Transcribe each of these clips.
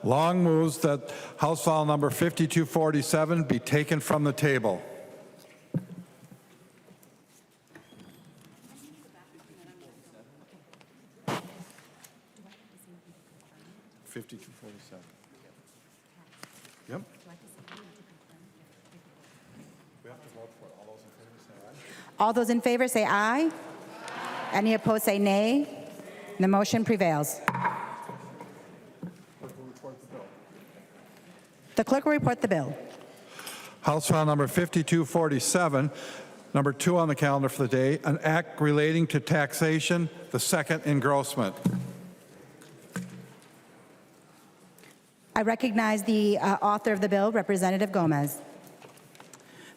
Long moves that House File number 5247 be taken from the table. Yep. All those in favor say aye. Any opposed say nay. The motion prevails. The clerk will report the bill. House File number 5247, number 2 on the calendar for the day, an act relating to taxation, the second engrossment. I recognize the author of the bill, Representative Gomez.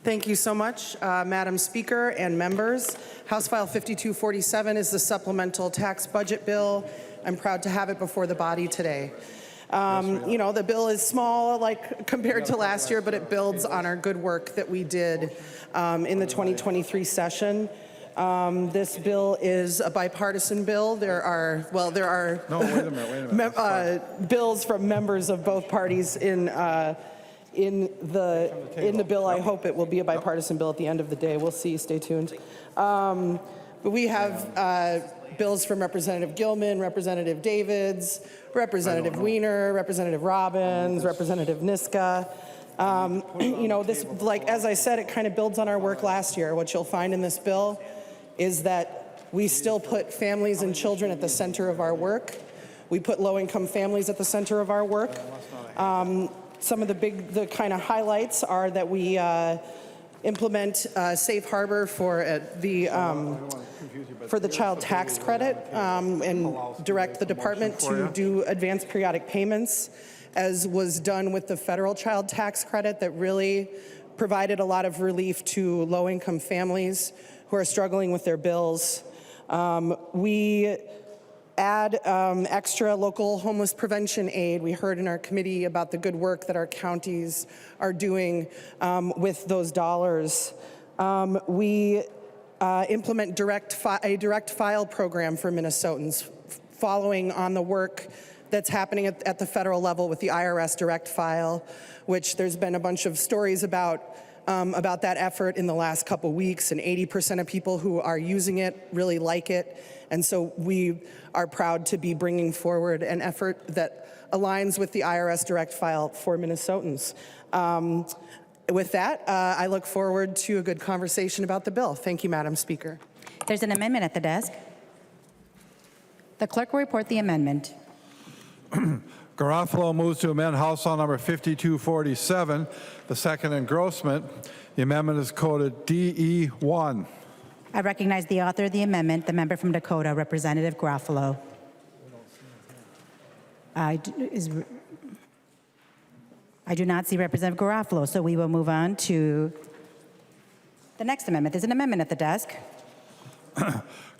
Thank you so much, Madam Speaker and members. House File 5247 is the supplemental tax budget bill. I'm proud to have it before the body today. You know, the bill is small, like compared to last year, but it builds on our good work that we did in the 2023 session. This bill is a bipartisan bill. There are No, wait a minute. bills from members of both parties in the bill. I hope it will be a bipartisan bill at the end of the day. We'll see. Stay tuned. But we have bills from Representative Gilman, Representative Davids, Representative Weiner, Representative Robbins, Representative Niska. You know, this, like as I said, it kind of builds on our work last year. What you'll find in this bill is that we still put families and children at the center of our work. We put low-income families at the center of our work. Some of the kind of highlights are that we implement safe harbor for the child tax credit and direct the department to do advanced periodic payments, as was done with the federal child tax credit that really provided a lot of relief to low-income families who are struggling with their bills. We add extra local homeless prevention aid. We heard in our committee about the good work that our counties are doing with those dollars. We implement a direct file program for Minnesotans, following on the work that's happening at the federal level with the IRS direct file, which there's been a bunch of stories about that effort in the last couple weeks, and 80% of people who are using it really like it. And so we are proud to be bringing forward an effort that aligns with the IRS direct file for Minnesotans. With that, I look forward to a good conversation about the bill. Thank you, Madam Speaker. There's an amendment at the desk. The clerk will report the amendment. Garofalo moves to amend House File number 5247, the second engrossment. The amendment is coded DE1. I recognize the author of the amendment, the member from Dakota, Representative Garofalo. I do not see Representative Garofalo, so we will move on to the next amendment. There's an amendment at the desk.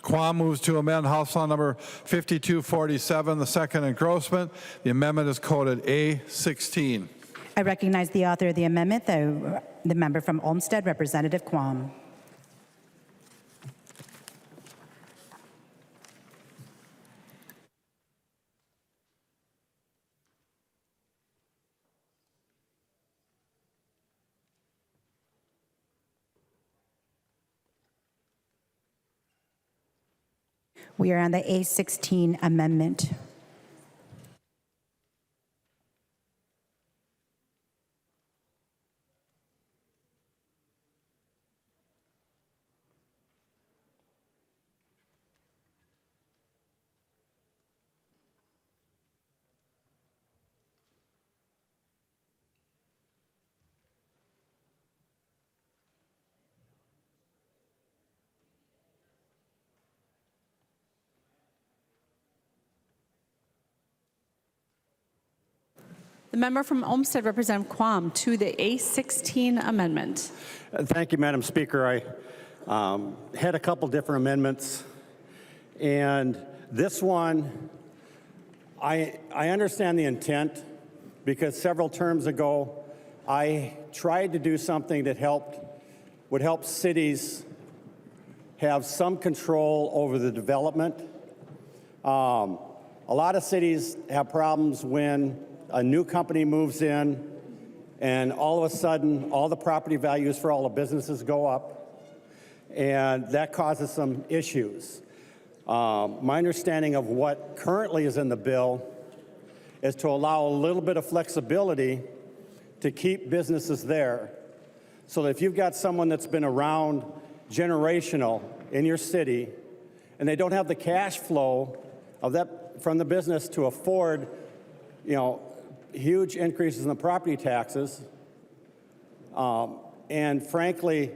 Quam moves to amend House File number 5247, the second engrossment. The amendment is coded A16. I recognize the author of the amendment, the member from Olmsted, Representative Quam. We are on the A16 amendment. The member from Olmsted, Representative Quam, to the A16 amendment. Thank you, Madam Speaker. I had a couple different amendments, and this one, I understand the intent, because several terms ago, I tried to do something that would help cities have some control over the development. A lot of cities have problems when a new company moves in, and all of a sudden, all the property values for all the businesses go up, and that causes some issues. My understanding of what currently is in the bill is to allow a little bit of flexibility to keep businesses there, so that if you've got someone that's been around generational in your city, and they don't have the cash flow of that from the business to afford, huge increases in the property taxes, and frankly,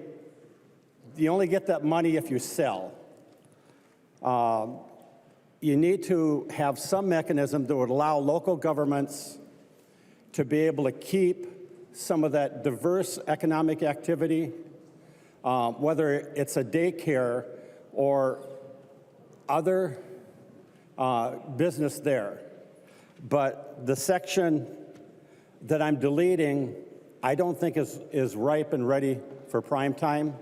you only get that money if you sell. You need to have some mechanism that would allow local governments to be able to keep some of that diverse economic activity, whether it's a daycare or other business there. But the section that I'm deleting, I don't think is ripe and ready for prime time.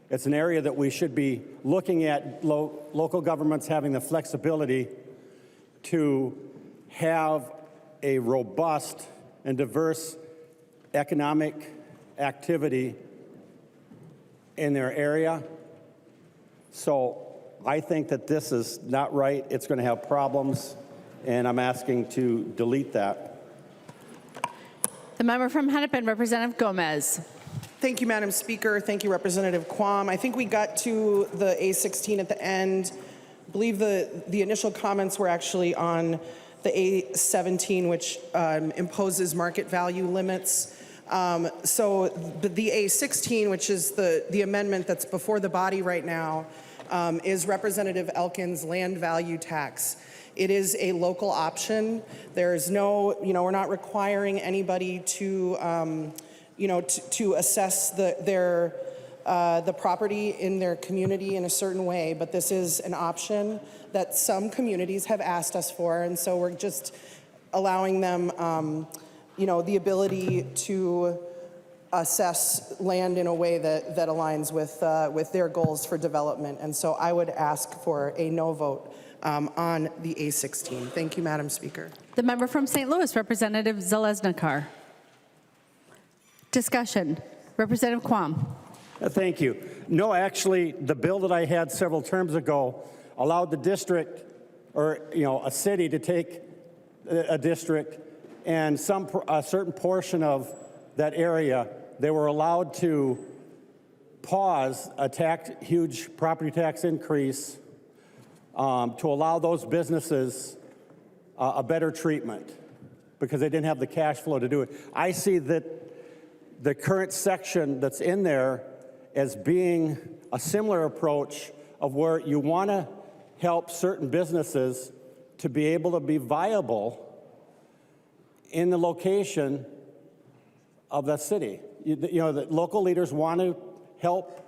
It's an area that we should be looking at local governments having the flexibility to have a robust and diverse economic activity in their area. So I think that this is not right. It's going to have problems, and I'm asking to delete that. The member from Hennepin, Representative Gomez. Thank you, Madam Speaker. Thank you, Representative Quam. I think we got to the A16 at the end. I believe the initial comments were actually on the A17, which imposes market value limits. So the A16, which is the amendment that's before the body right now, is Representative Elkin's land value tax. It is a local option. There's no, we're not requiring anybody to, to assess the property in their community in a certain way, but this is an option that some communities have asked us for, and so we're just allowing them, the ability to assess land in a way that aligns with their goals for development. And so I would ask for a no vote on the A16. Thank you, Madam Speaker. The member from St. Louis, Representative Zalesnikar. Discussion. Representative Quam. Thank you. No, actually, the bill that I had several terms ago allowed the district, or a city, to take a district and a certain portion of that area, they were allowed to pause a huge property tax increase to allow those businesses a better treatment because they didn't have the cash flow to do it. I see that the current section that's in there as being a similar approach of where you want to help certain businesses to be able to be viable in the location of the city. The local leaders want to help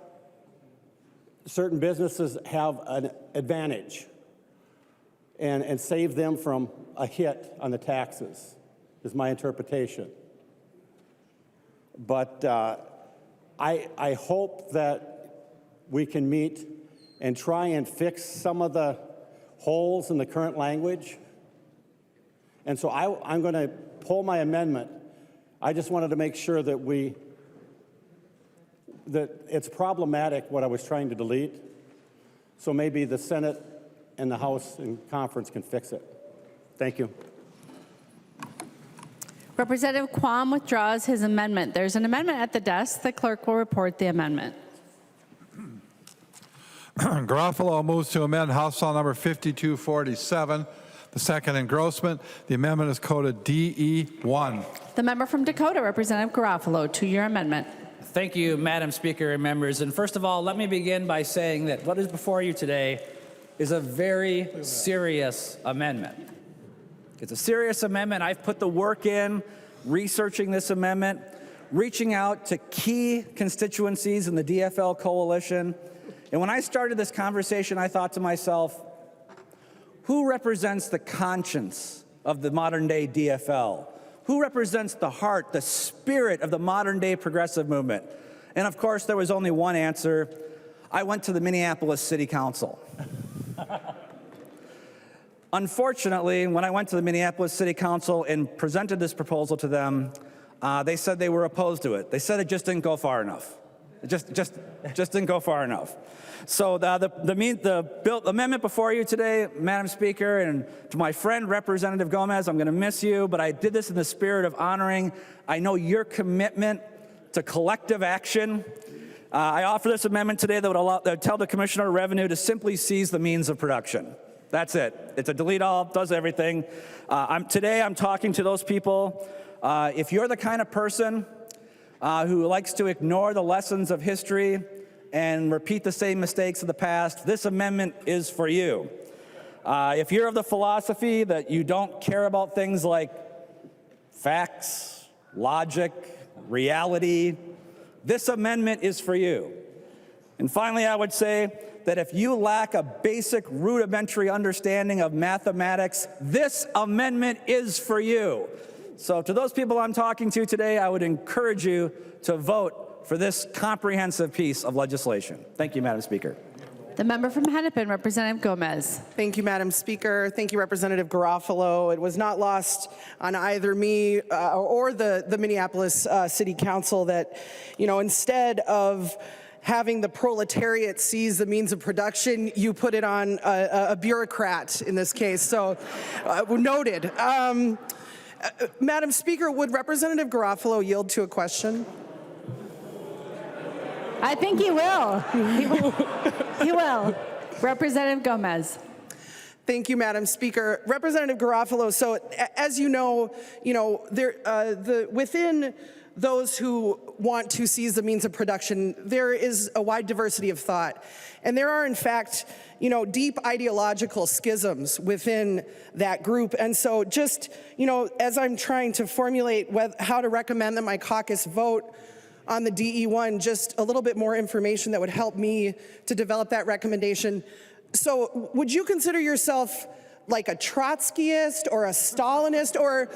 certain businesses have an advantage and save them from a hit on the taxes, is my interpretation. But I hope that we can meet and try and fix some of the holes in the current language. And so I'm going to pull my amendment. I just wanted to make sure that that it's problematic what I was trying to delete. So maybe the Senate and the House and conference can fix it. Thank you. Representative Quam withdraws his amendment. There's an amendment at the desk. The clerk will report the amendment. Garofalo moves to amend House File Number 5247, the second engrossment. The amendment is coded DE1. The member from Dakota, Representative Garofalo, to your amendment. Thank you, Madam Speaker and members. And first of all, let me begin by saying that what is before you today is a very serious amendment. It's a serious amendment. I've put the work in researching this amendment, reaching out to key constituencies in the DFL coalition. And when I started this conversation, I thought to myself, who represents the conscience of the modern day DFL? Who represents the heart, the spirit of the modern day progressive movement? And of course, there was only one answer. I went to the Minneapolis City Council. Unfortunately, when I went to the Minneapolis City Council and presented this proposal to them, they said they were opposed to it. They said it just didn't go far enough. It just didn't go far enough. So the amendment before you today, Madam Speaker, and to my friend Representative Gomez, I'm going to miss you, but I did this in the spirit of honoring, I know, your commitment to collective action. I offer this amendment today that would tell the Commissioner of Revenue to simply seize the means of production. That's it. It's a delete all, does everything. Today I'm talking to those people. If you're the kind of person who likes to ignore the lessons of history and repeat the same mistakes of the past, this amendment is for you. If you're of the philosophy that you don't care about things like facts, logic, reality, this amendment is for you. And finally, I would say that if you lack a basic rudimentary understanding of mathematics, this amendment is for you. So to those people I'm talking to today, I would encourage you to vote for this comprehensive piece of legislation. Thank you, Madam Speaker. The member from Hennepin, Representative Gomez. Thank you, Madam Speaker. Thank you, Representative Garofalo. It was not lost on either me or the Minneapolis City Council that, instead of having the proletariat seize the means of production, you put it on a bureaucrat in this case. So noted. Madam Speaker, would Representative Garofalo yield to a question? I think he will. He will. Representative Gomez. Thank you, Madam Speaker. Representative Garofalo, so as you know, within those who want to seize the means of production, there is a wide diversity of thought. And there are, in fact, deep ideological schisms within that group. And so just, as I'm trying to formulate how to recommend that my caucus vote on the DE1, just a little bit more information that would help me to develop that recommendation. So would you consider yourself like a Trotskyist or a Stalinist, or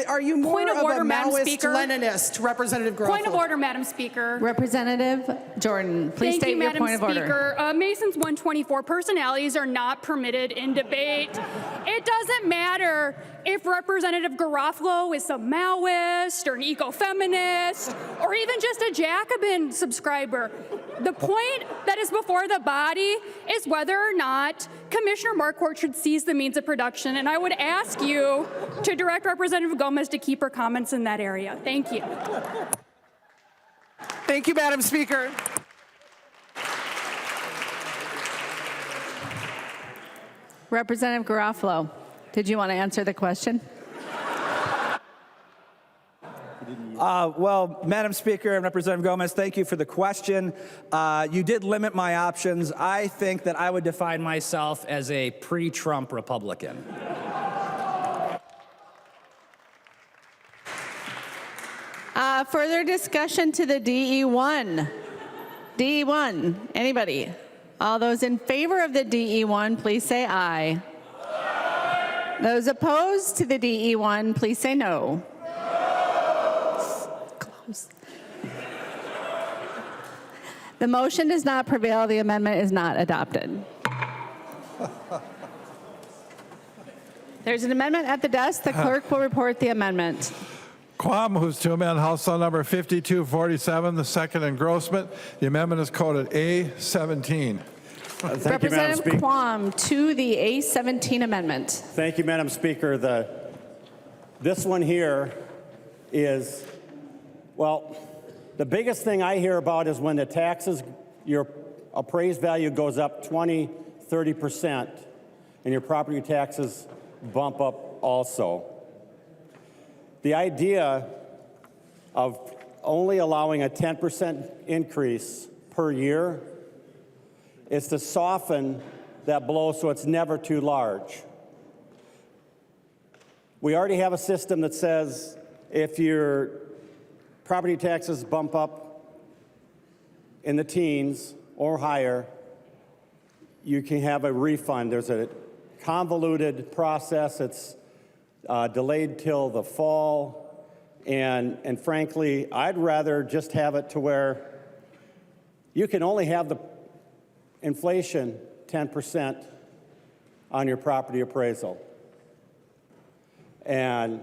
are you more Point of order, a Madam Maoist Speaker. Leninist, Representative Garofalo? Point of order, Madam Speaker. Representative Jordan, please Thank state you, your Madam point of order. Speaker. Mason's 124 personalities are not permitted in debate. It doesn't matter if Representative Garofalo is a Maoist or an eco-feminist or even just a Jacobin subscriber. The point that is before the body is whether or not Commissioner Marquardt should seize the means of production, and I would ask you to direct Representative Gomez to keep her comments in that area. Thank you. Thank you, Madam Speaker. Representative Garofalo, did you want to answer the question? Well, Madam Speaker and Representative Gomez, thank you for the question. You did limit my options. I think that I would define myself as a pre-Trump Republican. Further discussion to the DE1. DE1, anybody? All those in favor of the DE1, please say aye. Aye. Those opposed to the DE1, please say no. Close. The motion does not prevail. The amendment is not adopted. There's an amendment at the desk. The clerk will report the amendment. Quam moves to amend House Law Number 5247, the second engrossment. The amendment is coded A17. Thank you, Madam Representative Speaker. Quam to the A17 amendment. Thank you, Madam Speaker. This one here is, well, the biggest thing I hear about is when the taxes, your appraised value goes up 20, 30%, and your property taxes bump up also. The idea of only allowing a 10% increase per year is to soften that blow so it's never too large. We already have a system that says if your property taxes bump up in the teens or higher, you can have a refund. There's a convoluted process. It's delayed till the fall, and frankly, I'd rather just have it to where you can only have the inflation 10%, on your property appraisal. And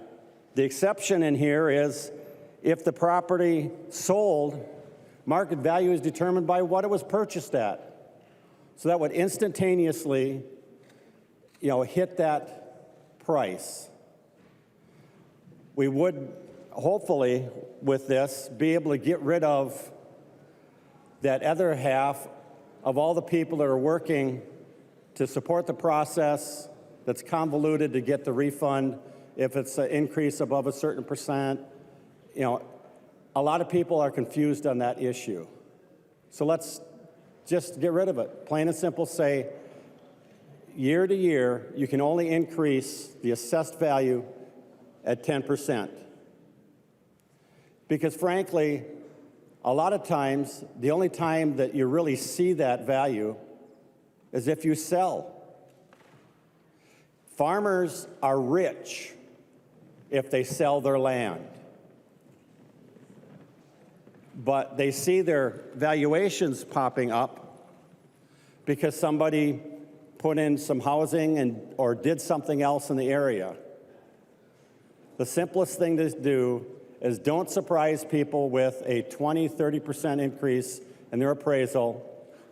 the exception in here is if the property sold, market value is determined by what it was purchased at. So that would instantaneously, hit that price. We would, hopefully, with this, be able to get rid of that other half of all the people that are working to support the process that's convoluted to get the refund if it's an increase above a certain percent. A lot of people are confused on that issue. So let's just get rid of it. Plain and simple say, year to year, you can only increase the assessed value at 10%. Because frankly, a lot of times, the only time that you really see that value is if you sell. Farmers are rich if they sell their land. But they see their valuations popping up because somebody put in some housing or did something else in the area. The simplest thing to do is don't surprise people with a 20, 30% increase in their appraisal,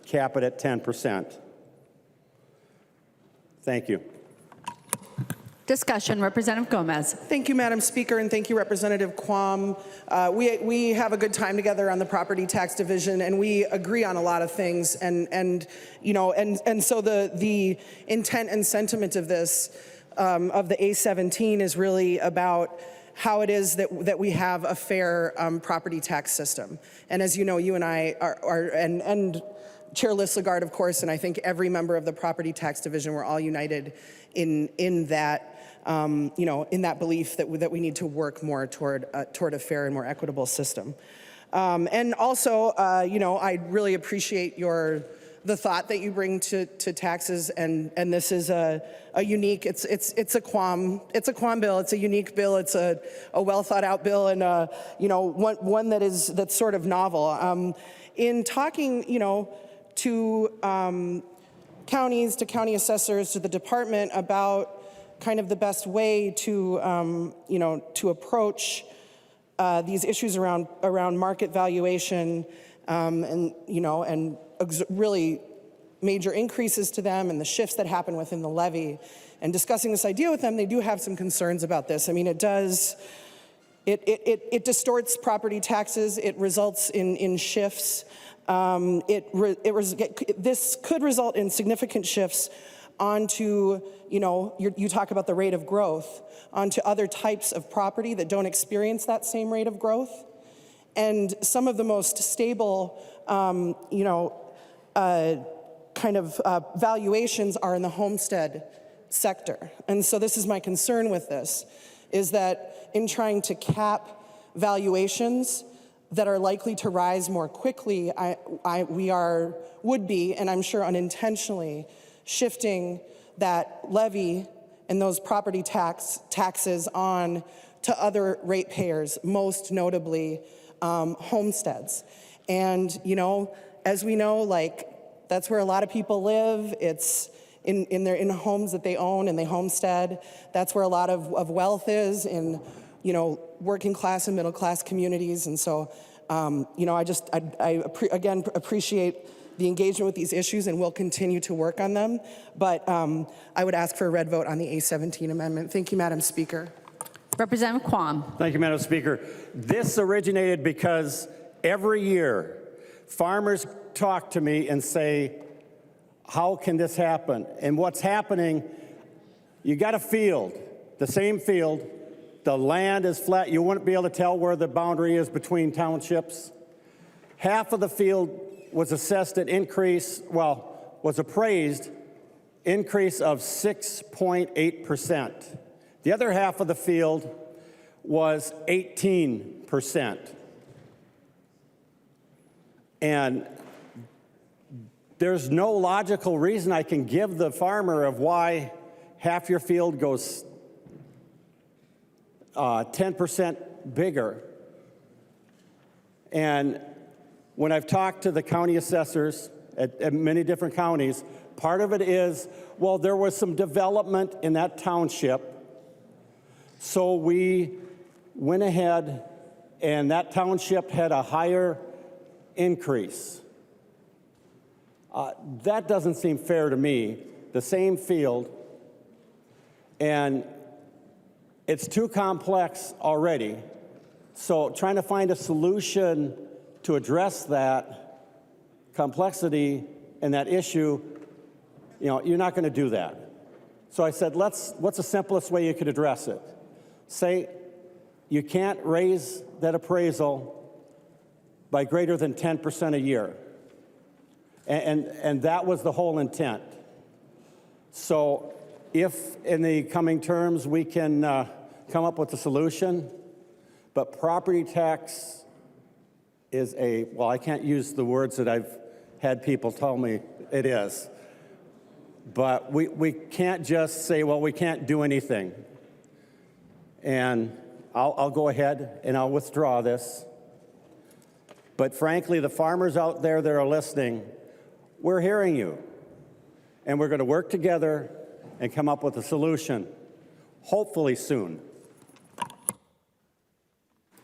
cap it at 10%. Thank you. Discussion, Representative Gomez. Thank you, Madam Speaker, and thank you, Representative Quam. We have a good time together on the Property Tax Division, and we agree on a lot of things. And so the intent and sentiment of this, of the A17, is really about how it is that we have a fair property tax system. And as you know, you and I and Chair Lissegard, of course, and I think every member of the Property Tax Division, we're all united in that. In that belief that we need to work more toward a fair and more equitable system. And also, I really appreciate the thought that you bring to taxes, and this is a unique. It's a Quam bill. It's a unique bill. It's a well thought out bill, and one that's sort of novel. In talking, to counties, to county assessors, to the department about kind of the best way to approach these issues around market valuation, and really major increases to them and the shifts that happen within the levy. And discussing this idea with them, they do have some concerns about this. I mean, it distorts property taxes. It results in shifts. This could result in significant shifts onto, you talk about the rate of growth, onto other types of property that don't experience that same rate of growth. And some of the most stable, valuations are in the homestead sector. And so this is my concern with this, is that in trying to cap valuations that are likely to rise more quickly, we would be, and I'm sure unintentionally, shifting that levy and those property taxes on to other ratepayers, most notably homesteads. And as we know, that's where a lot of people live. It's in homes that they own and they homestead. That's where a lot of wealth is in working class and middle class communities. And so I again appreciate the engagement with these issues, and we'll continue to work on them. But I would ask for a red vote on the A17 amendment. Thank you, Madam Speaker. Representative Quam. Thank you, Madam Speaker. This originated because every year farmers talk to me and say, how can this happen? And what's happening, you got a field, the same field, the land is flat. You wouldn't be able to tell where the boundary is between townships. Half of the field was assessed at was appraised increase of 6.8%. The other half of the field was 18%. And there's no logical reason I can give the farmer of why half your field goes 10% bigger. And when I've talked to the county assessors at many different counties, Part of it is, well, there was some development in that township, so we went ahead and that township had a higher increase. That doesn't seem fair to me. The same field, and it's too complex already. So trying to find a solution to address that complexity and that issue, you're not going to do that. So I said, what's the simplest way you could address it? Say you can't raise that appraisal by greater than 10% a year. And that was the whole intent. So if in the coming terms we can come up with a solution, but property tax is well, I can't use the words that I've had people tell me it is. But we can't just say, well, we can't do anything. And I'll go ahead and I'll withdraw this. But frankly, the farmers out there that are listening, we're hearing you. And we're going to work together and come up with a solution, hopefully soon.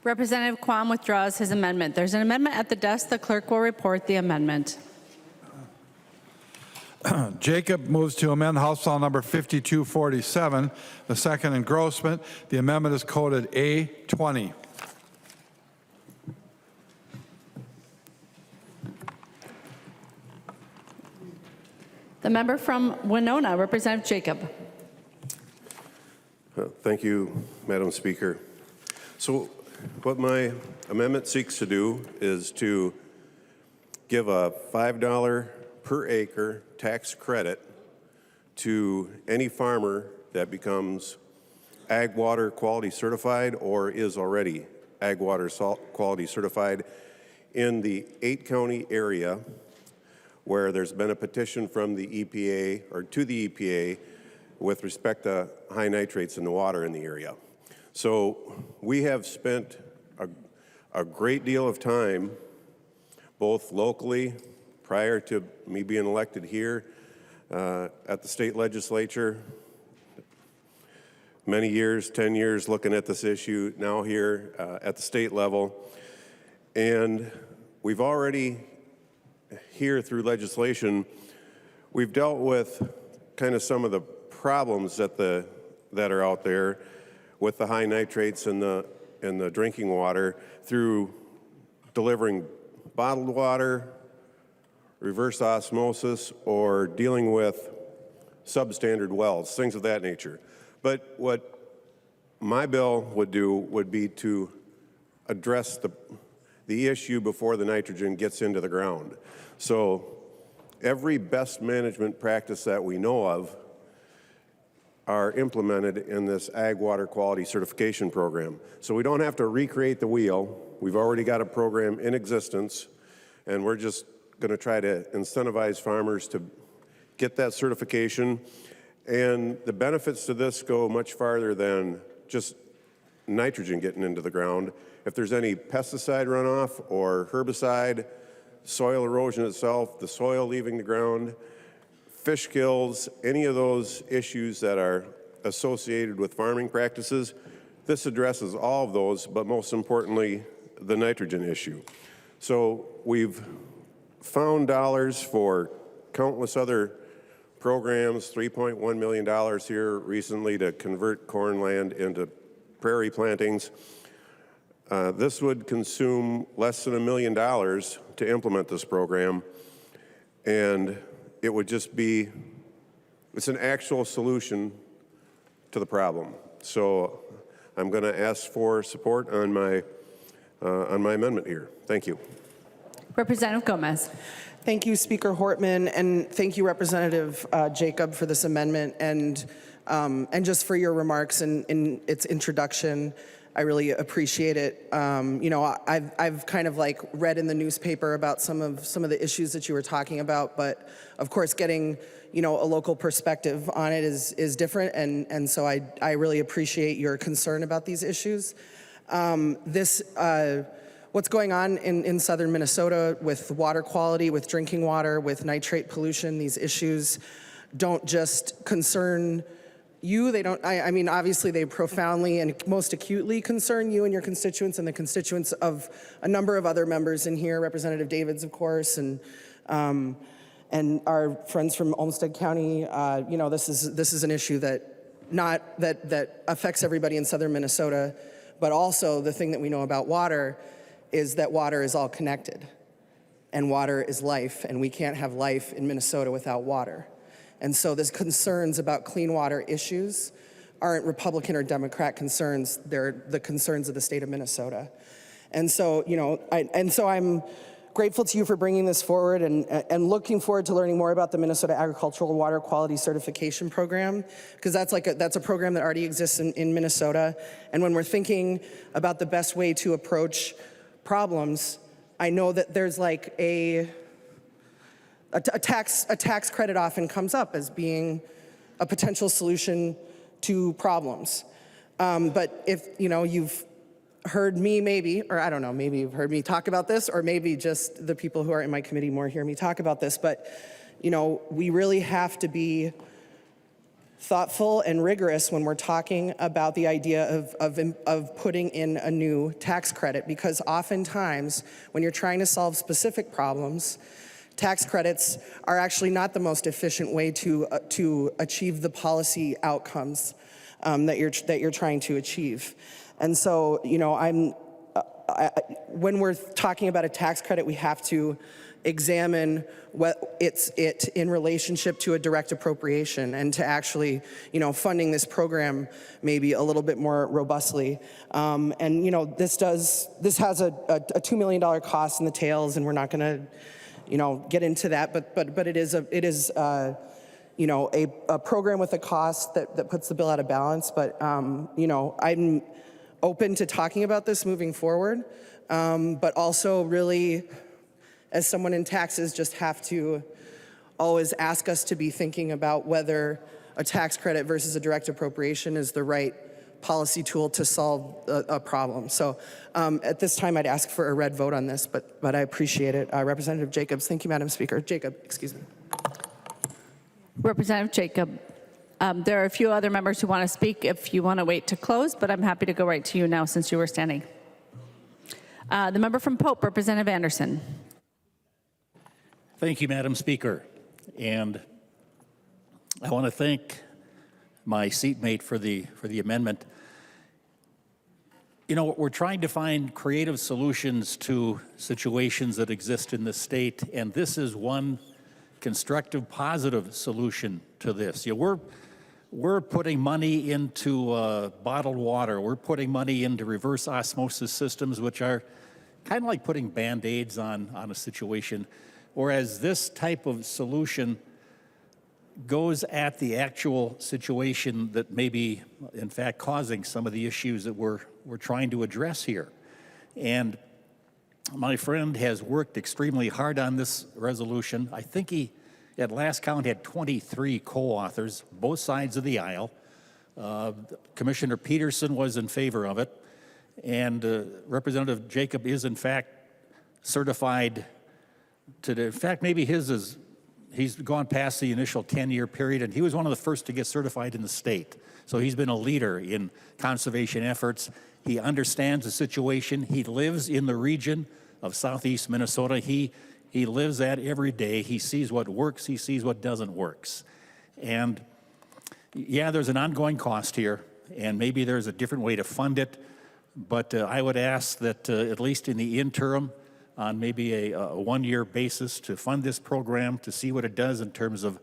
Representative Quam withdraws his amendment. There's an amendment at the desk. The clerk will report the amendment. Jacob moves to amend House File Number 5247, the second engrossment. The amendment is coded A20. The member from Winona, Representative Jacob. Thank you, Madam Speaker. So what my amendment seeks to do is to give a $5 per acre tax credit to any farmer that becomes Ag Water Quality Certified or is already Ag Water Quality Certified in the 8-county area where there's been a petition from the EPA or to the EPA with respect to high nitrates in the water in the area. So we have spent a great deal of time, both locally, prior to me being elected here, at the state legislature, many years, 10 years looking at this issue, now here at the state level. And we've already, here through legislation, we've dealt with kind of some of the problems that are out there with the high nitrates in the drinking water through delivering bottled water, reverse osmosis, or dealing with substandard wells, things of that nature. But what my bill would do would be to address the issue before the nitrogen gets into the ground. So every best management practice that we know of are implemented in this Ag Water Quality Certification Program. So we don't have to recreate the wheel. We've already got a program in existence, and we're just going to try to incentivize farmers to get that certification. And the benefits to this go much farther than just nitrogen getting into the ground. If there's any pesticide runoff or herbicide, soil erosion itself, the soil leaving the ground, fish kills, any of those issues that are associated with farming practices, this addresses all of those, but most importantly, the nitrogen issue. So we've found dollars for countless other programs, $3.1 million here recently to convert corn land into prairie plantings. This would consume less than $1 million to implement this program, and it would just be, it's an actual solution to the problem. So I'm going to ask for support on my amendment here. Thank you. Representative Gomez. Thank you, Speaker Hortman, and thank you, Representative Jacob, for this amendment and just for your remarks in its introduction. I really appreciate it. I've kind of like read in the newspaper about some of the issues that you were talking about, but of course, getting a local perspective on it is different, and so I really appreciate your concern about these issues. What what's going on in southern Minnesota with water quality, with drinking water, with nitrate pollution. These issues don't just concern you. They don't, I mean, obviously they profoundly and most acutely concern you and your constituents and the constituents of a number of other members in here, Representative Davids, of course, and our friends from Olmsted County. You know, this is an issue that affects everybody in southern Minnesota, but also the thing that we know about water is that water is all connected, and water is life, and we can't have life in Minnesota without water. And so the concerns about clean water issues aren't Republican or Democrat concerns, they're the concerns of the state of Minnesota. And so, you know, I'm grateful to you for bringing this forward and looking forward to learning more about the Minnesota Agricultural Water Quality Certification Program, because that's a program that already exists in Minnesota. And when we're thinking about the best way to approach problems, I know that there's like a tax credit often comes up as being a potential solution to problems. But if, you know, you've heard me maybe, or I don't know, maybe you've heard me talk about this, or maybe just the people who are in my committee more hear me talk about this, but, you know, we really have to be thoughtful and rigorous when we're talking about the idea of putting in a new tax credit, because oftentimes when you're trying to solve specific problems, tax credits are actually not the most efficient way to achieve the policy outcomes that you're trying to achieve. And so, you know, when we're talking about a tax credit, we have to examine what it in relationship to a direct appropriation and to actually, you know, funding this program maybe a little bit more robustly. And, you know, this has a $2 million cost in the tails, and we're not going to, you know, get into that, but it is you know, a program with a cost that puts the bill out of balance. But you know, I'm open to talking about this moving forward, but also really, as someone in taxes, just have to always ask us to be thinking about whether a tax credit versus a direct appropriation is the right policy tool to solve a problem. So at this time, I'd ask for a red vote on this, but I appreciate it. Representative Jacobs. Thank you, Madam Speaker. Jacob, excuse me. Representative Jacob, there are a few other members who want to speak if you want to wait to close, but I'm happy to go right to you now since you were standing. The member from Pope, Representative Anderson. Thank you, Madam Speaker. And I want to thank my seatmate for the amendment. You know, we're trying to find creative solutions to situations that exist in the state, and this is one constructive, positive solution to this. You know, we're putting money into bottled water. We're putting money into reverse osmosis systems, which are kind of like putting Band-Aids on a situation, whereas this type of solution goes at the actual situation that may be, in fact, causing some of the issues that we're trying to address here. And my friend has worked extremely hard on this resolution. I think he, at last count, had 23 co-authors, both sides of the aisle. Commissioner Peterson was in favor of it, and Representative Jacob is, in fact, certified to, in fact, maybe his is, he's gone past the initial 10-year period, and he was one of the first to get certified in the state. So he's been a leader in conservation efforts. He understands the situation. He lives in the region of southeast Minnesota. He lives that every day. He sees what works. He sees what doesn't work. And yeah, there's an ongoing cost here, and maybe there's a different way to fund it. But I would ask that at least in the interim, on maybe a one-year basis, to fund this program, to see what it does in terms of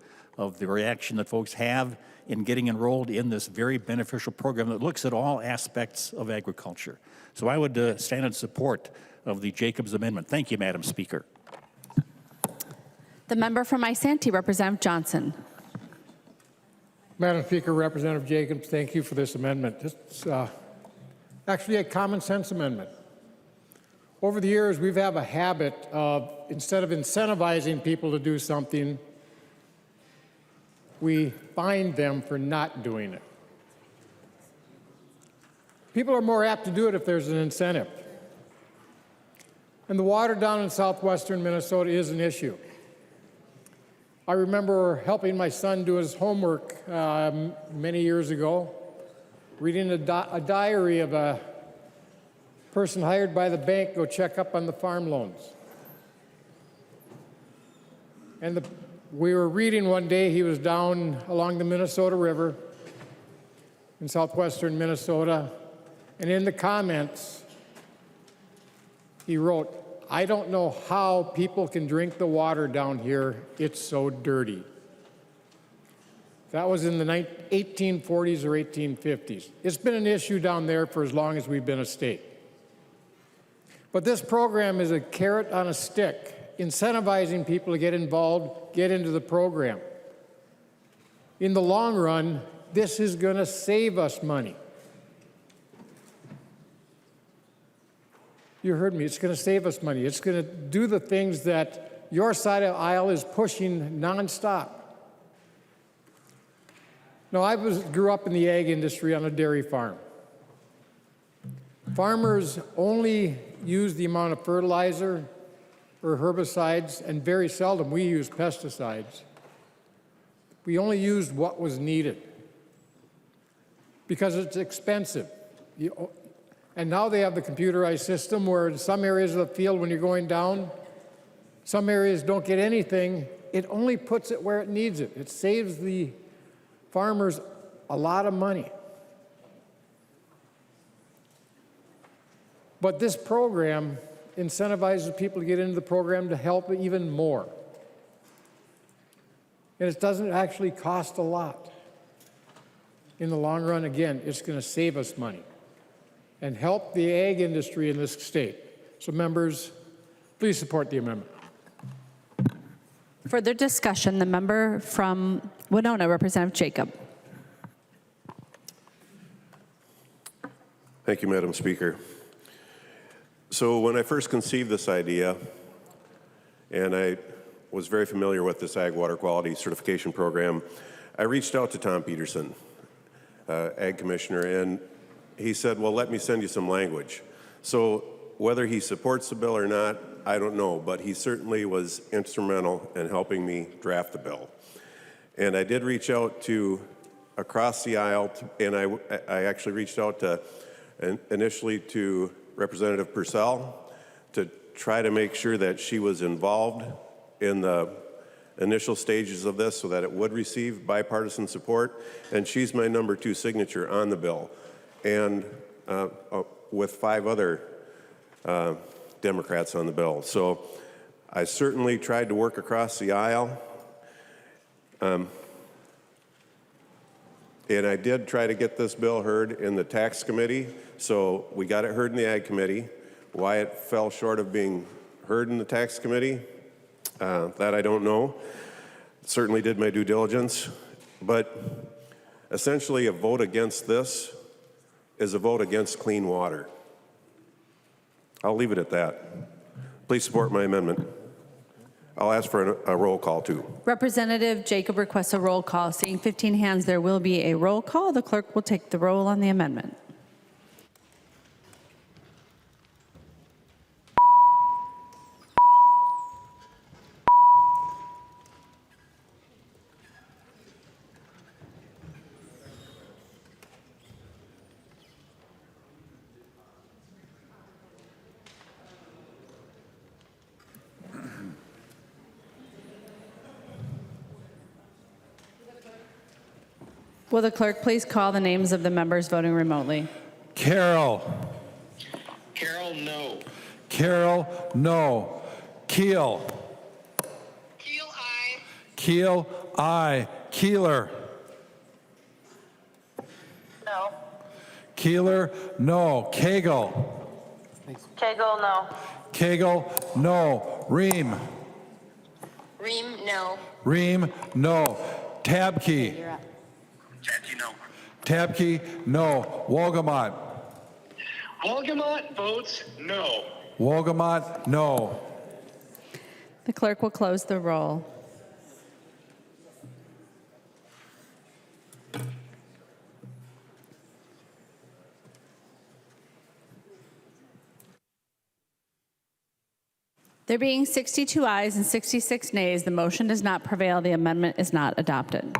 the reaction that folks have in getting enrolled in this very beneficial program that looks at all aspects of agriculture. So I would stand in support of the Jacobs Amendment. Thank you, Madam Speaker. The member from Isanti, Representative Johnson. Madam Speaker, Representative Jacobs, thank you for this amendment. It's actually a common sense amendment. Over the years, we've had a habit of, instead of incentivizing people to do something, we fine them for not doing it. People are more apt to do it if there's an incentive. And the water down in southwestern Minnesota is an issue. I remember helping my son do his homework many years ago, reading a diary of a person hired by the bank to go check up on the farm loans. And we were reading one day, he was down along the Minnesota River in southwestern Minnesota, and in the comments, he wrote, "I don't know how people can drink the water down here. It's so dirty." That was in the 1840s or 1850s. It's been an issue down there for as long as we've been a state. But this program is a carrot on a stick, incentivizing people to get involved, get into the program. In the long run, this is going to save us money. You heard me, it's going to save us money. It's going to do the things that your side of the aisle is pushing nonstop. Now, I grew up in the ag industry on a dairy farm. Farmers only use the amount of fertilizer or herbicides, and very seldom we use pesticides. We only used what was needed because it's expensive. And now they have the computerized system where in some areas of the field when you're going down, some areas don't get anything. It only puts it where it needs it. It saves the farmers a lot of money. But this program incentivizes people to get into the program to help even more. And it doesn't actually cost a lot. In the long run, again, it's going to save us money and help the ag industry in this state. So members, please support the amendment. Further discussion, the member from Winona, Representative Jacob. Thank you, Madam Speaker. So when I first conceived this idea, and I was very familiar with this Ag Water Quality Certification Program, I reached out to Tom Peterson, Ag Commissioner, and he said, well, let me send you some language. So whether he supports the bill or not, I don't know, but he certainly was instrumental in helping me draft the bill. And I did reach out to across the aisle, and I actually reached out to initially to Representative Purcell to try to make sure that she was involved in the initial stages of this so that it would receive bipartisan support. And she's my number 2 signature on the bill, and with 5 other Democrats on the bill. So I certainly tried to work across the aisle. And I did try to get this bill heard in the tax committee. So we got it heard in the ag committee. Why it fell short of being heard in the tax committee, that I don't know. Certainly did my due diligence. But essentially a vote against this is a vote against clean water. I'll leave it at that. Please support my amendment. I'll ask for a roll call too. Representative Jacob requests a roll call. Seeing 15 hands, there will be a roll call. The clerk will take the roll on the amendment. Will the clerk please call the names of the members voting remotely? Carroll. Carroll, no. Carroll, no. Keel. Keel, aye. Keel, aye. Keeler. No. Keeler, no. Cagle. Cagle, no. Cagle, no. Ream. Ream, no. Ream, no. Tabke. Jackie, no. Tabke, no. Wolgamott. Wolgamott votes no. Wolgamott, no. The clerk will close the roll. There being 62 ayes and 66 nays, the motion does not prevail. The amendment is not adopted.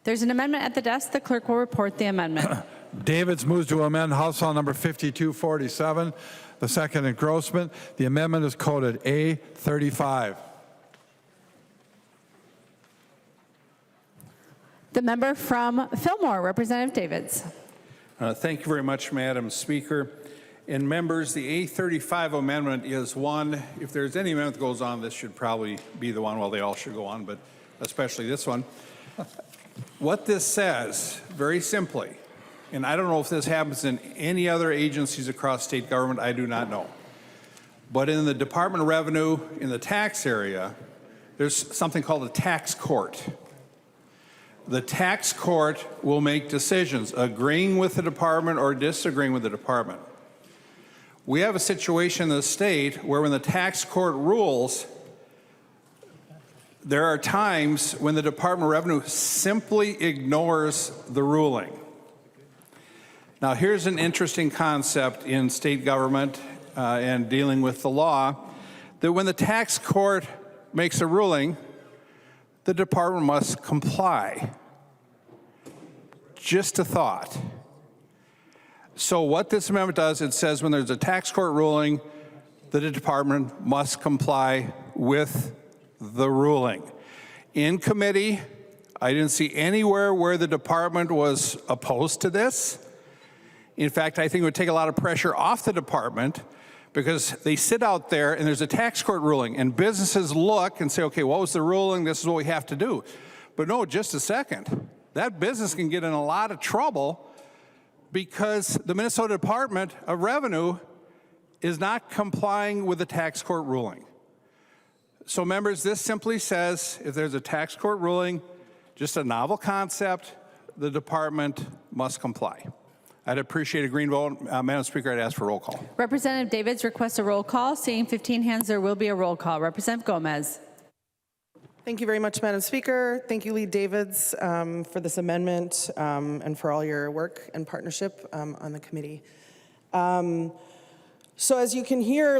There's an amendment at the desk. The clerk will report the amendment. Davids moves to amend House File Number 5247, the second engrossment. The amendment is coded A35. The member from Fillmore, Representative Davids. Thank you very much, Madam Speaker. And members, the A35 amendment is one, if there's any amendment that goes on, this should probably be the one. Well, they all should go on, but especially this one. What this says, very simply, and I don't know if this happens in any other agencies across state government, I do not know. But in the Department of Revenue, in the tax area, there's something called a tax court. The tax court will make decisions, agreeing with the department or disagreeing with the department. We have a situation in the state where when the tax court rules, there are times when the Department of Revenue simply ignores the ruling. Now, here's an interesting concept in state government and dealing with the law, that when the tax court makes a ruling, the department must comply. Just a thought. So what this amendment does, it says when there's a tax court ruling, the department must comply with the ruling. In committee, I didn't see anywhere where the department was opposed to this. In fact, I think it would take a lot of pressure off the department because they sit out there and there's a tax court ruling and businesses look and say, okay, what was the ruling? This is what we have to do. But no, just a second. That business can get in a lot of trouble because the Minnesota Department of Revenue is not complying with the tax court ruling. So members, this simply says if there's a tax court ruling, just a novel concept, the department must comply. I'd appreciate a green vote. Madam Speaker, I'd ask for a roll call. Representative Davids requests a roll call. Seeing 15 hands, there will be a roll call. Representative Gomez. Thank you very much, Madam Speaker. Thank you, Lead Davids, for this amendment and for all your work and partnership on the committee. So as you can hear,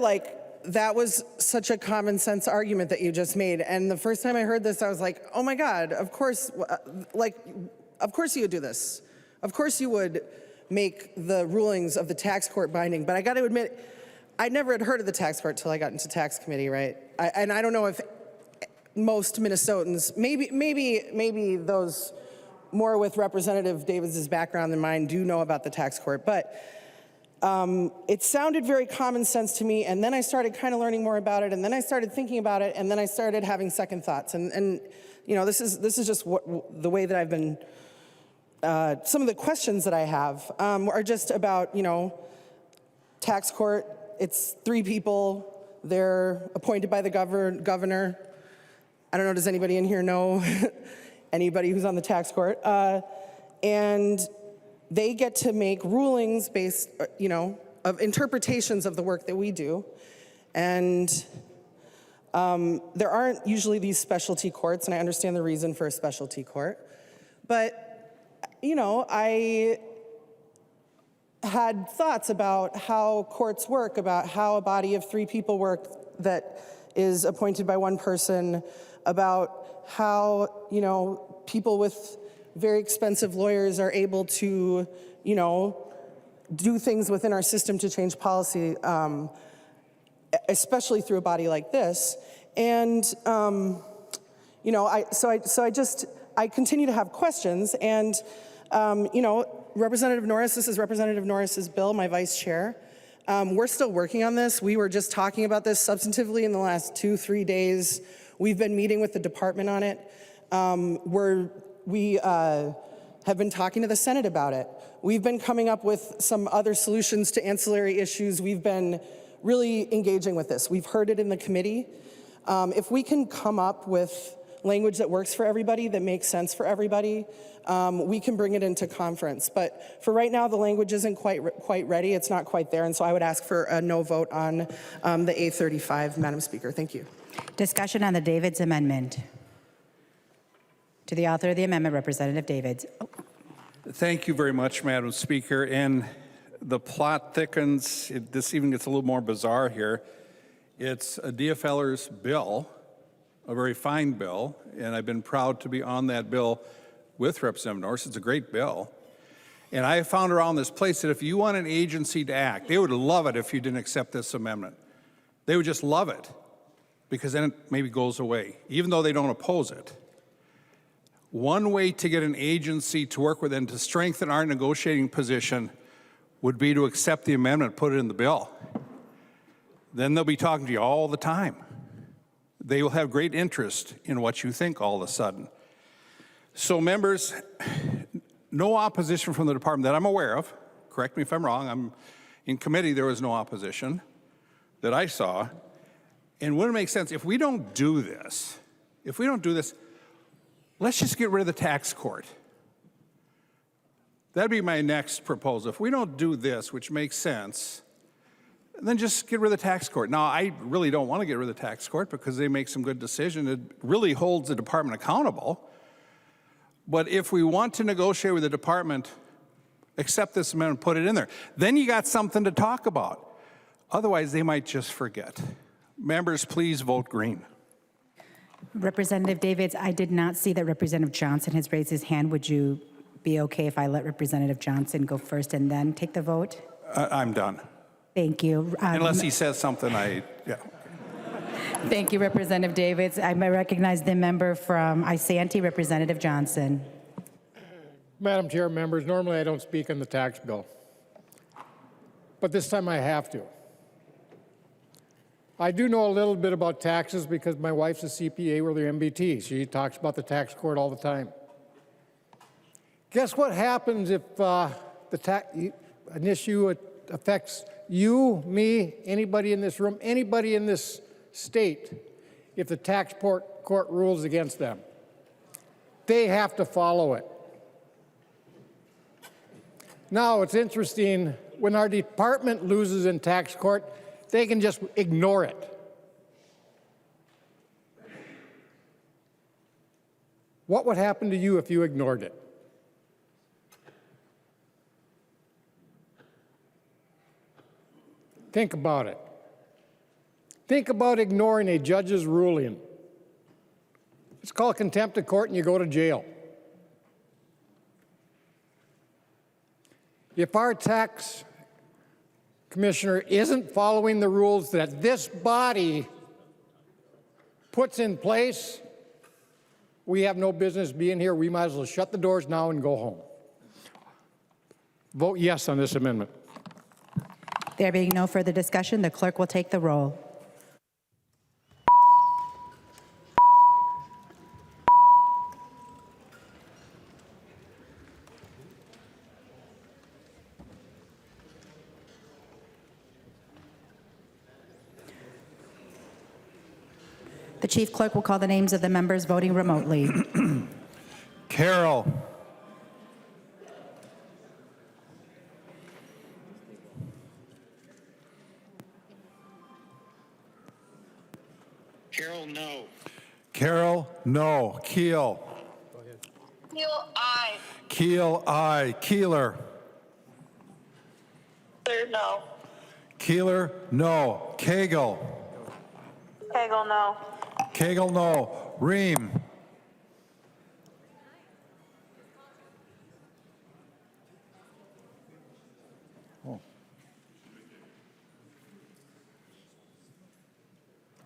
that was such a common sense argument that you just made. And the first time I heard this, I was like, oh my God, of course you would do this. Of course you would make the rulings of the tax court binding. But I got to admit, I never had heard of the tax court till I got into tax committee, right? And I don't know if most Minnesotans, maybe those more with Representative Davids' background than mine do know about the tax court. But it sounded very common sense to me, and then I started kind of learning more about it, and then I started thinking about it, and then I started having second thoughts. And you know, this is just the way that I've been. Some of the questions that I have are just about, you know, tax court. It's 3 people. They're appointed by the governor. I don't know, does anybody in here know anybody who's on the tax court? And they get to make rulings based, you know, of interpretations of the work that we do. And there aren't usually these specialty courts, and I understand the reason for a specialty court. But you know, I had thoughts about how courts work, about how a body of 3 people work that is appointed by one person, about how, you know, people with very expensive lawyers are able to, you know, do things within our system to change policy, especially through a body like this. And, you know, I continue to have questions, and you know, Representative Norris, this is Representative Norris's bill, my vice chair. We're still working on this. We were just talking about this substantively in the last 2-3 days. We've been meeting with the department on it. We have been talking to the Senate about it. We've been coming up with some other solutions to ancillary issues. We've been really engaging with this. We've heard it in the committee. If we can come up with language that works for everybody, that makes sense for everybody, we can bring it into conference. But for right now, the language isn't quite ready. It's not quite there. And so I would ask for a no vote on the A35, Madam Speaker. Thank you. Discussion on the Davids amendment. To the author of the amendment, Representative Davids. Thank you very much, Madam Speaker. And the plot thickens. This even gets a little more bizarre here. It's a DFLer's bill, a very fine bill, and I've been proud to be on that bill with Representative Norris. It's a great bill. And I found around this place that if you want an agency to act, they would love it if you didn't accept this amendment. They would just love it, because then it maybe goes away, even though they don't oppose it. One way to get an agency to work with and to strengthen our negotiating position would be to accept the amendment, put it in the bill. Then they'll be talking to you all the time. They will have great interest in what you think all of a sudden. So members, no opposition from the department that I'm aware of. Correct me if I'm wrong. In committee, there was no opposition that I saw. And wouldn't it make sense if we don't do this, let's just get rid of the tax court. That'd be my next proposal. If we don't do this, which makes sense, then just get rid of the tax court. Now, I really don't want to get rid of the tax court because they make some good decisions. It really holds the department accountable. But if we want to negotiate with the department, accept this amendment, put it in there. Then you got something to talk about. Otherwise, they might just forget. Members, please vote green. Representative Davids, I did not see that Representative Johnson has raised his hand. Would you be okay if I let Representative Johnson go first and then take the vote? I'm done. Thank you. Unless he says something, yeah. Thank you, Representative Davids. I recognize the member from Isanti, Representative Johnson. Madam Chair, members, normally I don't speak on the tax bill, but this time I have to. I do know a little bit about taxes because my wife's a CPA with her MBT. She talks about the tax court all the time. Guess what happens if an issue affects you, me, anybody in this room, anybody in this state, if the tax court rules against them? They have to follow it. Now, it's interesting, when our department loses in tax court, they can just ignore it. What would happen to you if you ignored it? Think about it. Think about ignoring a judge's ruling. It's called contempt of court and you go to jail. If our tax commissioner isn't following the rules that this body puts in place, we have no business being here. We might as well shut the doors now and go home. Vote yes on this amendment. There being no further discussion, the clerk will take the roll. The chief clerk will call the names of the members voting remotely. Carroll. Carol, no. Carroll, no. Keel. Keel, aye. Keel, aye. Keeler. Third, no. Keeler, no. Cagle. Kegel, no. Cagle, no. Ream. Oh.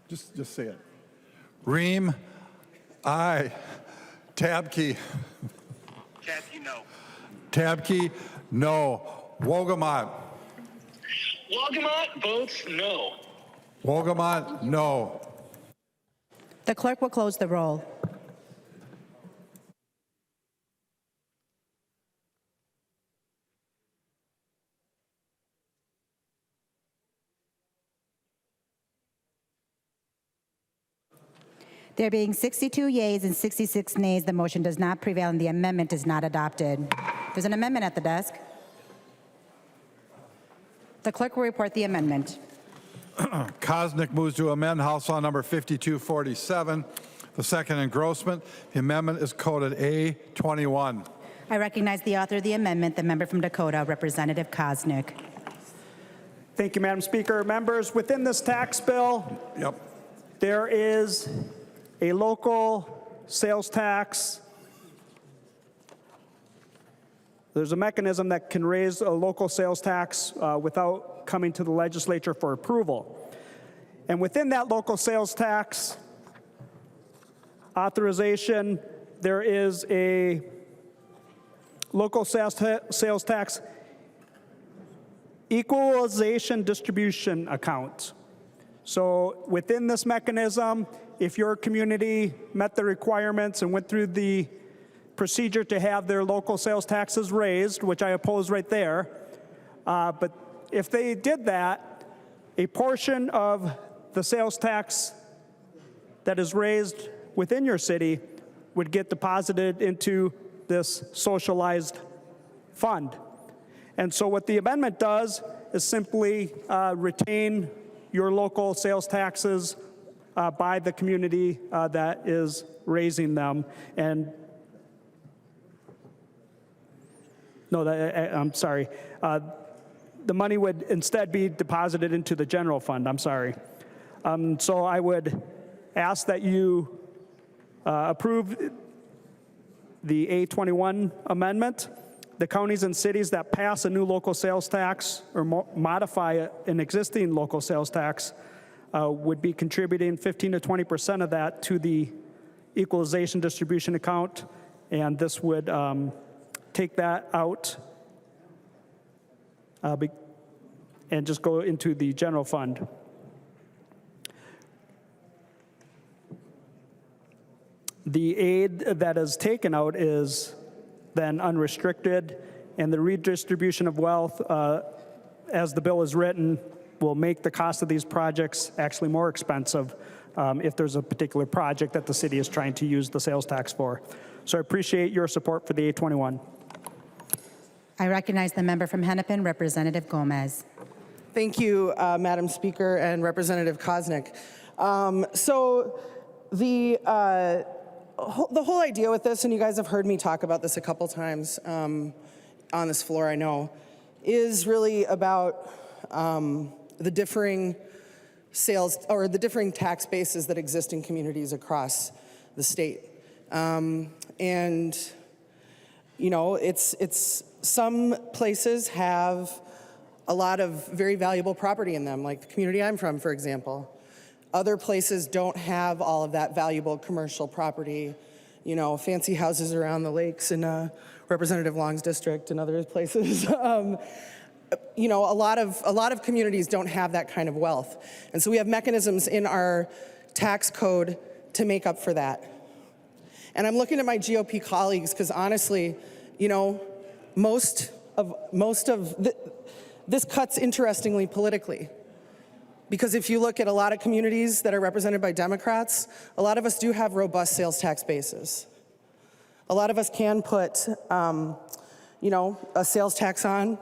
Just say it. Ream, aye. Tabke. Tabke, no. Tabke, no. Wogamont. Wogamont votes no. Wogamont, no. The clerk will close the roll. There being 62 yeas and 66 nays, the motion does not prevail and the amendment is not adopted. There's an amendment at the desk. The clerk will report the amendment. Kosnick moves to amend House Law Number 5247, the second engrossment. The amendment is coded A21. I recognize the author of the amendment, the member from Dakota, Representative Koznick. Thank you, Madam Speaker. Members, within this tax bill, there is a local sales tax. There's a mechanism that can raise a local sales tax without coming to the legislature for approval. And within that local sales tax authorization, there is a local sales tax equalization distribution account. So within this mechanism, if your community met the requirements and went through the procedure to have their local sales taxes raised, which I oppose right there, but if they did that, a portion of the sales tax that is raised within your city would get deposited into this socialized fund. And so what the amendment does is simply retain your local sales taxes by the community that is raising them. And no, I'm sorry. The money would instead be deposited into the general fund. I'm sorry. So I would ask that you approve the A21 amendment. The counties and cities that pass a new local sales tax or modify an existing local sales tax would be contributing 15 to 20% of that to the equalization distribution account, and this would take that out and just go into the general fund. The aid that is taken out is then unrestricted, and the redistribution of wealth, as the bill is written, will make the cost of these projects actually more expensive if there's a particular project that the city is trying to use the sales tax for. So I appreciate your support for the A21. I recognize the member from Hennepin, Representative Gomez. Thank you, Madam Speaker and Representative Koznick. So the whole idea with this, and you guys have heard me talk about this a couple times on this floor, I know, is really about the differing sales or the differing tax bases that exist in communities across the state. And, you know, it's some places have a lot of very valuable property in them, like the community I'm from, for example. Other places don't have all of that valuable commercial property, you know, fancy houses around the lakes in Representative Long's district and other places. You know, a lot of communities don't have that kind of wealth. And so we have mechanisms in our tax code to make up for that. And I'm looking at my GOP colleagues because honestly, you know, most of this cuts interestingly politically. Because if you look at a lot of communities that are represented by Democrats, a lot of us do have robust sales tax bases. A lot of us can put, you know, a sales tax on.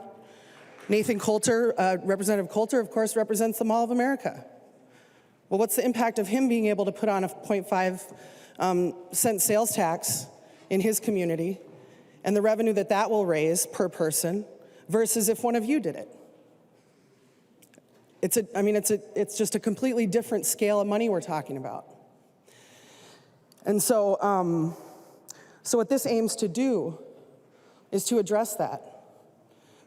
Nathan Coulter, Representative Coulter, of course, represents the Mall of America. Well, what's the impact of him being able to put on a 0.5 cent sales tax in his community and the revenue that that will raise per person versus if one of you did it? It's just a completely different scale of money we're talking about. And so, so what this aims to do is to address that.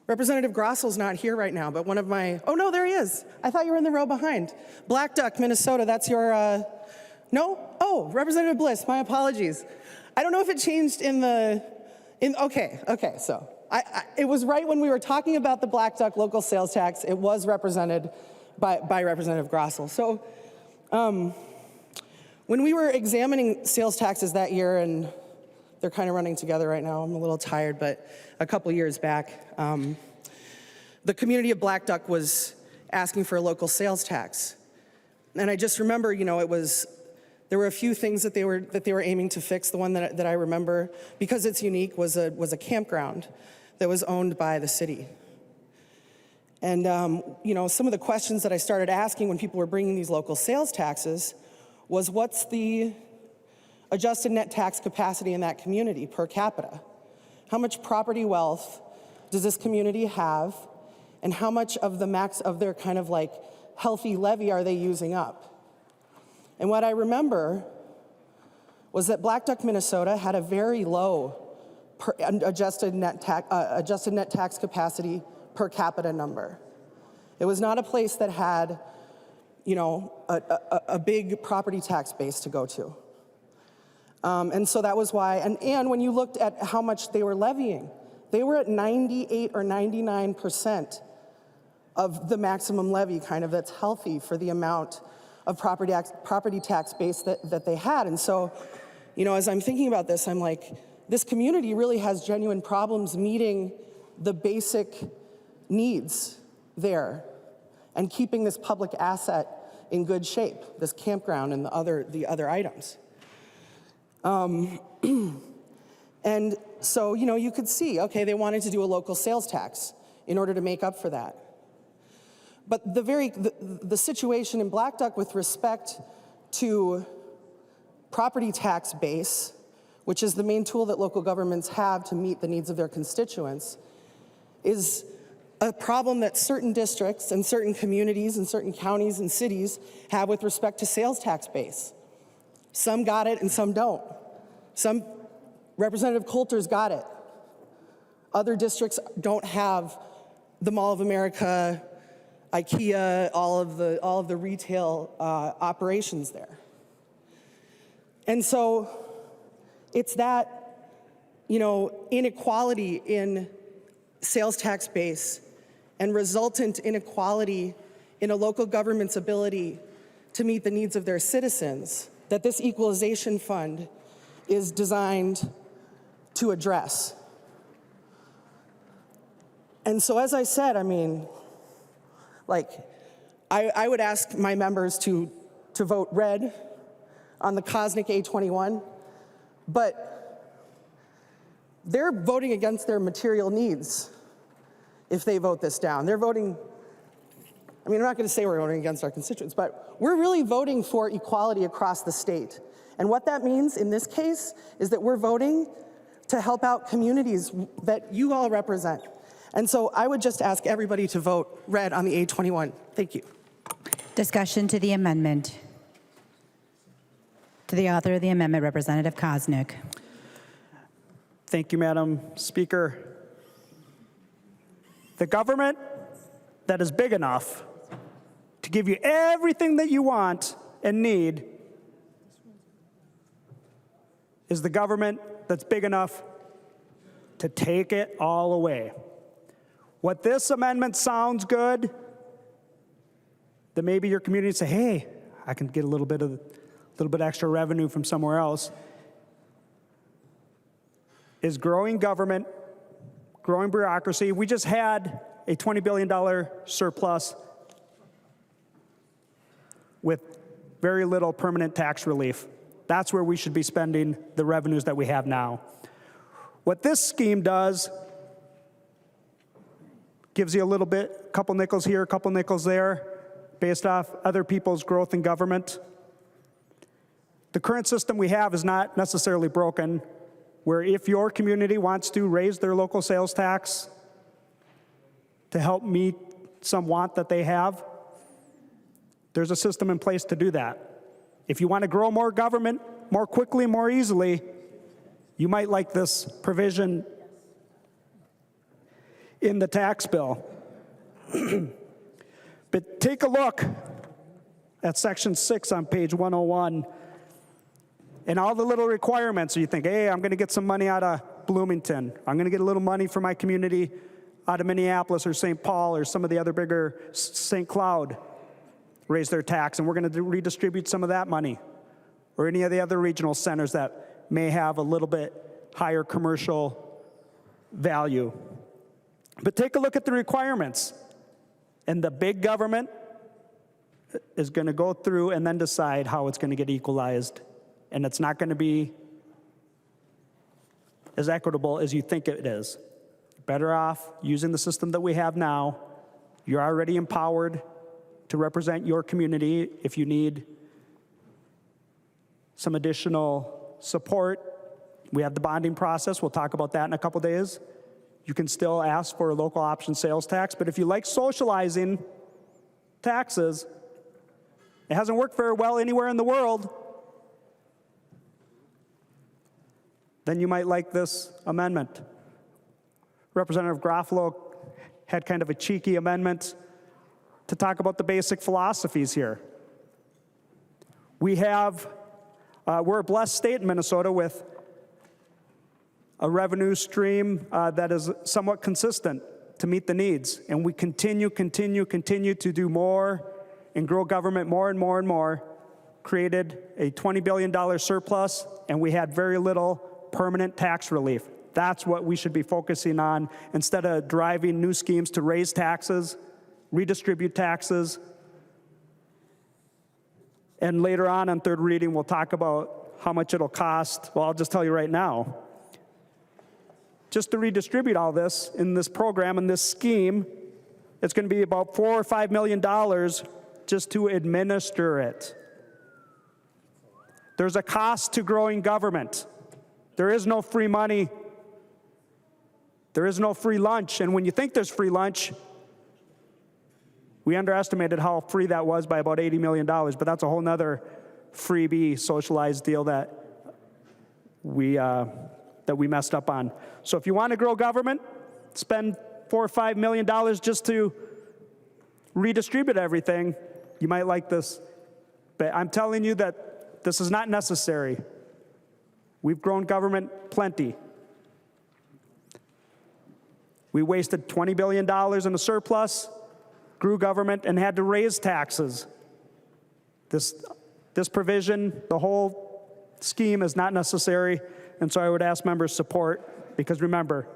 Representative Grossel's not here right now, but one of my, oh no, there he is. I thought you were in the row behind. Black Duck, Minnesota, that's your, no? Oh, Representative Bliss, my apologies. I don't know if it changed okay, so. It was right when we were talking about the Black Duck local sales tax, it was represented by Representative Grossel. So when we were examining sales taxes that year, and they're kind of running together right now, I'm a little tired, but a couple years back, the community of Black Duck was asking for a local sales tax. And I just remember, you know, there were a few things that they were aiming to fix. The one that I remember, because it's unique, was a campground that was owned by the city. And you know, some of the questions that I started asking when people were bringing these local sales taxes was, what's the adjusted net tax capacity in that community per capita? How much property wealth does this community have? And how much of the max of their kind of like healthy levy are they using up? And what I remember was that Black Duck, Minnesota had a very low adjusted net tax capacity per capita number. It was not a place that had, you know, a big property tax base to go to. And so that was why, and when you looked at how much they were levying, they were at 98 or 99% of the maximum levy, kind of, that's healthy for the amount of property tax base that they had. And so, you know, as I'm thinking about this, I'm like, this community really has genuine problems meeting the basic needs there and keeping this public asset in good shape, this campground and the other items. And so, you know, you could see, okay, they wanted to do a local sales tax in order to make up for that. But the situation in Black Duck with respect to property tax base, which is the main tool that local governments have to meet the needs of their constituents, is a problem that certain districts and certain communities and certain counties and cities have with respect to sales tax base. Some got it and some don't. Some, Representative Coulter's got it. Other districts don't have the Mall of America, IKEA, all of the retail operations there. And so it's that, you know, inequality in sales tax base and resultant inequality in a local government's ability to meet the needs of their citizens that this equalization fund is designed to address. And so, as I said, I mean, like, I would ask my members to vote red on the Cosnick A21, but they're voting against their material needs if they vote this down. They're voting, I mean, I'm not going to say we're voting against our constituents, but we're really voting for equality across the state. And what that means in this case is that we're voting to help out communities that you all represent. And so I would just ask everybody to vote red on the A21. Thank you. Discussion to the amendment. To the author of the amendment, Representative Cosnick. Thank you, Madam Speaker. The government that is big enough to give you everything that you want and need is the government that's big enough to take it all away. What this amendment sounds good, then maybe your community say, hey, I can get a little bit extra revenue from somewhere else, is growing government, growing bureaucracy. We just had a $20 billion surplus with very little permanent tax relief. That's where we should be spending the revenues that we have now. What this scheme does, gives you a little bit, a couple nickels here, a couple nickels there, based off other people's growth in government. The current system we have is not necessarily broken, where if your community wants to raise their local sales tax to help meet some want that they have, there's a system in place to do that. If you want to grow more government more quickly, more easily, you might like this provision in the tax bill. But take a look at section 6 on page 101 and all the little requirements. So you think, hey, I'm going to get some money out of Bloomington. I'm going to get a little money for my community out of Minneapolis or St. Paul or some of the other bigger, St. Cloud, raise their tax, and we're going to redistribute some of that money, or any of the other regional centers that may have a little bit higher commercial value. But take a look at the requirements. And the big government is going to go through and then decide how it's going to get equalized. And it's not going to be as equitable as you think it is. Better off using the system that we have now. You're already empowered to represent your community. If you need some additional support, We have the bonding process. We'll talk about that in a couple days. You can still ask for a local option sales tax, but if you like socializing taxes, it hasn't worked very well anywhere in the world, then you might like this amendment. Representative Garofalo had kind of a cheeky amendment to talk about the basic philosophies here. We're a blessed state in Minnesota with a revenue stream that is somewhat consistent to meet the needs. And we continue to do more and grow government more and more and more, created a $20 billion surplus, and we had very little permanent tax relief. That's what we should be focusing on instead of driving new schemes to raise taxes, redistribute taxes. And later on third reading, we'll talk about how much it'll cost. Well, I'll just tell you right now. Just to redistribute all this in this program, in this scheme, it's going to be about $4 or $5 million just to administer it. There's a cost to growing government. There is no free money. There is no free lunch. And when you think there's free lunch, we underestimated how free that was by about $80 million, but that's a whole nother freebie socialized deal that we messed up on. So if you want to grow government, spend $4 or $5 million just to redistribute everything, you might like this. But I'm telling you that this is not necessary. We've grown government plenty. We wasted $20 billion in a surplus, grew government, and had to raise taxes. This provision, the whole scheme is not necessary, and so I would ask members' support, because remember,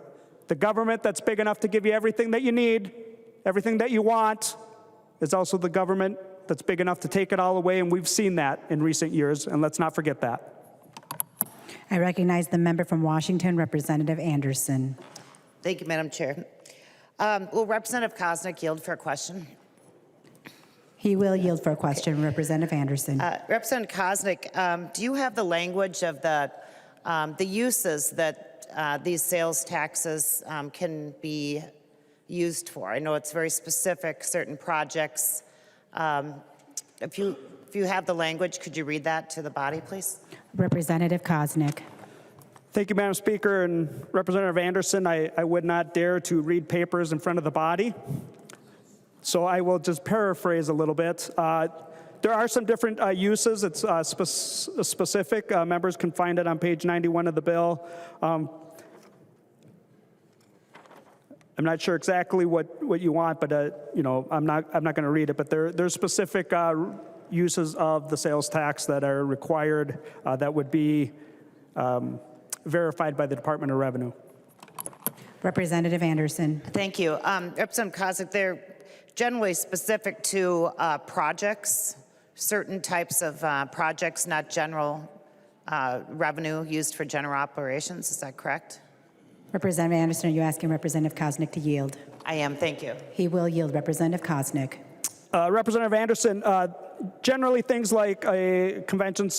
the government that's big enough to give you everything that you need, everything that you want, is also the government that's big enough to take it all away, and we've seen that in recent years, and let's not forget that. I recognize the member from Washington, Representative Anderson. Thank you, Madam Chair. Will Representative Koznick yield for a question? He will yield for a question. Representative Anderson. Representative Koznick, do you have the language of the uses that these sales taxes can be used for? I know it's very specific, certain projects. If you have the language, could you read that to the body, please? Representative Koznick. Thank you, Madam Speaker. And Representative Anderson, I would not dare to read papers in front of the body. So I will just paraphrase a little bit. There are some different uses. It's specific. Members can find it on page 91 of the bill. I'm not sure exactly what you want, but I'm not going to read it. But there's specific uses of the sales tax that are required that would be verified by the Department of Revenue. Representative Anderson. Thank you. Representative Koznick, they're generally specific to projects, certain types of projects, not general revenue used for general operations. Is that correct? Representative Anderson, are you asking Representative Koznick to yield? I am. Thank you. He will yield. Representative Koznick. Representative Anderson, generally things like a convention,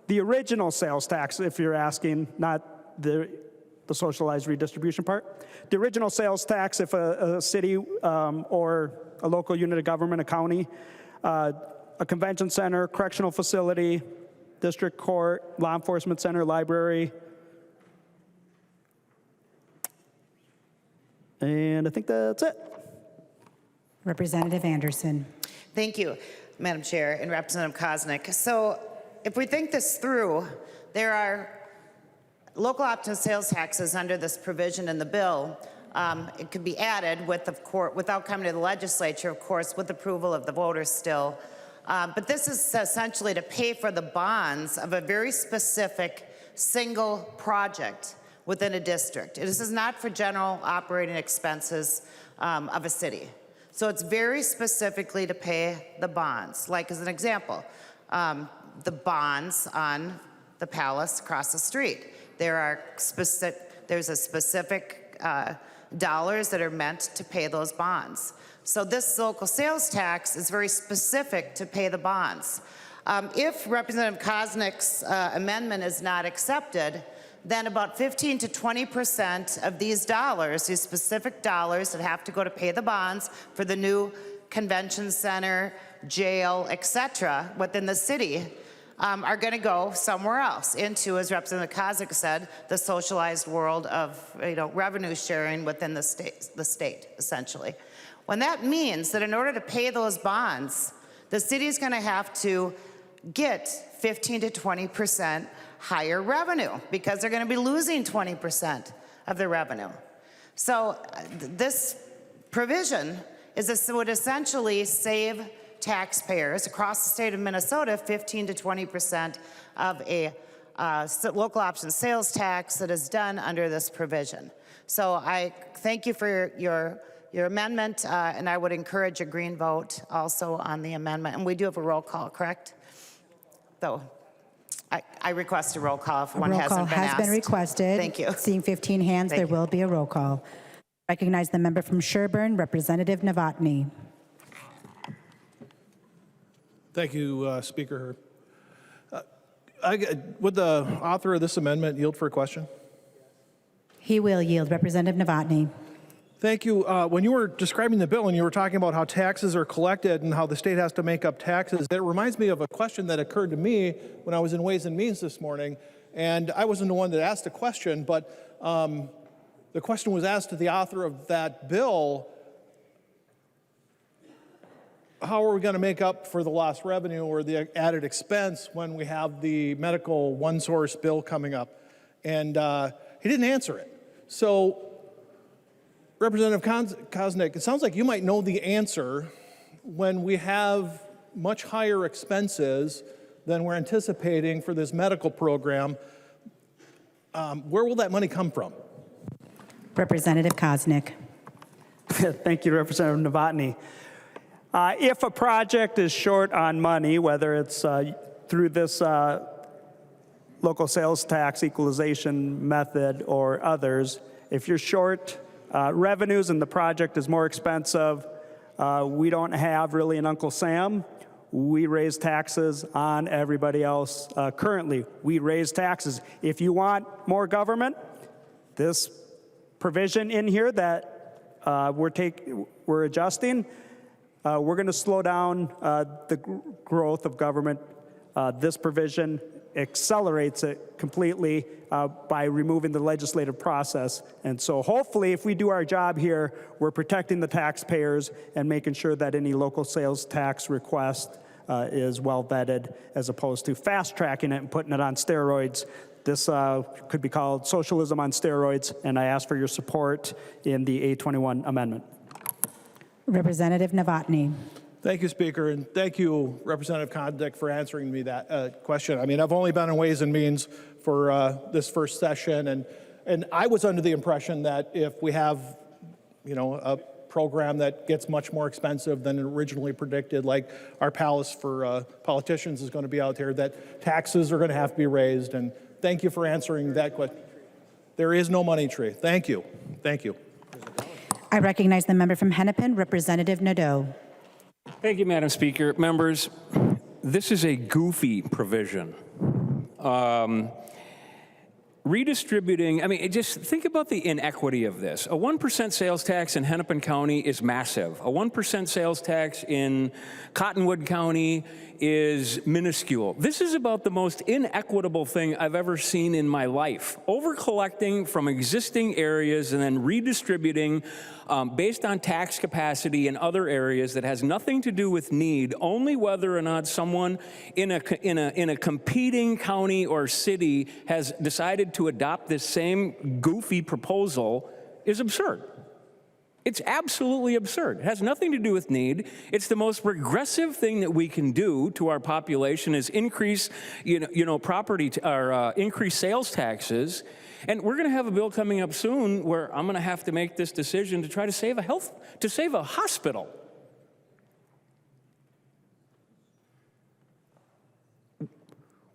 the original sales tax, if you're asking, not the socialized redistribution part. The original sales tax, if a city or a local unit of government, a county, a convention center, correctional facility, district court, law enforcement center, library, and I think that's it. Representative Anderson. Thank you, Madam Chair and Representative Koznick. So if we think this through, there are local option sales taxes under this provision in the bill. It could be added without coming to the legislature, of course, with approval of the voters still. But this is essentially to pay for the bonds of a very specific single project within a district. This is not for general operating expenses of a city. So it's very specifically to pay the bonds. Like as an example, the bonds on the palace across the street. There's a specific dollars that are meant to pay those bonds. So this local sales tax is very specific to pay the bonds. If Representative Koznick's amendment is not accepted, then about 15 to 20% of these dollars, these specific dollars that have to go to pay the bonds for the new convention center, jail, et cetera, within the city, are going to go somewhere else into, as Representative Koznick said, the socialized world of revenue sharing within the state, essentially. When that means that in order to pay those bonds, the city is going to have to get 15 to 20% higher revenue because they're going to be losing 20% of their revenue. So this provision would essentially save taxpayers across the state of Minnesota 15 to 20% of a local option sales tax that is done under this provision. So I thank you for your amendment, and I would encourage a green vote also on the amendment. And we do have a roll call, correct? Though I request a roll call if one hasn't been asked. A roll call has been requested. Thank you. Seeing 15 hands, there will be a roll call. Recognize the member from Sherburne, Representative Novotny. Thank you, Speaker. Would the author of this amendment yield for a question? He will yield. Representative Novotny. Thank you. When you were describing the bill and you were talking about how taxes are collected and how the state has to make up taxes, it reminds me of a question that occurred to me when I was in Ways and Means this morning. And I wasn't the one that asked the question, but the question was asked to the author of that bill: how are we going to make up for the lost revenue or the added expense when we have the medical one-source bill coming up? And he didn't answer it. So, Representative Koznick, it sounds like you might know the answer. When we have much higher expenses than we're anticipating for this medical program, where will that money come from? Representative Koznick. Thank you, Representative Novotny. If a project is short on money, whether it's through this local sales tax equalization method or others, if you're short revenues and the project is more expensive, we don't have really an Uncle Sam. We raise taxes on everybody else. Currently, we raise taxes. If you want more government, this provision in here that we're adjusting, we're going to slow down the growth of government. This provision accelerates it completely by removing the legislative process. And so hopefully, if we do our job here, we're protecting the taxpayers and making sure that any local sales tax request is well vetted, as opposed to fast-tracking it and putting it on steroids. This could be called socialism on steroids, and I ask for your support in the 821 amendment. Representative Novotny. Thank you, Speaker, and thank you, Representative Koznick, for answering me that question. I mean, I've only been in Ways and Means for this first session, and I was under the impression that if we have, a program that gets much more expensive than originally predicted, like our palace for politicians is going to be out there, that taxes are going to have to be raised. And thank you for answering that question. There is no money tree. Thank you. Thank you. I recognize the member from Hennepin, Representative Nadeau. Thank you, Madam Speaker. Members, this is a goofy provision. Redistributing, just think about the inequity of this. A 1% sales tax in Hennepin County is massive. A 1% sales tax in Cottonwood County is minuscule. This is about the most inequitable thing I've ever seen in my life. Over-collecting from existing areas and then redistributing based on tax capacity in other areas that has nothing to do with need, only whether or not someone in a competing county or city has decided to adopt this same goofy proposal is absurd. It's absolutely absurd. It has nothing to do with need. It's the most regressive thing that we can do to our population is increase, increase sales taxes. And we're going to have a bill coming up soon where I'm going to have to make this decision to try to save a hospital.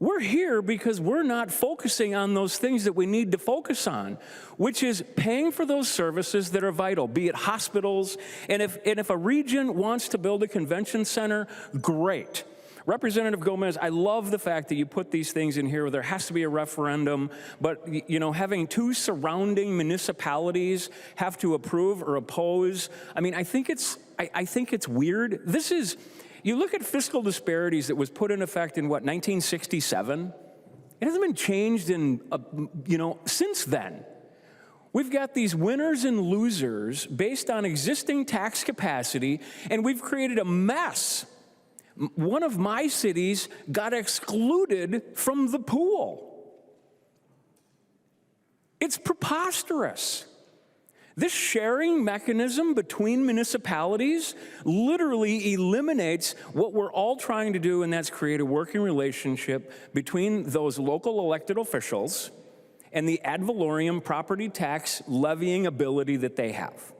We're here because we're not focusing on those things that we need to focus on, which is paying for those services that are vital, be it hospitals. And if a region wants to build a convention center, great. Representative Gomez, I love the fact that you put these things in here where there has to be a referendum, but you know, having two surrounding municipalities have to approve or oppose, I mean, I think it's weird. This is, you look at fiscal disparities that was put in effect in what, 1967? It hasn't been changed in, you know, since then. We've got these winners and losers based on existing tax capacity, and we've created a mess. One of my cities got excluded from the pool. It's preposterous. This sharing mechanism between municipalities literally eliminates what we're all trying to do, and that's create a working relationship between those local elected officials and the ad valorem property tax levying ability that they have.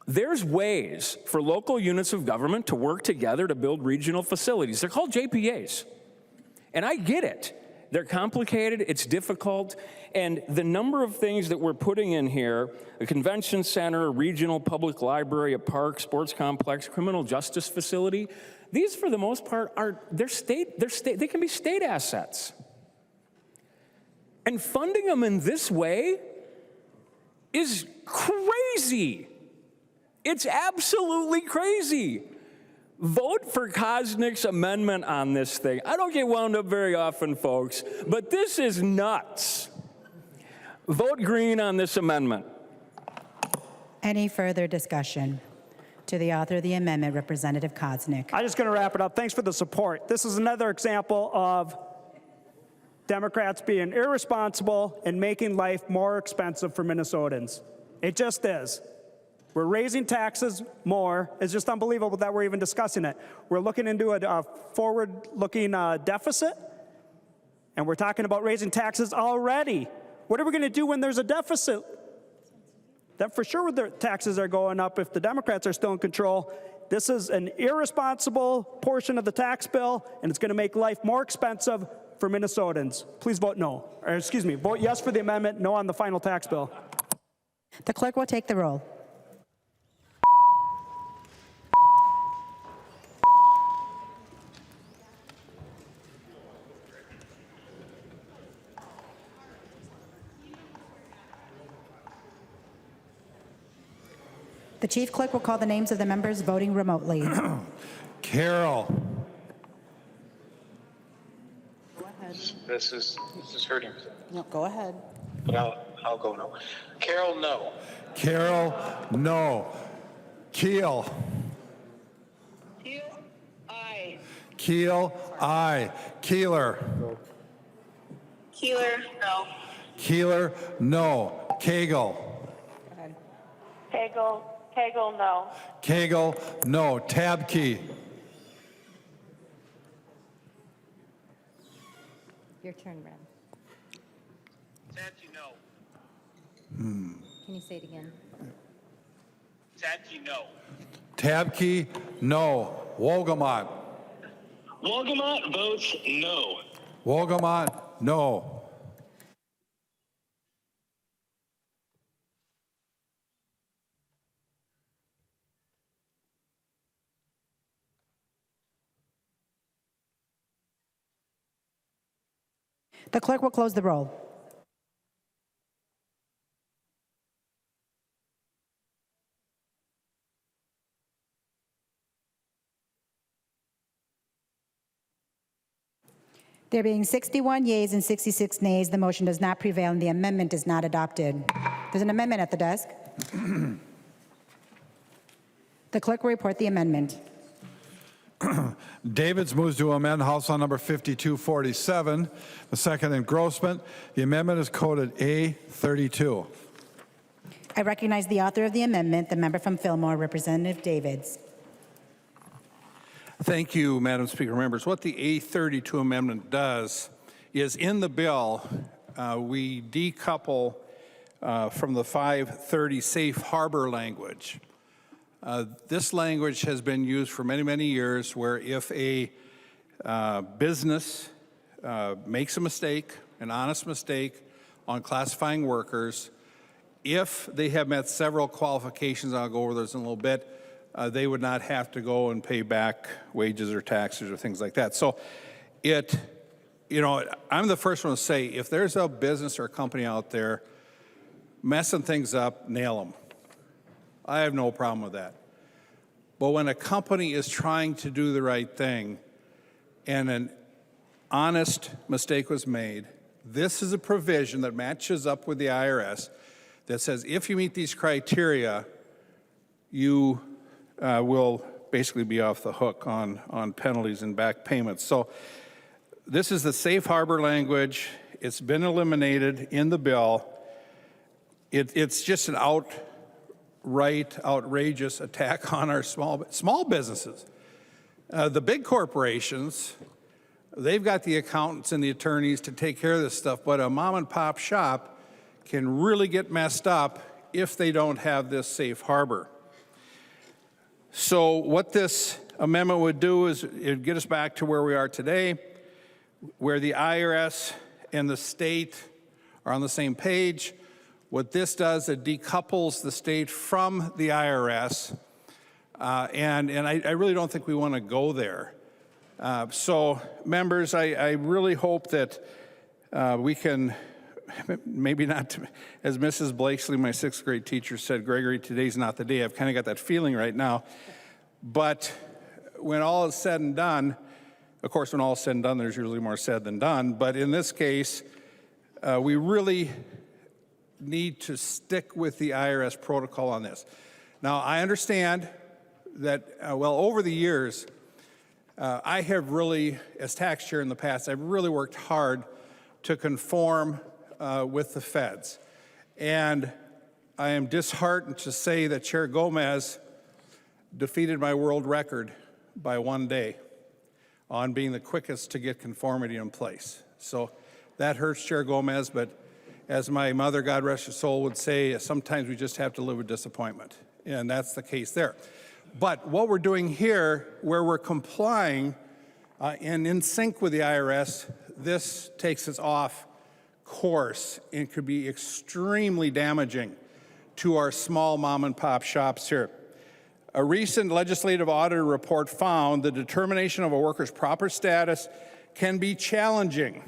There's ways for local units of government to work together to build regional facilities. They're called JPAs. And I get it. They're complicated, it's difficult, and the number of things that we're putting in here, a convention center, a regional public library, a park, sports complex, criminal justice facility, these for the most part they can be state assets. And funding them in this way is crazy. It's absolutely crazy. Vote for Kosnick's amendment on this thing. I don't get wound up very often, folks, but this is nuts. Vote green on this amendment. Any further discussion? To the author of the amendment, Representative Kosnick. I'm just going to wrap it up. Thanks for the support. This is another example of Democrats being irresponsible and making life more expensive for Minnesotans. It just is. We're raising taxes more. It's just unbelievable that we're even discussing it. We're looking into a forward-looking deficit, and we're talking about raising taxes already. What are we going to do when there's a deficit? That for sure the taxes are going up if the Democrats are still in control. This is an irresponsible portion of the tax bill, and it's going to make life more expensive for Minnesotans. Please vote no. Or excuse me, vote yes for the amendment, no on the final tax bill. The clerk will take the roll. The chief clerk will call the names of the members voting remotely. Carroll. This is hurting. No, go ahead. But I'll go no. Carol, no. Carroll, no. Keel. Keel, aye. Keel, aye. Keeler. Keeler, no. Keeler, no. Cagle. Hagel, no. Cagle, no. Tabke. Your turn, Brad. Tabke, no. Can you say it again? Tabke, no. Tabke, no. Wolgamott. Wolgamott votes no. Wolgamott, no. The clerk will close the roll. There being 61 yeas and 66 nays, the motion does not prevail and the amendment is not adopted. There's an amendment at the desk. The clerk will report the amendment. Davids moves to amend House Law number 5247. The second engrossment. The amendment is coded A32. I recognize the author of the amendment, the member from Fillmore, Representative Davids. Thank you, Madam Speaker. Members, what the A32 amendment does is in the bill, we decouple from the 530 safe harbor language. This language has been used for many, many years where if a business makes a mistake, an honest mistake on classifying workers, if they have met several qualifications, I'll go over those in a little bit, they would not have to go and pay back wages or taxes or things like that. So I'm the first one to say, if there's a business or a company out there messing things up, nail them. I have no problem with that. But when a company is trying to do the right thing and an honest mistake was made, this is a provision that matches up with the IRS that says if you meet these criteria, you will basically be off the hook on penalties and back payments. So this is the safe harbor language. It's been eliminated in the bill. It's just an outright outrageous attack on our small businesses. The big corporations, they've got the accountants and the attorneys to take care of this stuff, but a mom and pop shop can really get messed up if they don't have this safe harbor. So what this amendment would do is it would get us back to where we are today, where the IRS and the state are on the same page. What this does, it decouples the state from the IRS, and I really don't think we want to go there. So, members, I really hope that we can, maybe not, as Mrs. Blakesley, my 6th grade teacher, said, Gregory, today's not the day. I've kind of got that feeling right now. But when all is said and done, of course, when all is said and done, there's usually more said than done. But in this case, we really need to stick with the IRS protocol on this. Now, I understand that, over the years, I have really, as tax chair in the past, I've really worked hard to conform with the feds. And I am disheartened to say that Chair Gomez defeated my world record by 1 day on being the quickest to get conformity in place. So that hurts Chair Gomez, but as my mother, God rest her soul, would say, sometimes we just have to live with disappointment. And that's the case there. But what we're doing here, where we're complying and in sync with the IRS, this takes us off course and could be extremely damaging to our small mom and pop shops here. A recent legislative audit report found the determination of a worker's proper status can be challenging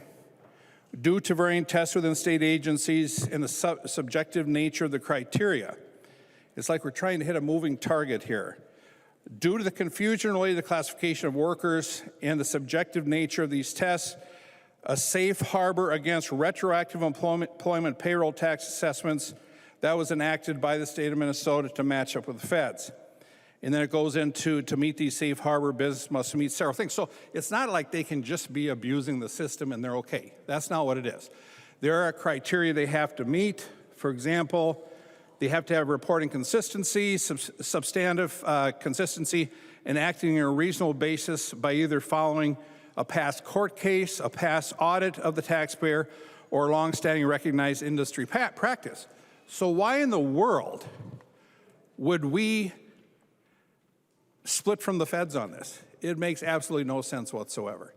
due to varying tests within state agencies and the subjective nature of the criteria. It's like we're trying to hit a moving target here. Due to the confusion related to the classification of workers and the subjective nature of these tests, a safe harbor against retroactive employment payroll tax assessments that was enacted by the state of Minnesota to match up with the feds. And then it goes into, to meet these safe harbor, business must meet several things. So it's not like they can just be abusing the system and they're okay. That's not what it is. There are criteria they have to meet. For example, they have to have reporting consistency, substantive consistency, and acting on a reasonable basis by either following a past court case, a past audit of the taxpayer, or longstanding recognized industry practice. So why in the world would we split from the feds on this? It makes absolutely no sense whatsoever.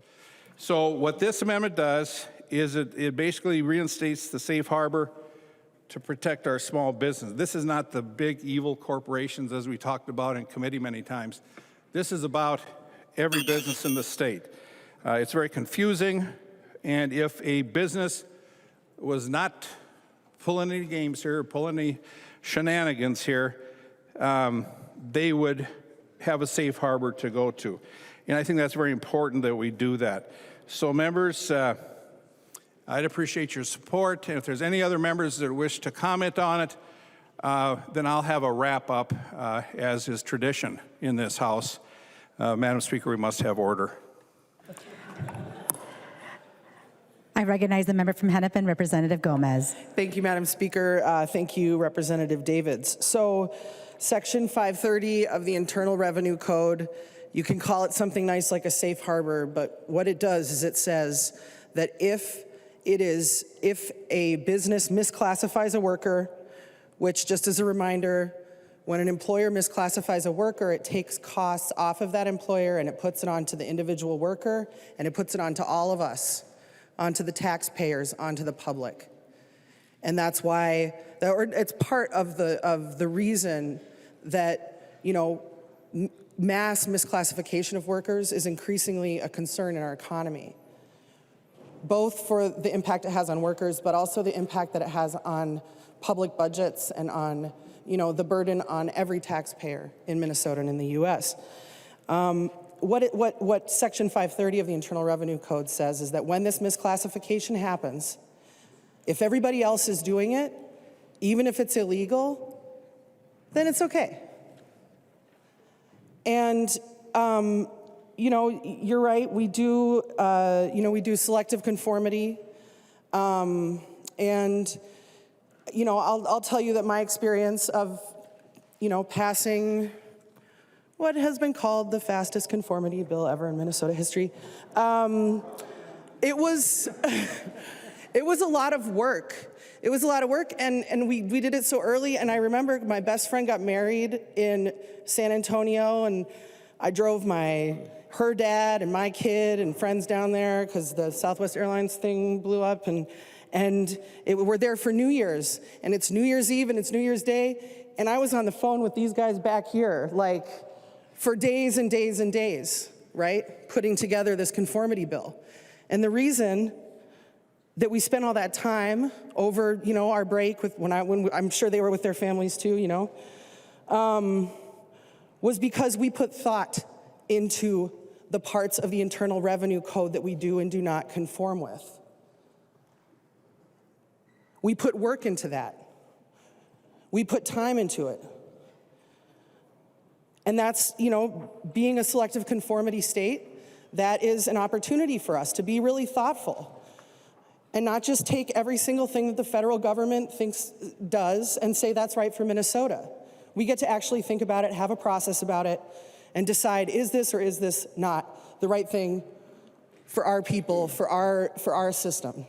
So what this amendment does is it basically reinstates the safe harbor to protect our small business. This is not the big evil corporations as we talked about in committee many times. This is about every business in the state. It's very confusing, and if a business was not pulling any games here, pulling any shenanigans here, they would have a safe harbor to go to. And I think that's very important that we do that. So members, I'd appreciate your support. And if there's any other members that wish to comment on it, then I'll have a wrap up as is tradition in this House. Madam Speaker, we must have order. I recognize the member from Hennepin, Representative Gomez. Thank you, Madam Speaker. Thank you, Representative Davids. So, Section 530 of the Internal Revenue Code, you can call it something nice like a safe harbor, but what it does is it says that if a business misclassifies a worker, which just as a reminder, when an employer misclassifies a worker, it takes costs off of that employer and it puts it onto the individual worker and it puts it onto all of us, onto the taxpayers, onto the public. And that's why, it's part of the reason that, mass misclassification of workers is increasingly a concern in our economy, both for the impact it has on workers, but also the impact that it has on public budgets and on, the burden on every taxpayer in Minnesota and in the U.S. What Section 530 of the Internal Revenue Code says is that when this misclassification happens, if everybody else is doing it, even if it's illegal, then it's okay. And, you're right, we do, we do selective conformity. And, I'll tell you that my experience of, passing what has been called the fastest conformity bill ever in Minnesota history, it was, it was a lot of work. It was a lot of work, and we did it so early, and I remember my best friend got married in San Antonio, and I drove her dad and my kid and friends down there because the Southwest Airlines thing blew up, and we're there for New Year's, and it's New Year's Eve and it's New Year's Day, and I was on the phone with these guys back here, like, for days and days and days, right, putting together this conformity bill. And the reason that we spent all that time over, our break when I'm sure they were with their families too, was because we put thought into the parts of the Internal Revenue Code that we do and do not conform with. We put work into that. We put time into it. And that's, being a selective conformity state, that is an opportunity for us to be really thoughtful and not just take every single thing that the federal government does and say that's right for Minnesota. We get to actually think about it, have a process about it, and decide, is this or is this not the right thing for our people, for our system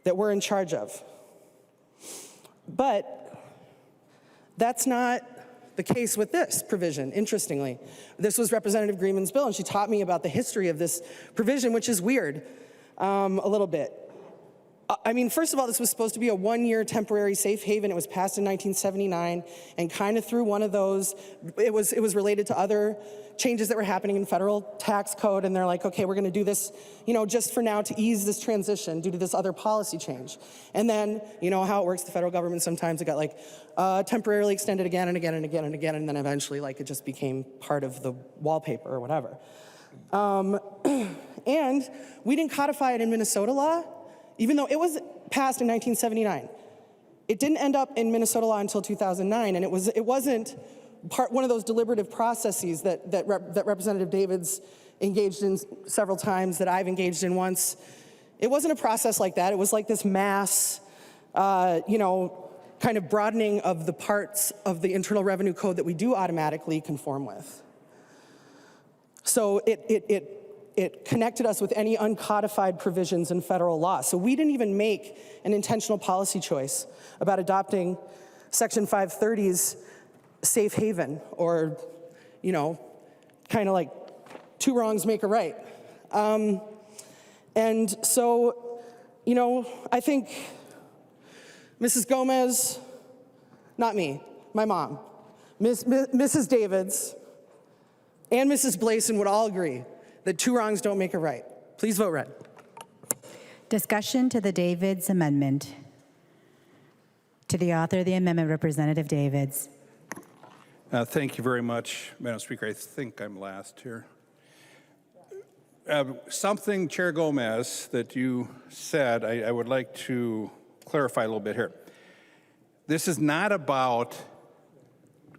that we're in charge of. But that's not the case with this provision, interestingly. This was Representative Greenman's bill, and she taught me about the history of this provision, which is weird, a little bit. I mean, first of all, this was supposed to be a one-year temporary safe haven. It was passed in 1979, and kind of through one of those, it was related to other changes that were happening in federal tax code, and they're like, okay, we're gonna do this, just for now to ease this transition due to this other policy change. And then, how it works, the federal government sometimes it got temporarily extended again and again and again and again, and then eventually it just became part of the wallpaper or whatever. And we didn't codify it in Minnesota law, even though it was passed in 1979. It didn't end up in Minnesota law until 2009, and it wasn't one of those deliberative processes that Representative Davids engaged in several times, that I've engaged in once. It wasn't a process like that. It was like this mass, kind of broadening of the parts of the Internal Revenue Code that we do automatically conform with. So it connected us with any uncodified provisions in federal law. So we didn't even make an intentional policy choice about adopting Section 530's safe haven, or, kind of like two wrongs make a right. And so, I think Mrs. Gomez, not me, my mom, Mrs. Davids, and Mrs. Blason would all agree that two wrongs don't make a right. Please vote red. Discussion to the Davids amendment. To the author of the amendment, Representative Davids. Thank you very much, Madam Speaker. I think I'm last here. Something, Chair Gomez, that you said, I would like to clarify a little bit here. This is not about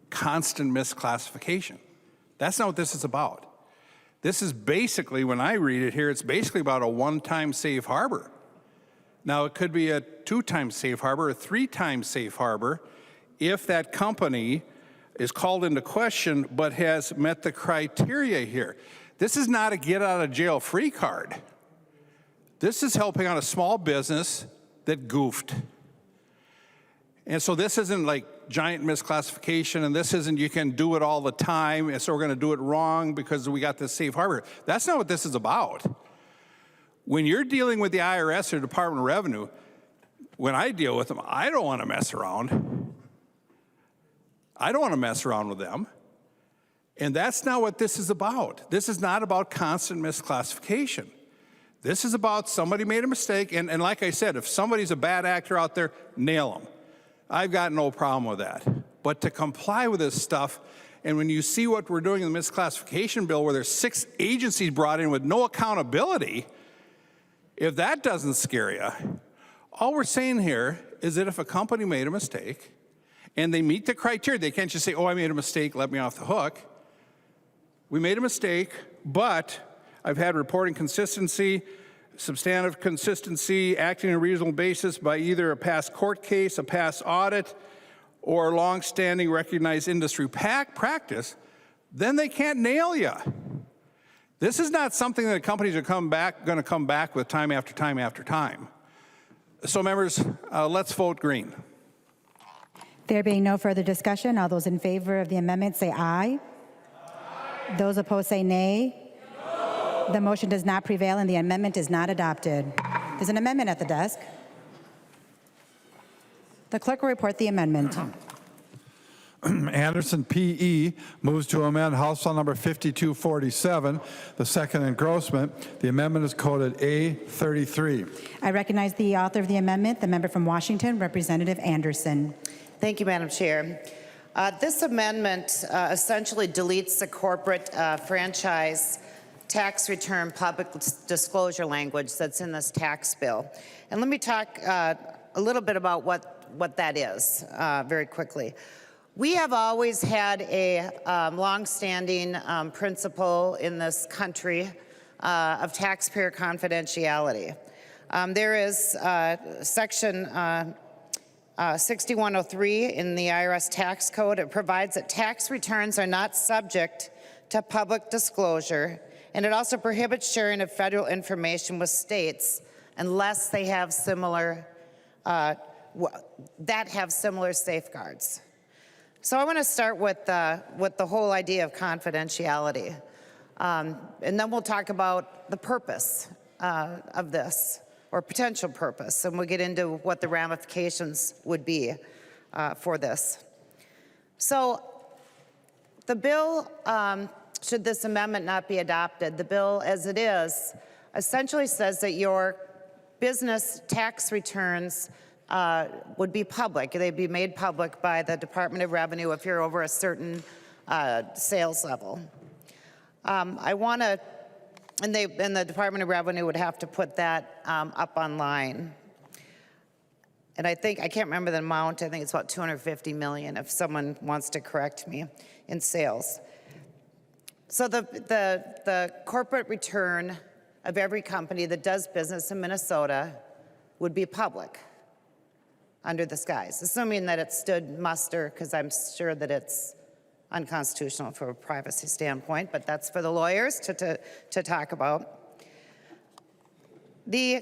constant misclassification. That's not what this is about. This is basically, when I read it here, it's basically about a one-time safe harbor. Now, it could be a two-time safe harbor, a three-time safe harbor, if that company is called into question but has met the criteria here. This is not a get-out-of-jail-free card. This is helping out a small business that goofed. And so this isn't like giant misclassification, and this isn't you can do it all the time, and so we're going to do it wrong because we got this safe harbor. That's not what this is about. When you're dealing with the IRS or Department of Revenue, when I deal with them, I don't want to mess around. I don't want to mess around with them. And that's not what this is about. This is not about constant misclassification. This is about somebody made a mistake, and like I said, if somebody's a bad actor out there, nail them. I've got no problem with that. But to comply with this stuff, and when you see what we're doing in the misclassification bill where there's 6 agencies brought in with no accountability, if that doesn't scare you, all we're saying here is that if a company made a mistake and they meet the criteria, they can't just say, oh, I made a mistake, let me off the hook. We made a mistake, but I've had reporting consistency, substantive consistency, acting on a reasonable basis by either a past court case, a past audit, or long-standing recognized industry practice, then they can't nail you. This is not something that companies are going to come back with time after time after time. So members, let's vote green. There being no further discussion, all those in favor of the amendment say aye. Aye. Those opposed say nay. No. The motion does not prevail and the amendment is not adopted. There's an amendment at the desk. The clerk will report the amendment. Anderson P.E. moves to amend House File Number 5247, the second engrossment. The amendment is coded A33. I recognize the author of the amendment, the member from Washington, Representative Anderson. Thank you, Madam Chair. This amendment essentially deletes the corporate franchise tax return public disclosure language that's in this tax bill. And let me talk a little bit about what that is very quickly. We have always had a long-standing principle in this country of taxpayer confidentiality. There is Section 6103 in the IRS tax code. It provides that tax returns are not subject to public disclosure, and it also prohibits sharing of federal information with states unless they have similar safeguards. So I want to start with the whole idea of confidentiality, and then we'll talk about the purpose of this, or potential purpose, and we'll get into what the ramifications would be for this. So the bill, should this amendment not be adopted, the bill as it is essentially says that your business tax returns would be public. They'd be made public by the Department of Revenue if you're over a certain sales level. I want to, and the Department of Revenue would have to put that up online. And I can't remember the amount, I think it's about $250 million if someone wants to correct me, in sales. So the corporate return of every company that does business in Minnesota would be public under the skies, assuming that it stood muster, because I'm sure that it's unconstitutional from a privacy standpoint, but that's for the lawyers to talk about. I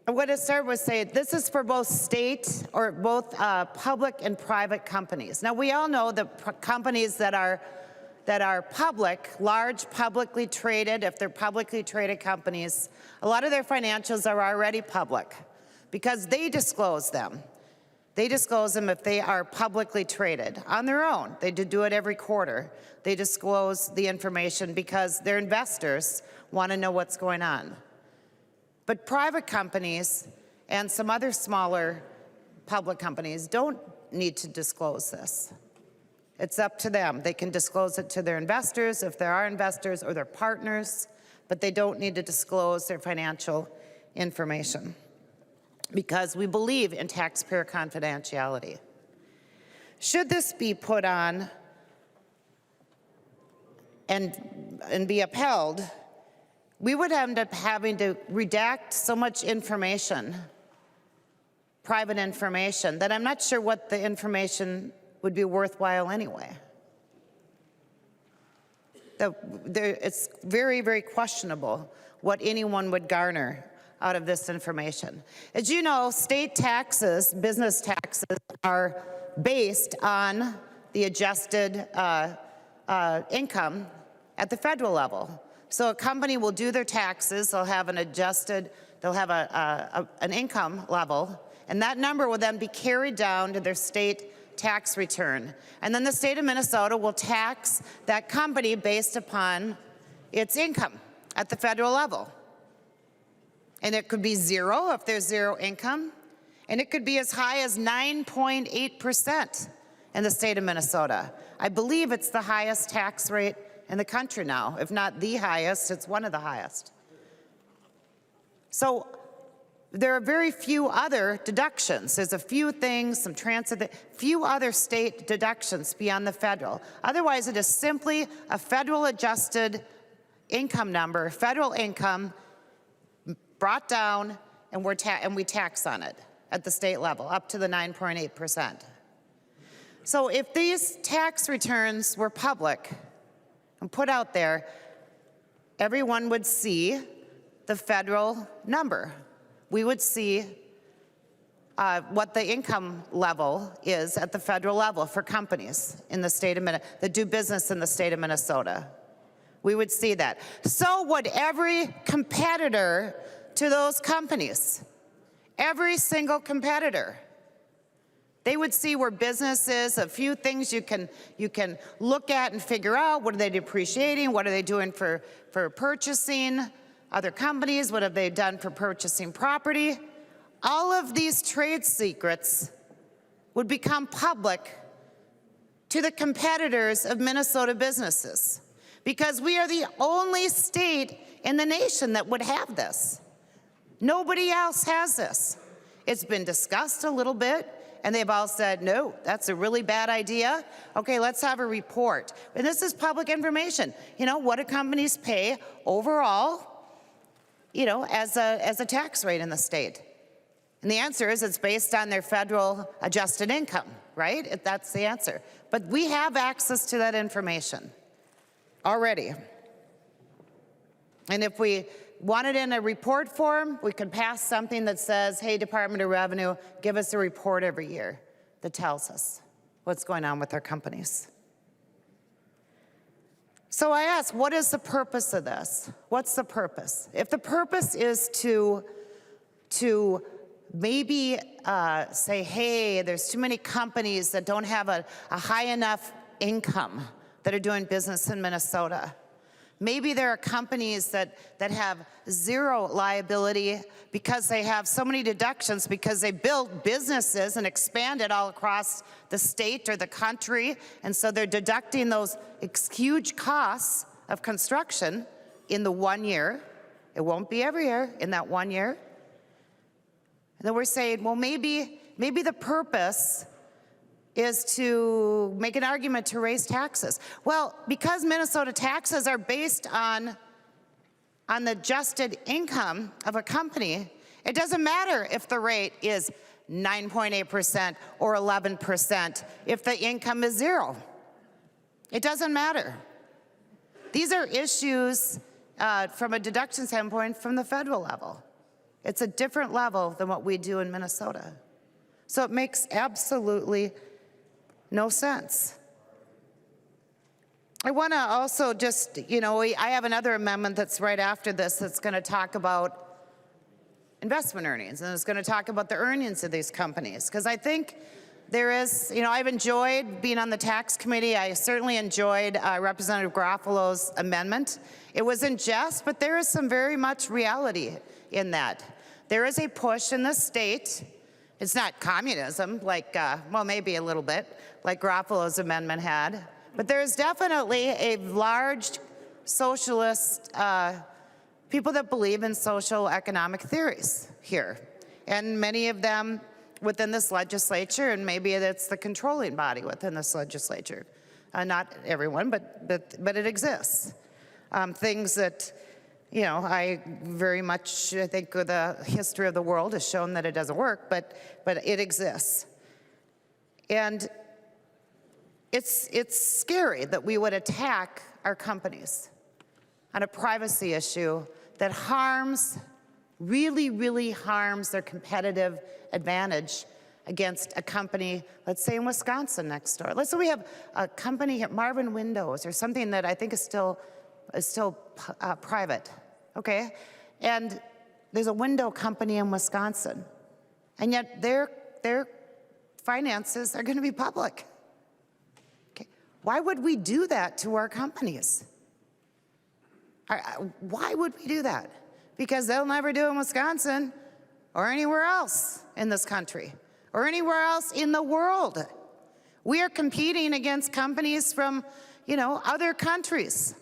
want to start with saying this is for both state or both public and private companies. Now we all know that companies that are public, large publicly traded, if they're publicly traded companies, a lot of their financials are already public because they disclose them. They disclose them if they are publicly traded on their own. They do it every quarter. They disclose the information because their investors want to know what's going on. But private companies and some other smaller public companies don't need to disclose this. It's up to them. They can disclose it to their investors if there are investors or their partners, but they don't need to disclose their financial information because we believe in taxpayer confidentiality. Should this be put on and be upheld, we would end up having to redact so much information, private information, that I'm not sure what the information would be worthwhile anyway. It's very, very questionable what anyone would garner out of this information. As you know, state taxes, business taxes, are based on the adjusted income at the federal level. So a company will do their taxes, they'll have an adjusted, they'll have an income level, and that number will then be carried down to their state tax return. And then the state of Minnesota will tax that company based upon its income at the federal level. And it could be zero if there's zero income, and it could be as high as 9.8% in the state of Minnesota. I believe it's the highest tax rate in the country now. If not the highest, it's one of the highest. So there are very few other deductions. There's a few things, some transit, few other state deductions beyond the federal. Otherwise, it is simply a federal adjusted income number, federal income brought down, and we tax on it at the state level, up to the 9.8%. So if these tax returns were public and put out there, everyone would see the federal number. We would see what the income level is at the federal level for companies in the state of Minnesota that do business in the state of Minnesota. We would see that. So would every competitor to those companies. Every single competitor. They would see where business is, a few things you can look at and figure out. What are they depreciating? What are they doing for purchasing other companies? What have they done for purchasing property? All of these trade secrets would become public to the competitors of Minnesota businesses, because we are the only state in the nation that would have this. Nobody else has this. It's been discussed a little bit, and they've all said, no, that's a really bad idea. Okay, let's have a report. And this is public information. You know, what do companies pay overall, you know, as a tax rate in the state? And the answer is it's based on their federal adjusted income, right? That's the answer. But we have access to that information already. And if we want it in a report form, we could pass something that says, hey, Department of Revenue, give us a report every year that tells us what's going on with our companies. So I ask, what is the purpose of this? What's the purpose? If the purpose is to maybe say, hey, there's too many companies that don't have a high enough income that are doing business in Minnesota. Maybe there are companies that have zero liability because they have so many deductions because they built businesses and expanded all across the state or the country, and so they're deducting those huge costs of construction in the 1 year. It won't be every year, in that 1 year. And then we're saying, well, maybe the purpose is to make an argument to raise taxes. Well, because Minnesota taxes are based on the adjusted income of a company, it doesn't matter if the rate is 9.8% or 11% if the income is zero. It doesn't matter. These are issues from a deduction standpoint from the federal level. It's a different level than what we do in Minnesota. So it makes absolutely no sense. I want to also just, you know, I have another amendment that's right after this that's going to talk about investment earnings, and it's going to talk about the earnings of these companies. Because I think there is, you know, I've enjoyed being on the tax committee. I certainly enjoyed Representative Garofalo's amendment. It was in jest, but there is some very much reality in that. There is a push in the state. It's not communism, like, well, maybe a little bit, like Garofalo's amendment had. But there's definitely a large socialist, people that believe in social economic theories here. And many of them within this legislature, and maybe it's the controlling body within this legislature. Not everyone, but it exists. Things that, you know, I very much, I think the history of the world has shown that it doesn't work, but it exists. And it's scary that we would attack our companies on a privacy issue that harms, really harms their competitive advantage against a company, let's say in Wisconsin next door. Let's say we have a company here, Marvin Windows, or something that I think is still private, okay? And there's a window company in Wisconsin, and yet their finances are going to be public. Okay. Why would we do that to our companies? Why would we do that? Because they'll never do it in Wisconsin or anywhere else in this country or anywhere else in the world. We are competing against companies from, other countries.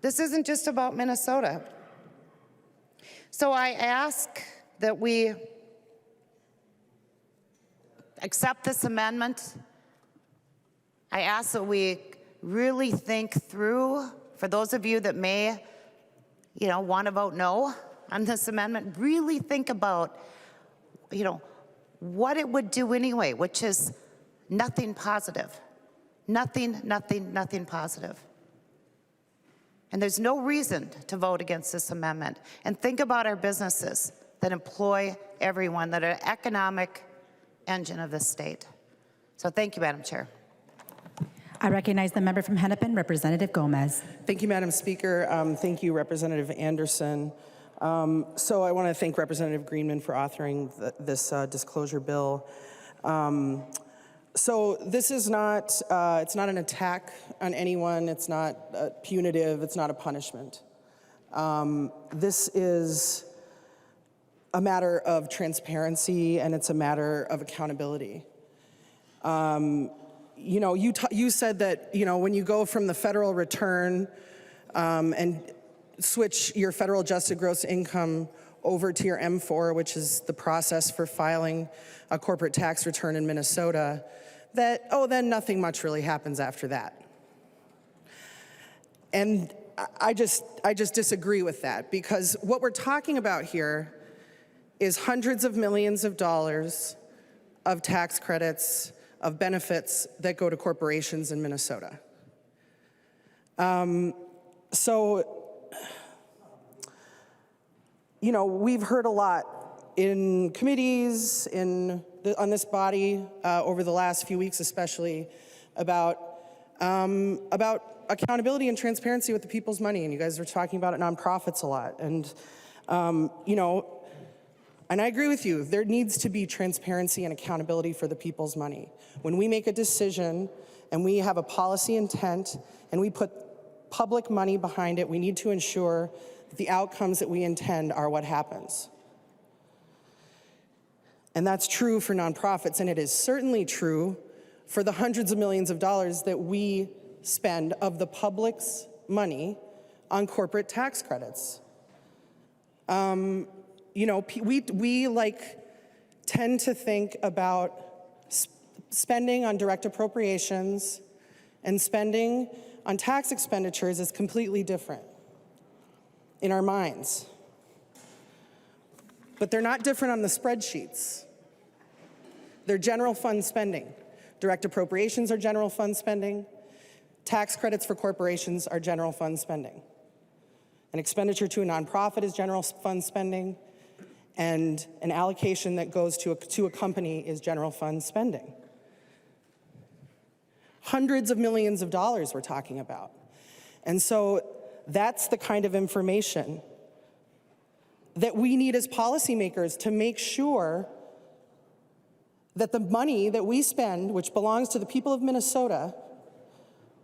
This isn't just about Minnesota. So I ask that we accept this amendment. I ask that we really think through, for those of you that may, want to vote no on this amendment, really think about, what it would do anyway, which is nothing positive. Nothing positive. And there's no reason to vote against this amendment. And think about our businesses that employ everyone, that are an economic engine of this state. So thank you, Madam Chair. I recognize the member from Hennepin, Representative Gomez. Thank you, Madam Speaker. Thank you, Representative Anderson. So I want to thank Representative Greenman for authoring this disclosure bill. So this is not, it's not an attack on anyone. It's not punitive. It's not a punishment. This is a matter of transparency, and it's a matter of accountability. You said that, when you go from the federal return and switch your federal adjusted gross income over to your M4, which is the process for filing a corporate tax return in Minnesota, that, then nothing much really happens after that. And I just disagree with that, because what we're talking about here is hundreds of millions of dollars of tax credits, of benefits that go to corporations in Minnesota. We've heard a lot in committees, on this body over the last few weeks especially, about accountability and transparency with the people's money, and you guys are talking about it, nonprofits a lot. And, and I agree with you, there needs to be transparency and accountability for the people's money. When we make a decision and we have a policy intent and we put public money behind it, we need to ensure that the outcomes that we intend are what happens. And that's true for nonprofits, and it is certainly true for the hundreds of millions of dollars that we spend of the public's money on corporate tax credits. We tend to think about spending on direct appropriations and spending on tax expenditures as completely different in our minds. But they're not different on the spreadsheets. They're general fund spending. Direct appropriations are general fund spending. Tax credits for corporations are general fund spending. An expenditure to a nonprofit is general fund spending, and an allocation that goes to a company is general fund spending. Hundreds of millions of dollars we're talking about. And so that's the kind of information that we need as policymakers to make sure that the money that we spend, which belongs to the people of Minnesota,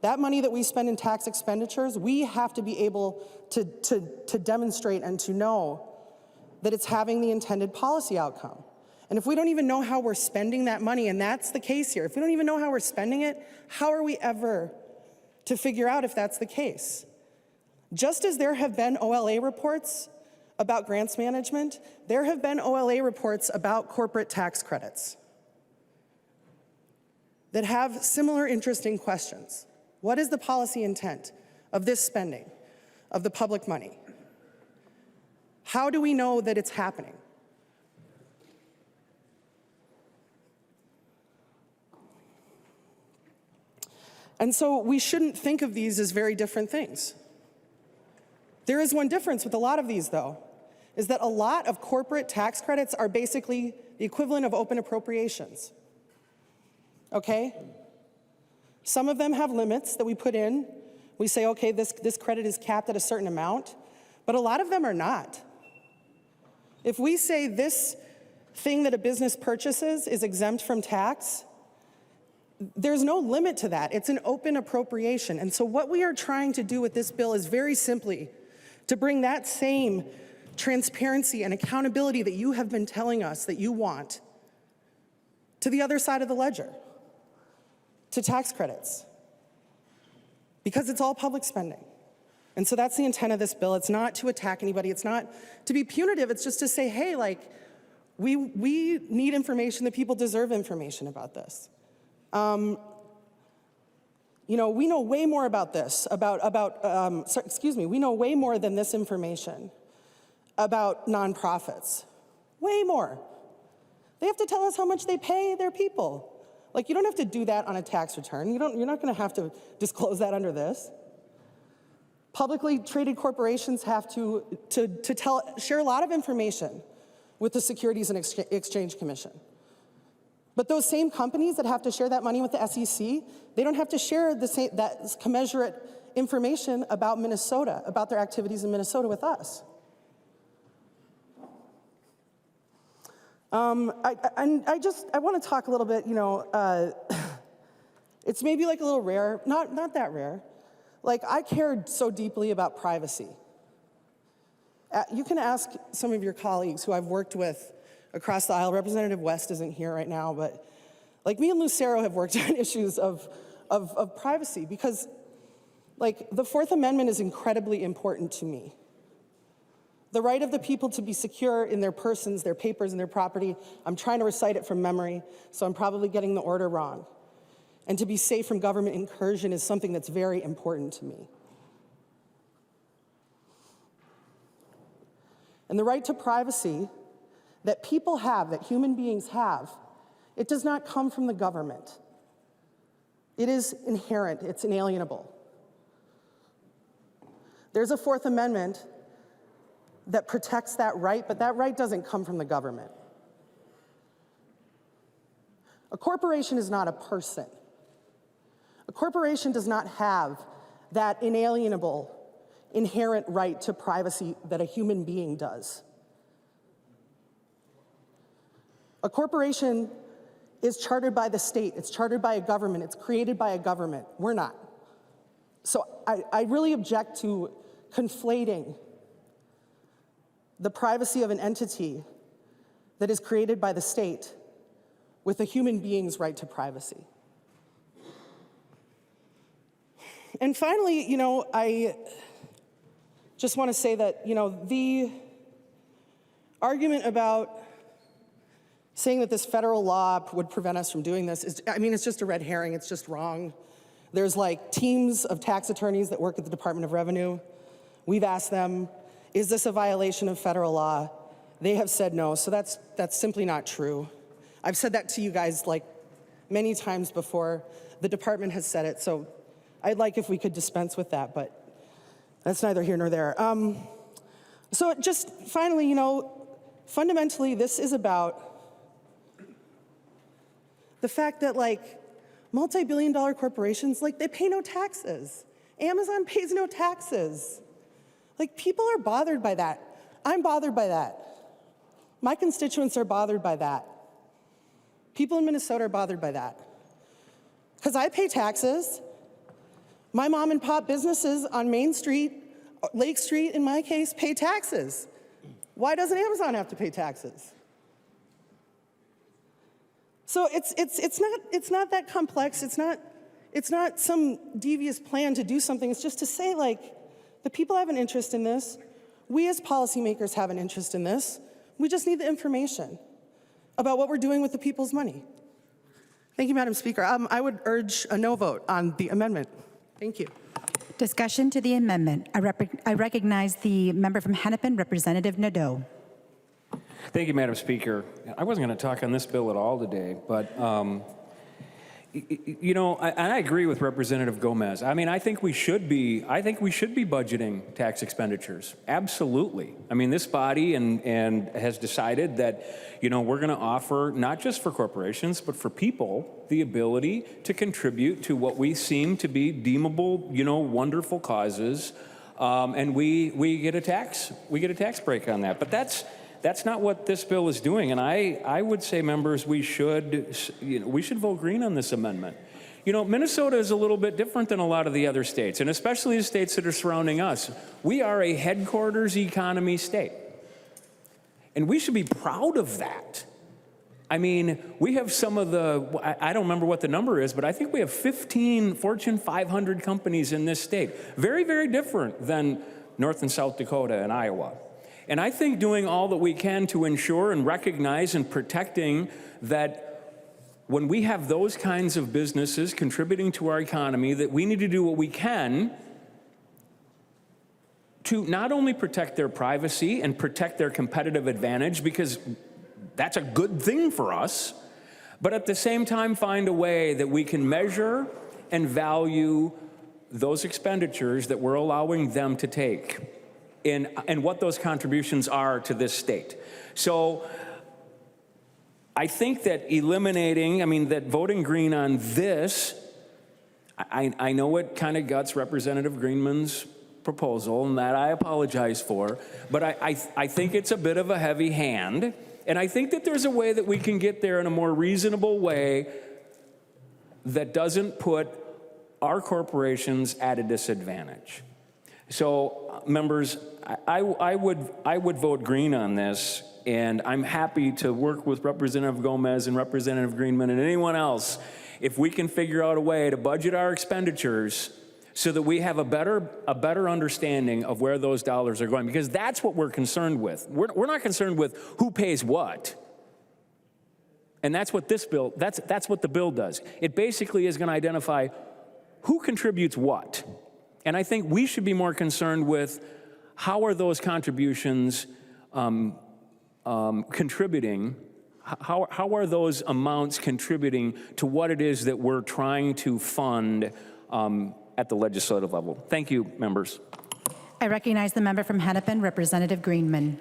that money that we spend in tax expenditures, we have to be able to demonstrate and to know that it's having the intended policy outcome. And if we don't even know how we're spending that money, and that's the case here, if we don't even know how we're spending it, how are we ever to figure out if that's the case? Just as there have been OLA reports about grants management, there have been OLA reports about corporate tax credits that have similar interesting questions. What is the policy intent of this spending, of the public money? How do we know that it's happening? And so we shouldn't think of these as very different things. There is one difference with a lot of these, though, is that a lot of corporate tax credits are basically the equivalent of open appropriations. Okay? Some of them have limits that we put in. We say, okay, this credit is capped at a certain amount, but a lot of them are not. If we say this thing that a business purchases is exempt from tax, there's no limit to that. It's an open appropriation. And so what we are trying to do with this bill is very simply to bring that same transparency and accountability that you have been telling us that you want to the other side of the ledger, to tax credits, because it's all public spending. And so that's the intent of this bill. It's not to attack anybody. It's not to be punitive. It's just to say, hey, like, we need information. The people deserve information about this. You know, we know way more about this, we know way more than this information about nonprofits. Way more. They have to tell us how much they pay their people. Like, you don't have to do that on a tax return. You're not going to have to disclose that under this. Publicly traded corporations have to share a lot of information with the Securities and Exchange Commission. But those same companies that have to share that money with the SEC, they don't have to share that commensurate information about Minnesota, about their activities in Minnesota with us. I want to talk a little bit, you know, it's maybe like a little rare, not that rare. Like, I cared so deeply about privacy. You can ask some of your colleagues who I've worked with across the aisle. Representative West isn't here right now, but like me and Lucero have worked on issues of privacy because, like, the Fourth Amendment is incredibly important to me. The right of the people to be secure in their persons, their papers, and their property. I'm trying to recite it from memory, so I'm probably getting the order wrong. And to be safe from government incursion is something that's very important to me. And the right to privacy that people have, that human beings have, it does not come from the government. It is inherent, it's inalienable. There's a Fourth Amendment that protects that right, but that right doesn't come from the government. A corporation is not a person. A corporation does not have that inalienable, inherent right to privacy that a human being does. A corporation is chartered by the state, it's chartered by a government, it's created by a government. We're not. So I really object to conflating the privacy of an entity that is created by the state with a human being's right to privacy. And finally, you know, I just want to say that, you know, the argument about saying that this federal law would prevent us from doing this is, I mean, it's just a red herring, it's just wrong. There's like teams of tax attorneys that work at the Department of Revenue. We've asked them, is this a violation of federal law? They have said no, so that's simply not true. I've said that to you guys like many times before. The department has said it, so I'd like if we could dispense with that, but that's neither here nor there. So just finally, you know, fundamentally this is about the fact that like multi-billion-dollar corporations, like they pay no taxes. Amazon pays no taxes. Like people are bothered by that. I'm bothered by that. My constituents are bothered by that. People in Minnesota are bothered by that. Because I pay taxes. My mom and pop businesses on Main Street, Lake Street in my case, pay taxes. Why doesn't Amazon have to pay taxes? So it's not that complex. It's not some devious plan to do something. It's just to say, like, the people have an interest in this. We as policymakers have an interest in this. We just need the information about what we're doing with the people's money. Thank you, Madam Speaker. I would urge a no vote on the amendment. Thank you. Discussion to the amendment. I recognize the member from Hennepin, Representative Nadeau. Thank you, Madam Speaker. I wasn't going to talk on this bill at all today, but you know, and I agree with Representative Gomez. I mean, I think we should be budgeting tax expenditures. Absolutely. I mean, this body and has decided that, you know, we're going to offer not just for corporations but for people the ability to contribute to what we seem to be deemable, you know, wonderful causes, and we get a tax break on that. But That's not what this bill is doing. And I would say, members, we should vote green on this amendment. You know, Minnesota is a little bit different than a lot of the other states, and especially the states that are surrounding us. We are a headquarters economy state, and we should be proud of that. I mean, we have some of the, I don't remember what the number is, but I think we have 15 Fortune 500 companies in this state. Very, very different than North and South Dakota and Iowa. And I think doing all that we can to ensure and recognize and protecting that when we have those kinds of businesses contributing to our economy, that we need to do what we can to not only protect their privacy and protect their competitive advantage, because that's a good thing for us, but at the same time find a way that we can measure and value those expenditures that we're allowing them to take and what those contributions are to this state. So I think that that voting green on this, I know it kind of guts Representative Greenman's proposal, and that I apologize for, but I think it's a bit of a heavy hand, and I think that there's a way that we can get there in a more reasonable way that doesn't put our corporations at a disadvantage. So, members, I would vote green on this, and I'm happy to work with Representative Gomez and Representative Greenman and anyone else if we can figure out a way to budget our expenditures so that we have a better understanding of where those dollars are going, because that's what we're concerned with. We're not concerned with who pays what. And that's what this bill, that's what the bill does. It basically is going to identify who contributes what. And I think we should be more concerned with how are those contributions contributing, how are those amounts contributing to what it is that we're trying to fund at the legislative level. Thank you, members. I recognize the member from Hennepin, Representative Greenman.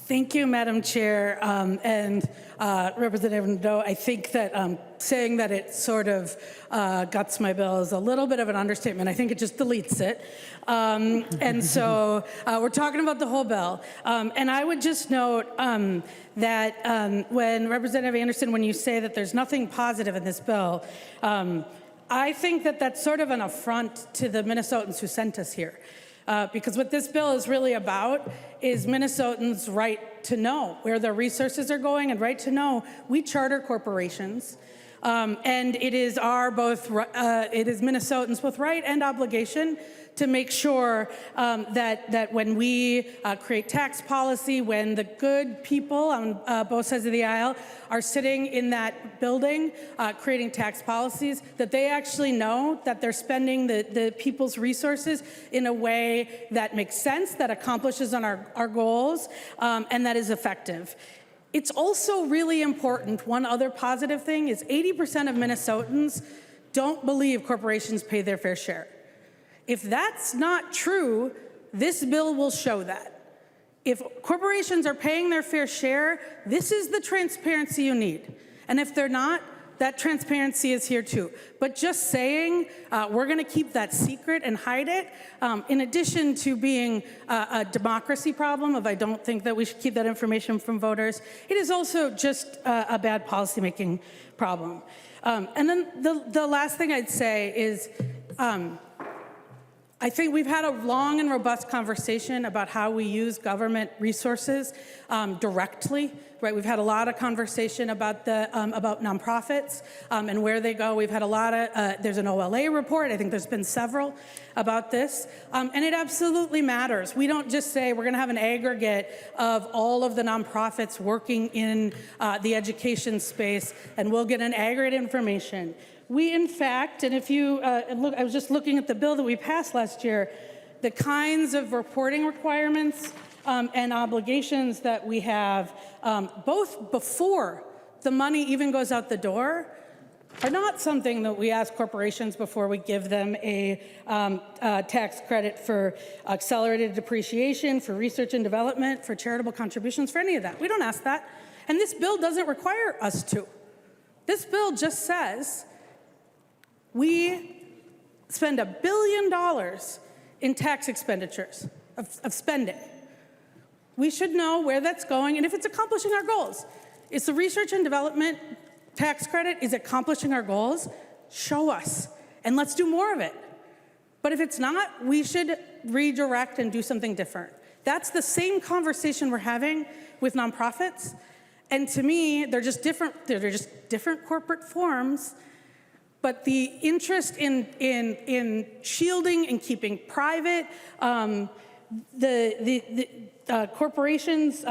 Thank you, Madam Chair. And Representative Nadeau, I think that saying that it sort of guts my bill is a little bit of an understatement. I think it just deletes it. And so we're talking about the whole bill. And I would just note that when Representative Anderson, when you say that there's nothing positive in this bill, I think that that's sort of an affront to the Minnesotans who sent us here. Because what this bill is really about is Minnesotans' right to know where their resources are going and right to know. We charter corporations, and it is Minnesotans' both right and obligation to make sure that when we create tax policy, when the good people on both sides of the aisle are sitting in that building creating tax policies, that they actually know that they're spending the people's resources in a way that makes sense, that accomplishes on our goals, and that is effective. It's also really important, one other positive thing is 80% of Minnesotans don't believe corporations pay their fair share. If that's not true, this bill will show that. If corporations are paying their fair share, this is the transparency you need. And if they're not, that transparency is here too. But just saying we're going to keep that secret and hide it, in addition to being a democracy problem of I don't think that we should keep that information from voters, it is also just a bad policymaking problem. And then the last thing I'd say is I think we've had a long and robust conversation about how we use government resources directly. Right, we've had a lot of conversation about about nonprofits and where they go. We've had a lot of. There's an OLA report. I think there's been several about this, and it absolutely matters. We don't just say we're going to have an aggregate of all of the nonprofits working in the education space, and we'll get an aggregate information. We, in fact, and if you look, I was just looking at the bill that we passed last year, the kinds of reporting requirements and obligations that we have, both before the money even goes out the door, are not something that we ask corporations before we give them a tax credit for accelerated depreciation, for research and development, for charitable contributions, for any of that. We don't ask that. And this bill doesn't require us to. This bill just says, we spend $1 billion in tax expenditures of spending. We should know where that's going and if it's accomplishing our goals. Is the research and development tax credit is accomplishing our goals? Show us, and let's do more of it. But if it's not, we should redirect and do something different. That's the same conversation we're having with nonprofits. And to me, they're just different corporate forms. But the interest in shielding and keeping private the corporations,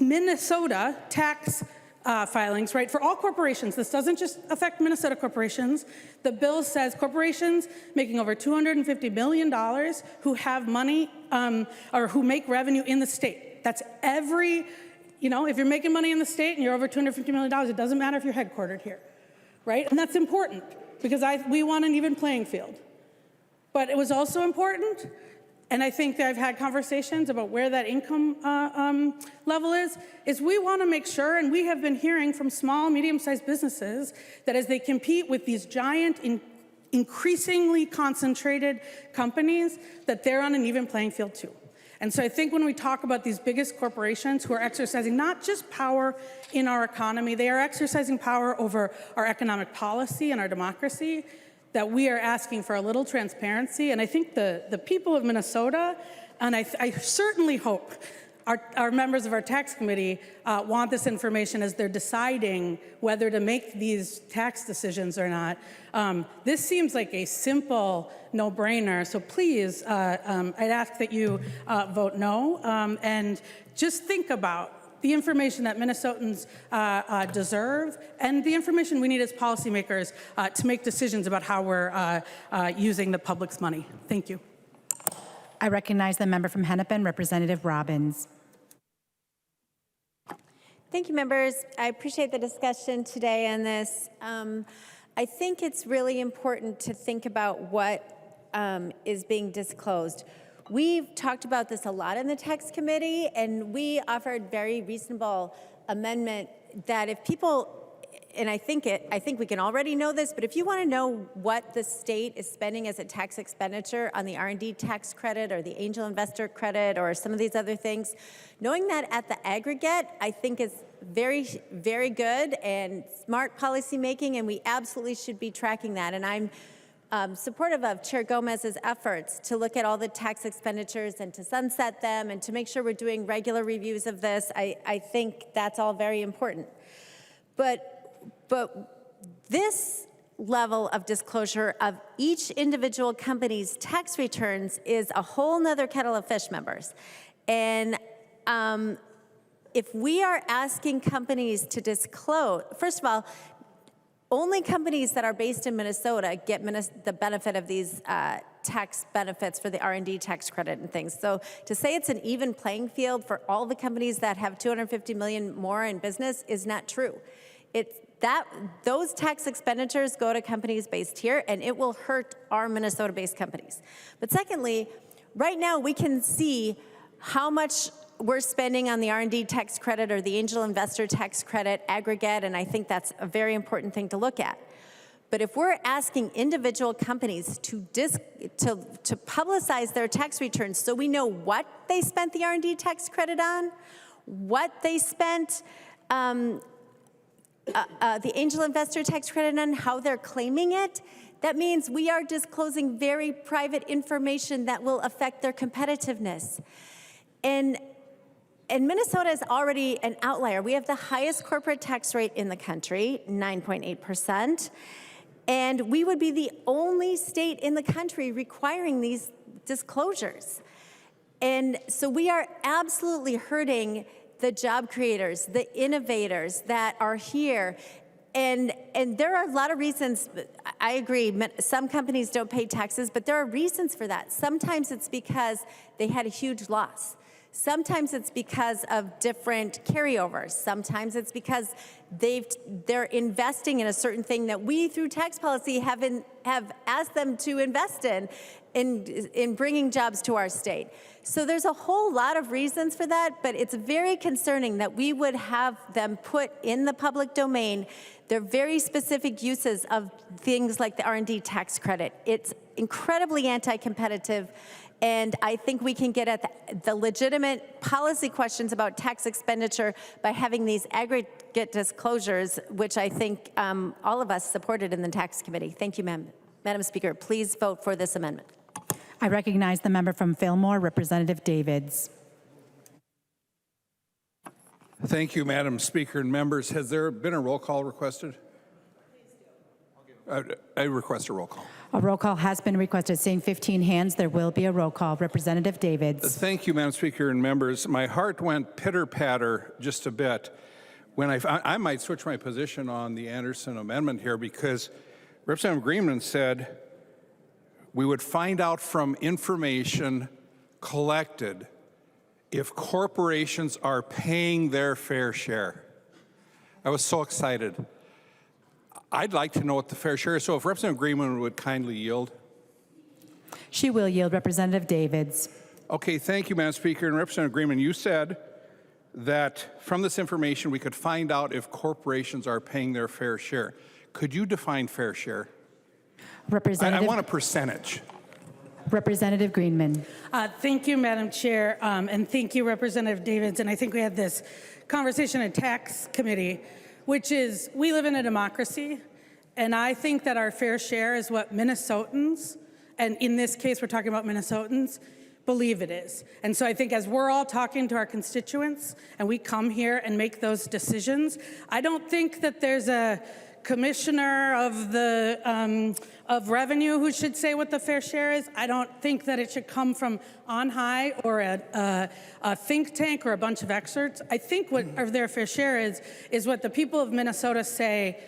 Minnesota tax filings, right? For all corporations, this doesn't just affect Minnesota corporations. The bill says corporations making over $250 million who have money or who make revenue in the state. That's every, if you're making money in the state and you're over $250 million, it doesn't matter if you're headquartered here, right? And that's important because we want an even playing field. But it was also important, and I think that I've had conversations about where that income level is we want to make sure, and we have been hearing from small, medium-sized businesses, that as they compete with these giant, increasingly concentrated companies, that they're on an even playing field too. And so I think when we talk about these biggest corporations who are exercising not just power in our economy, they are exercising power over our economic policy and our democracy, that we are asking for a little transparency. And I think the people of Minnesota, and I certainly hope our members of our tax committee want this information as they're deciding whether to make these tax decisions or not. This seems like a simple no-brainer, so please, I'd ask that you vote no, and just think about the information that Minnesotans deserve, and the information we need as policymakers to make decisions about how we're using the public's money. Thank you. I recognize the member from Hennepin, Representative Robbins. Thank you, members. I appreciate the discussion today on this. I think it's really important to think about what is being disclosed. We've talked about this a lot in the tax committee, and we offered very reasonable amendment that if people, and I think we can already know this, but if you want to know what the state is spending as a tax expenditure on the R&D tax credit or the angel investor credit or some of these other things, knowing that at the aggregate, I think is very, very good and smart policy making, and we absolutely should be tracking that. And I'm supportive of Chair Gomez's efforts to look at all the tax expenditures and to sunset them and to make sure we're doing regular reviews of this. I think that's all very important. But this level of disclosure of each individual company's tax returns is a whole nother kettle of fish, members. And if we are asking companies to disclose, first of all, only companies that are based in Minnesota get the benefit of these tax benefits for the R&D tax credit and things. So to say it's an even playing field for all the companies that have $250 million more in business is not true. Those tax expenditures go to companies based here, and it will hurt our Minnesota-based companies. But secondly, right now we can see how much we're spending on the R&D tax credit or the angel investor tax credit aggregate, and I think that's a very important thing to look at. But if we're asking individual companies to publicize their tax returns so we know what they spent the R&D tax credit on, what they spent the angel investor tax credit on, how they're claiming it, that means we are disclosing very private information that will affect their competitiveness. And Minnesota is already an outlier. We have the highest corporate tax rate in the country, 9.8%. And we would be the only state in the country requiring these disclosures. And so we are absolutely hurting the job creators, the innovators that are here. And there are a lot of reasons. I agree, some companies don't pay taxes, but there are reasons for that. Sometimes it's because they had a huge loss. Sometimes it's because of different carryovers. Sometimes it's because they're investing in a certain thing that we, through tax policy, have asked them to invest in bringing jobs to our state. So there's a whole lot of reasons for that, but it's very concerning that we would have them put in the public domain They're very specific uses of things like the R&D tax credit. It's incredibly anti-competitive, and I think we can get at the legitimate policy questions about tax expenditure by having these aggregate disclosures, which I think all of us supported in the tax committee. Thank you, Madam Speaker. Please vote for this amendment. I recognize the member from Fillmore, Representative Davids. Thank you, Madam Speaker and members. Has there been a roll call requested? I request a roll call. A roll call has been requested. Seeing 15 hands, there will be a roll call. Representative Davids. Thank you, Madam Speaker and members. My heart went pitter-patter just a bit when I might switch my position on the Anderson amendment here, because Representative Greenman said we would find out from information collected if corporations are paying their fair share. I was so excited. I'd like to know what the fair share is, so if Representative Greenman would kindly yield. She will yield. Representative Davids. Okay, thank you, Madam Speaker. And Representative Greenman, you said that from this information we could find out if corporations are paying their fair share. Could you define fair share? Representative. I want a percentage. Representative Greenman. Thank you, Madam Chair, and thank you, Representative Davids. And I think we had this conversation in tax committee, which is we live in a democracy, and I think that our fair share is what Minnesotans, and in this case we're talking about Minnesotans, believe it is. And so I think as we're all talking to our constituents and we come here and make those decisions, I don't think that there's a commissioner of revenue who should say what the fair share is. I don't think that it should come from on high or a think tank or a bunch of experts. I think what their fair share is what the people of Minnesota say.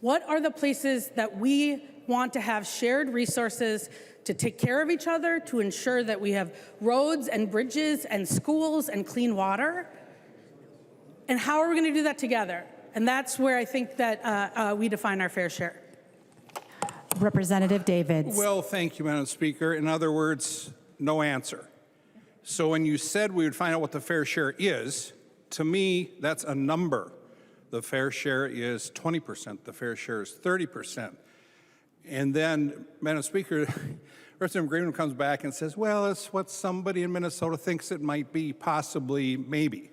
What are the places that we want to have shared resources to take care of each other, to ensure that we have roads and bridges and schools and clean water? And how are we going to do that together? And that's where I think that we define our fair share. Representative Davids. Well, thank you, Madam Speaker. In other words, no answer. So when you said we would find out what the fair share is, to me, that's a number. The fair share is 20%. The fair share is 30%. And then, Madam Speaker, Representative Greenman comes back and says, well, it's what somebody in Minnesota thinks it might be, possibly, maybe.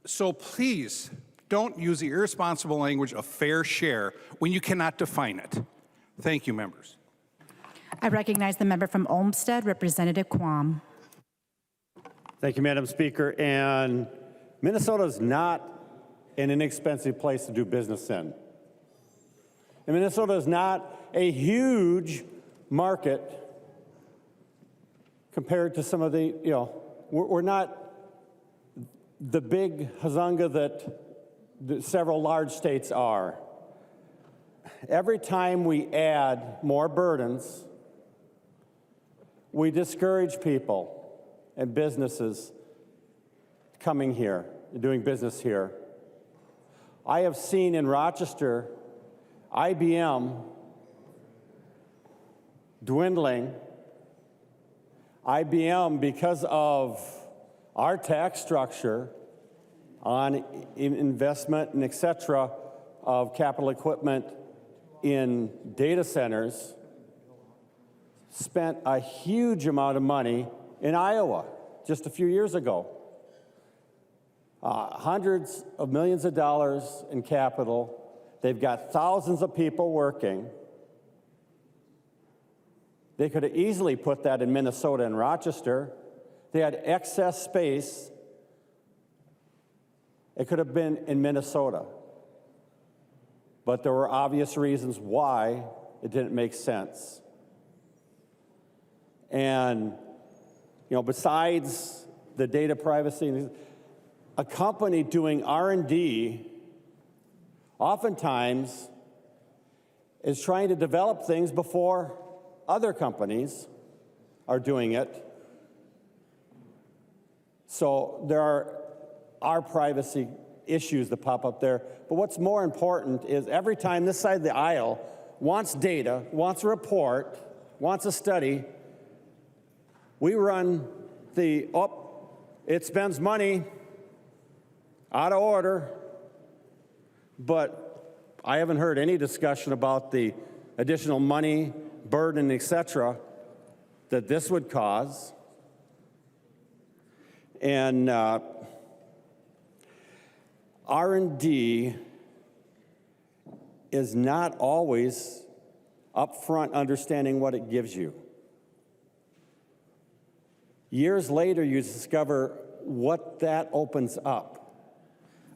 So please, don't use the irresponsible language of fair share when you cannot define it. Thank you, members. I recognize the member from Olmsted, Representative Quam. Thank you, Madam Speaker. And Minnesota is not an inexpensive place to do business in. And Minnesota is not a huge market compared to some of the, we're not the big hazunga that several large states are. Every time we add more burdens, we discourage people and businesses coming here, doing business here. I have seen in Rochester, IBM dwindling. IBM, because of our tax structure on investment and et cetera of capital equipment in data centers, spent a huge amount of money in Iowa just a few years ago. Hundreds of millions of dollars in capital. They've got thousands of people working. They could have easily put that in Minnesota and Rochester. They had excess space. It could have been in Minnesota. But there were obvious reasons why it didn't make sense. And, besides the data privacy, a company doing R&D oftentimes is trying to develop things before other companies are doing it. So there are privacy issues that pop up there. But what's more important is every time this side of the aisle wants data, wants a report, wants a study, we run it spends money, out of order, But I haven't heard any discussion about the additional money, burden, et cetera, that this would cause. And R&D is not always upfront understanding what it gives you. Years later, you discover what that opens up.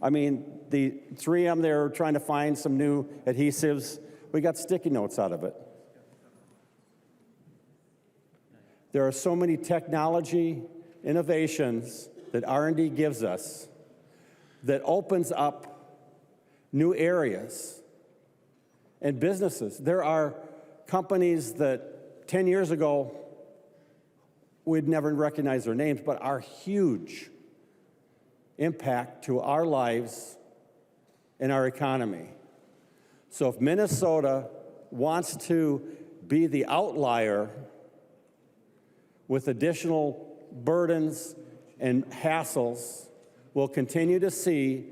I mean, the 3M, they were trying to find some new adhesives. We got sticky notes out of it. There are so many technology innovations that R&D gives us that opens up new areas and businesses. There are companies that 10 years ago we'd never recognize their names, but are huge impact to our lives and our economy. So if Minnesota wants to be the outlier with additional burdens and hassles, we'll continue to see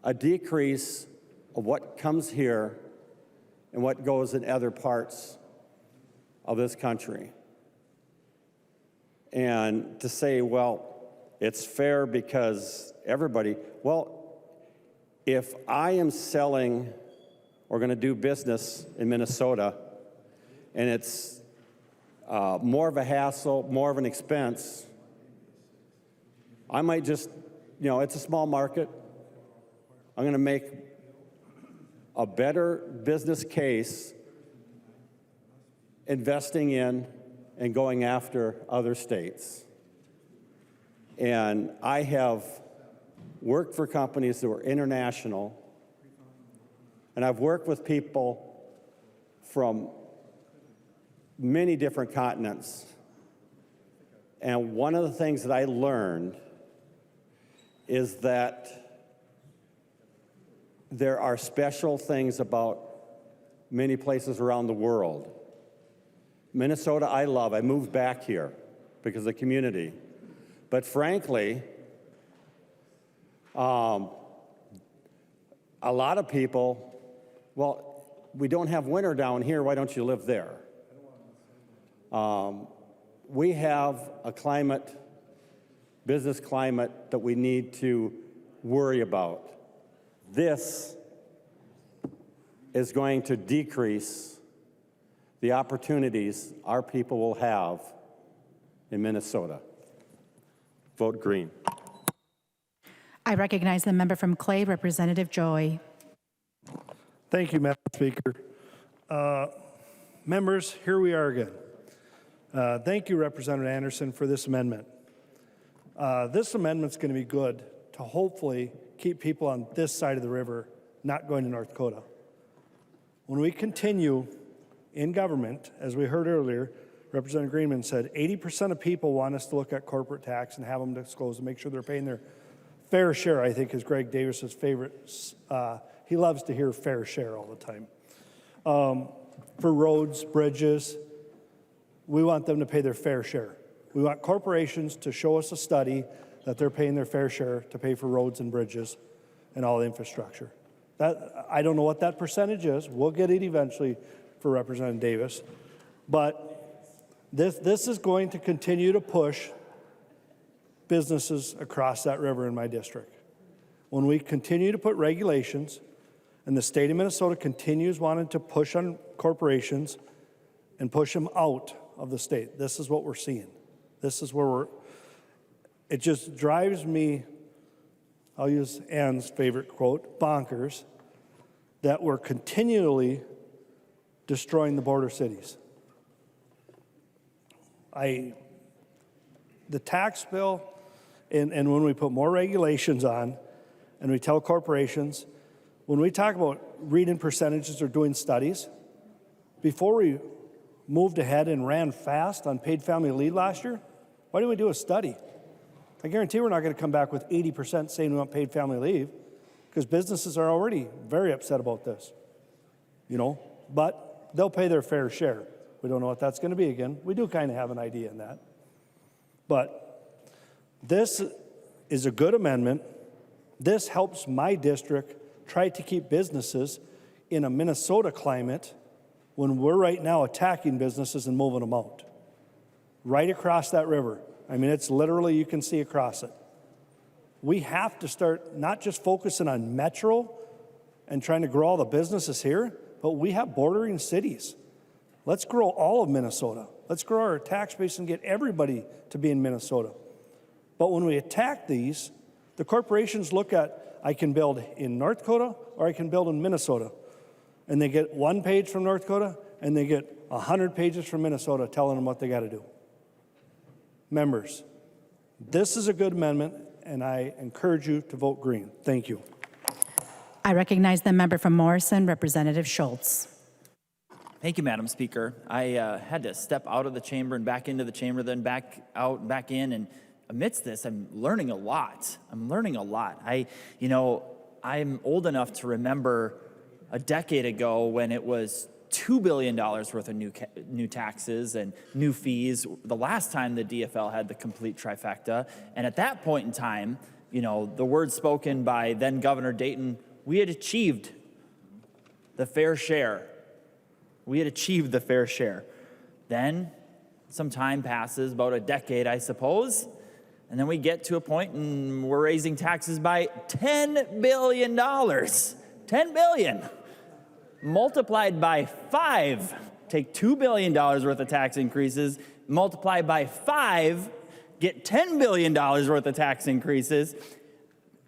a decrease of what comes here and what goes in other parts of this country. And to say, well, it's fair because everybody, well, if I am selling or going to do business in Minnesota and it's more of a hassle, more of an expense, I might just, it's a small market. I'm going to make a better business case investing in and going after other states. And I have worked for companies that were international, and I've worked with people from many different continents. And one of the things that I learned is that there are special things about many places around the world. Minnesota, I love. I moved back here because of the community. But frankly, a lot of people, well, we don't have winter down here. Why don't you live there? We have a climate, business climate that we need to worry about. This is going to decrease the opportunities our people will have in Minnesota. Vote green. I recognize the member from Clay, Representative Joy. Thank you, Madam Speaker. Members, here we are again. Thank you, Representative Anderson, for this amendment. This amendment's going to be good to hopefully keep people on this side of the river not going to North Dakota. When we continue in government, as we heard earlier, Representative Greenman said 80% of people want us to look at corporate tax and have them disclose and make sure they're paying their fair share, I think is Greg Davis's favorite. He loves to hear fair share all the time. For roads, bridges, we want them to pay their fair share. We want corporations to show us a study that they're paying their fair share to pay for roads and bridges and all the infrastructure. I don't know what that percentage is. We'll get it eventually for Representative Davis. But this is going to continue to push businesses across that river in my district. When we continue to put regulations and the state of Minnesota continues wanting to push on corporations and push them out of the state, this is what we're seeing. This is where it just drives me, I'll use Ann's favorite quote, bonkers, that we're continually destroying the border cities. The tax bill, and when we put more regulations on, and we tell corporations, when we talk about reading percentages or doing studies, before we moved ahead and ran fast on paid family leave last year, why didn't we do a study? I guarantee we're not going to come back with 80% saying we want paid family leave, because businesses are already very upset about this, but they'll pay their fair share. We don't know what that's going to be again. We do kind of have an idea in that. But this is a good amendment. This helps my district try to keep businesses in a Minnesota climate when we're right now attacking businesses and moving them out. Right across that river. I mean, it's literally, you can see across it. We have to start not just focusing on Metro and trying to grow all the businesses here, but we have bordering cities. Let's grow all of Minnesota. Let's grow our tax base and get everybody to be in Minnesota. But when we attack these, the corporations look at, I can build in North Dakota or I can build in Minnesota. And they get 1 page from North Dakota and they get 100 pages from Minnesota telling them what they got to do. Members, this is a good amendment, and I encourage you to vote green. Thank you. I recognize the member from Morrison, Representative Schultz. Thank you, Madam Speaker. I had to step out of the chamber and back into the chamber, then back out and back in. And amidst this, I'm learning a lot. I'm old enough to remember a decade ago when it was $2 billion worth of new taxes and new fees, the last time the DFL had the complete trifecta. And at that point in time, the words spoken by then Governor Dayton, we had achieved the fair share. Then some time passes, about a decade, I suppose, and then we get to a point and we're raising taxes by $10 billion. $10 billion. Multiplied by 5, take $2 billion worth of tax increases, multiply by 5, get $10 billion worth of tax increases,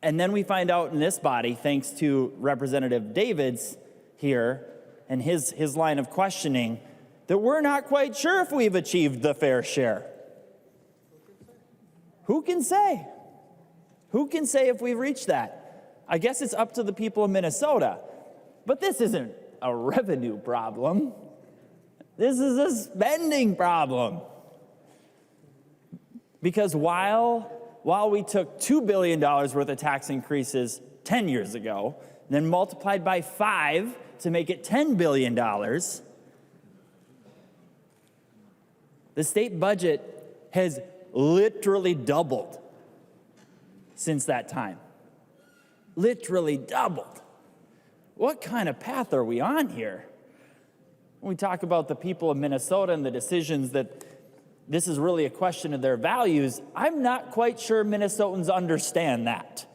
and then we find out in this body, thanks to Representative Davids here and his line of questioning, that we're not quite sure if we've achieved the fair share. Who can say? Who can say if we've reached that? I guess it's up to the people of Minnesota. But this isn't a revenue problem. This is a spending problem. Because while we took $2 billion worth of tax increases 10 years ago, then multiplied by 5 to make it $10 billion, the state budget has literally doubled since that time. Literally doubled. What kind of path are we on here? When we talk about the people of Minnesota and the decisions that this is really a question of their values, I'm not quite sure Minnesotans understand that.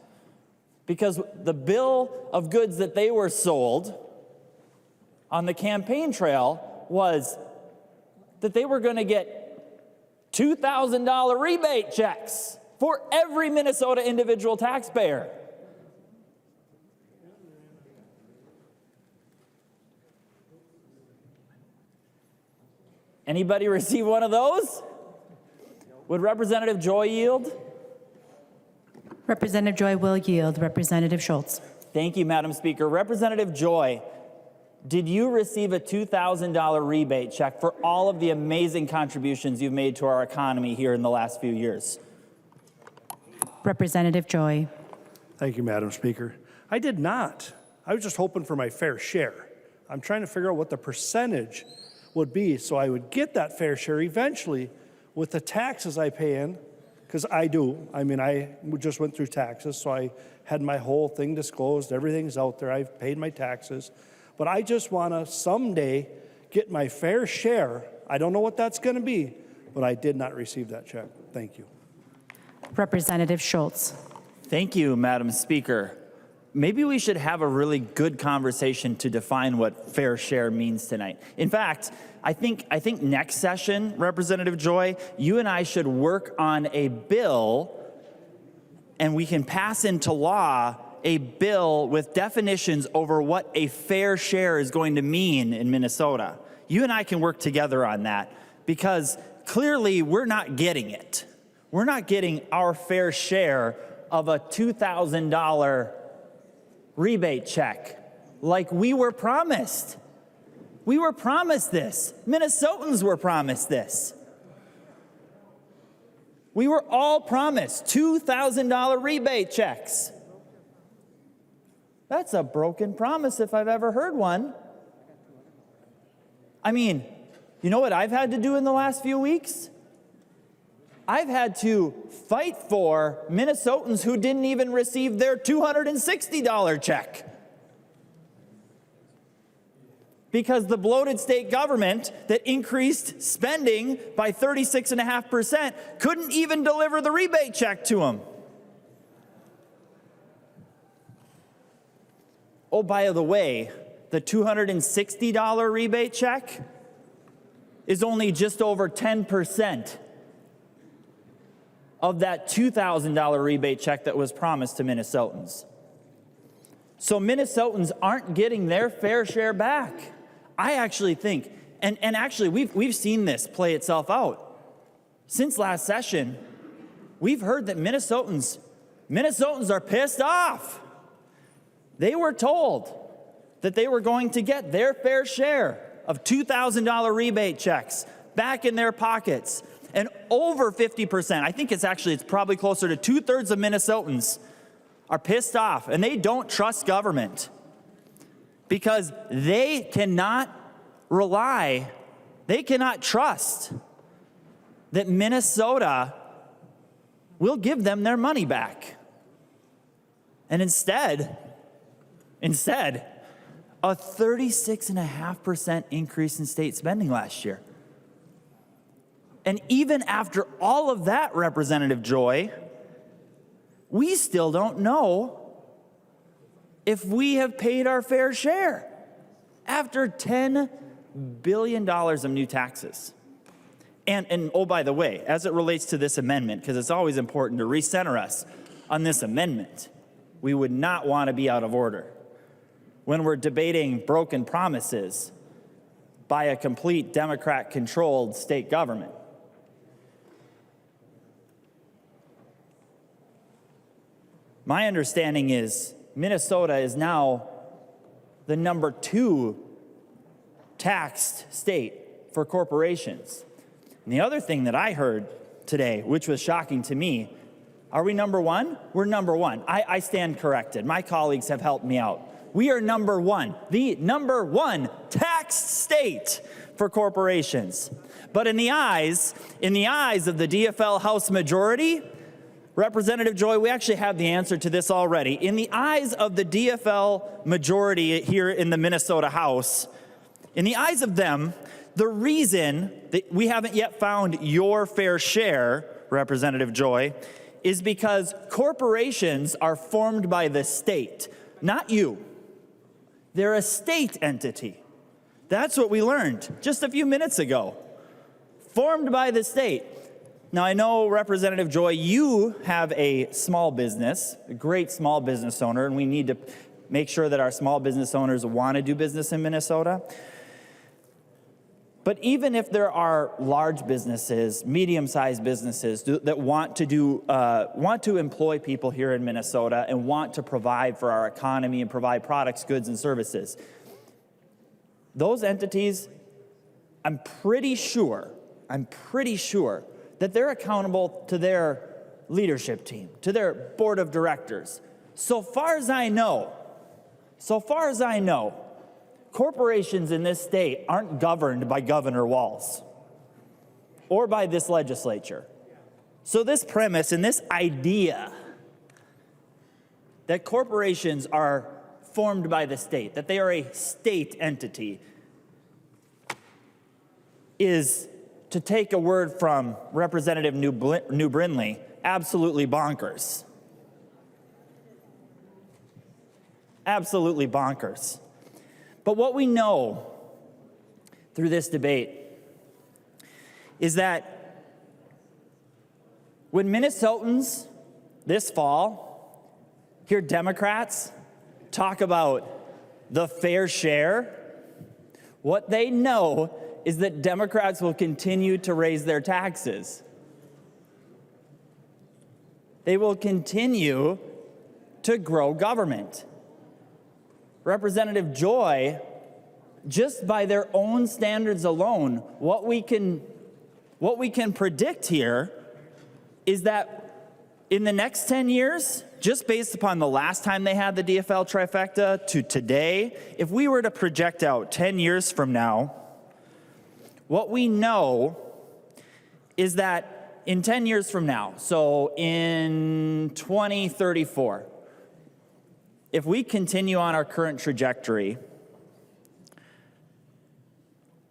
Because the bill of goods that they were sold on the campaign trail was that they were going to get $2,000 rebate checks for every Minnesota individual taxpayer. Anybody receive one of those? Would Representative Joy yield? Representative Joy will yield. Representative Schultz. Thank you, Madam Speaker. Representative Joy, did you receive a $2,000 rebate check for all of the amazing contributions you've made to our economy here in the last few years? Representative Joy. Thank you, Madam Speaker. I did not. I was just hoping for my fair share. I'm trying to figure out what the percentage would be so I would get that fair share eventually with the taxes I pay in, because I do. I mean, I just went through taxes, so I had my whole thing disclosed. Everything's out there. I've paid my taxes. But I just want to someday get my fair share. I don't know what that's going to be, but I did not receive that check. Thank you. Representative Schultz. Thank you, Madam Speaker. Maybe we should have a really good conversation to define what fair share means tonight. In fact, I think next session, Representative Joy, you and I should work on a bill, and we can pass into law a bill with definitions over what a fair share is going to mean in Minnesota. You and I can work together on that, because clearly we're not getting it. We're not getting our fair share of a $2,000 rebate check like we were promised. We were promised this. Minnesotans were promised this. We were all promised $2,000 rebate checks. That's a broken promise if I've ever heard one. I mean, you know what I've had to do in the last few weeks? I've had to fight for Minnesotans who didn't even receive their $260 check. because the bloated state government that increased spending by 36.5% couldn't even deliver the rebate check to them. Oh, by the way, the $260 rebate check is only just over 10% of that $2,000 rebate check that was promised to Minnesotans. So Minnesotans aren't getting their fair share back. I actually think, and actually we've seen this play itself out. Since last session, we've heard that Minnesotans are pissed off. They were told that they were going to get their fair share of $2,000 rebate checks back in their pockets. And over 50%, I think it's probably closer to 2/3 of Minnesotans are pissed off, and they don't trust government because they cannot trust that Minnesota will give them their money back. And instead, a 36.5% increase in state spending last year. And even after all of that, Representative Joy, we still don't know if we have paid our fair share after $10 billion of new taxes. And oh, by the way, as it relates to this amendment, because it's always important to recenter us on this amendment, we would not want to be out of order when we're debating broken promises by a complete Democrat-controlled state government. My understanding is Minnesota is now the number 2 taxed state for corporations. And the other thing that I heard today, which was shocking to me, are we number 1? We're number 1. I stand corrected. My colleagues have helped me out. We are number 1, the number 1 taxed state for corporations. But in the eyes of the DFL House majority, Representative Joy, we actually have the answer to this already. In the eyes of the DFL majority here in the Minnesota House, in the eyes of them, the reason that we haven't yet found your fair share, Representative Joy, is because corporations are formed by the state, not you. They're a state entity. That's what we learned just a few minutes ago. Formed by the state. Now, I know, Representative Joy, you have a small business, a great small business owner, and we need to make sure that our small business owners want to do business in Minnesota. But even if there are large businesses, medium-sized businesses that want to employ people here in Minnesota and want to provide for our economy and provide products, goods, and services, those entities, I'm pretty sure that they're accountable to their leadership team, to their board of directors. So far as I know, corporations in this state aren't governed by Governor Walz or by this legislature. So this premise and this idea that corporations are formed by the state, that they are a state entity, is, to take a word from Representative New Brindley, absolutely bonkers. Absolutely bonkers. But what we know through this debate is that when Minnesotans this fall hear Democrats talk about the fair share, what they know is that Democrats will continue to raise their taxes. They will continue to grow government. Representative Joy, just by their own standards alone, what we can predict here is that in the next 10 years, just based upon the last time they had the DFL trifecta to today, if we were to project out 10 years from now, what we know is that in 10 years from now, so in 2034, if we continue on our current trajectory,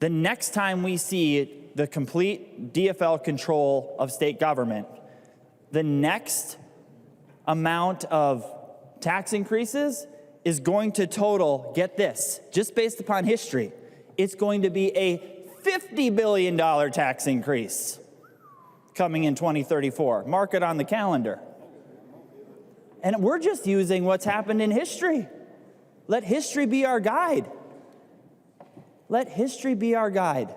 the next time we see the complete DFL control of state government, the next amount of tax increases is going to total, get this, just based upon history, it's going to be a $50 billion tax increase coming in 2034. Mark it on the calendar. And we're just using what's happened in history. Let history be our guide. Let history be our guide.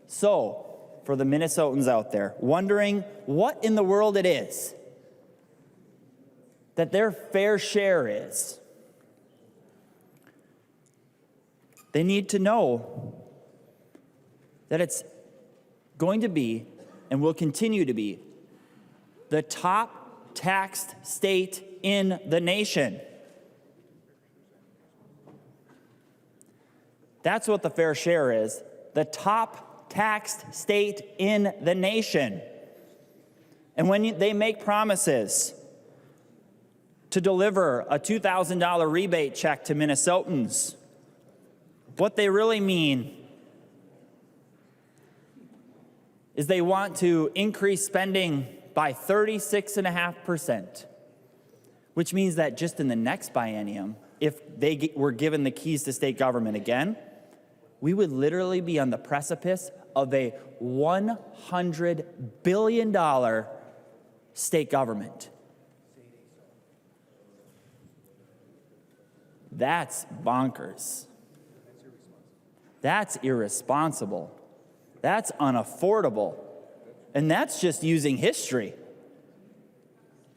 So, for the Minnesotans out there, wondering what in the world it is that their fair share is, they need to know that it's going to be and will continue to be the top taxed state in the nation. That's what the fair share is, the top taxed state in the nation. And when they make promises to deliver a $2,000 rebate check to Minnesotans, what they really mean is they want to increase spending by 36.5%, which means that just in the next biennium, if they were given the keys to state government again, we would literally be on the precipice of a $100 billion state government. That's bonkers. That's irresponsible. That's unaffordable. And that's just using history.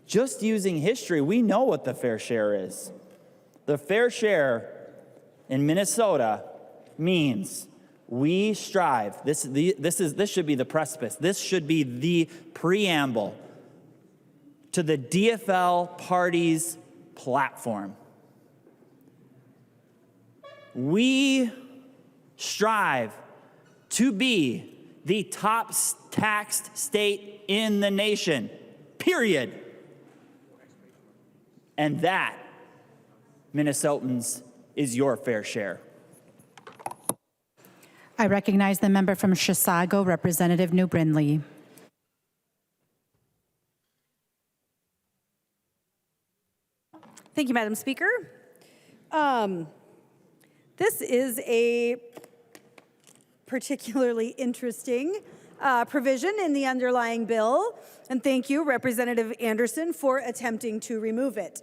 Just using history, we know what the fair share is. The fair share in Minnesota means we strive. This should be the precipice. This should be the preamble to the DFL party's platform. We strive to be the top taxed state in the nation, period. And that, Minnesotans, is your fair share. I recognize the member from Chisago, Representative New Brindley. Thank you, Madam Speaker. This is a particularly interesting provision in the underlying bill, and thank you, Representative Anderson, for attempting to remove it.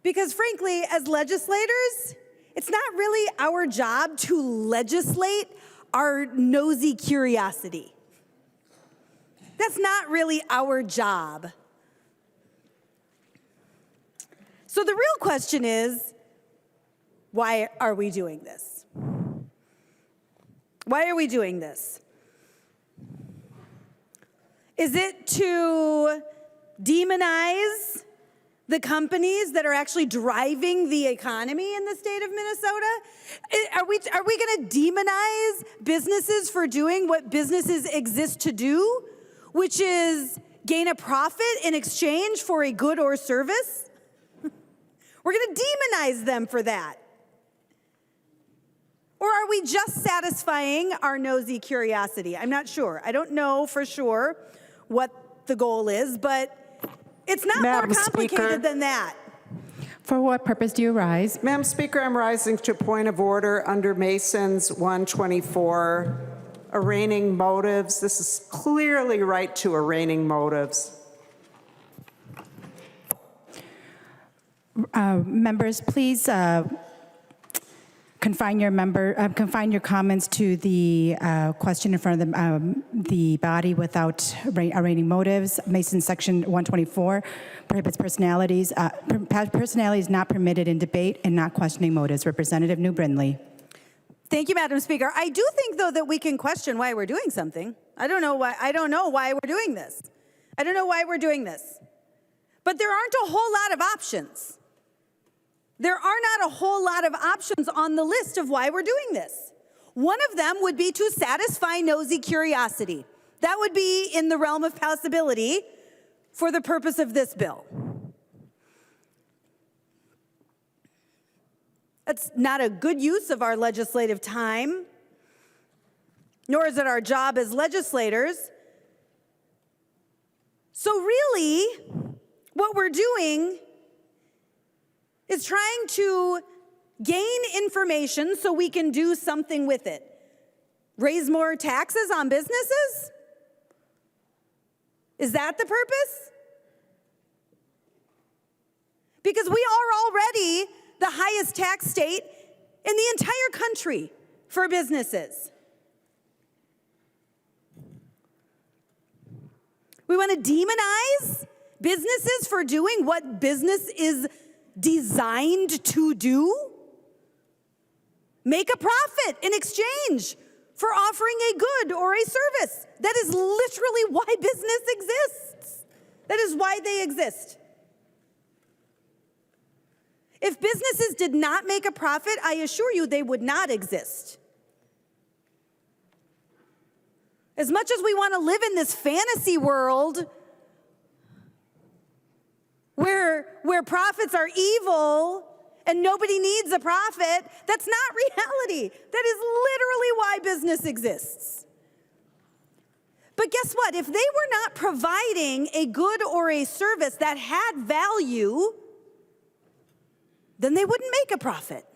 Because frankly, as legislators, it's not really our job to legislate our nosy curiosity. That's not really our job. So the real question is, why are we doing this? Why are we doing this? Is it to demonize the companies that are actually driving the economy in the state of Minnesota? Are we going to demonize businesses for doing what businesses exist to do, which is gain a profit in exchange for a good or service? We're going to demonize them for that. Or are we just satisfying our nosy curiosity? I'm not sure. I don't know for sure what the goal is, but it's not Madam more complicated Speaker. than that. For what purpose do you rise? Madam Speaker, I'm rising to point of order under Mason's 124, arraigning motives. This is clearly right to arraigning motives. Members, please confine your comments to the question in front of the body without arraigning motives. Mason Section 124 prohibits personalities. Personality not permitted in debate and not questioning motives. Representative New Brindley. Thank you, Madam Speaker. I do think, though, that we can question why we're doing something. I don't know why we're doing this. I don't know why we're doing this. But there aren't a whole lot of options. There are not a whole lot of options on the list of why we're doing this. One of them would be to satisfy nosy curiosity. That would be in the realm of possibility for the purpose of this bill. That's not a good use of our legislative time, nor is it our job as legislators. So really, what we're doing is trying to gain information so we can do something with it. Raise more taxes on businesses? Is that the purpose? Because we are already the highest tax state in the entire country for businesses. We want to demonize businesses for doing what business is designed to do? Make a profit in exchange for offering a good or a service. That is literally why business exists. That is why they exist. If businesses did not make a profit, I assure you they would not exist. As much as we want to live in this fantasy world where profits are evil and nobody needs a profit, that's not reality. That is literally why business exists. But guess what? If they were not providing a good or a service that had value, then they wouldn't make a profit.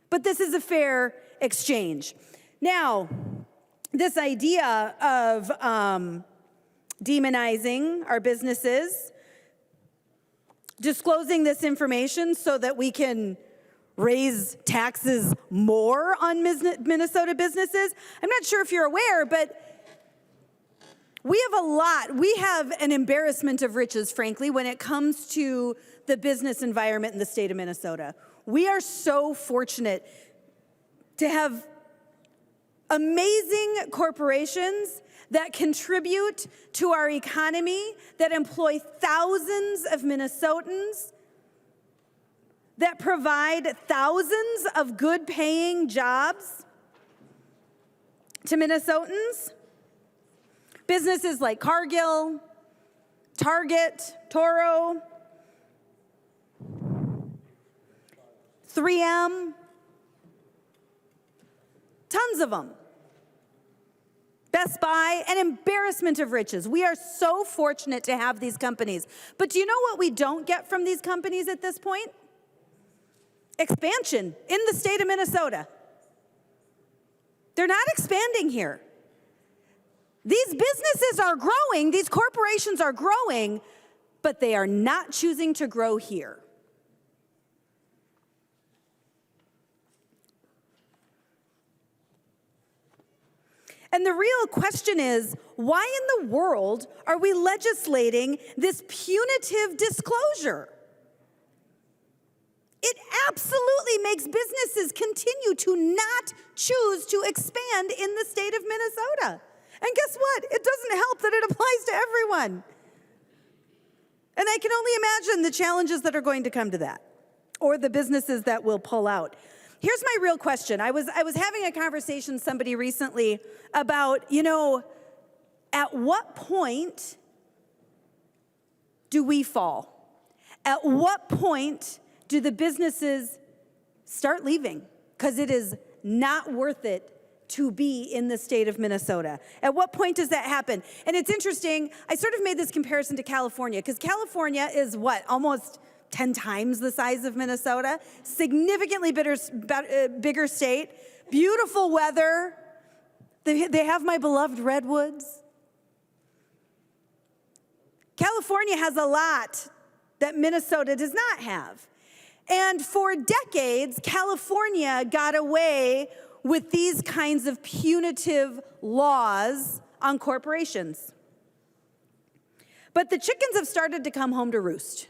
But this is a fair exchange. Now, this idea of demonizing our businesses, disclosing this information so that we can raise taxes more on Minnesota businesses. I'm not sure if you're aware, but we have an embarrassment of riches, frankly, when it comes to the business environment in the state of Minnesota. We are so fortunate to have amazing corporations that contribute to our economy, that employ thousands of Minnesotans, that provide thousands of good-paying jobs to Minnesotans. Businesses like Cargill, Target, Toro, 3M, tons of them. Best Buy, an embarrassment of riches. We are so fortunate to have these companies. But do you know what we don't get from these companies at this point? Expansion in the state of Minnesota. They're not expanding here. These businesses are growing, these corporations are growing, but they are not choosing to grow here. And the real question is, why in the world are we legislating this punitive disclosure? It absolutely makes businesses continue to not choose to expand in the state of Minnesota. And guess what? It doesn't help that it applies to everyone. And I can only imagine the challenges that are going to come to that, or the businesses that will pull out. Here's my real question. I was having a conversation with somebody recently about, at what point do we fall? At what point do the businesses start leaving? Because it is not worth it to be in the state of Minnesota. At what point does that happen? And it's interesting, I sort of made this comparison to California, because California is almost 10 times the size of Minnesota, significantly bigger state, beautiful weather. They have my beloved redwoods. California has a lot that Minnesota does not have. And for decades, California got away with these kinds of punitive laws on corporations. But the chickens have started to come home to roost.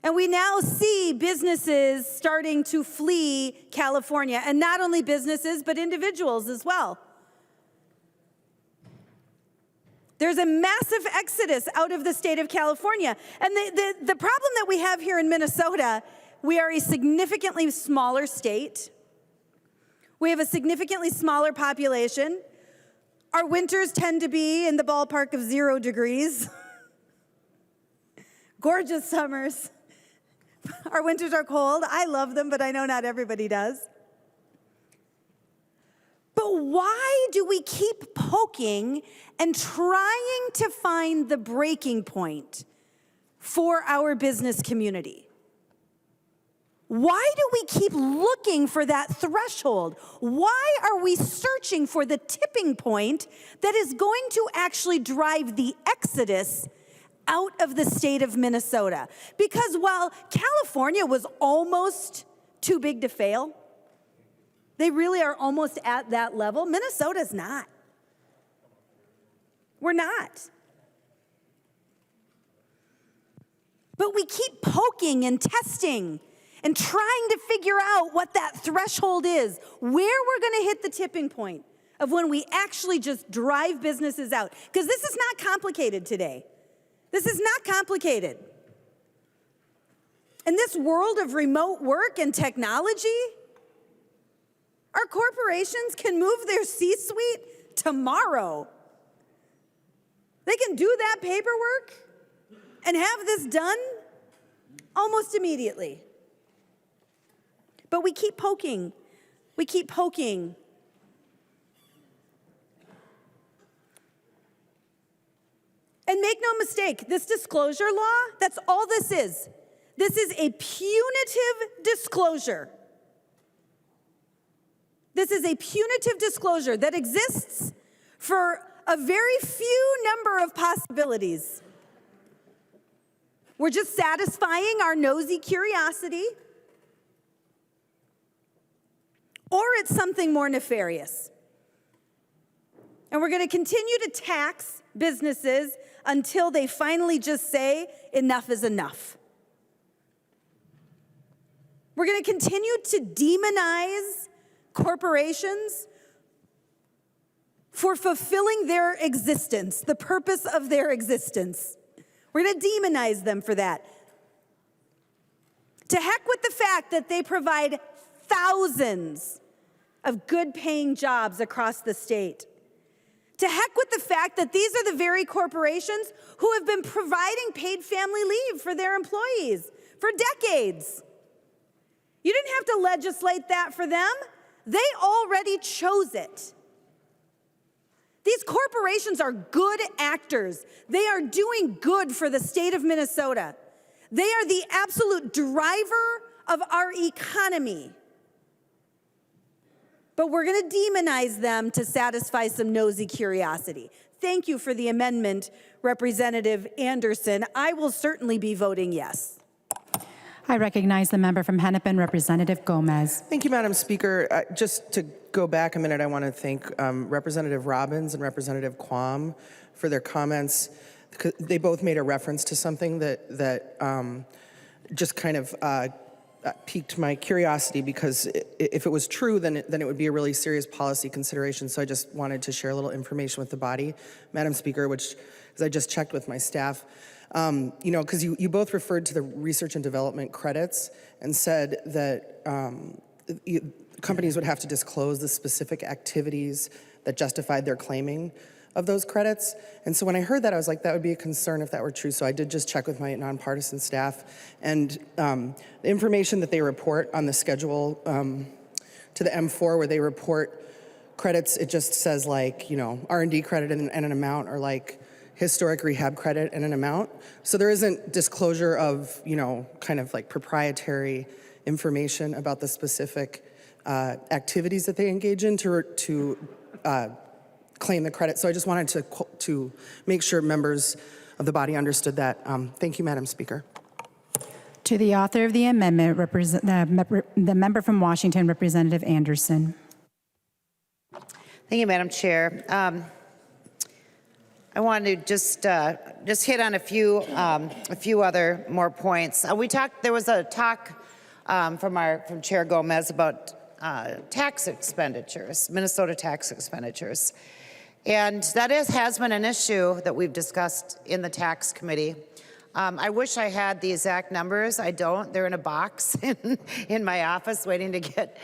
And we now see businesses starting to flee California, and not only businesses, but individuals as well. There's a massive exodus out of the state of California. And the problem that we have here in Minnesota, we are a significantly smaller state. We have a significantly smaller population. Our winters tend to be in the ballpark of 0 degrees. Gorgeous summers. Our winters are cold. I love them, but I know not everybody does. But why do we keep poking and trying to find the breaking point for our business community? Why do we keep looking for that threshold? Why are we searching for the tipping point that is going to actually drive the exodus out of the state of Minnesota? Because while California was almost too big to fail, they really are almost at that level, Minnesota's not. We're not. But we keep poking and testing and trying to figure out what that threshold is, where we're going to hit the tipping point of when we actually just drive businesses out. Because this is not complicated today. This is not complicated. In this world of remote work and technology, our corporations can move their C-suite tomorrow. They can do that paperwork and have this done almost immediately. But we keep poking. We keep poking. And make no mistake, this disclosure law, that's all this is. This is a punitive disclosure. This is a punitive disclosure that exists for a very few number of possibilities. We're just satisfying our nosy curiosity, or it's something more nefarious. And we're going to continue to tax businesses until they finally just say enough is enough. We're going to continue to demonize corporations for fulfilling their existence, the purpose of their existence. We're going to demonize them for that. To heck with the fact that they provide thousands of good-paying jobs across the state. To heck with the fact that these are the very corporations who have been providing paid family leave for their employees for decades. You didn't have to legislate that for them. They already chose it. These corporations are good actors. They are doing good for the state of Minnesota. They are the absolute driver of our economy. But we're going to demonize them to satisfy some nosy curiosity. Thank you for the amendment, Representative Anderson. I will certainly be voting yes. I recognize the member from Hennepin, Representative Gomez. Thank you, Madam Speaker. Just to go back a minute, I want to thank Representative Robbins and Representative Quam for their comments. They both made a reference to something that just kind of piqued my curiosity, because if it was true, then it would be a really serious policy consideration. So I just wanted to share a little information with the body, Madam Speaker, which, as I just checked with my staff, because you both referred to the research and development credits and said that companies would have to disclose the specific activities that justified their claiming of those credits. And so when I heard that, I was like, that would be a concern if that were true. So I did just check with my nonpartisan staff. And the information that they report on the schedule to the M4, where they report credits, it just says like, R&D credit and an amount, or like historic rehab credit and an amount. So there isn't disclosure of, kind of like proprietary information about the specific activities that they engage in to claim the credit. So I just wanted to make sure members of the body understood that. Thank you, Madam Speaker. To the author of the amendment, the member from Washington, Representative Anderson. Thank you, Madam Chair. I wanted to just hit on a few other more points. There was a talk from Chair Gomez about tax expenditures, Minnesota tax expenditures. And that has been an issue that we've discussed in the tax committee. I wish I had the exact numbers. I don't. They're in a box in my office waiting to get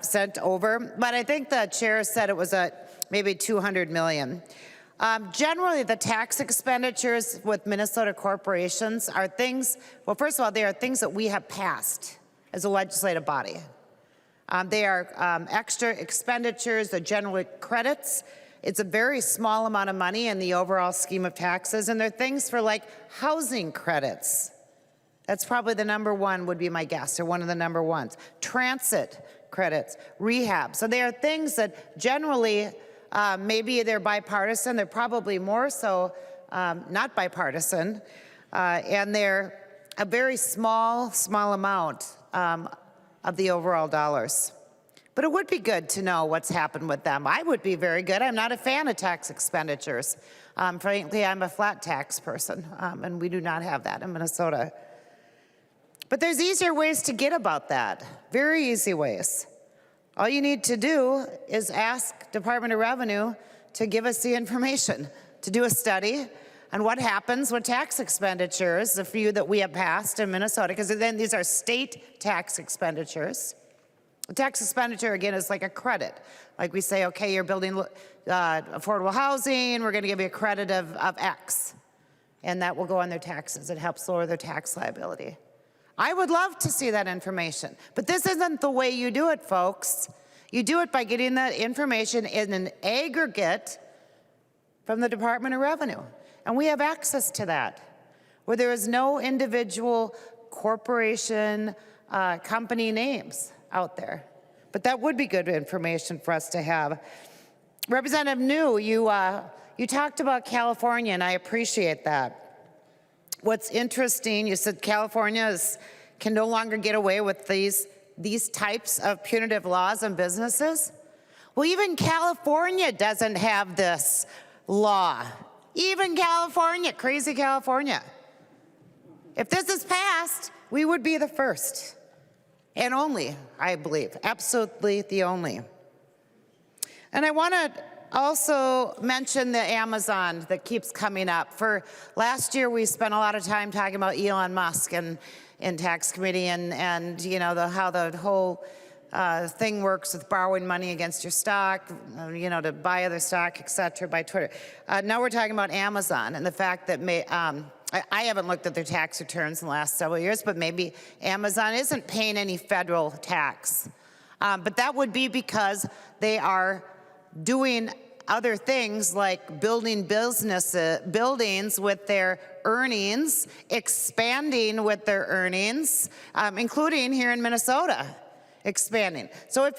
sent over. But I think the chair said it was at maybe $200 million. Generally, the tax expenditures with Minnesota corporations are things, well, first of all, they are things that we have passed as a legislative body. They are extra expenditures, they're generally credits. It's a very small amount of money in the overall scheme of taxes, and they're things for like housing credits. That's probably the number one would be my guess, or one of the number ones. Transit credits, rehab. So they are things that generally, maybe they're bipartisan, they're probably more so not bipartisan, and they're a very small amount of the overall dollars. But it would be good to know what's happened with them. I would be very good. I'm not a fan of tax expenditures. Frankly, I'm a flat tax person, and we do not have that in Minnesota. But there's easier ways to get about that, very easy ways. All you need to do is ask Department of Revenue to give us the information, to do a study on what happens with tax expenditures, the few that we have passed in Minnesota, because then these are state tax expenditures. A tax expenditure, again, is like a credit. Like we say, okay, you're building affordable housing, we're going to give you a credit of X. And that will go on their taxes. It helps lower their tax liability. I would love to see that information. But this isn't the way you do it, folks. You do it by getting that information in an aggregate from the Department of Revenue. And we have access to that, where there is no individual corporation, company names out there. But that would be good information for us to have. Representative New, you talked about California, and I appreciate that. What's interesting, you said California can no longer get away with these types of punitive laws on businesses. Well, even California doesn't have this law. Even California, crazy California. If this is passed, we would be the first. And only, I believe, absolutely the only. And I want to also mention the Amazon that keeps coming up. For last year, we spent a lot of time talking about Elon Musk in tax committee and you know, how the whole thing works with borrowing money against your stock, you know, to buy other stock, et cetera, by Twitter. Now we're talking about Amazon and the fact that I haven't looked at their tax returns in the last several years, but maybe Amazon isn't paying any federal tax. But that would be because they are doing other things like building buildings with their earnings, expanding with their earnings, including here in Minnesota, expanding. So if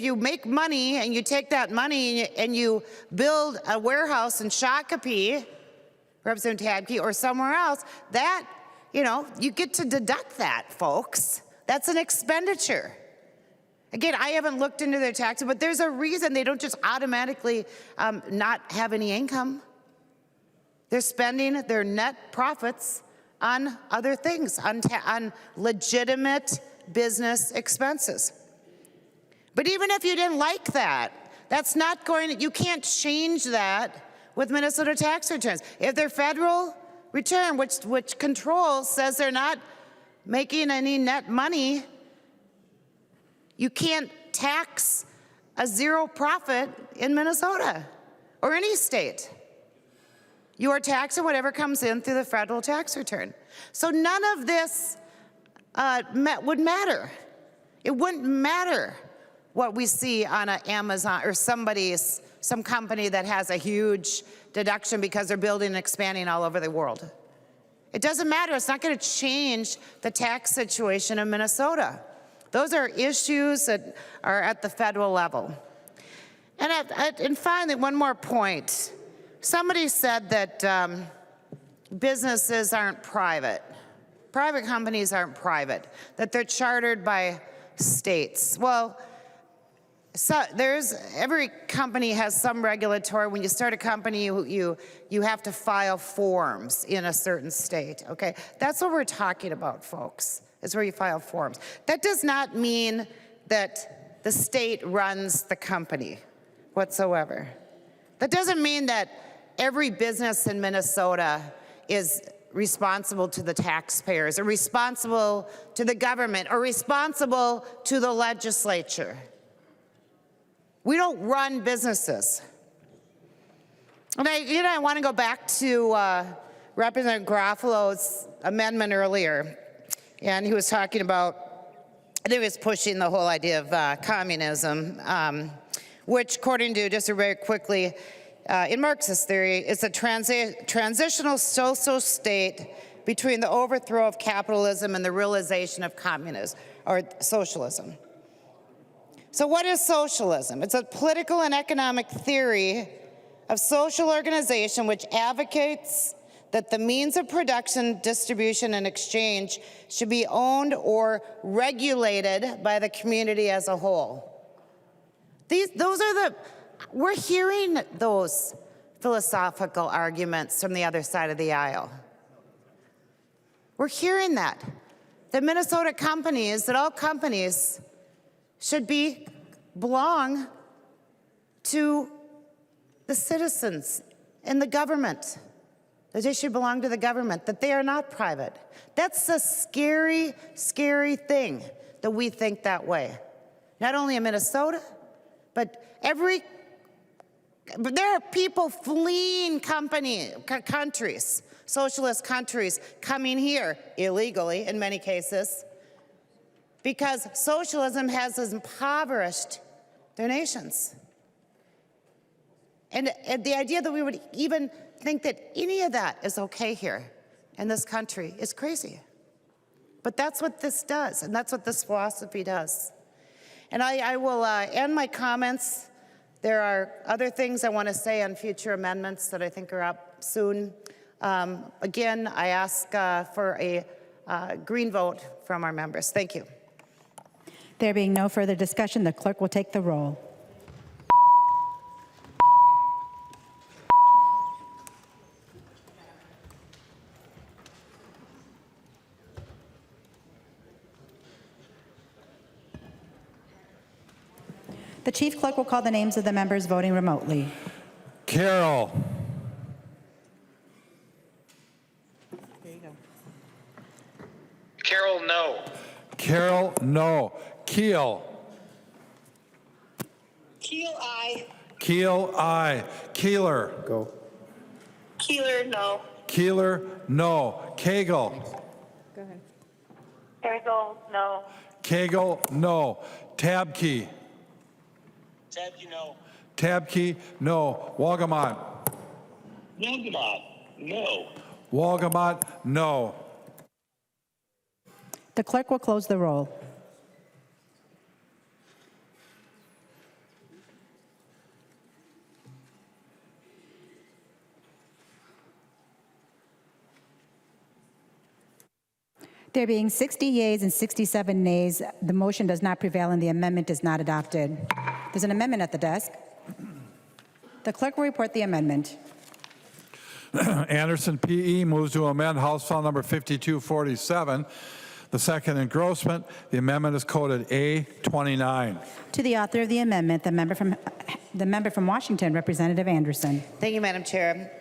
you make money and you take that money and you build a warehouse in Shakopee, Representative Tadke, or somewhere else, that, you know, you get to deduct that, folks. That's an expenditure. Again, I haven't looked into their taxes, but there's a reason they don't just automatically not have any income. They're spending their net profits on other things, on legitimate business expenses. But even if you didn't like that, that's not going to, you can't change that with Minnesota tax returns. If their federal return, which controls, says they're not making any net money, you can't tax a zero profit in Minnesota or any state. You are taxing whatever comes in through the federal tax return. So none of this would matter. It wouldn't matter what we see on an Amazon or some company that has a huge deduction because they're building and expanding all over the world. It doesn't matter. It's not going to change the tax situation in Minnesota. Those are issues that are at the federal level. And finally, one more point. Somebody said that businesses aren't private. Private companies aren't private, that they're chartered by states. Well, so every company has some regulatory. When you start a company, you have to file forms in a certain state, okay? That's what we're talking about, folks, is where you file forms. That does not mean that the state runs the company whatsoever. That doesn't mean that every business in Minnesota is responsible to the taxpayers or responsible to the government or responsible to the legislature. We don't run businesses. And I want to go back to Representative Garofalo's amendment earlier, and he was talking about, I think he was pushing the whole idea of communism, which, according to, just very quickly, in Marxist theory, is a transitional social state between the overthrow of capitalism and the realization of communism, or socialism. So what is socialism? It's a political and economic theory of social organization which advocates that the means of production, distribution, and exchange should be owned or regulated by the community as a whole. We're hearing those philosophical arguments from the other side of the aisle. We're hearing that. The Minnesota companies, that all companies should belong to the citizens and the government, that they should belong to the government, that they are not private. That's a scary, scary thing that we think that way. Not only in Minnesota, but there are people fleeing countries, socialist countries, coming here illegally in many cases, because socialism has impoverished their nations. And the idea that we would even think that any of that is okay here in this country is crazy. But that's what this does, and that's what this philosophy does. And I will end my comments. There are other things I want to say on future amendments that I think are up soon. Again, I ask for a green vote from our members. Thank you. There being no further discussion, the clerk will take the roll. The chief clerk will call the names of the members voting remotely. Carroll. Carroll, no. Carroll, no. Keel. Keel, aye. Keel, aye. Keeler. Go. Keeler, no. Keeler, no. Cagle. Go ahead. Cagle, no. Cagle, no. Tabke. Tabke, no. Tabke, no. Walgamot. Walgamot, no. Walgamot, no. The clerk will close the roll. There being 60 yeas and 67 nays, the motion does not prevail and the amendment is not adopted. There's an amendment at the desk. The clerk will report the amendment. Anderson P.E. moves to amend House File Number 5247, the second engrossment. The amendment is coded A29. To the author of the amendment, the member from Washington, Representative Anderson. Thank you, Madam Chair.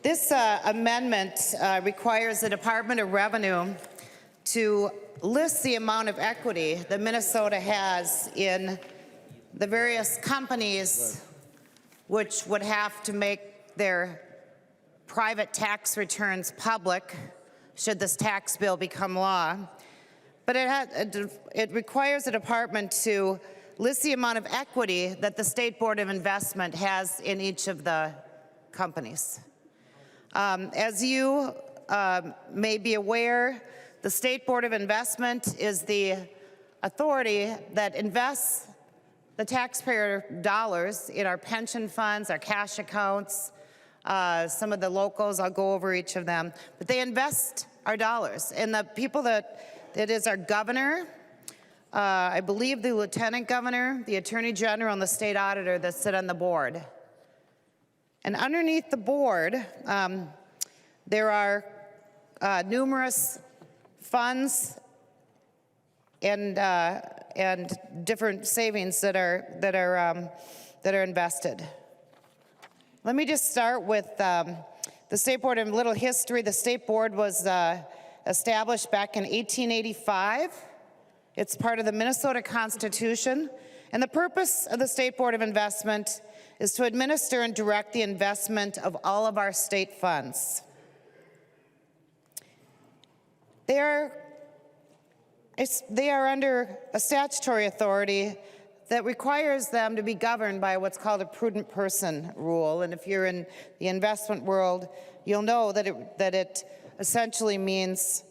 This amendment requires the Department of Revenue to list the amount of equity that Minnesota has in the various companies which would have to make their private tax returns public should this tax bill become law. But it requires the department to list the amount of equity that the State Board of Investment has in each of the companies. As you may be aware, the State Board of Investment is the authority that invests the taxpayer dollars in our pension funds, our cash accounts, some of the locals, I'll go over each of them, but they invest our dollars. And the people that it is our governor, I believe the lieutenant governor, the attorney general, and the state auditor that sit on the board. And underneath the board, there are numerous funds and different savings that are invested. Let me just start with the State Board and a little history. The State Board was established back in 1885. It's part of the Minnesota Constitution, And the purpose of the State Board of Investment is to administer and direct the investment of all of our state funds. They are under a statutory authority that requires them to be governed by what's called a prudent person rule. And if you're in the investment world, you'll know that it essentially means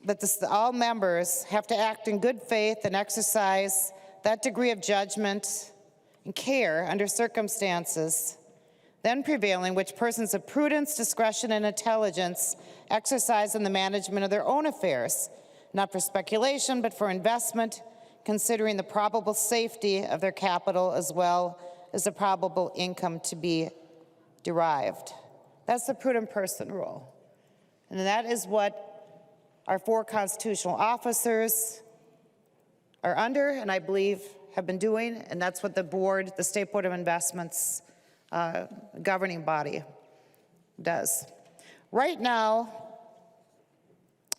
that all members have to act in good faith and exercise that degree of judgment and care under circumstances then prevailing which persons of prudence, discretion, and intelligence exercise in the management of their own affairs, not for speculation, but for investment, considering the probable safety of their capital as well as the probable income to be derived. That's the prudent person rule. And that is what our 4 constitutional officers are under, and I believe have been doing, and that's what the board, the State Board of Investments governing body does. Right now,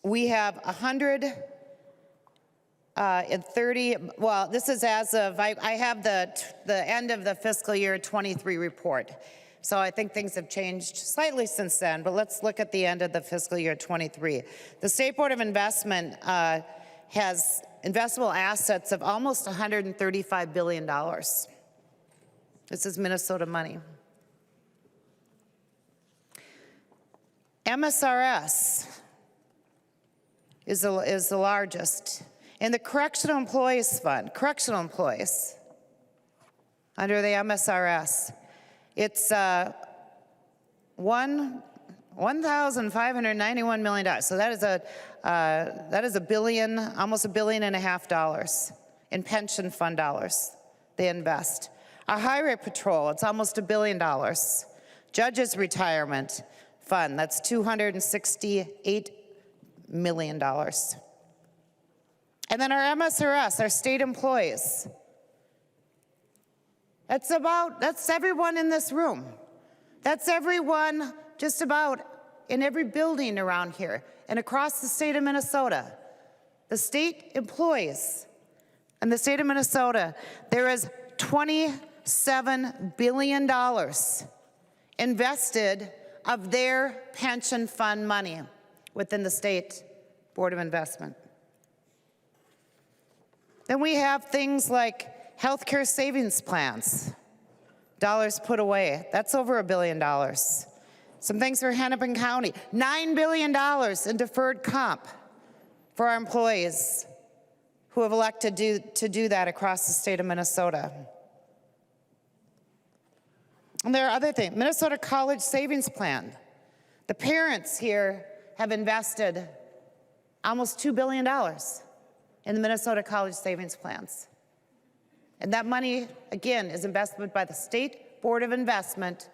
we have 130, well, this is as of, I have the end of the fiscal year 23 report. So I think things have changed slightly since then, but let's look at the end of the fiscal year 23. The State Board of Investment has investable assets of almost $135 billion. This is Minnesota money. MSRS is the largest. In the Correctional Employees Fund, correctional employees, under the MSRS, it's $1,591 million. So that is a billion, almost $1.5 billion in pension fund dollars they invest. Our highway patrol, it's almost $1 billion. Judges' retirement fund, that's $268 million. And then our MSRS, our state employees, that's everyone in this room. That's everyone just about in every building around here and across the state of Minnesota. The state employees in the state of Minnesota, there is $27 billion invested of their pension fund money within the State Board of Investment. Then we have things like healthcare savings plans, dollars put away. That's over $1 billion. Some things for Hennepin County, $9 billion in deferred comp for our employees who have elected to do that across the state of Minnesota. And there are other things. Minnesota College Savings Plan. The parents here have invested almost $2 billion in the Minnesota College Savings Plans. And that money, again, is invested by the State Board of Investment,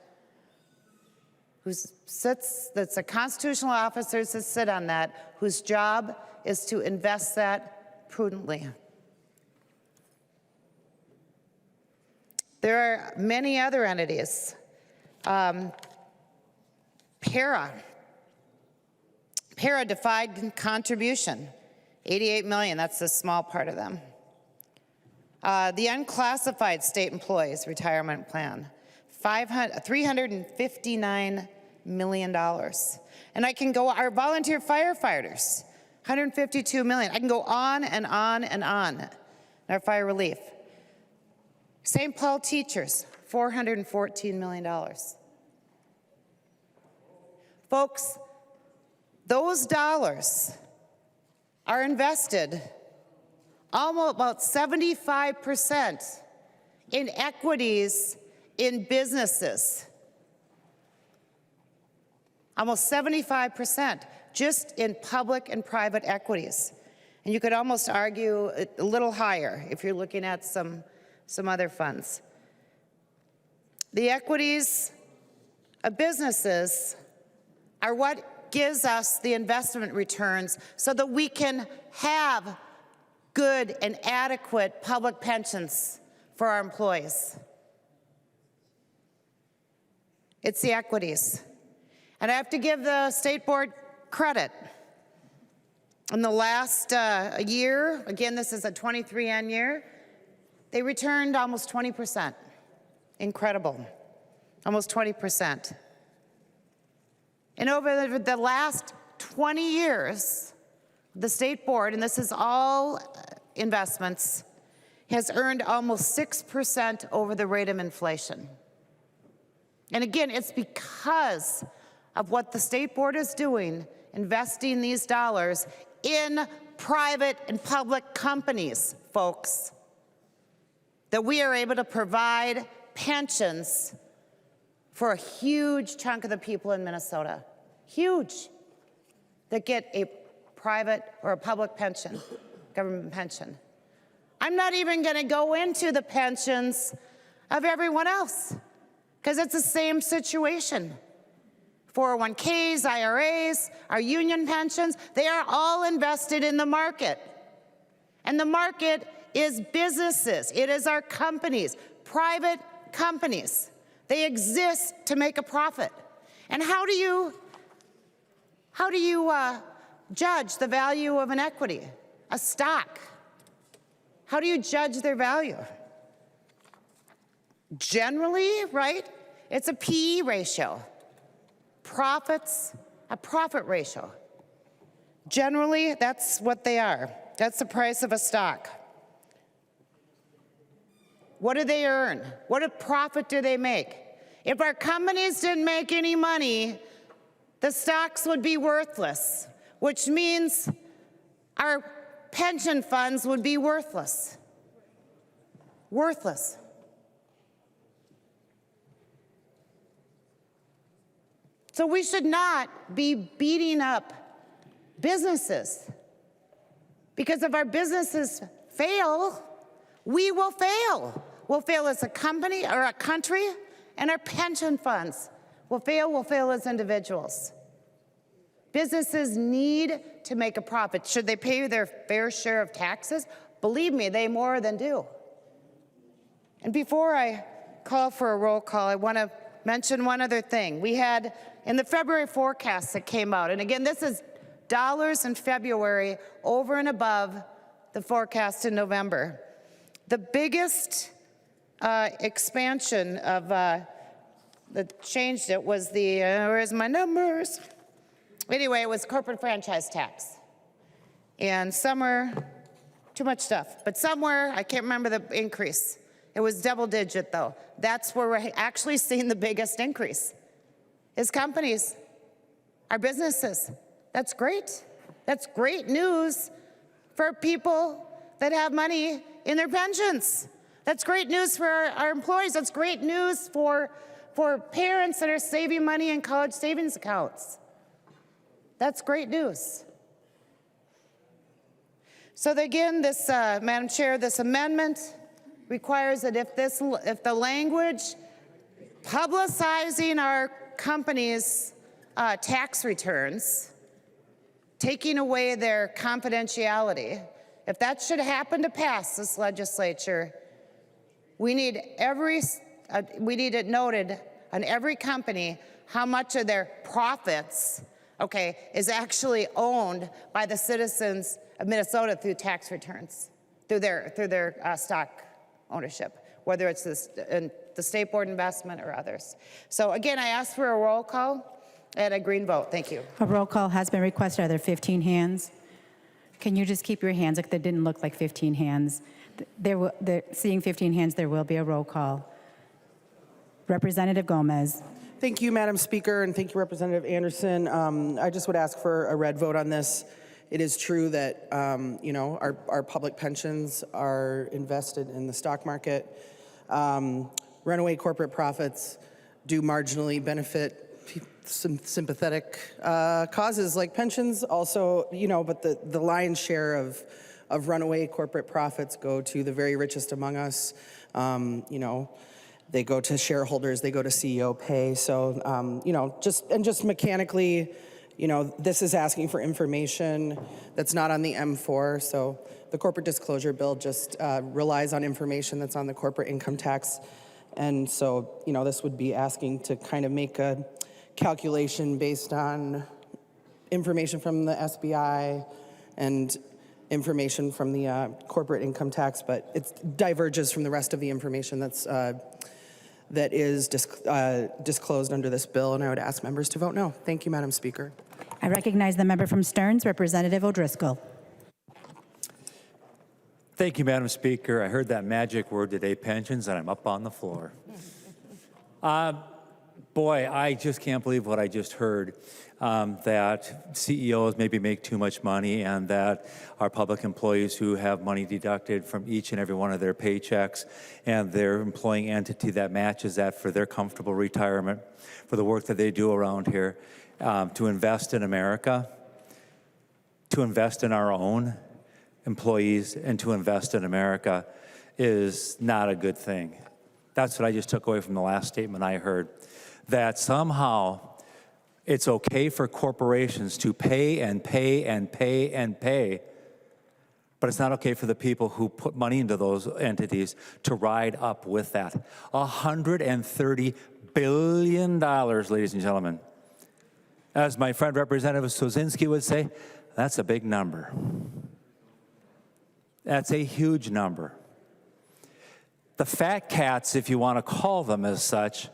that's a constitutional officers that sit on that, whose job is to invest that prudently. There are many other entities. Para defined contribution, $88 million, that's the small part of them. The unclassified state employees retirement plan, $359 million. And I can go, our volunteer firefighters, $152 million. I can go on and on and on. Our fire relief. St. Paul teachers, $414 million. Folks, those dollars are invested almost about 75% in equities in businesses. Almost 75% just in public and private equities. And you could almost argue a little higher if you're looking at some other funds. The equities of businesses are what gives us the investment returns so that we can have good and adequate public pensions for our employees. It's the equities. And I have to give the State Board credit. In the last year, again, this is a 23N year, They returned almost 20%. Incredible. Almost 20%. And over the last 20 years, the state board, and this is all investments, has earned almost 6% over the rate of inflation. And again, it's because of what the state board is doing, investing these dollars in private and public companies, folks, that we are able to provide pensions for a huge chunk of the people in Minnesota. Huge. That get a private or a public pension, government pension. I'm not even going to go into the pensions of everyone else, because it's the same situation. 401ks, IRAs, our union pensions, they are all invested in the market. And the market is businesses. It is our companies, private companies. They exist to make a profit. And how do you judge the value of an equity, a stock? How do you judge their value? Generally, right, it's a PE ratio. Profits, a profit ratio. Generally, that's what they are. That's the price of a stock. What do they earn? What profit do they make? If our companies didn't make any money, the stocks would be worthless, which means our pension funds would be worthless. Worthless. So we should not be beating up businesses, because if our businesses fail, we will fail. We'll fail as a company or a country, and our pension funds will fail as individuals. Businesses need to make a profit. Should they pay their fair share of taxes? Believe me, they more than do. And before I call for a roll call, I want to mention one other thing. We had, in the February forecast that came out, and again, this is dollars in February over and above the forecast in November. The biggest expansion of that changed it was the, where's my numbers? Anyway, it was corporate franchise tax. And somewhere, too much stuff, but somewhere, I can't remember the increase. It was double digit though. That's where we're actually seeing the biggest increase, is companies, our businesses. That's great. That's great news for people that have money in their pensions. That's great news for our employees. That's great news for parents that are saving money in college savings accounts. That's great news. So again, this, Madam Chair, this amendment requires that if the language publicizing our companies' tax returns, taking away their confidentiality, if that should happen to pass this legislature, we need it noted on every company how much of their profits, okay, is actually owned by the citizens of Minnesota through tax returns, through their stock ownership, whether it's the State Board investment or others. So again, I ask for a roll call and a green vote. Thank you. A roll call has been requested. Are there 15 hands? Can you just keep your hands? Like, that didn't look like 15 hands. Seeing 15 hands, there will be a roll call. Representative Gomez. Thank you, Madam Speaker, and thank you, Representative Anderson. I just would ask for a red vote on this. It is true that our public pensions are invested in the stock market. Runaway corporate profits do marginally benefit some sympathetic causes like pensions. Also, but the lion's share of runaway corporate profits go to the very richest among us. They go to shareholders, they go to CEO pay. So, just mechanically, this is asking for information that's not on the M4. So the corporate disclosure bill just relies on information that's on the corporate income tax. And so, this would be asking to kind of make a calculation based on information from the SBI and information from the corporate income tax, but it diverges from the rest of the information that is disclosed under this bill, and I would ask members to vote no. Thank you, Madam Speaker. I recognize the member from Stearns, Representative O'Driscoll. Thank you, Madam Speaker. I heard that magic word today, pensions, and I'm up on the floor. Boy, I just can't believe what I just heard, that CEOs maybe make too much money and that our public employees who have money deducted from each and every one of their paychecks and their employing entity that matches that for their comfortable retirement, for the work that they do around here, to invest in America, to invest in our own employees, and to invest in America is not a good thing. That's what I just took away from the last statement I heard, that somehow it's okay for corporations to pay and pay and pay and pay, but it's not okay for the people who put money into those entities to ride up with that. $130 billion, ladies and gentlemen. As my friend Representative Sosinski would say, that's a big number. That's a huge number. The fat cats, if you want to call them as such,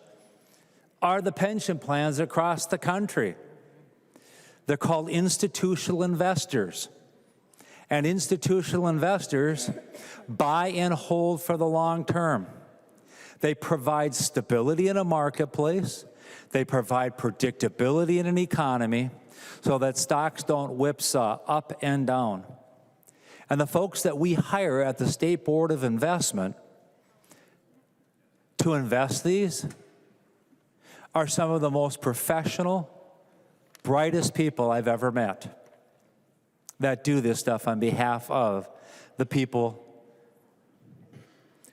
are the pension plans across the country. They're called institutional investors. And institutional investors buy and hold for the long term. They provide stability in a marketplace. They provide predictability in an economy so that stocks don't whipsaw up and down. And the folks that we hire at the State Board of Investment to invest these are some of the most professional, brightest people I've ever met that do this stuff on behalf of the people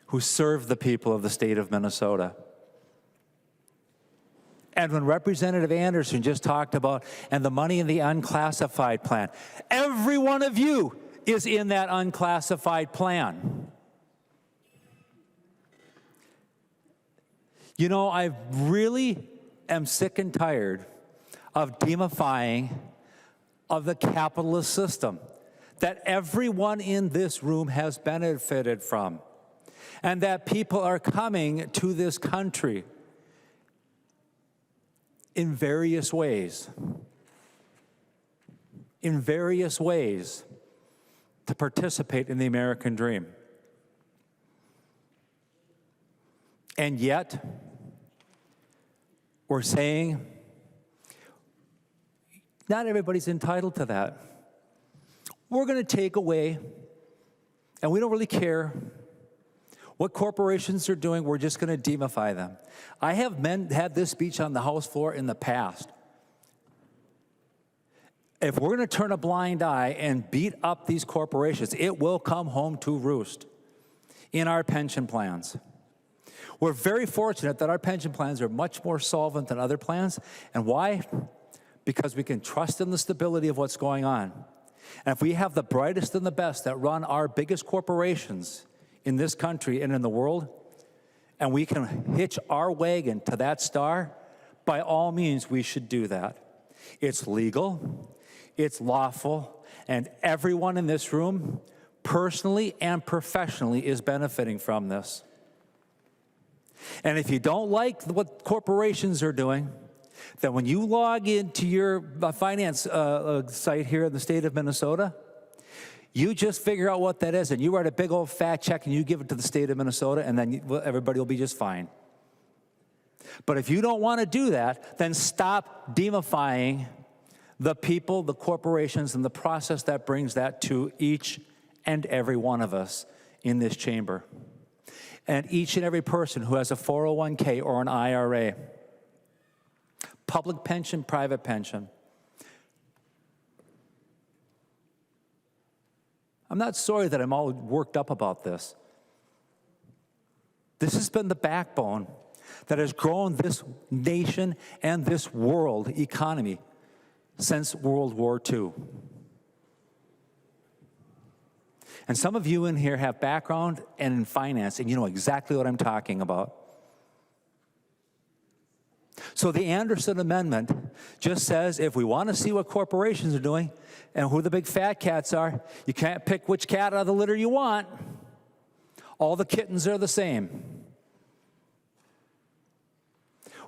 who serve the people of the state of Minnesota. And when Representative Anderson just talked about, and the money in the unclassified plan, every one of you is in that unclassified plan. You know, I really am sick and tired of demifying of the capitalist system that everyone in this room has benefited from, and that people are coming to this country in various ways to participate in the American dream. And yet, we're saying, not everybody's entitled to that. We're going to take away, and we don't really care what corporations are doing, we're just going to demify them. I have had this speech on the House floor in the past. If we're going to turn a blind eye and beat up these corporations, it will come home to roost in our pension plans. We're very fortunate that our pension plans are much more solvent than other plans. And why? Because we can trust in the stability of what's going on. And if we have the brightest and the best that run our biggest corporations in this country and in the world, and we can hitch our wagon to that star, by all means, we should do that. It's legal, it's lawful, and everyone in this room, personally and professionally, is benefiting from this. And if you don't like what corporations are doing, then when you log into your finance site here in the state of Minnesota, you just figure out what that is, and you write a big old fat check and you give it to the state of Minnesota, and then everybody will be just fine. But if you don't want to do that, then stop demifying the people, the corporations, and the process that brings that to each and every one of us in this chamber. And each and every person who has a 401k or an IRA, public pension, private pension. I'm not sorry that I'm all worked up about this. This has been the backbone that has grown this nation and this world economy since World War II. And some of you in here have background and in finance, and you know exactly what I'm talking about. So the Anderson Amendment just says if we want to see what corporations are doing and who the big fat cats are, you can't pick which cat out of the litter you want. All the kittens are the same.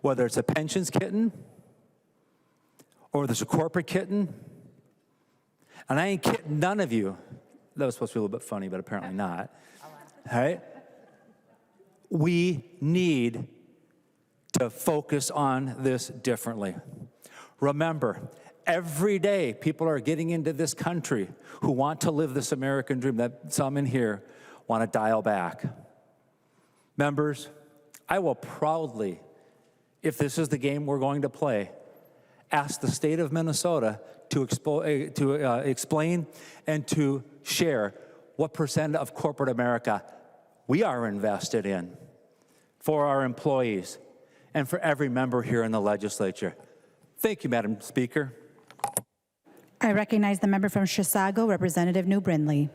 Whether it's a pensions kitten or there's a corporate kitten, and I ain't kidding none of you. That was supposed to be a little bit funny, but apparently not. All right? We need to focus on this differently. Remember, every day people are getting into this country who want to live this American dream that some in here want to dial back. Members, I will proudly, if this is the game we're going to play, ask the state of Minnesota to explain and to share what percent of corporate America we are invested in for our employees and for every member here in the legislature. Thank you, Madam Speaker. I recognize the member from Chisago, Representative New Brindley.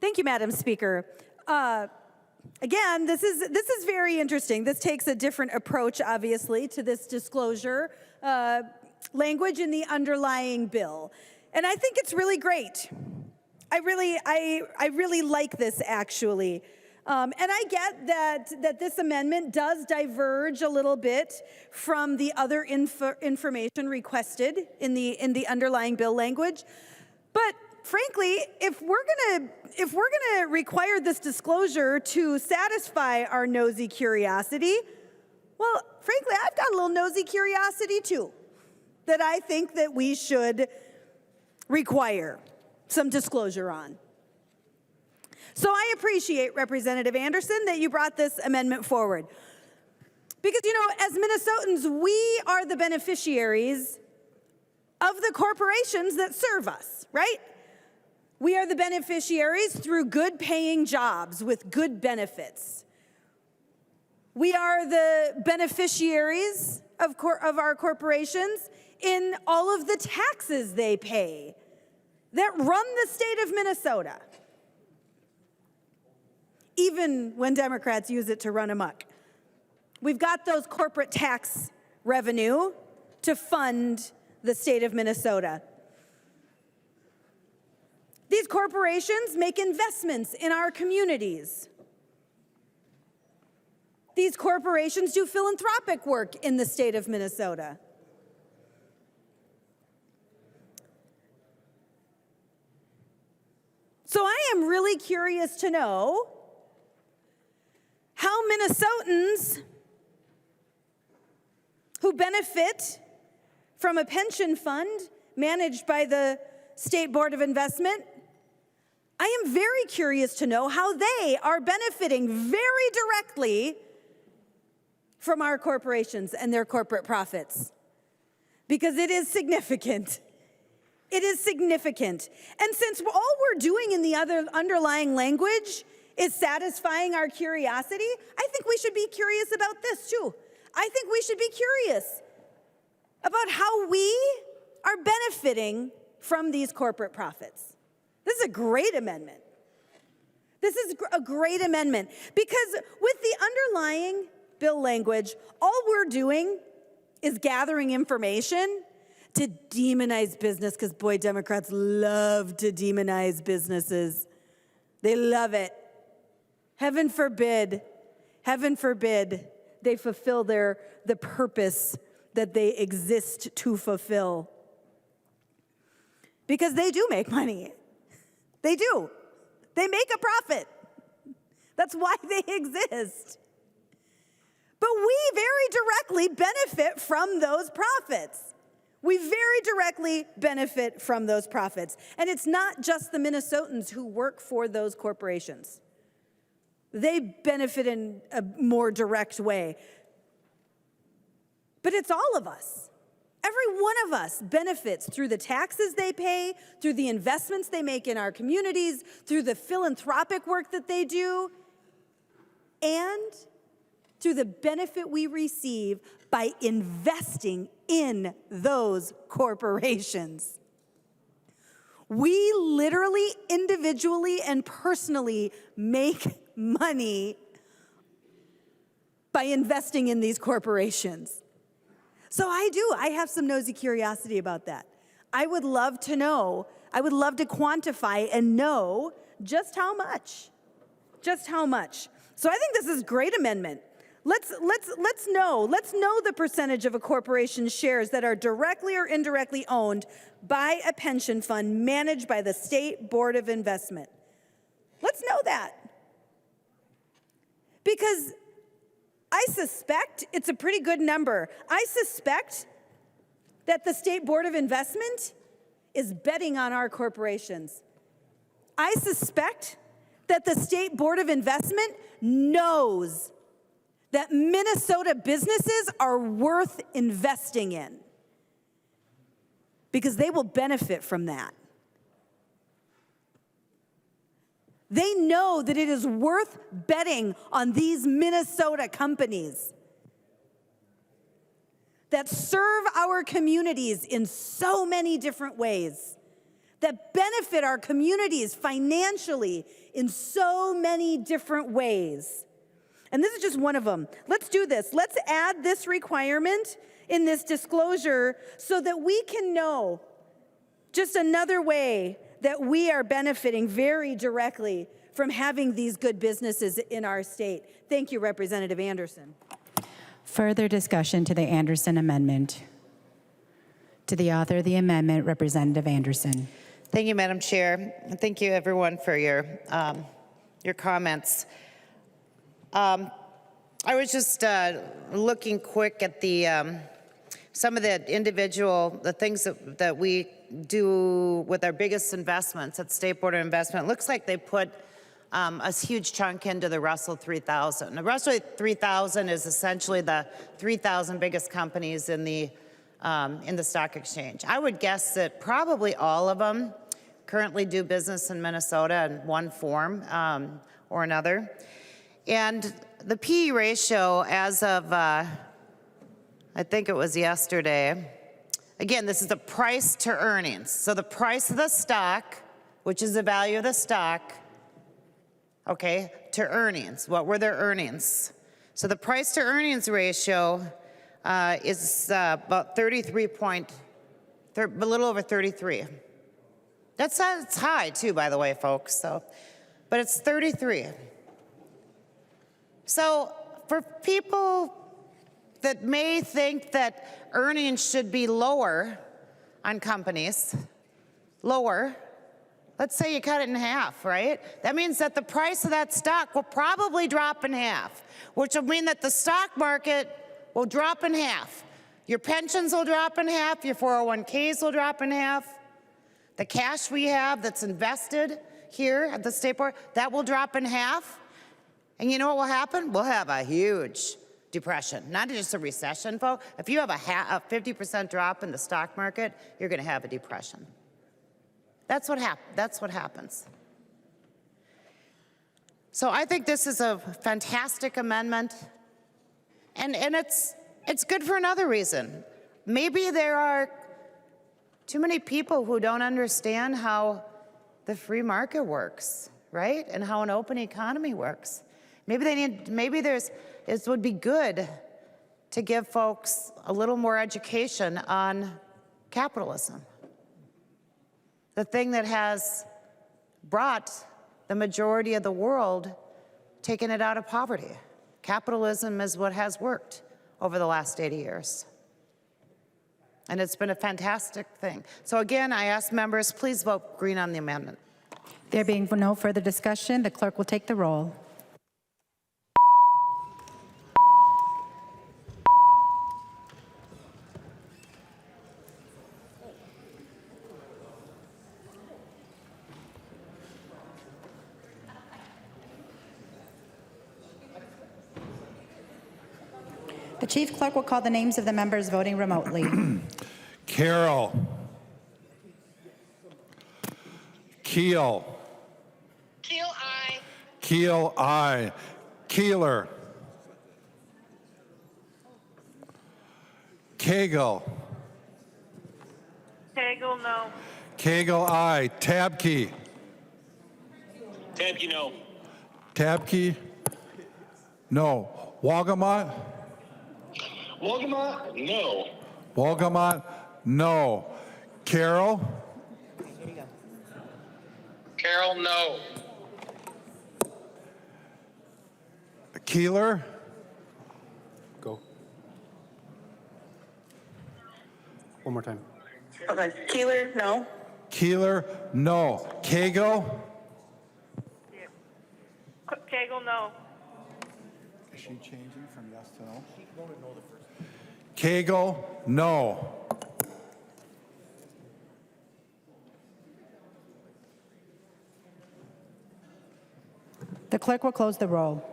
Thank you, Madam Speaker. Again, this is very interesting. This takes a different approach, obviously, to this disclosure language in the underlying bill. And I think it's really great. I really like this, actually. And I get that this amendment does diverge a little bit from the other information requested in the underlying bill language. But frankly, if we're gonna require this disclosure to satisfy our nosy curiosity, well, frankly, I've got a little nosy curiosity too, that I think that we should require some disclosure on. So I appreciate, Representative Anderson, that you brought this amendment forward. Because, you know, as Minnesotans, we are the beneficiaries of the corporations that serve us, right? We are the beneficiaries through good paying jobs with good benefits. We are the beneficiaries of our corporations in all of the taxes they pay that run the state of Minnesota, even when Democrats use it to run amok. We've got those corporate tax revenue to fund the state of Minnesota. These corporations make investments in our communities. These corporations do philanthropic work in the state of Minnesota. So I am really curious to know how Minnesotans who benefit from a pension fund managed by the State Board of Investment, I am very curious to know how they are benefiting very directly from our corporations and their corporate profits. Because it is significant. It is significant. And since all we're doing in the other underlying language is satisfying our curiosity, I think we should be curious about this too. I think we should be curious about how we are benefiting from these corporate profits. This is a great amendment. This is a great amendment because with the underlying bill language, all we're doing is gathering information to demonize business, because boy, Democrats love to demonize businesses. They love it. Heaven forbid they fulfill the purpose that they exist to fulfill. Because they do make money. They do. They make a profit. That's why they exist. But we very directly benefit from those profits. We very directly benefit from those profits. And it's not just the Minnesotans who work for those corporations. They benefit in a more direct way. But it's all of us. Every one of us benefits through the taxes they pay, through the investments they make in our communities, through the philanthropic work that they do, and through the benefit we receive by investing in those corporations. We literally, individually, and personally make money by investing in these corporations. So I have some nosy curiosity about that. I would love to know, I would love to quantify and know just how much. Just how much. So I think this is a great amendment. Let's know the percentage of a corporation's shares that are directly or indirectly owned by a pension fund managed by the State Board of Investment. Let's know that. Because I suspect it's a pretty good number. I suspect that the State Board of Investment is betting on our corporations. I suspect that the State Board of Investment knows that Minnesota businesses are worth investing in because they will benefit from that. They know that it is worth betting on these Minnesota companies that serve our communities in so many different ways, that benefit our communities financially in so many different ways. And this is just one of them. Let's do this. Let's add this requirement in this disclosure so that we can know just another way that we are benefiting very directly from having these good businesses in our state. Thank you, Representative Anderson. Further discussion to the Anderson amendment. To the author of the amendment, Representative Anderson. Thank you, Madam Chair. And thank you, everyone, for your comments. I was just looking quick at the some of the things that we do with our biggest investments at State Board of Investment. It looks like they put a huge chunk into the Russell 3000. The Russell 3000 is essentially the 3,000 biggest companies in the stock exchange. I would guess that probably all of them currently do business in Minnesota in one form or another. And the PE ratio as of, I think it was yesterday, again, this is the price to earnings. So the price of the stock, which is the value of the stock, okay, to earnings. What were their earnings? So the price to earnings ratio is about 33 a little over 33. That's high too, by the way, folks. So, but it's 33. So for people that may think that earnings should be lower on companies, lower, let's say you cut it in half, right? That means that the price of that stock will probably drop in half, which will mean that the stock market will drop in half. Your pensions will drop in half, your 401ks will drop in half. The cash we have that's invested here at the State Board, that will drop in half. And you know what will happen? We'll have a huge depression, not just a recession, folks. If you have a 50% drop in the stock market, you're going to have a depression. That's what happens. So I think this is a fantastic amendment, and it's good for another reason. Maybe there are too many people who don't understand how the free market works, right? And how an open economy works. Maybe it would be good to give folks a little more education on capitalism, the thing that has brought the majority of the world, taken it out of poverty. Capitalism is what has worked over the last 80 years. And it's been a fantastic thing. So again, I ask members, please vote green on the amendment. There being no further discussion, the clerk will take the roll. The chief clerk will call the names of the members voting remotely. Carroll. Keel. Keel, aye. Keel, aye. Keeler. Cagle. Cagle, no. Cagle, aye. Tabke. Tabke, no. Tabke, no. Wagamot. Wagamot, no. Wolgamott, no. Carroll? Carroll, no. Keeler? Go. One more time. Okay, Keeler, no. Keeler, no. Cagle? Cagle, no. Is she changing from yes to no? She voted no the first time. Cagle, no. The clerk will close the roll.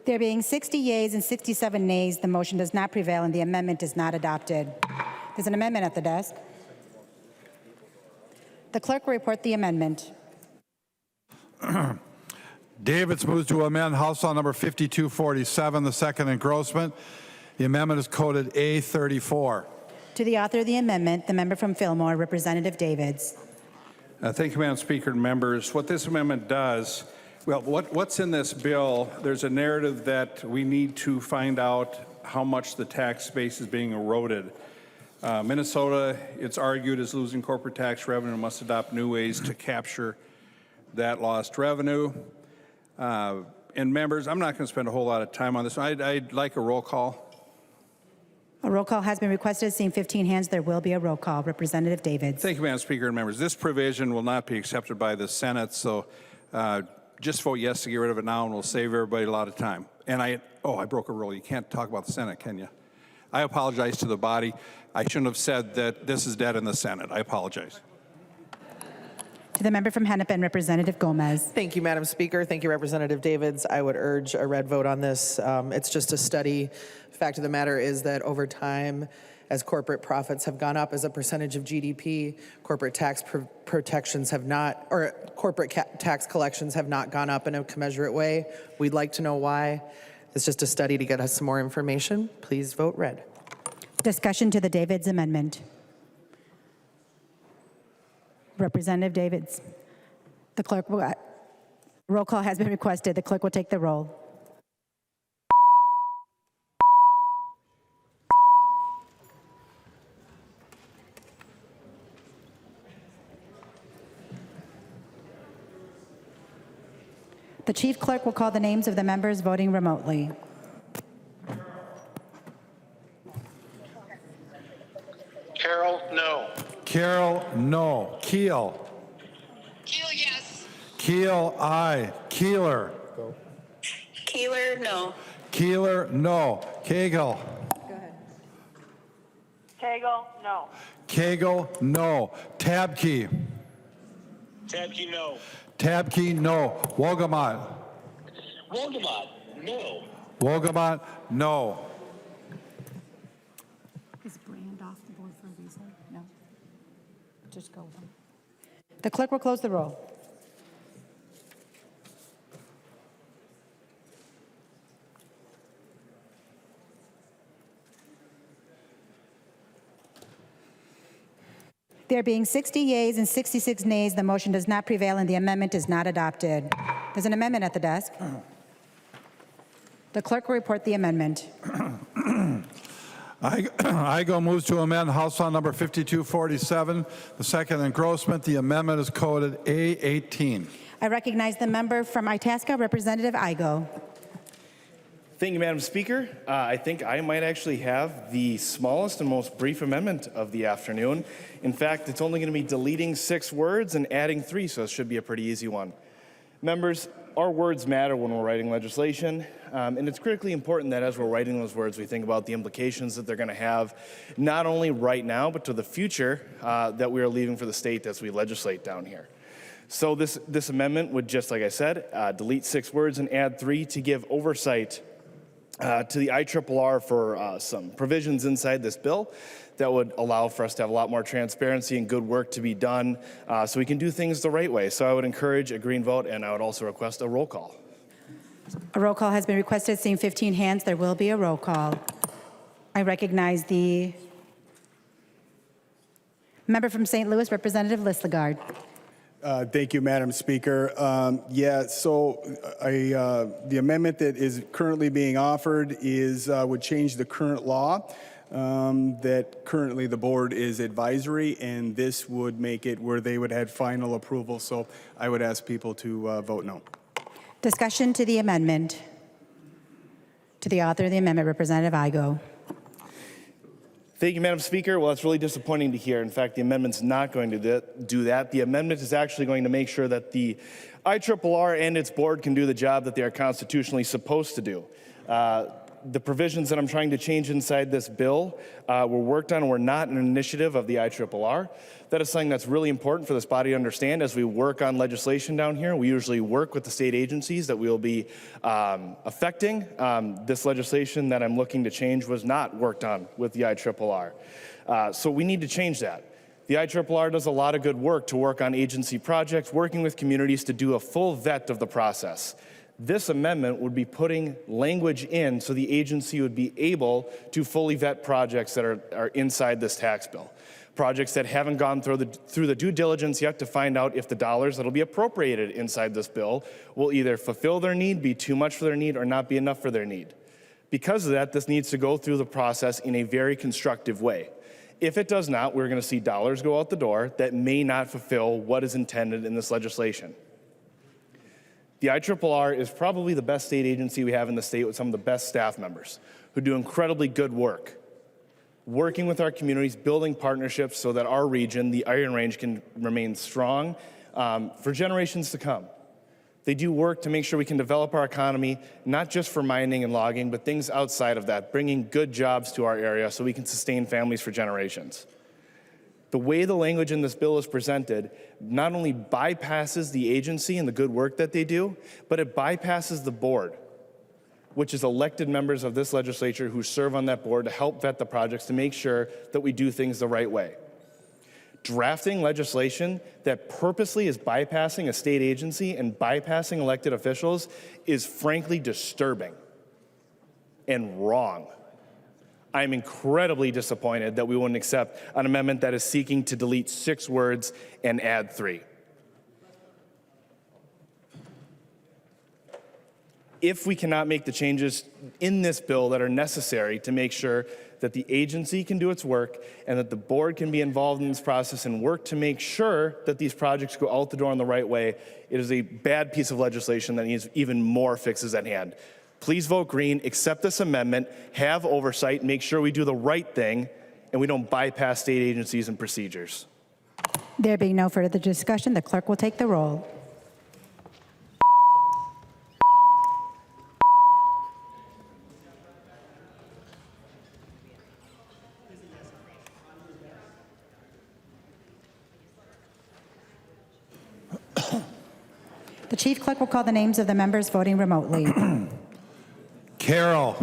There being 60 yeas and 67 nays, the motion does not prevail and the amendment is not adopted. There's an amendment at the desk. The clerk will report the amendment. Davids moves to amend House Law number 5247, the second engrossment. The amendment is coded A34. To the author of the amendment, the member from Fillmore, Representative Davids. Thank you, Madam Speaker and members. What this amendment does, well, what's in this bill, there's a narrative that we need to find out how much the tax base is being eroded. Minnesota, it's argued, is losing corporate tax revenue and must adopt new ways to capture that lost revenue. And members, I'm not going to spend a whole lot of time on this. I'd like a roll call. A roll call has been requested. Seeing 15 hands, there will be a roll call. Representative Davids. Thank you, Madam Speaker and members. This provision will not be accepted by the Senate, so just vote yes to get rid of it now, and we'll save everybody a lot of time. And I broke a rule. You can't talk about the Senate, can you? I apologize to the body. I shouldn't have said that this is dead in the Senate. I apologize. To the member from Hennepin, Representative Gomez. Thank you, Madam Speaker. Thank you, Representative Davids. I would urge a red vote on this. It's just a study. Fact of the matter is that over time, as corporate profits have gone up as a percentage of GDP, corporate tax protections have not, or corporate tax collections have not gone up in a commensurate way. We'd like to know why. It's just a study to get us some more information. Please vote red. Discussion to the Davids amendment. Representative Davids. The clerk will, roll call has been requested. The clerk will take the roll. The chief clerk will call the names of the members voting remotely. Carroll, no. Carroll, no. Keel? Keel, yes. Keel, aye. Keeler? Keeler, no. Keeler, no. Cagle? Cagle, no. Cagle, no. Tabke? Tabke, no. Tabke, no. Wolgamott? Wolgamott, no. Wolgamott, no. Is Brand off the board for a reason? No. Just go with them. The clerk will close the roll. There being 60 yeas and 66 nays, the motion does not prevail and the amendment is not adopted. There's an amendment at the desk. The clerk will report the amendment. IGO moves to amend House Law number 5247, the second engrossment. The amendment is coded A18. I recognize the member from Itasca, Representative Igo. Thank you, Madam Speaker. I think I might actually have the smallest and most brief amendment of the afternoon. In fact, it's only going to be deleting 6 words and adding 3, so it should be a pretty easy one. Members, our words matter when we're writing legislation, and it's critically important that as we're writing those words, we think about the implications that they're going to have, not only right now, but to the future that we are leaving for the state as we legislate down here. So this amendment would, just like I said, delete 6 words and add 3 to give oversight to the IRRR for some provisions inside this bill that would allow for us to have a lot more transparency and good work to be done so we can do things the right way. So I would encourage a green vote, and I would also request a roll call. A roll call has been requested. Seeing 15 hands, there will be a roll call. I recognize the Member from St. Louis, Representative Listagard. Thank you, Madam Speaker. The amendment that is currently being offered would change the current law that currently the board is advisory, and this would make it where they would have final approval. So I would ask people to vote no. Discussion to the amendment. To the author of the amendment, Representative Igo. Thank you, Madam Speaker. Well, it's really disappointing to hear. In fact, the amendment's not going to do that. The amendment is actually going to make sure that the IRRR and its board can do the job that they are constitutionally supposed to do. The provisions that I'm trying to change inside this bill were worked on and were not an initiative of the IRRR. That is something that's really important for this body to understand as we work on legislation down here. We usually work with the state agencies that we'll be affecting. This legislation that I'm looking to change was not worked on with the IRRR. So we need to change that. The IRRR does a lot of good work to work on agency projects, working with communities to do a full vet of the process. This amendment would be putting language in so the agency would be able to fully vet projects that are inside this tax bill. Projects that haven't gone through the due diligence yet to find out if the dollars that will be appropriated inside this bill will either fulfill their need, be too much for their need, or not be enough for their need. Because of that, this needs to go through the process in a very constructive way. If it does not, we're going to see dollars go out the door that may not fulfill what is intended in this legislation. The IRRR is probably the best state agency we have in the state with some of the best staff members who do incredibly good work, working with our communities, building partnerships so that our region, the Iron Range, can remain strong for generations to come. They do work to make sure we can develop our economy, not just for mining and logging, but things outside of that, bringing good jobs to our area so we can sustain families for generations. The way the language in this bill is presented not only bypasses the agency and the good work that they do, but it bypasses the board, which is elected members of this legislature who serve on that board to help vet the projects to make sure that we do things the right way. Drafting legislation that purposely is bypassing a state agency and bypassing elected officials is frankly disturbing and wrong. I'm incredibly disappointed that we wouldn't accept an amendment that is seeking to delete 6 words and add 3. If we cannot make the changes in this bill that are necessary to make sure that the agency can do its work and that the board can be involved in this process and work to make sure that these projects go out the door in the right way, it is a bad piece of legislation that needs even more fixes at hand. Please vote green, accept this amendment, have oversight, make sure we do the right thing, and we don't bypass state agencies and procedures. There being no further discussion, the clerk will take the roll. The chief clerk will call the names of the members voting remotely. Carroll.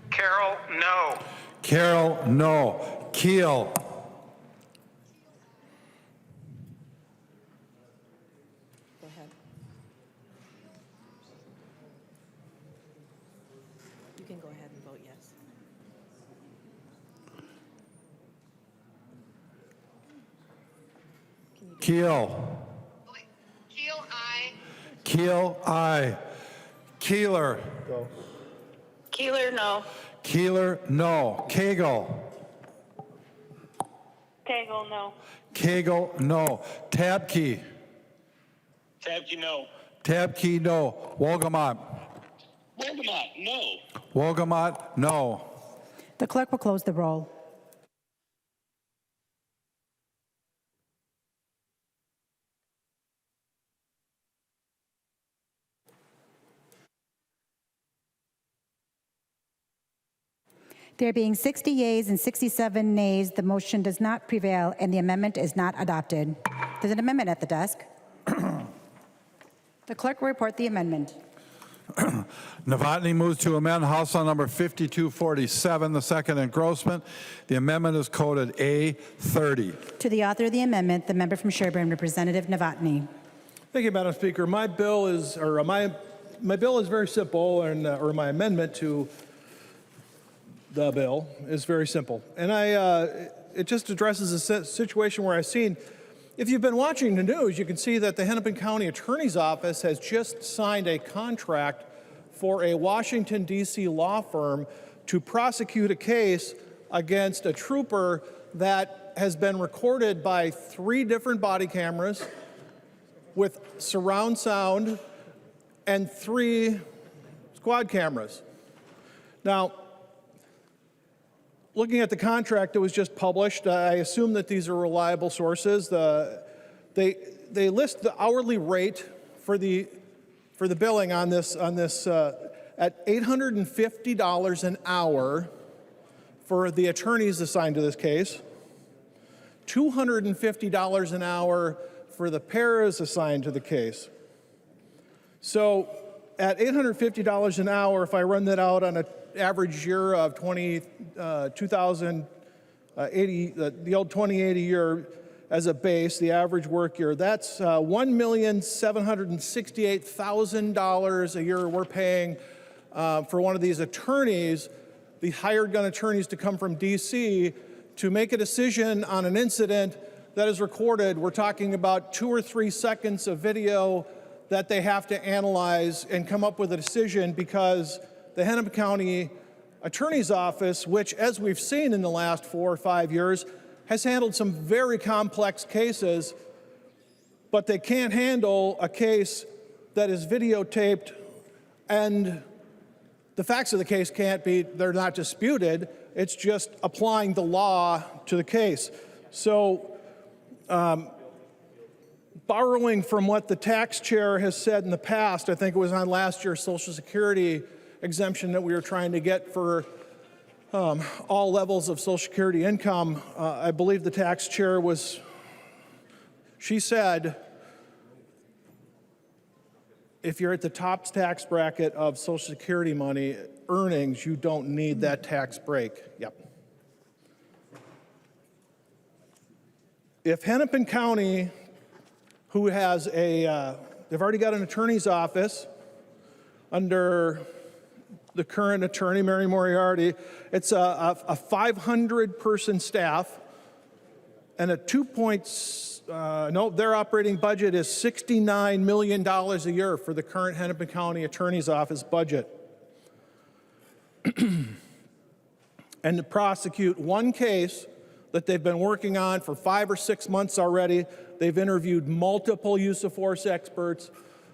Carroll, no. Carroll, no. Keel. Go ahead. You can go ahead and vote yes. Keel. Keel, aye. Keel, aye. Keeler. Keeler, no. Keeler, no. Cagle. Cagle, no. Cagle, no. Tabke. Tabke, no. Tabke, no. Wolgamott. Wolgamott, no. Wolgamott, no. The clerk will close the roll. There being 60 yeas and 67 nays, the motion does not prevail and the amendment is not adopted. There's an amendment at the desk. The clerk will report the amendment. Novotny moves to amend House Law number 5247, the second engrossment. The amendment is coded A30. To the author of the amendment, the member from Sherburne, Representative Novotny. Thank you, Madam Speaker. My bill is, or my my bill is very simple, and or my amendment to the bill is very simple. And it just addresses a situation where I've seen, if you've been watching the news, you can see that the Hennepin County Attorney's Office has just signed a contract for a Washington, D.C. law firm to prosecute a case against a trooper that has been recorded by 3 different body cameras with surround sound and 3 squad cameras. Now, looking at the contract that was just published, I assume that these are reliable sources. They list the hourly rate for the billing on this at $850 an hour for the attorneys assigned to this case, $250 an hour for the paras assigned to the case. So at $850 an hour, if I run that out on an average year of 2080, the old 2080 year as a base, the average work year, that's $1,768,000 a year we're paying for one of these attorneys, the hired gun attorneys, to come from DC to make a decision on an incident that is recorded. We're talking about 2 or 3 seconds of video that they have to analyze and come up with a decision, because the Hennepin County Attorney's Office, which, as we've seen in the last 4 or 5 years, has handled some very complex cases, but they can't handle a case that is videotaped and the facts of the case they're not disputed. It's just applying the law to the case. So, borrowing from what the tax chair has said in the past, I think it was on last year's Social Security exemption that we were trying to get for all levels of Social Security income. I believe the tax chair she said, if you're at the top tax bracket of Social Security money earnings, you don't need that tax break. Yep. If Hennepin County, who has they've already got an attorney's office under the current attorney, Mary Moriarty, it's a 500-person staff, and their operating budget is $69 million a year for the current Hennepin County Attorney's Office budget. And to prosecute one case that they've been working on for 5 or 6 months already, they've interviewed multiple use of force experts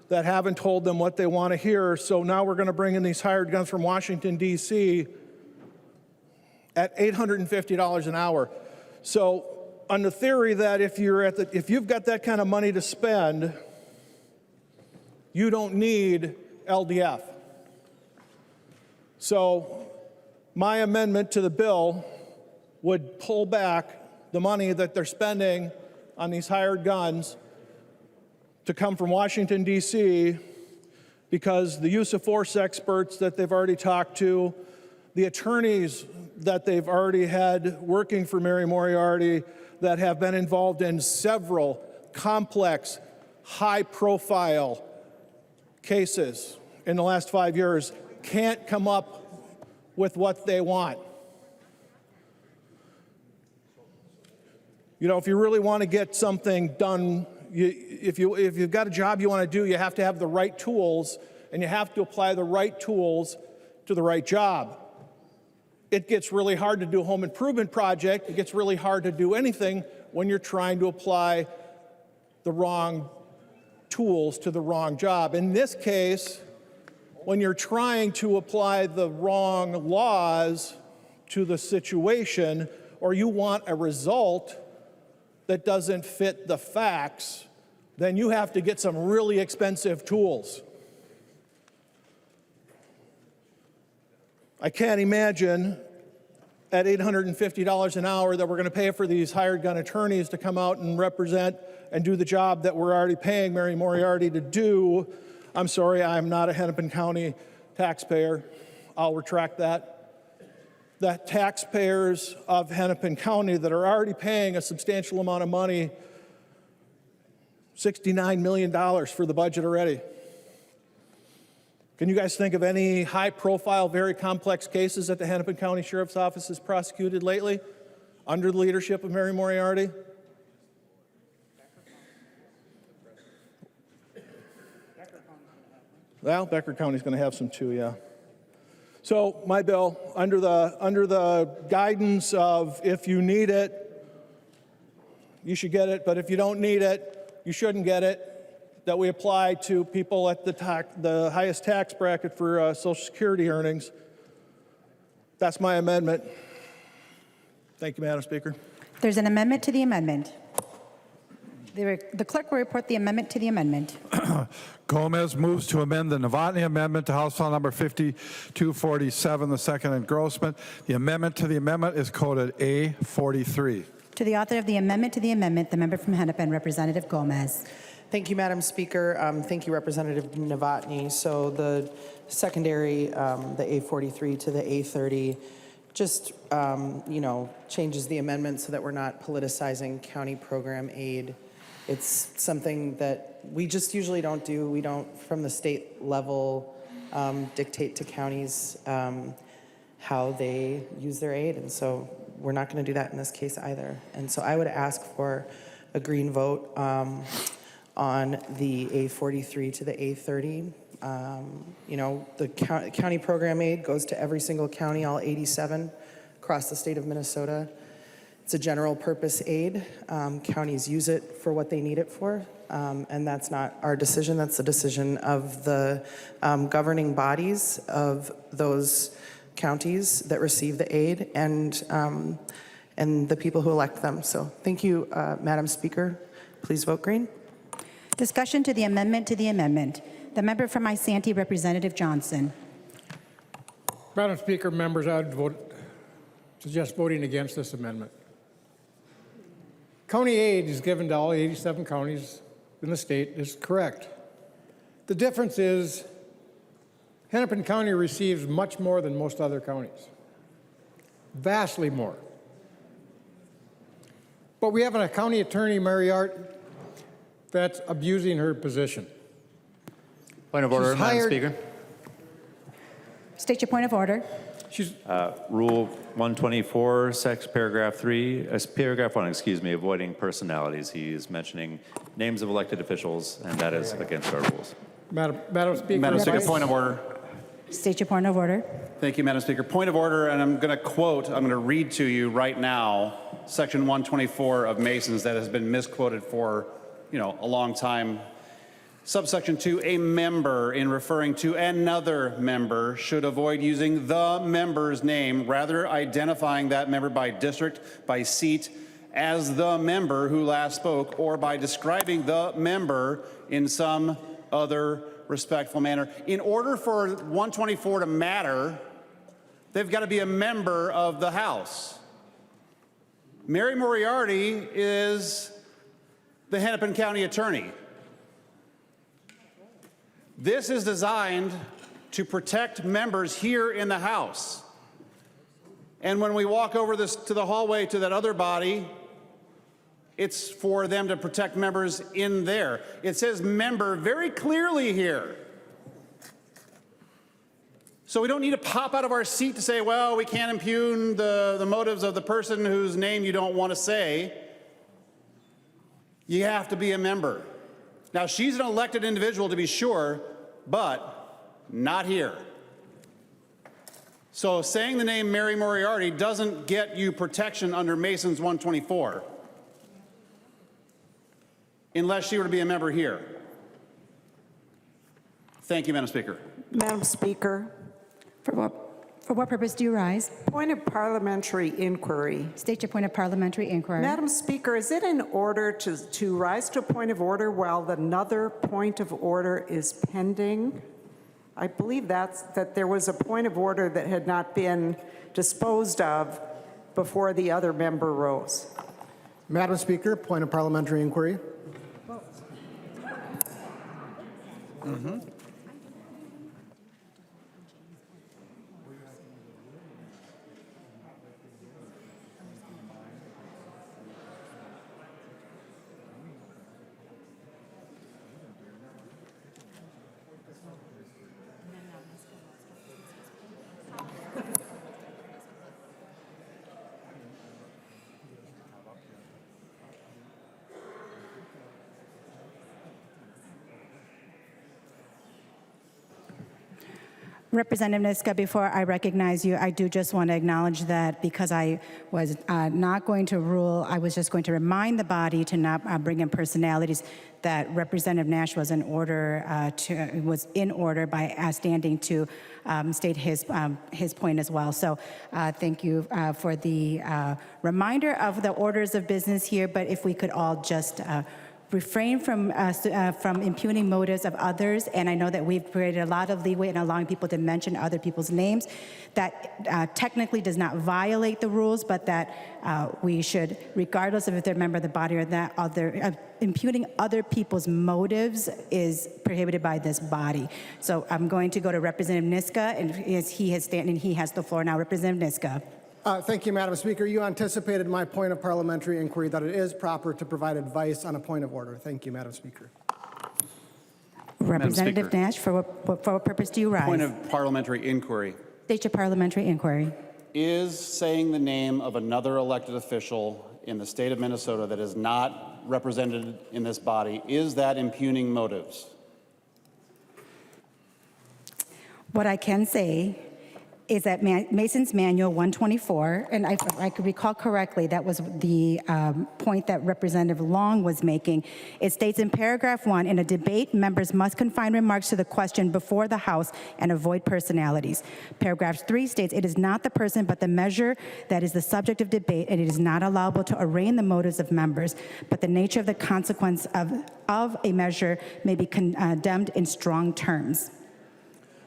that haven't told them what they want to hear. So now we're going to bring in these hired guns from Washington, D.C. at $850 an hour. So on the theory that if you've got that kind of money to spend, you don't need LDF. So my amendment to the bill would pull back the money that they're spending on these hired guns to come from Washington, D.C., because the use of force experts that they've already talked to, the attorneys that they've already had working for Mary Moriarty that have been involved in several complex, high-profile cases in the last 5 years, can't come up with what they want. You know, if you really want to get something done, if you've got a job you want to do, you have to have the right tools, and you have to apply the right tools to the right job. It gets really hard to do a home improvement project. It gets really hard to do anything when you're trying to apply the wrong tools to the wrong job. In this case, when you're trying to apply the wrong laws to the situation, or you want a result that doesn't fit the facts, then you have to get some really expensive tools. I can't imagine at $850 an hour that we're going to pay for these hired gun attorneys to come out and represent and do the job that we're already paying Mary Moriarty to do. I'm sorry, I'm not a Hennepin County taxpayer. I'll retract that. The taxpayers of Hennepin County that are already paying a substantial amount of money, $69 million for the budget already. Can you guys think of any high-profile, very complex cases that the Hennepin County Sheriff's Office has prosecuted lately under the leadership of Mary Moriarty? Well, Becker County's going to have some too, yeah. So my bill, under the guidance of if you need it, you should get it, but if you don't need it, you shouldn't get it, that we apply to people at the highest tax bracket for Social Security earnings. That's my amendment. Thank you, Madam Speaker. There's an amendment to the amendment. The clerk will report the amendment to the amendment. Gomez moves to amend the Novotny amendment to House File Number 5247, the second engrossment. The amendment to the amendment is coded A43. To the author of the amendment to the amendment, the member from Hennepin, Representative Gomez. Thank you, Madam Speaker. Thank you, Representative Novotny. So the secondary, the A43 to the A30, just changes the amendment so that we're not politicizing county program aid. It's something that we just usually don't do. We don't, from the state level, dictate to counties how they use their aid, and so we're not going to do that in this case either. And so I would ask for a green vote on the A43 to the A30. The county program aid goes to every single county, all 87 across the state of Minnesota. It's a general purpose aid. Counties use it for what they need it for, and that's not our decision. That's the decision of the governing bodies of those counties that receive the aid and the people who elect them. So thank you, Madam Speaker. Please vote green. Discussion to the amendment to the amendment. The member from Isanti, Representative Johnson. Madam Speaker, members, I would suggest voting against this amendment. County aid is given to all 87 counties in the state is correct. The difference is Hennepin County receives much more than most other counties, vastly more. But we have a county attorney, Mary Art, that's abusing her position. Point of order, Madam Speaker. State your point of order. Rule 124, paragraph 3, paragraph 1, avoiding personalities. He is mentioning names of elected officials, and that is against our rules. Madam Speaker. Madam Speaker, point of order. State your point of order. Thank you, Madam Speaker. Point of order, and I'm going to read to you right now, Section 124 of Masons that has been misquoted for, a long time. Subsection 2, a member in referring to another member should avoid using the member's name, rather identifying that member by district, by seat, as the member who last spoke, or by describing the member in some other respectful manner. In order for 124 to matter, they've got to be a member of the House. Mary Moriarty is the Hennepin County Attorney. This is designed to protect members here in the House. And when we walk over to the hallway to that other body, it's for them to protect members in there. It says member very clearly here. So we don't need to pop out of our seat to say, well, we can't impugn the motives of the person whose name you don't want to say. You have to be a member. Now, she's an elected individual to be sure, but not here. So saying the name Mary Moriarty doesn't get you protection under Masons 124 unless she were to be a member here. Thank you, Madam Speaker. Madam Speaker. For what purpose do you rise? Point of parliamentary inquiry. State your point of parliamentary inquiry. Madam Speaker, is it in order to rise to a point of order while another point of order is pending? I believe that there was a point of order that had not been disposed of before the other member rose. Madam Speaker, point of parliamentary inquiry. Representative Niska, before I recognize you, I do just want to acknowledge that because I was not going to rule, I was just going to remind the body to not bring in personalities, that Representative Nash was in order by standing to state his point as well. So thank you for the reminder of the orders of business here, but if we could all just refrain from impugning motives of others, and I know that we've created a lot of leeway in allowing people to mention other people's names. That technically does not violate the rules, but that we should, regardless of if they're a member of the body or that, impugning other people's motives is prohibited by this body. So I'm going to go to Representative Niska, and he has the floor now. Representative Niska. Thank you, Madam Speaker. You anticipated my point of parliamentary inquiry that it is proper to provide advice on a point of order. Thank you, Madam Speaker. Representative Nash, for what purpose do you rise? Point of parliamentary inquiry. State your parliamentary inquiry. Is saying the name of another elected official in the state of Minnesota that is not represented in this body, is that impugning motives? What I can say is that Mason's Manual 124, and if I could recall correctly, that was the point that Representative Long was making. It states in paragraph 1, in a debate, members must confine remarks to the question before the House and avoid personalities. Paragraph 3 states, it is not the person but the measure that is the subject of debate, and it is not allowable to arraign the motives of members, but the nature of the consequence of a measure may be condemned in strong terms.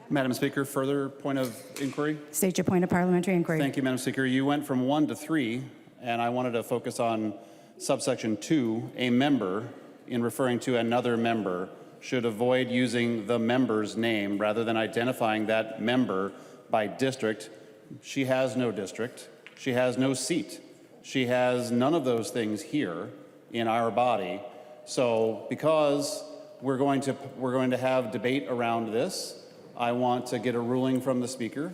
Madam Speaker, further point of inquiry? State your point of parliamentary inquiry. Thank you, Madam Speaker. You went from 1 to 3, and I wanted to focus on subsection 2. A member, in referring to another member, should avoid using the member's name rather than identifying that member by district. She has no district. She has no seat. She has none of those things here in our body. So because we're going to have debate around this, I want to get a ruling from the Speaker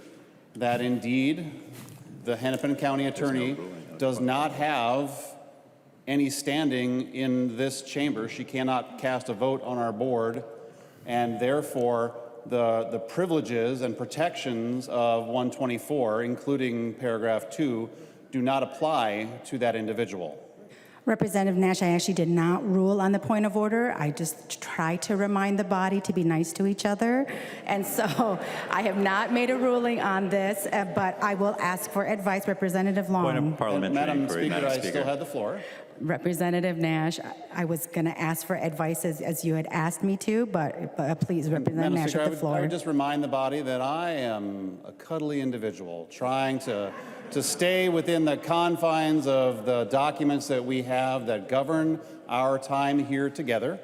that indeed the Hennepin County Attorney does not have any standing in this chamber. She cannot cast a vote on our board, and therefore the privileges and protections of 124, including paragraph 2, do not apply to that individual. Representative Nash, I actually did not rule on the point of order. I just tried to remind the body to be nice to each other. And so I have not made a ruling on this, but I will ask for advice. Representative Long. Point of parliamentary inquiry, Madam Speaker, I still had the floor. Representative Nash, I was going to ask for advice as you had asked me to, but please, Representative Nash, Speaker, have the floor. I would just remind the body that I am a cuddly individual trying to stay within the confines of the documents that we have that govern our time here together,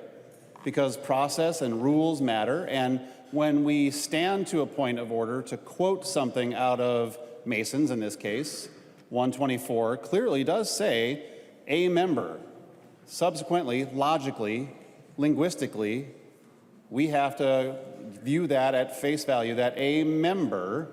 because process and rules matter. And when we stand to a point of order to quote something out of Mason's, in this case, 124, clearly does say a member. Subsequently, logically, linguistically, we have to view that at face value, that a member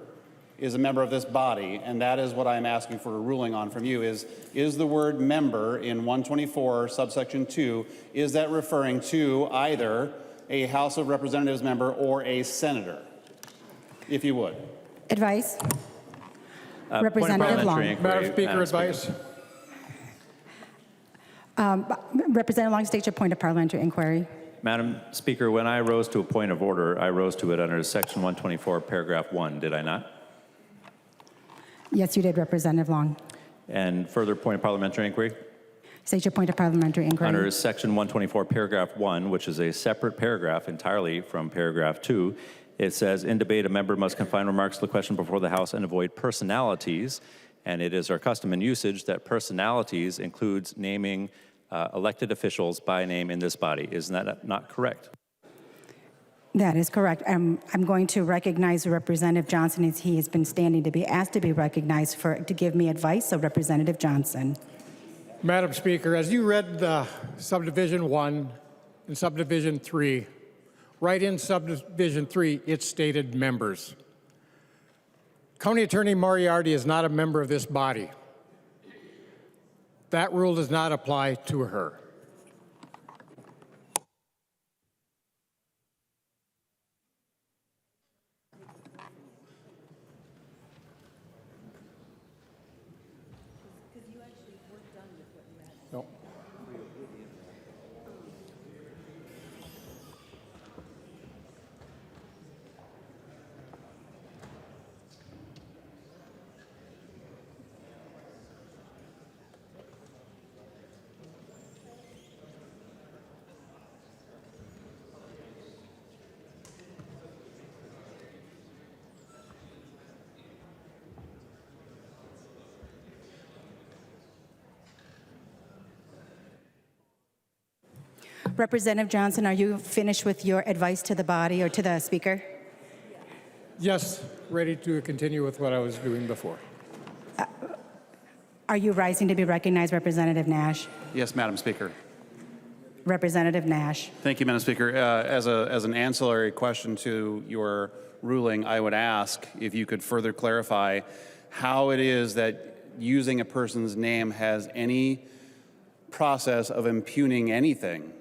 is a member of this body, and that is what I'm asking for a ruling on from you, is the word member in 124 subsection 2, is that referring to either a House of Representatives member or a senator, if you would? Advice. Representative Long. Madam Speaker, advice. Representative Long, state your point of parliamentary inquiry. Madam Speaker, when I rose to a point of order, I rose to it under section 124, paragraph 1, did I not? Yes, you did, Representative Long. And further point of parliamentary inquiry? State your point of parliamentary inquiry. Under section 124, paragraph 1, which is a separate paragraph entirely from paragraph 2, it says, in debate, a member must confine remarks to the question before the House and avoid personalities. And it is our custom and usage that personalities includes naming elected officials by name in this body. Isn't that not correct? That is correct. I'm going to recognize Representative Johnson as he has been standing to be asked to be recognized to give me advice. So Representative Johnson. Madam Speaker, as you read the subdivision 1 and subdivision 3, right in subdivision 3, it stated members. County Attorney Moriarty is not a member of this body. That rule does not apply to her. Representative Johnson, are you finished with your advice to the body or to the speaker? Yes, ready to continue with what I was doing before. Are you rising to be recognized, Representative Nash? Yes, Madam Speaker. Representative Nash. Thank you, Madam Speaker. As an ancillary question to your ruling, I would ask if you could further clarify how it is that using a person's name has any process of impugning anything.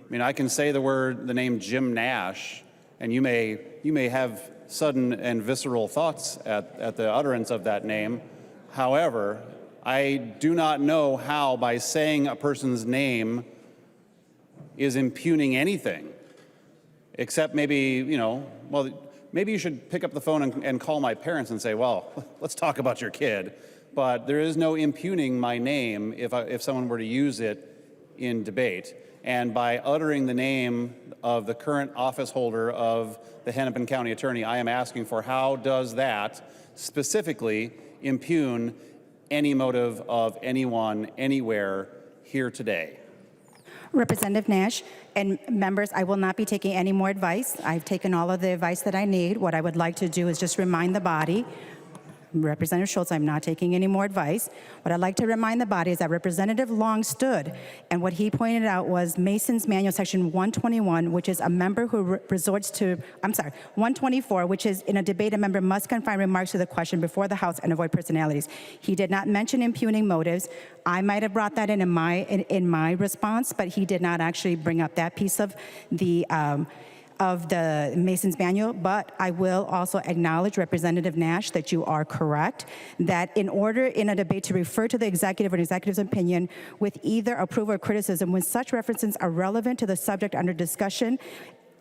I mean, I can say the name Jim Nash, and you may have sudden and visceral thoughts at the utterance of that name. However, I do not know how by saying a person's name is impugning anything, except maybe, maybe you should pick up the phone and call my parents and say, well, let's talk about your kid. But there is no impugning my name if someone were to use it in debate. And by uttering the name of the current office holder of the Hennepin County Attorney, I am asking for how does that specifically impugn any motive of anyone, anywhere here today? Representative Nash and members, I will not be taking any more advice. I've taken all of the advice that I need. What I would like to do is just remind the body, Representative Schultz, I'm not taking any more advice. What I'd like to remind the body is that Representative Long stood, and what he pointed out was Mason's Manual, Section 121, which is a member who resorts to, 124, which is in a debate, a member must confine remarks to the question before the House and avoid personalities. He did not mention impugning motives. I might have brought that in my response, but he did not actually bring up that piece of the Mason's Manual. But I will also acknowledge, Representative Nash, that you are correct, that in order in a debate to refer to the executive or an executive's opinion with either approval or criticism when such references are relevant to the subject under discussion,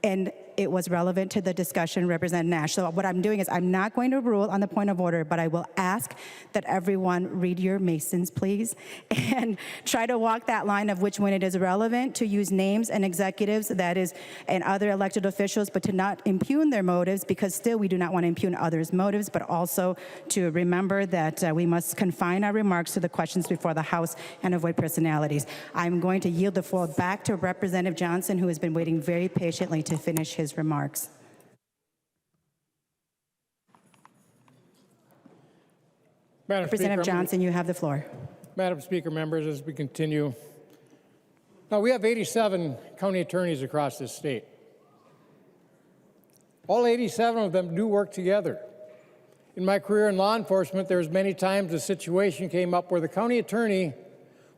and it was relevant to the discussion, Representative Nash. So what I'm doing is I'm not going to rule on the point of order, but I will ask that everyone read your Masons, please, and try to walk that line of which when it is relevant to use names and executives, that is, and other elected officials, but to not impugn their motives, because still we do not want to impugn others' motives, but also to remember that we must confine our remarks to the questions before the House and avoid personalities. I'm going to yield the floor back to Representative Johnson, who has been waiting very patiently to finish his remarks. Representative Johnson, you have the floor. Madam Speaker, members, as we continue. Now, we have 87 county attorneys across this state. All 87 of them do work together. In my career in law enforcement, there's many times a situation came up where the county attorney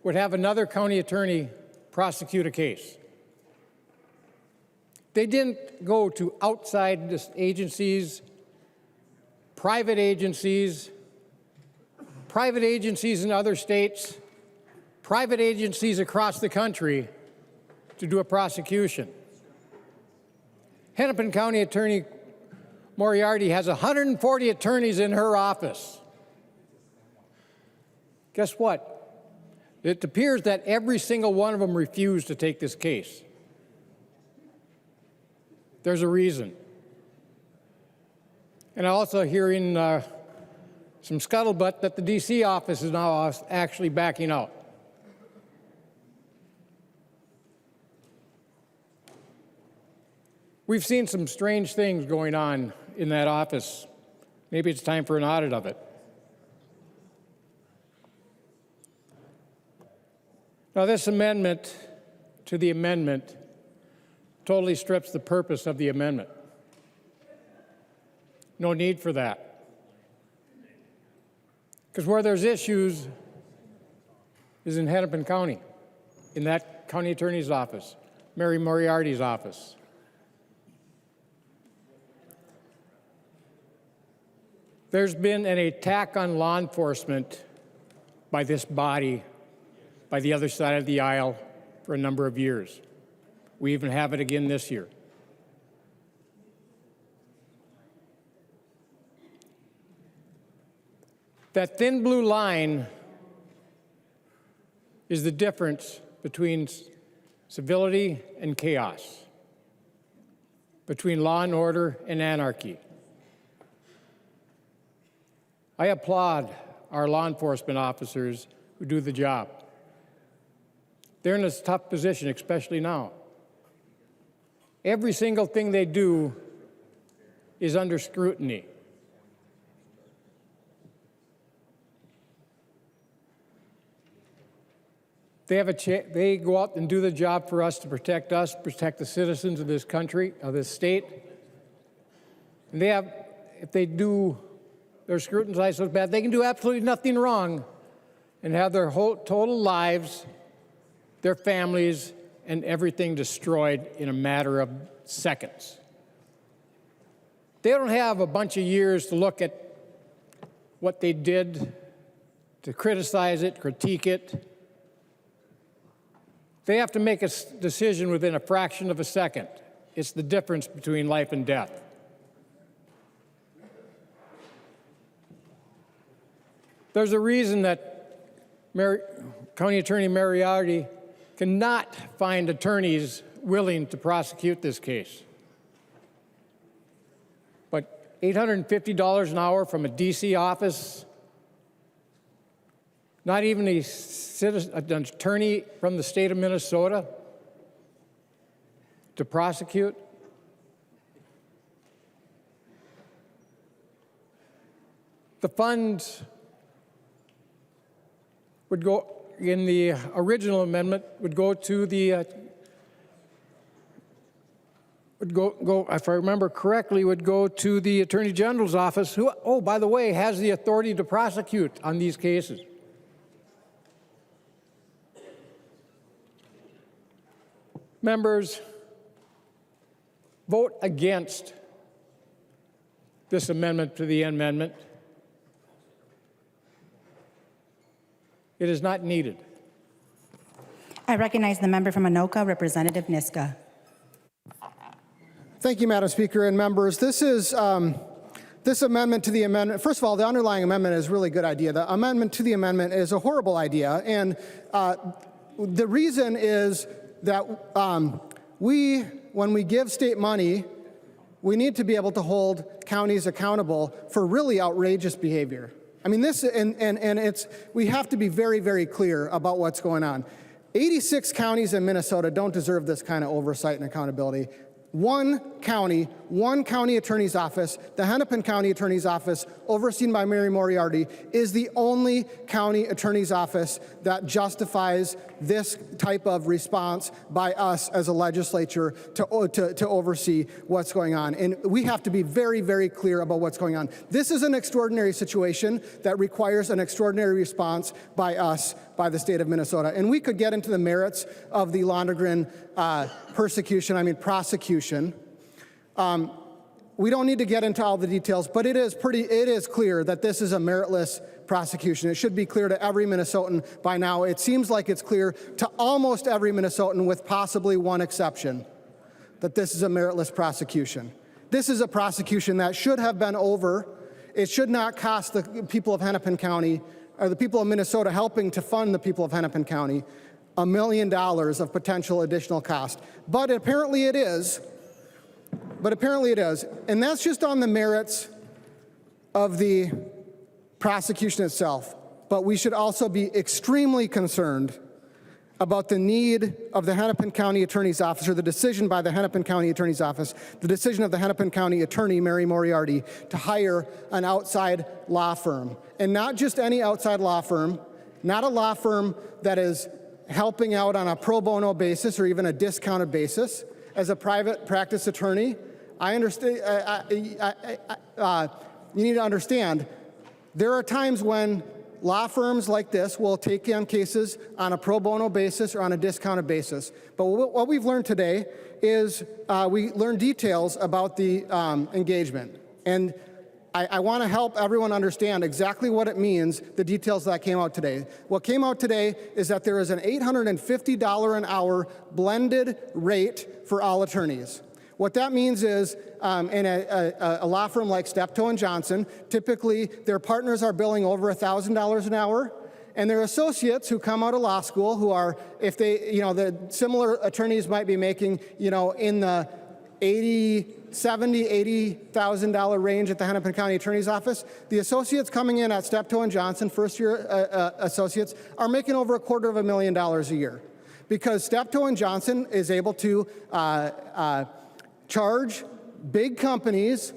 would have another county attorney prosecute a case. They didn't go to outside agencies, private agencies in other states, private agencies across the country to do a prosecution. Hennepin County Attorney Moriarty has 140 attorneys in her office. Guess what? It appears that every single one of them refused to take this case. There's a reason. And I'm also hearing some scuttlebutt that the D.C. office is now actually backing out. We've seen some strange things going on in that office. Maybe it's time for an audit of it. Now, this amendment to the amendment totally strips the purpose of the amendment. No need for that. Because where there's issues is in Hennepin County, in that county attorney's office, Mary Moriarty's office. There's been an attack on law enforcement by this body, by the other side of the aisle, for a number of years. We even have it again this year. That thin blue line is the difference between civility and chaos, between law and order and anarchy. I applaud our law enforcement officers who do the job. they're in a tough position, especially now. Every single thing they do is under scrutiny. They go out and do the job for us, protect the citizens of this country, of this state. And if they do, they're scrutinized so bad, they can do absolutely nothing wrong and have their whole total lives, their families, and everything destroyed in a matter of seconds. They don't have a bunch of years to look at what they did, to criticize it, critique it. They have to make a decision within a fraction of a second. It's the difference between life and death. There's a reason that County Attorney Moriarty cannot find attorneys willing to prosecute this case. But $850 an hour from a DC office, not even an attorney from the state of Minnesota to prosecute. The funds would go, in the original amendment, would go to the, if I remember correctly, would go to the Attorney General's office, who, oh, by the way, has the authority to prosecute on these cases. Members, vote against this amendment to the amendment. It is not needed. I recognize the member from Anoka, Representative Niska. Thank you, Madam Speaker and members. This is this amendment to the amendment. First of all, the underlying amendment is a really good idea. The amendment to the amendment is a horrible idea, and the reason is that when we give state money, we need to be able to hold counties accountable for really outrageous behavior. I mean, we have to be very, very clear about what's going on. 86 counties in Minnesota don't deserve this kind of oversight and accountability. One county attorney's office, the Hennepin County Attorney's Office, overseen by Mary Moriarty, is the only county attorney's office that justifies this type of response by us as a legislature to oversee what's going on. And we have to be very, very clear about what's going on. This is an extraordinary situation that requires an extraordinary response by us, by the state of Minnesota. And we could get into the merits of the Londegren prosecution. We don't need to get into all the details, but it is clear that this is a meritless prosecution. It should be clear to every Minnesotan by now. It seems like it's clear to almost every Minnesotan, with possibly one exception, that this is a meritless prosecution. This is a prosecution that should have been over. It should not cost the people of Hennepin County, or the people of Minnesota helping to fund the people of Hennepin County, $1 million of potential additional cost. But apparently it is. And that's just on the merits of the prosecution itself. But we should also be extremely concerned about the need of the Hennepin County Attorney's Office, or the decision by the Hennepin County Attorney's Office, the decision of the Hennepin County Attorney, Mary Moriarty, to hire an outside law firm. And not just any outside law firm, not a law firm that is helping out on a pro bono basis or even a discounted basis. As a private practice attorney, I understand. You need to understand, there are times when law firms like this will take on cases on a pro bono basis or on a discounted basis. But what we've learned today is we learned details about the engagement. And I want to help everyone understand exactly what it means, the details that came out today. What came out today is that there is an $850 an hour blended rate for all attorneys. What that means is in a law firm like Steptoe and Johnson, typically their partners are billing over $1,000 an hour, and their associates who come out of law school, who are, if they, the similar attorneys might be making, in the $80,000 range at the Hennepin County Attorney's Office. The associates coming in at Steptoe and Johnson, first-year associates, are making over $250,000 a year. because Steptoe and Johnson is able to charge big companies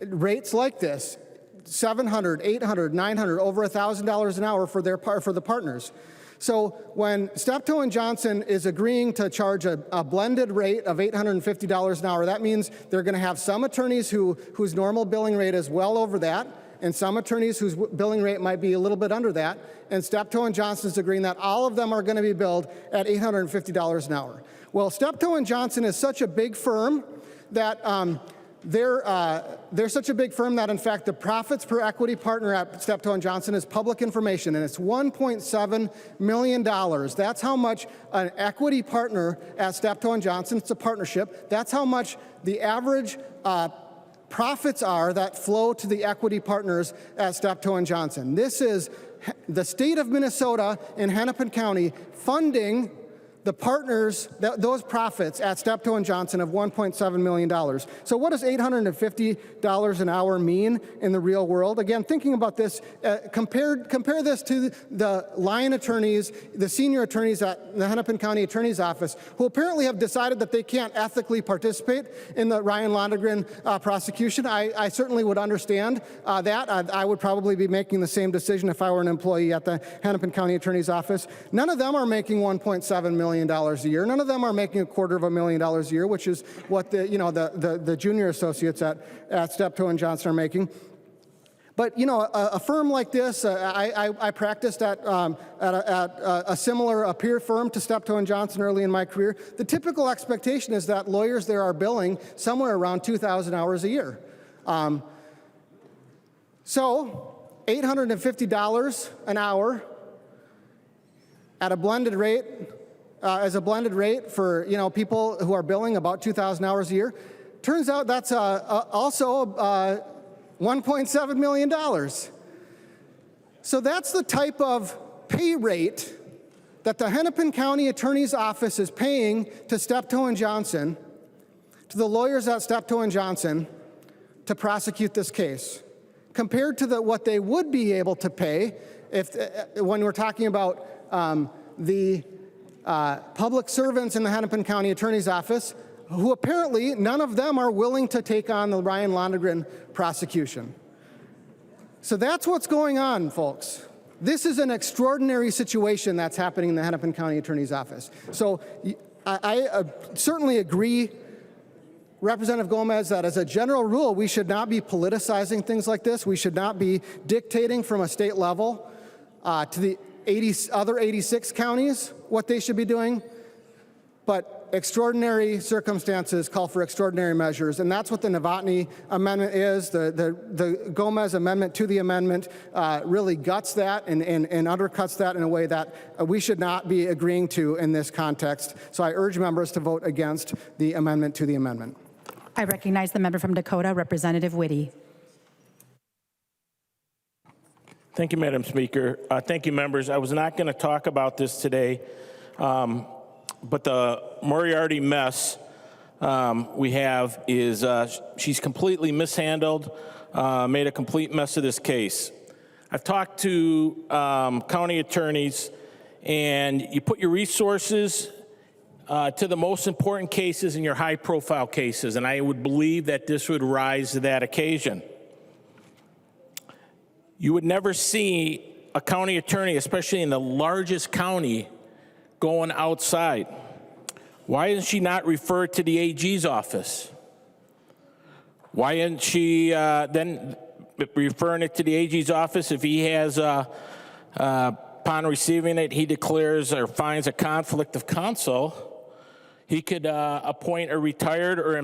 rates like this, $700, $800, $900, over $1,000 an hour for the partners. So when Steptoe and Johnson is agreeing to charge a blended rate of $850 an hour, that means they're going to have some attorneys whose normal billing rate is well over that, and some attorneys whose billing rate might be a little bit under that. And Steptoe and Johnson is agreeing that all of them are going to be billed at $850 an hour. Well, Steptoe and Johnson is such a big firm that they're such a big firm that, in fact, the profits per equity partner at Steptoe and Johnson is public information, and it's $1.7 million. That's how much an equity partner at Steptoe and Johnson, it's a partnership, that's how much the average profits are that flow to the equity partners at Steptoe and Johnson. This is the state of Minnesota and Hennepin County funding the partners, those profits at Steptoe and Johnson of $1.7 million. So what does $850 an hour mean in the real world? Again, thinking about this, compare this to the line attorneys, the senior attorneys at the Hennepin County Attorney's Office, who apparently have decided that they can't ethically participate in the Ryan Londegren prosecution. I certainly would understand that. I would probably be making the same decision if I were an employee at the Hennepin County Attorney's Office. None of them are making $1.7 million a year. None of them are making $250,000 a year, which is what the junior associates at Steptoe and Johnson are making. But a firm like this, I practiced at a similar peer firm to Steptoe and Johnson early in my career. The typical expectation is that lawyers there are billing somewhere around 2,000 hours a year. So $850 an hour at a blended rate, as a blended rate for people who are billing about 2,000 hours a year. Turns out that's also $1.7 million. So that's the type of pay rate that the Hennepin County Attorney's Office is paying to Steptoe and Johnson, to the lawyers at Steptoe and Johnson, to prosecute this case, compared to what they would be able to pay when we're talking about the public servants in the Hennepin County Attorney's Office, who apparently none of them are willing to take on the Ryan Londegren prosecution. So that's what's going on, folks. This is an extraordinary situation that's happening in the Hennepin County Attorney's Office. So I certainly agree, Representative Gomez, that as a general rule, we should not be politicizing things like this. We should not be dictating from a state level to the other 86 counties what they should be doing. But extraordinary circumstances call for extraordinary measures, and that's what the Novotny amendment is. The Gomez amendment to the amendment really guts that and undercuts that in a way that we should not be agreeing to in this context. So I urge members to vote against the amendment to the amendment. I recognize the member from Dakota, Representative Whitty. Thank you, Madam Speaker. Thank you, members. I was not going to talk about this today, but the Moriarty mess we have is she's completely mishandled, made a complete mess of this case. I've talked to county attorneys, and you put your resources to the most important cases and your high-profile cases, and I would believe that this would rise to that occasion. You would never see a county attorney, especially in the largest county, going outside. Why isn't she not referred to the AG's office? Why isn't she then referring it to the AG's office if he has, upon receiving it, he declares or finds a conflict of counsel, he could appoint a retired or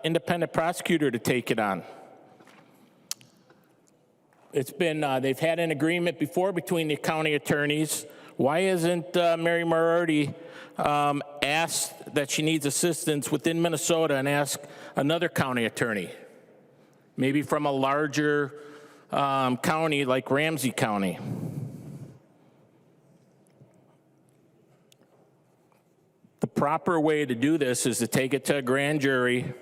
independent prosecutor to take it on. It's been, they've had an agreement before between the county attorneys. Why isn't Mary Moriarty asked that she needs assistance within Minnesota and ask another county attorney, maybe from a larger county like Ramsey County? The proper way to do this is to take it to a grand jury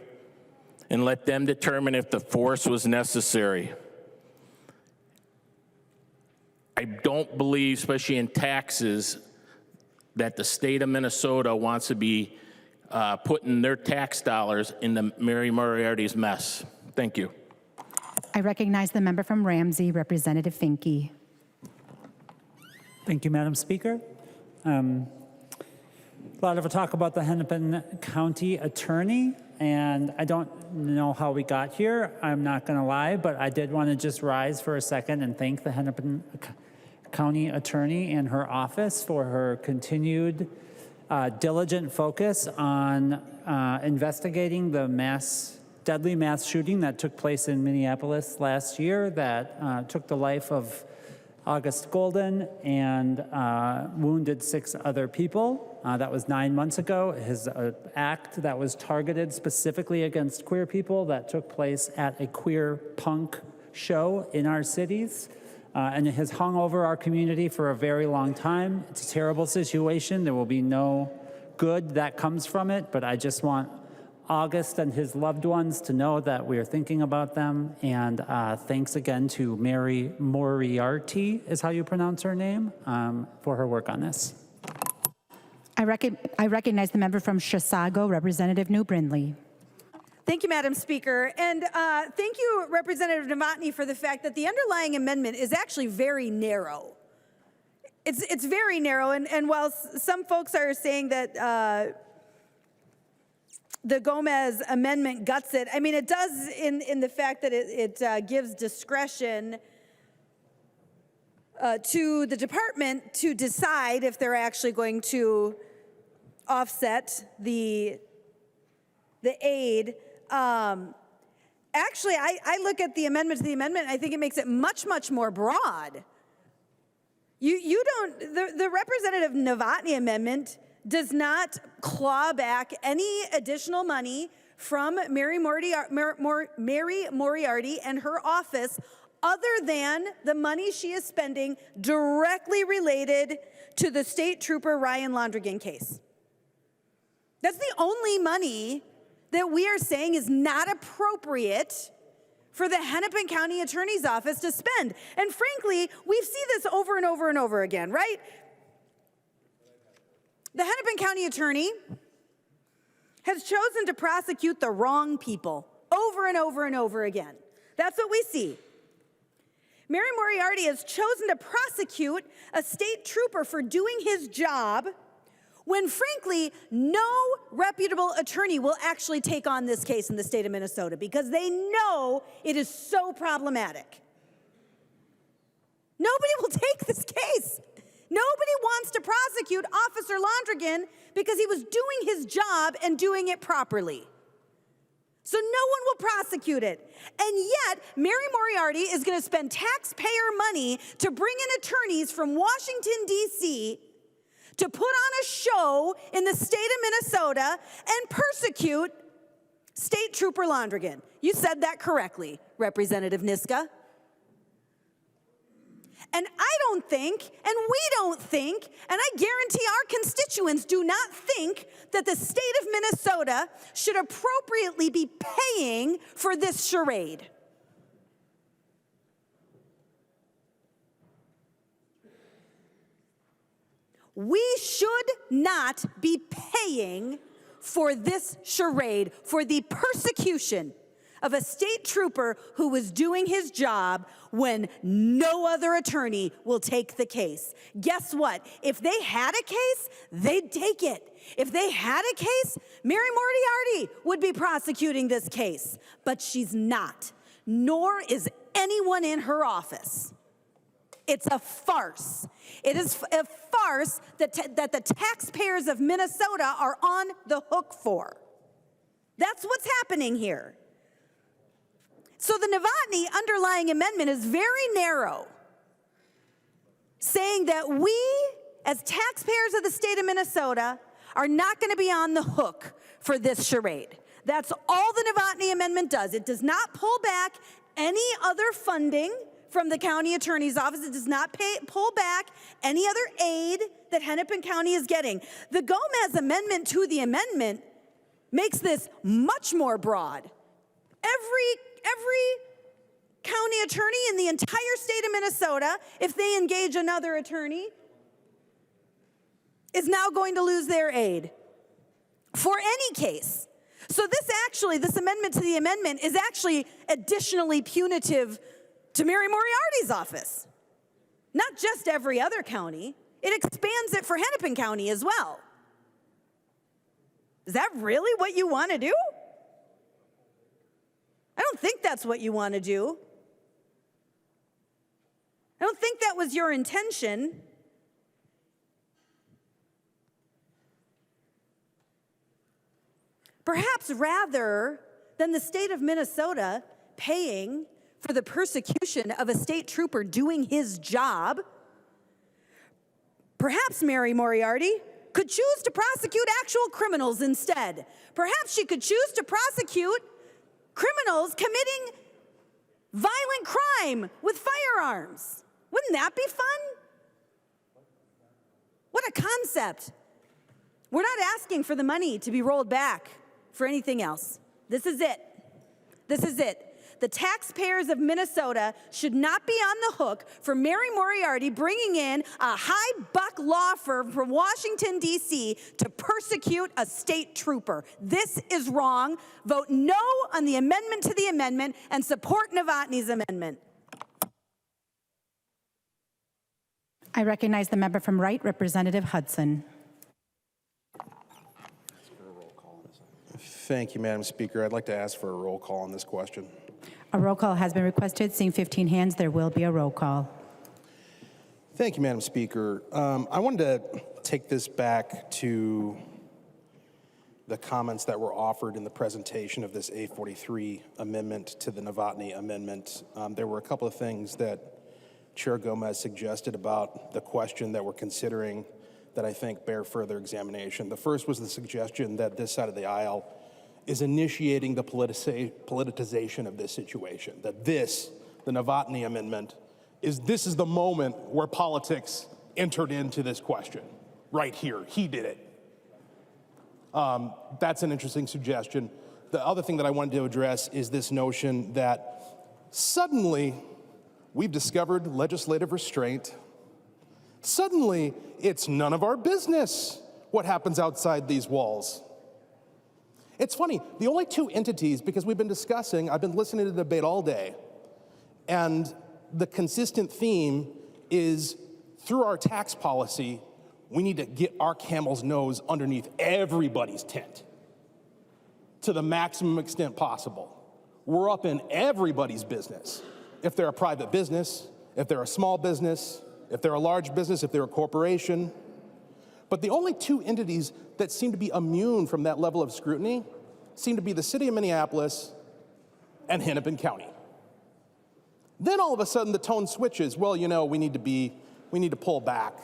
and let them determine if the force was necessary. I don't believe, especially in taxes, that the state of Minnesota wants to be putting their tax dollars into Mary Moriarty's mess. Thank you. I recognize the member from Ramsey, Representative Finke. Thank you, Madam Speaker. A lot of talk about the Hennepin County Attorney, and I don't know how we got here. I'm not going to lie, but I did want to just rise for a second and thank the Hennepin County Attorney and her office for her continued diligent focus on investigating the deadly mass shooting that took place in Minneapolis last year that took the life of August Golden and wounded 6 other people. That was 9 months ago. His act that was targeted specifically against queer people that took place at a queer punk show in our cities. And it has hung over our community for a very long time. It's a terrible situation. There will be no good that comes from it, but I just want August and his loved ones to know that we are thinking about them. And thanks again to Mary Moriarty, is how you pronounce her name, for her work on this. I recognize the member from Chisago, Representative New Brindley. Thank you, Madam Speaker. And thank you, Representative Novotny, for the fact that the underlying amendment is actually very narrow. It's very narrow. And while some folks are saying that the Gomez amendment guts it, I mean, it does in the fact that it gives discretion to the department to decide if they're actually going to offset the aid. Actually, I look at the amendment to the amendment, I think it makes it much, much more broad. You don't, the Representative Novotny amendment does not claw back any additional money from Mary Moriarty and her office other than the money she is spending directly related to the state trooper Ryan Londrigan case. That's the only money that we are saying is not appropriate for the Hennepin County Attorney's Office to spend. And frankly, we see this over and over and over again, right? The Hennepin County Attorney has chosen to prosecute the wrong people over and over and over again. That's what we see. Mary Moriarty has chosen to prosecute a state trooper for doing his job when, frankly, no reputable attorney will actually take on this case in the state of Minnesota because they know it is so problematic. Nobody will take this case. Nobody wants to prosecute Officer Londrigan because he was doing his job and doing it properly. So no one will prosecute it. And yet, Mary Moriarty is going to spend taxpayer money to bring in attorneys from Washington, D.C., to put on a show in the state of Minnesota and persecute State Trooper Londrigan. You said that correctly, Representative Niska. And I don't think, and we don't think, and I guarantee our constituents do not think that the state of Minnesota should appropriately be paying for this charade. We should not be paying for this charade, for the persecution of a state trooper who was doing his job when no other attorney will take the case. Guess what? If they had a case, they'd take it. If they had a case, Mary Moriarty would be prosecuting this case. But she's not, nor is anyone in her office. It's a farce. It is a farce that the taxpayers of Minnesota are on the hook for. That's what's happening here. So the Novotny underlying amendment is very narrow, saying that we, as taxpayers of the state of Minnesota, are not going to be on the hook for this charade. That's all the Novotny amendment does. It does not pull back any other funding from the county attorney's office. It does not pull back any other aid that Hennepin County is getting. The Gomez amendment to the amendment makes this much more broad. Every county attorney in the entire state of Minnesota, if they engage another attorney, is now going to lose their aid for any case. So this amendment to the amendment is actually additionally punitive to Mary Moriarty's office. Not just every other county, it expands it for Hennepin County as well. Is that really what you want to do? I don't think that's what you want to do. I don't think that was your intention. Perhaps rather than the state of Minnesota paying for the persecution of a state trooper doing his job, perhaps Mary Moriarty could choose to prosecute actual criminals instead. Perhaps she could choose to prosecute criminals committing violent crime with firearms. Wouldn't that be fun? What a concept. We're not asking for the money to be rolled back for anything else. This is it. This is it. The taxpayers of Minnesota should not be on the hook for Mary Moriarty bringing in a high-buck law firm from Washington, D.C. to persecute a state trooper. This is wrong. Vote no on the amendment to the amendment and support Novotny's amendment. I recognize the member from Wright, Representative Hudson. Thank you, Madam Speaker. I'd like to ask for a roll call on this question. A roll call has been requested. Seeing 15 hands, there will be a roll call. Thank you, Madam Speaker. I wanted to take this back to the comments that were offered in the presentation of this A43 amendment to the Novotny amendment. There were a couple of things that Chair Gomez suggested about the question that we're considering that I think bear further examination. The first was the suggestion that this side of the aisle is initiating the politicization of this situation, that this, the Novotny amendment, this is the moment where politics entered into this question, right here. He did it. That's an interesting suggestion. The other thing that I wanted to address is this notion that suddenly we've discovered legislative restraint. Suddenly, it's none of our business what happens outside these walls. It's funny, the only two entities, because we've been discussing, I've been listening to the debate all day, and the consistent theme is through our tax policy, we need to get our camel's nose underneath everybody's tent to the maximum extent possible. We're up in everybody's business. If they're a private business, if they're a small business, if they're a large business, if they're a corporation. But the only two entities that seem to be immune from that level of scrutiny seem to be the city of Minneapolis and Hennepin County. Then all of a sudden the tone switches. Well, you know, we need to pull back.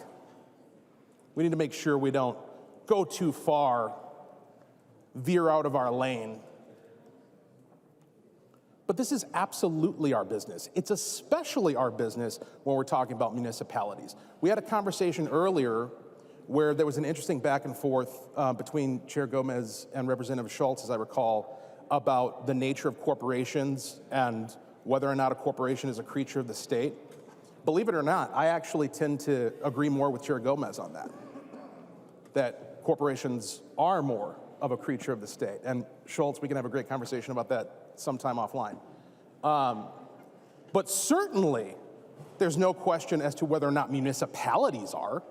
We need to make sure we don't go too far, veer out of our lane. But this is absolutely our business. It's especially our business when we're talking about municipalities. We had a conversation earlier where there was an interesting back and forth between Chair Gomez and Representative Schultz, as I recall, about the nature of corporations and whether or not a corporation is a creature of the state. Believe it or not, I actually tend to agree more with Chair Gomez on that corporations are more of a creature of the state. And Schultz, we can have a great conversation about that sometime offline. But certainly, there's no question as to whether or not municipalities are.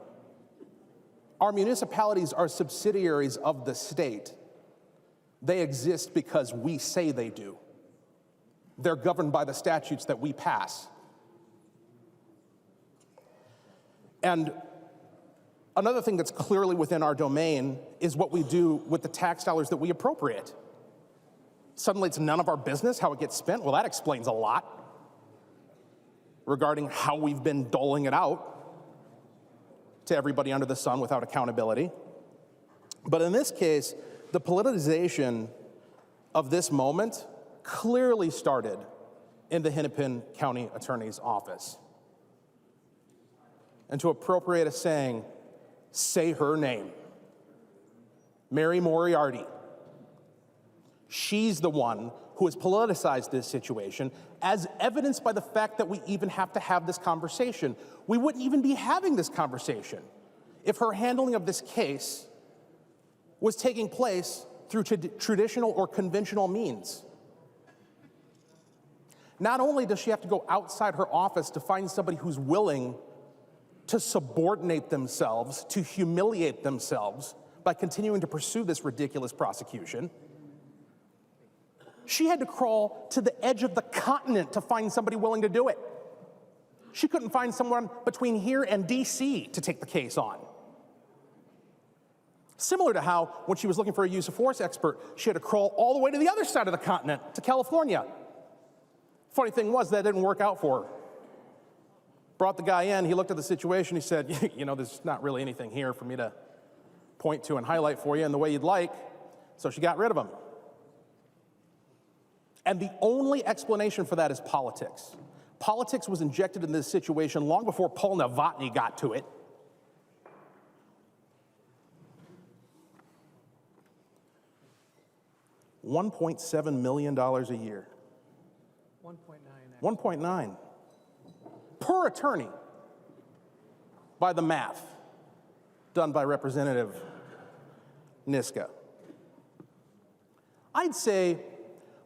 Our municipalities are subsidiaries of the state. They exist because we say they do. They're governed by the statutes that we pass. And another thing that's clearly within our domain is what we do with the tax dollars that we appropriate. Suddenly it's none of our business how it gets spent. Well, that explains a lot regarding how we've been doling it out to everybody under the sun without accountability. But in this case, the politicization of this moment clearly started in the Hennepin County Attorney's Office. And to appropriate a saying, say her name, Mary Moriarty. She's the one who has politicized this situation, as evidenced by the fact that we even have to have this conversation. We wouldn't even be having this conversation if her handling of this case was taking place through traditional or conventional means. Not only does she have to go outside her office to find somebody who's willing to subordinate themselves, to humiliate themselves by continuing to pursue this ridiculous prosecution, she had to crawl to the edge of the continent to find somebody willing to do it. She couldn't find someone between here and DC to take the case on. Similar to how, when she was looking for a use of force expert, she had to crawl all the way to the other side of the continent, to California. Funny thing was, that didn't work out for her. Brought the guy in, he looked at the situation, he said, you know, there's not really anything here for me to point to and highlight for you in the way you'd like, so she got rid of him. And the only explanation for that is politics. Politics was injected in this situation long before Paul Novotny got to it. $1.7 million a year. 1.9 per attorney by the math done by Representative Niska. I'd say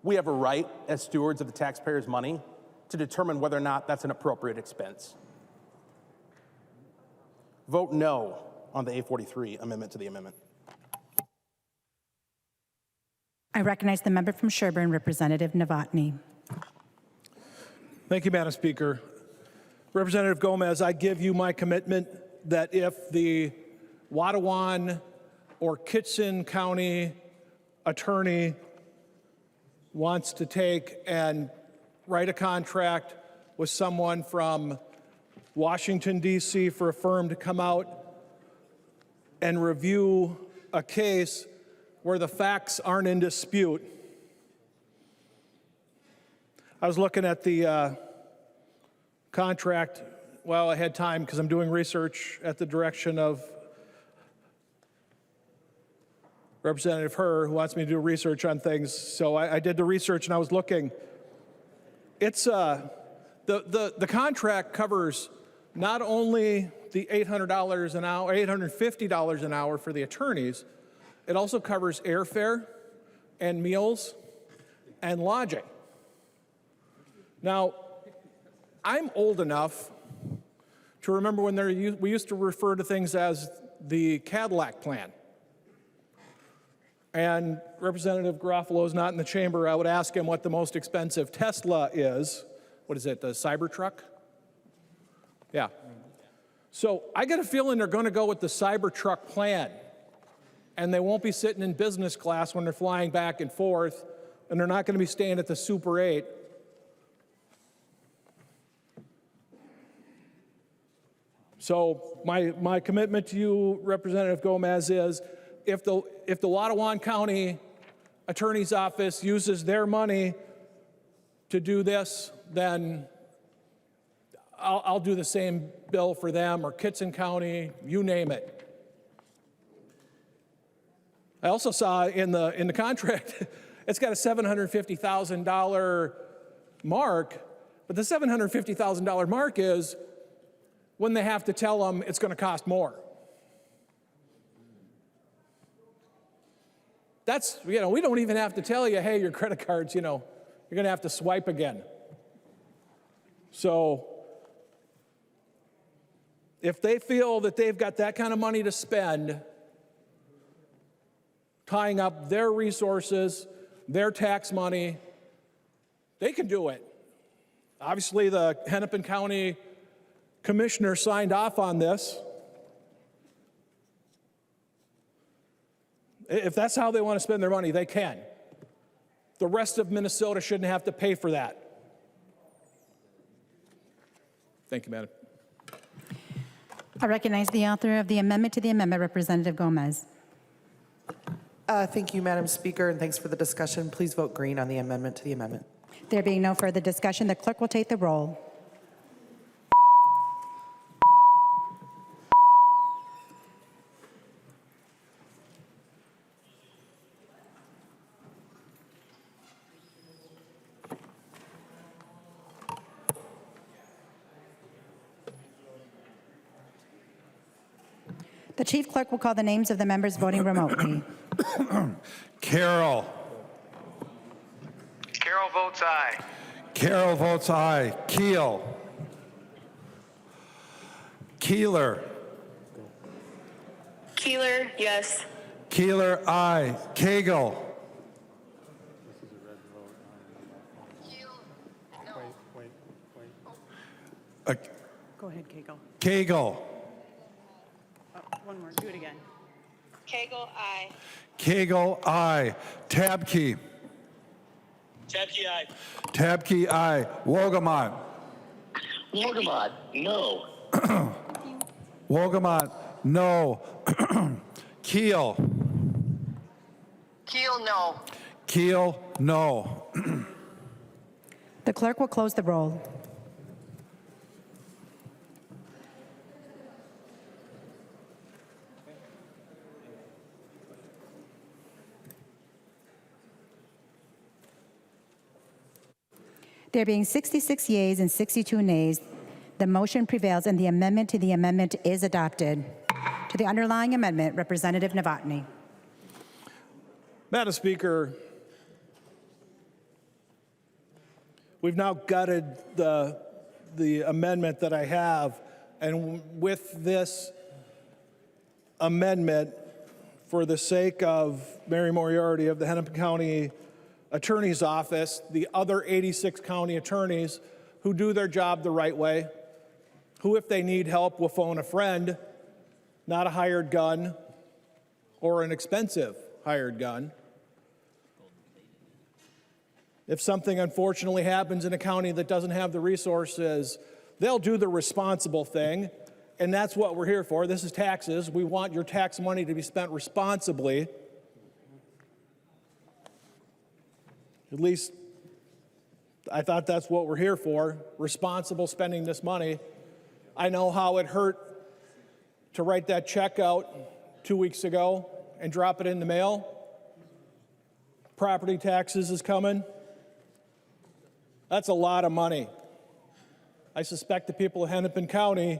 we have a right as stewards of the taxpayers' money to determine whether or not that's an appropriate expense. Vote no on the A43 amendment to the amendment. I recognize the member from Sherburne, Representative Novotny. Thank you, Madam Speaker. Representative Gomez, I give you my commitment that if the Watawan or Kitson County attorney wants to take and write a contract with someone from Washington, D.C. for a firm to come out and review a case where the facts aren't in dispute. I was looking at the contract while I had time because I'm doing research at the direction of Representative Herr, who wants me to do research on things. So I did the research and I was looking. It's the contract covers not only the $800 an hour, $850 an hour for the attorneys, it also covers airfare and meals and lodging. Now, I'm old enough to remember when we used to refer to things as the Cadillac plan. And Representative Garofalo's not in the chamber. I would ask him what the most expensive Tesla is. What is it, the Cybertruck? Yeah. So I get a feeling they're going to go with the Cybertruck plan. And they won't be sitting in business class when they're flying back and forth, and they're not going to be staying at the Super 8. So my commitment to you, Representative Gomez, is if the Watawan County Attorney's Office uses their money to do this, then I'll do the same bill for them, or Kitson County, you name it. I also saw in the contract, it's got a $750,000 mark, but the $750,000 mark is when they have to tell them it's going to cost more. That's, we don't even have to tell you, hey, your credit cards, you're going to have to swipe again. So if they feel that they've got that kind of money to spend, tying up their resources, their tax money, they can do it. Obviously, the Hennepin County Commissioner signed off on this. If that's how they want to spend their money, they can. The rest of Minnesota shouldn't have to pay for that. Thank you, Madam. I recognize the author of the amendment to the amendment, Representative Gomez. Thank you, Madam Speaker, and thanks for the discussion. Please vote green on the amendment to the amendment. There being no further discussion, the clerk will take the roll. The chief clerk will call the names of the members voting remotely. Carroll. Carroll votes aye. Carroll votes aye. Keel. Keeler. Keeler, yes. Keeler, aye. Cagle. Go ahead, Kegel. Cagle. One more, do it again. Kegel, aye. Cagle, aye. Tabke. Chapke, aye. Tabke, aye. Wogamont. Wogamont, no. Wogamont, no. Keel. Keel, no. Keel, no. The clerk will close the roll. There being 66 yeas and 62 nays, the motion prevails and the amendment to the amendment is adopted. To the underlying amendment, Representative Novotny. Madam Speaker, we've now gutted the amendment that I have, and with this amendment, for the sake of Mary Moriarty of the Hennepin County Attorney's Office, the other 86 county attorneys who do their job the right way, who, if they need help, will phone a friend, not a hired gun or an expensive hired gun. If something unfortunately happens in a county that doesn't have the resources, they'll do the responsible thing, and that's what we're here for. This is taxes. We want your tax money to be spent responsibly. At least I thought that's what we're here for, responsible spending this money. I know how it hurt to write that check out 2 weeks ago and drop it in the mail. Property taxes is coming. That's a lot of money. I suspect the people of Hennepin County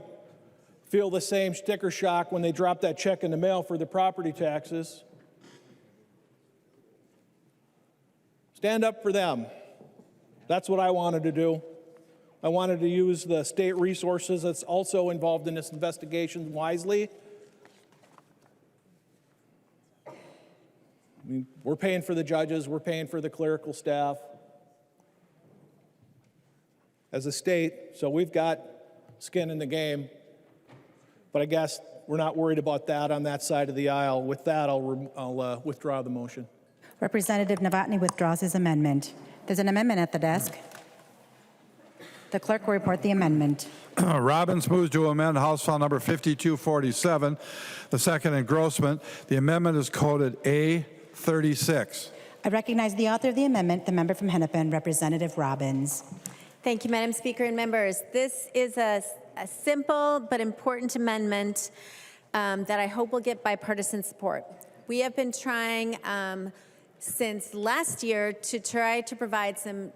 feel the same sticker shock when they drop that check in the mail for the property taxes. Stand up for them. That's what I wanted to do. I wanted to use the state resources that's also involved in this investigation wisely. I mean, we're paying for the judges, we're paying for the clerical staff as a state, so we've got skin in the game. But I guess we're not worried about that on that side of the aisle. With that, I'll withdraw the motion. Representative Novotny withdraws his amendment. There's an amendment at the desk. The clerk will report the amendment. Robbins moves to amend House File Number 5247, the second engrossment. The amendment is coded A36. I recognize the author of the amendment, the member from Hennepin, Representative Robbins. Thank you, Madam Speaker and members. This is a simple but important amendment that I hope will get bipartisan support. We have been trying since last year to try to provide some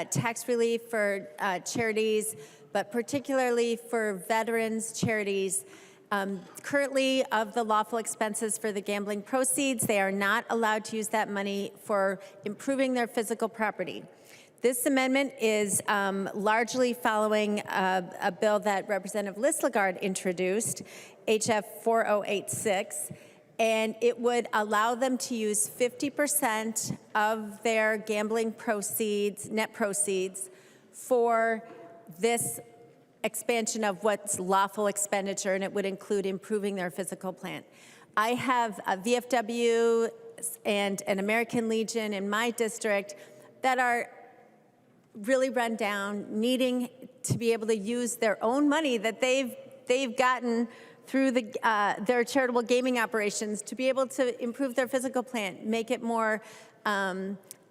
tax relief for charities, but particularly for veterans charities. Currently, of the lawful expenses for the gambling proceeds, they are not allowed to use that money for improving their physical property. This amendment is largely following a bill that Representative Listlegard introduced, HF5247, and it would allow them to use 50% of their gambling proceeds, net proceeds, for this expansion of what's lawful expenditure, and it would include improving their physical plant. I have a VFW and an American Legion in my district that are really run down, needing to be able to use their own money that they've gotten through their charitable gaming operations to be able to improve their physical plant, make it more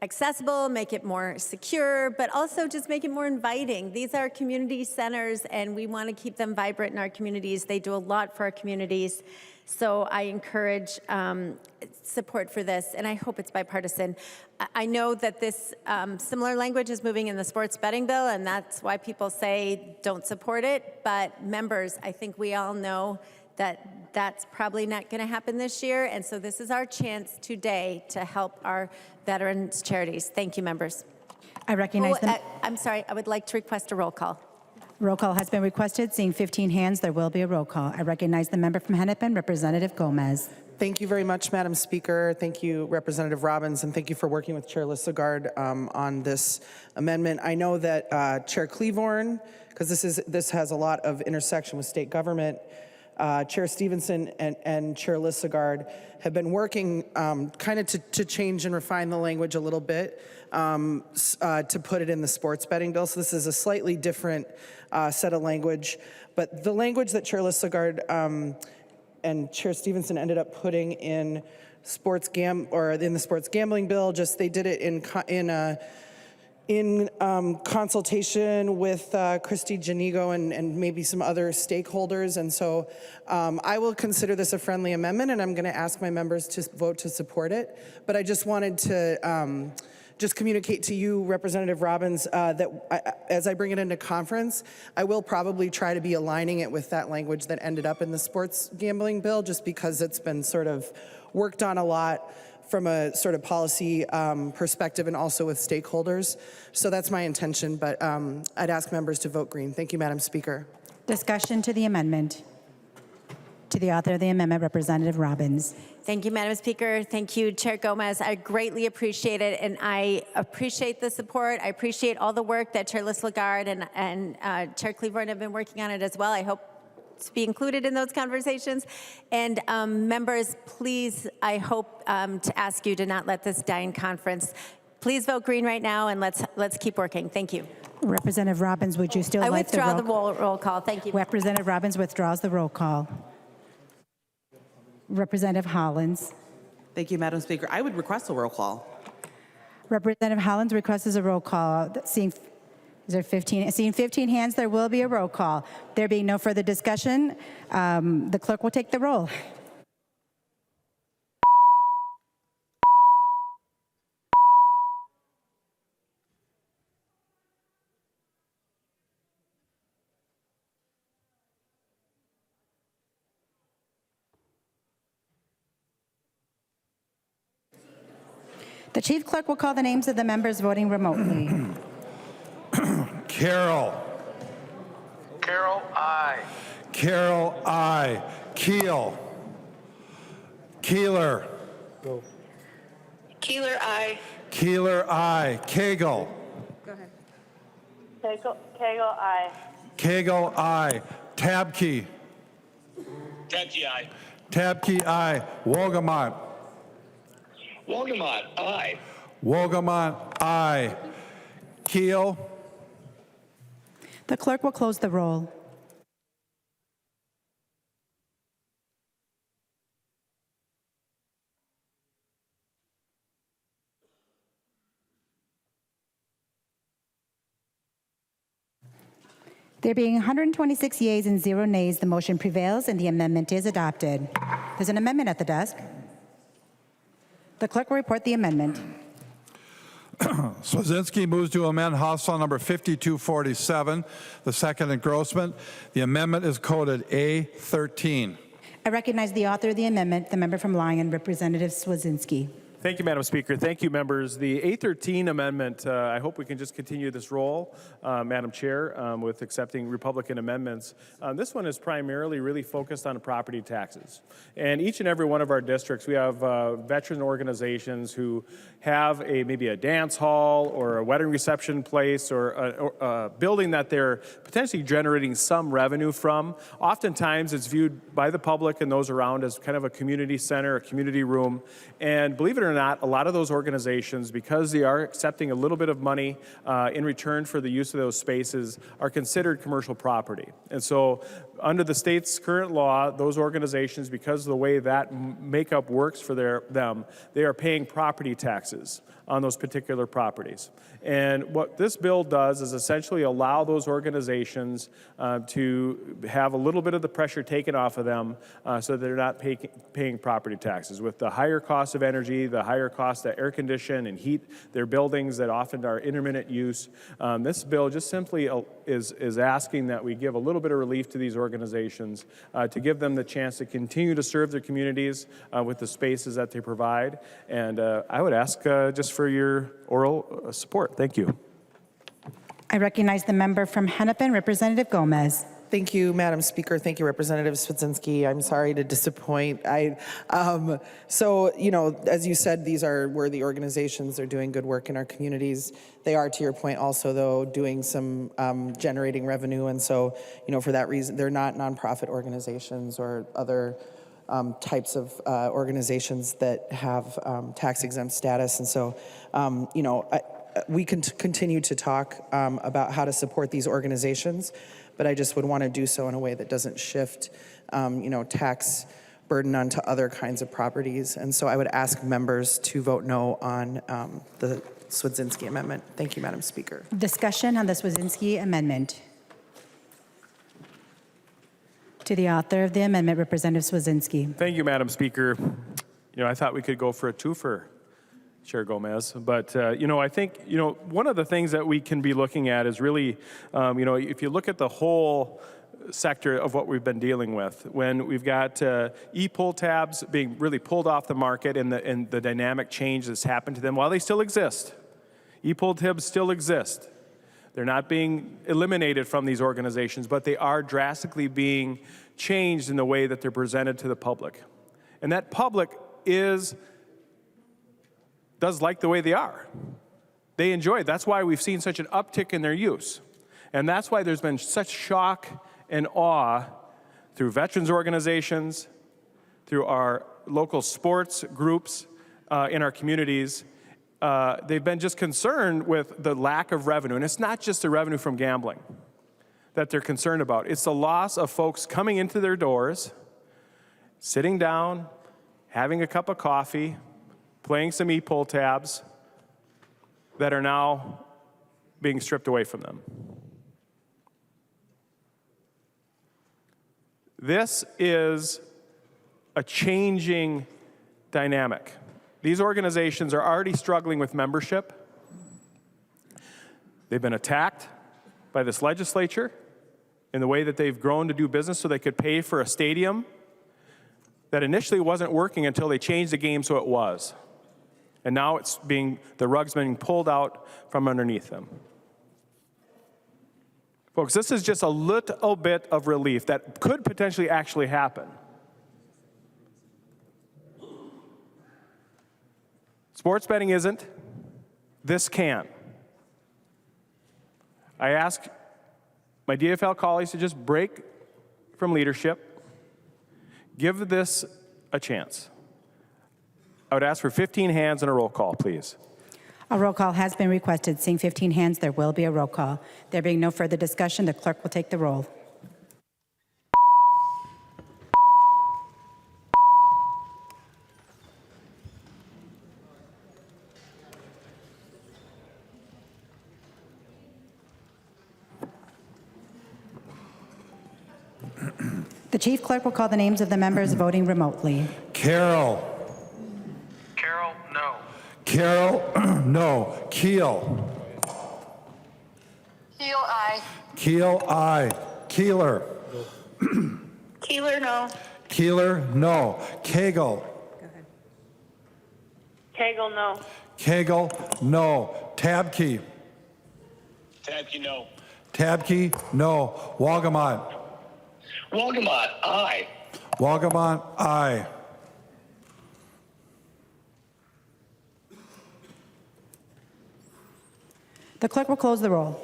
accessible, make it more secure, but also just make it more inviting. These are community centers, and we want to keep them vibrant in our communities. They do a lot for our communities. So I encourage support for this, and I hope it's bipartisan. I know that this similar language is moving in the sports betting bill, and that's why people say don't support it. But members, I think we all know that's probably not going to happen this year. And so this is our chance today to help our veterans charities. Thank you, members. I recognize them. I'm sorry, I would like to request a roll call. Roll call has been requested. Seeing 15 hands, there will be a roll call. I recognize the member from Hennepin, Representative Gomez. Thank you very much, Madam Speaker. Thank you, Representative Robbins, and thank you for working with Chair Lissegard on this amendment. I know that Chair Cleavorn, because this has a lot of intersection with state government, Chair Stevenson and Chair Lissegard have been working kind of to change and refine the language a little bit to put it in the sports betting bill. So this is a slightly different set of language, but the language that Chair Lissegard and Chair Stevenson ended up putting in the sports gambling bill, just they did it in consultation with Christy Janigo and maybe some other stakeholders. And so I will consider this a friendly amendment, and I'm going to ask my members to vote to support it. But I just wanted to just communicate to you, Representative Robbins, that as I bring it into conference, I will probably try to be aligning it with that language that ended up in the sports gambling bill, just because it's been sort of worked on a lot from a sort of policy perspective and also with stakeholders. So that's my intention, but I'd ask members to vote green. Thank you, Madam Speaker. Discussion to the amendment. To the author of the amendment, Representative Robbins. Thank you, Madam Speaker. Thank you, Chair Gomez. I greatly appreciate it, and I appreciate the support. I appreciate all the work that Chair Lissegard and Chair Cleavorn have been working on it as well. I hope to be included in those conversations. And members, please, I hope to ask you to not let this die in conference. Please vote green right now, and let's keep working. Thank you. Representative Robbins, would you still I like withdraw the roll call. Thank you. Representative Robbins withdraws the roll call. Representative Hollins. Thank you, Madam Speaker. I would request a roll call. Representative Hollins requests a roll call. Seeing 15 hands, there will be a roll call. There being no further discussion, the clerk will take the roll. The chief clerk will call the names of the members voting remotely. Carroll. Carroll, aye. Carroll, aye. Keel. Keeler. Keeler, aye. Keeler, aye. Cagle. Go ahead. Cagle, aye. Cagle, aye. Tabke. Tabke, aye. Tabke, aye. Wogamont. Wogamont, aye. Wogamont, aye. Keel. The clerk will close the roll. There being 126 yeas and 0 nays, the motion prevails and the amendment is adopted. There's an amendment at the desk. The clerk will report the amendment. Swazinski moves to amend House File Number 5247, the second engrossment. The amendment is coded A13. I recognize the author of the amendment, the member from Lyon, Representative Swazinski. Thank you, Madam Speaker. Thank you, members. The A13 amendment, I hope we can just continue this role, Madam Chair, with accepting Republican amendments. This one is primarily really focused on property taxes. And each and every one of our districts, we have veteran organizations who have maybe a dance hall or a wedding reception place or a building that they're potentially generating some revenue from. Oftentimes, it's viewed by the public and those around as kind of a community center, a community room. And believe it or not, a lot of those organizations, because they are accepting a little bit of money in return for the use of those spaces, are considered commercial property. And so under the state's current law, those organizations, because of the way that makeup works for them, they are paying property taxes on those particular properties. And what this bill does is essentially allow those organizations to have a little bit of the pressure taken off of them so that they're not paying property taxes. With the higher cost of energy, the higher cost to air condition and heat their buildings that often are intermittent use. This bill just simply is asking that we give a little bit of relief to these organizations to give them the chance to continue to serve their communities with the spaces that they provide. And I would ask just for your oral support. Thank you. I recognize the member from Hennepin, Representative Gomez. Thank you, Madam Speaker. Thank you, Representative Swedzinski. I'm sorry to disappoint. So, you know, as you said, these are worthy organizations. They're doing good work in our communities. They are, to your point, also, though, doing some generating revenue. And so, you know, for that reason, they're not nonprofit organizations or other types of organizations that have tax-exempt status. And so, you know, we can continue to talk about how to support these organizations, but I just would want to do so in a way that doesn't shift, you know, tax burden onto other kinds of properties. And so I would ask members to vote no on the Swedzinski amendment. Thank you, Madam Speaker. Discussion on the Swedzinski amendment. To the author of the amendment, Representative Swedzinski. Thank you, Madam Speaker. You know, I thought we could go for a twofer, Chair Gomez. But, you know, I think, you know, one of the things that we can be looking at is really, you know, if you look at the whole sector of what we've been dealing with, when we've got e-pull tabs being really pulled off the market and the dynamic change that's happened to them, while they still exist, e-pull tabs still exist. They're not being eliminated from these organizations, but they are drastically being changed in the way that they're presented to the public. And that public does like the way they are. They enjoy it. That's why we've seen such an uptick in their use. And that's why there's been such shock and awe through veterans organizations, through our local sports groups in our communities. They've been just concerned with the lack of revenue. And it's not just the revenue from gambling that they're concerned about. It's the loss of folks coming into their doors, sitting down, having a cup of coffee, playing some e-pull tabs that are now being stripped away from them. This is a changing dynamic. These organizations are already struggling with membership. They've been attacked by this legislature in the way that they've grown to do business so they could pay for a stadium that initially wasn't working until they changed the game so it was. And now the rug's being pulled out from underneath them. Folks, this is just a little bit of relief that could potentially actually happen. Sports betting isn't. This can. I ask my DFL colleagues to just break from leadership. Give this a chance. I would ask for 15 hands and a roll call, please. A roll call has been requested. Seeing 15 hands, there will be a roll call. There being no further discussion, the clerk will take the roll. The chief clerk will call the names of the members voting remotely. Carroll. Carroll, no. Carroll, no. Keel. Keel, aye. Keel, aye. Keeler. Keeler, no. Keeler, no. Cagle. Cagle, no. Cagle, no. Tabke. Tabke, no. Tabke, no. Wagamont. Walgamot, aye. Wagamont, aye. The clerk will close the roll.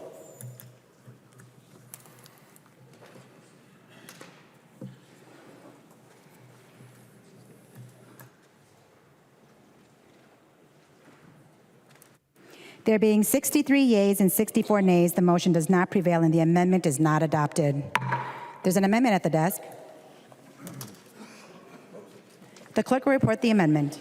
There being 63 yeas and 64 nays, the motion does not prevail and the amendment is not adopted. There's an amendment at the desk. The clerk will report the amendment.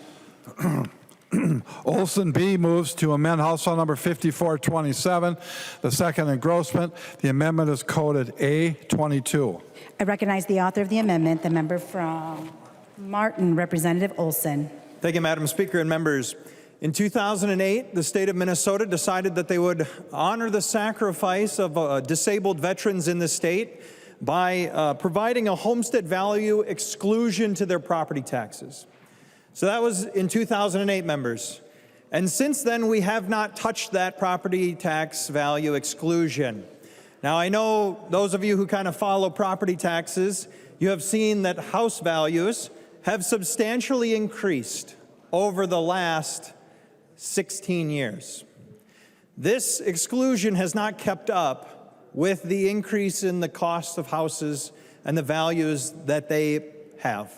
Olson B. moves to amend House File Number 5427, the second engrossment. The amendment is coded A22. I recognize the author of the amendment, the member from Martin, Representative Olson. Thank you, Madam Speaker and members. In 2008, the state of Minnesota decided that they would honor the sacrifice of disabled veterans in the state by providing a homestead value exclusion to their property taxes. So that was in 2008, members. And since then, we have not touched that property tax value exclusion. Now, I know those of you who kind of follow property taxes, you have seen that house values have substantially increased over the last 16 years. This exclusion has not kept up with the increase in the cost of houses and the values that they have.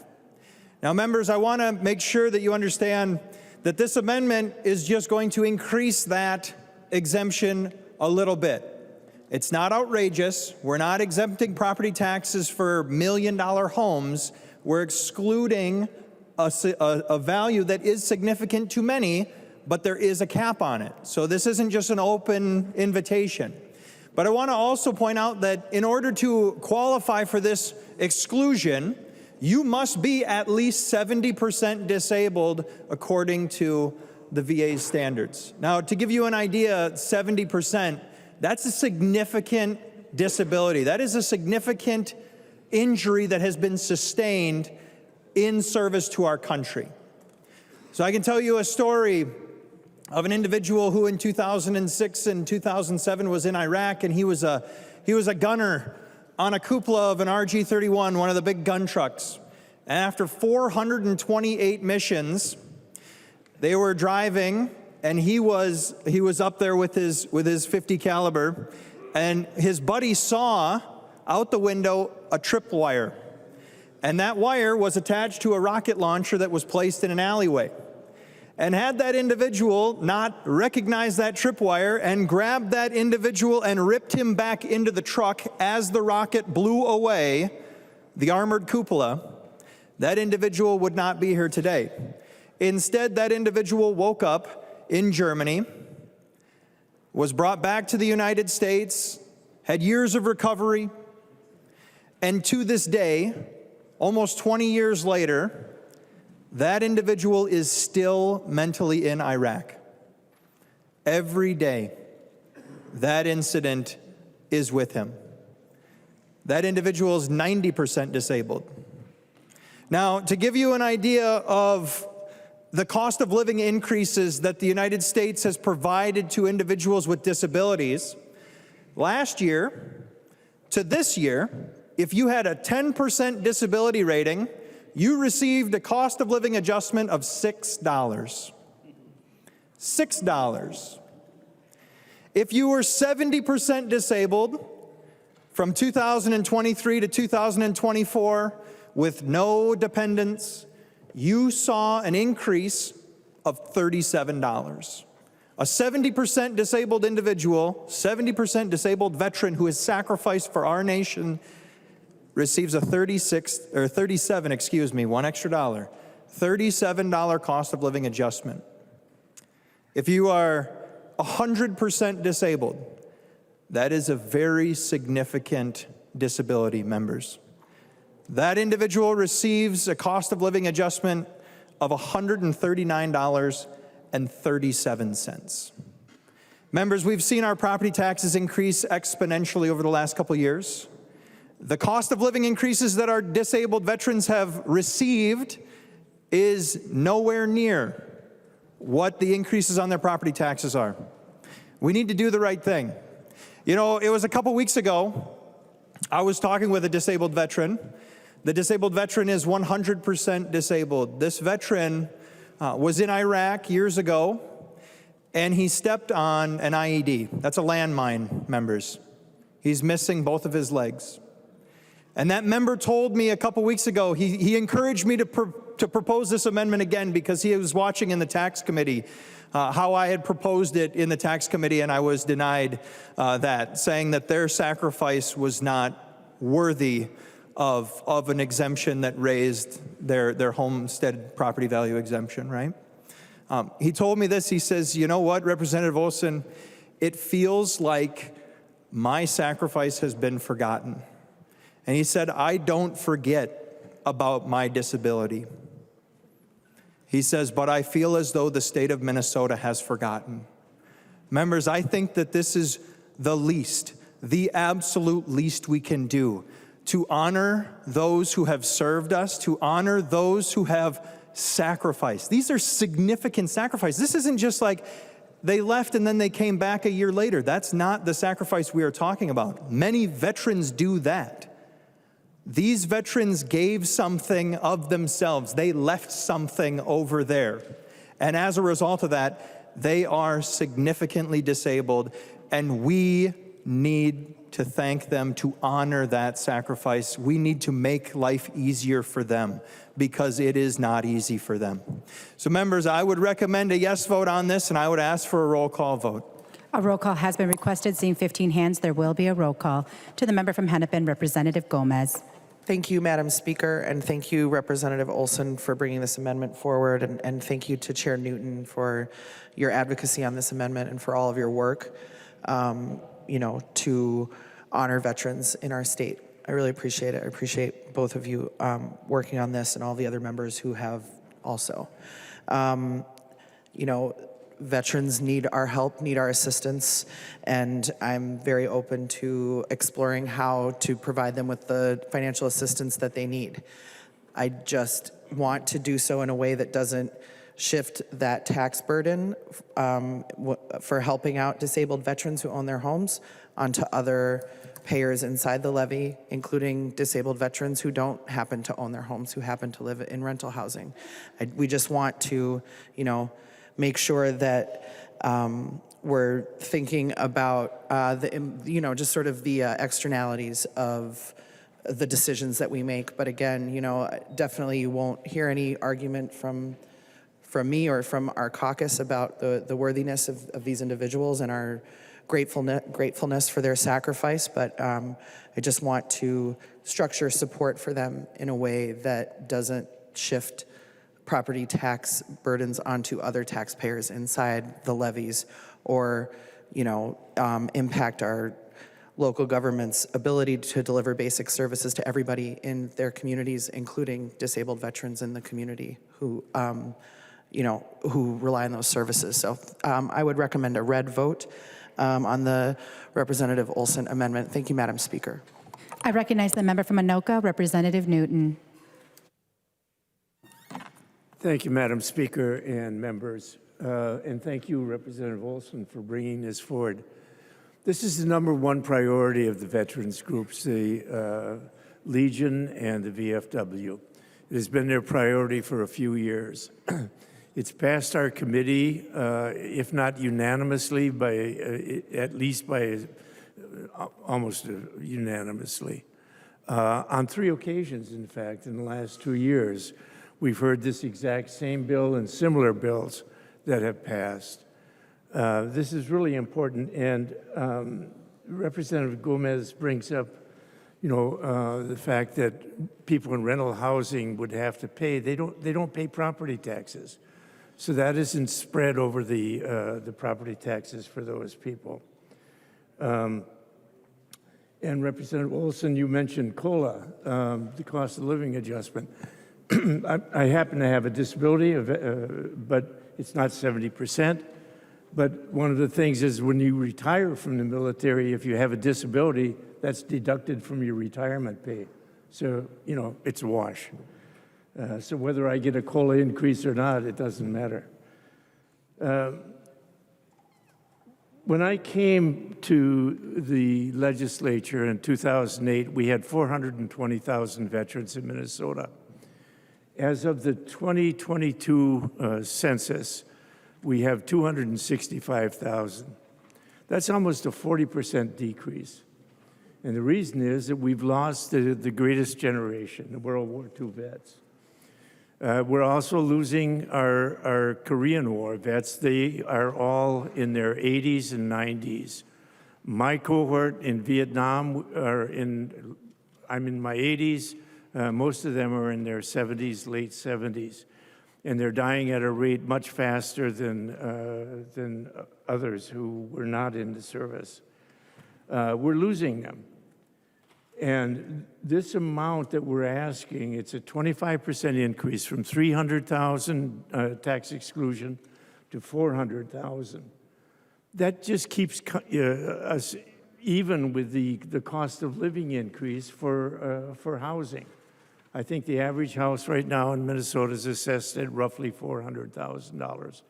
Now, members, I want to make sure that you understand that this amendment is just going to increase that exemption a little bit. It's not outrageous. We're not exempting property taxes for million-dollar homes. We're excluding a value that is significant to many, but there is a cap on it. So this isn't just an open invitation. But I want to also point out that in order to qualify for this exclusion, you must be at least 70% disabled according to the VA's standards. Now, to give you an idea, 70%, that's a significant disability. That is a significant injury that has been sustained in service to our country. So I can tell you a story of an individual who in 2006 and 2007 was in Iraq, and he was a gunner on a cupola of an RG-31, one of the big gun trucks. And after 428 missions, they were driving, and he was up there with his .50 caliber, and his buddy saw out the window a tripwire, and that wire was attached to a rocket launcher that was placed in an alleyway. And had that individual not recognized that tripwire and grabbed that individual and ripped him back into the truck as the rocket blew away the armored cupola, that individual would not be here today. Instead, that individual woke up in Germany, was brought back to the United States, had years of recovery, and to this day, almost 20 years later, that individual is still mentally in Iraq. Every day, that incident is with him. That individual is 90% disabled. Now, to give you an idea of the cost of living increases that the United States has provided to individuals with disabilities, last year to this year, if you had a 10% disability rating, you received a cost of living adjustment of $6. $6. If you were 70% disabled from 2023 to 2024 with no dependents, you saw an increase of $37. A 70% disabled individual, 70% disabled veteran who has sacrificed for our nation receives a $37, one extra dollar, $37 cost of living adjustment. If you are 100% disabled, that is a very significant disability, members. That individual receives a cost of living adjustment of $139.37. Members, we've seen our property taxes increase exponentially over the last couple of years. The cost of living increases that our disabled veterans have received is nowhere near what the increases on their property taxes are. We need to do the right thing. You know, it was a couple weeks ago, I was talking with a disabled veteran. The disabled veteran is 100% disabled. This veteran was in Iraq years ago, and he stepped on an IED. That's a landmine, members. He's missing both of his legs. And that member told me a couple weeks ago, he encouraged me to propose this amendment again because he was watching in the tax committee how I had proposed it in the tax committee, and I was denied that, saying that their sacrifice was not worthy of an exemption that raised their homestead property value exemption, right? He told me this, he says, you know what, Representative Olson, it feels like my sacrifice has been forgotten. And he said, I don't forget about my disability. He says, but I feel as though the state of Minnesota has forgotten. Members, I think that this is the least, the absolute least we can do to honor those who have served us, to honor those who have sacrificed. These are significant sacrifices. This isn't just like they left and then they came back a year later. That's not the sacrifice we are talking about. Many veterans do that. These veterans gave something of themselves. They left something over there. And as a result of that, they are significantly disabled, and we need to thank them, to honor that sacrifice. We need to make life easier for them because it is not easy for them. So members, I would recommend a yes vote on this, and I would ask for a roll call vote. A roll call has been requested. Seeing 15 hands, there will be a roll call. To the member from Hennepin, Representative Gomez. Thank you, Madam Speaker, and thank you, Representative Olson, for bringing this amendment forward, and thank you to Chair Newton for your advocacy on this amendment and for all of your work, to honor veterans in our state. I really appreciate it. I appreciate both of you working on this and all the other members who have also. Veterans need our help, need our assistance, and I'm very open to exploring how to provide them with the financial assistance that they need. I just want to do so in a way that doesn't shift that tax burden for helping out disabled veterans who own their homes onto other payers inside the levy, including disabled veterans who don't happen to own their homes, who happen to live in rental housing. We just want to, make sure that we're thinking about just sort of the externalities of the decisions that we make. But again, definitely you won't hear any argument from me or from our caucus about the worthiness of these individuals and our gratefulness for their sacrifice. But I just want to structure support for them in a way that doesn't shift property tax burdens onto other taxpayers inside the levies, or impact our local government's ability to deliver basic services to everybody in their communities, including disabled veterans in the community who rely on those services. So I would recommend a red vote on the Representative Olson amendment. Thank you, Madam Speaker. I recognize the member from Anoka, Representative Newton. Thank you, Madam Speaker and members. And thank you, Representative Olson, for bringing this forward. This is the #1 priority of the veterans groups, the Legion and the VFW. It has been their priority for a few years. It's passed our committee, if not unanimously, at least almost unanimously. On 3 occasions, in fact, in the last 2 years, we've heard this exact same bill and similar bills that have passed. This is really important, and Representative Gomez brings up, the fact that people in rental housing would have to pay. They don't pay property taxes, so that isn't spread over the property taxes for those people. And Representative Olson, you mentioned COLA, the cost of living adjustment. I happen to have a disability, but it's not 70%. But one of the things is when you retire from the military, if you have a disability, that's deducted from your retirement pay. So, it's a wash. So whether I get a COLA increase or not, it doesn't matter. When I came to the legislature in 2008, we had 420,000 veterans in Minnesota. As of the 2022 census, we have 265,000. That's almost a 40% decrease. And the reason is that we've lost the greatest generation, the World War II vets. We're also losing our Korean War vets. They are all in their 80s and 90s. My cohort in Vietnam I'm in my 80s. Most of them are in their 70s, late 70s, and they're dying at a rate much faster than others who were not in the service. We're losing them. And this amount that we're asking, it's a 25% increase from 300,000 tax exclusion to 400,000. That just keeps us even with the cost of living increase for housing. I think the average house right now in Minnesota is assessed at roughly $400,000.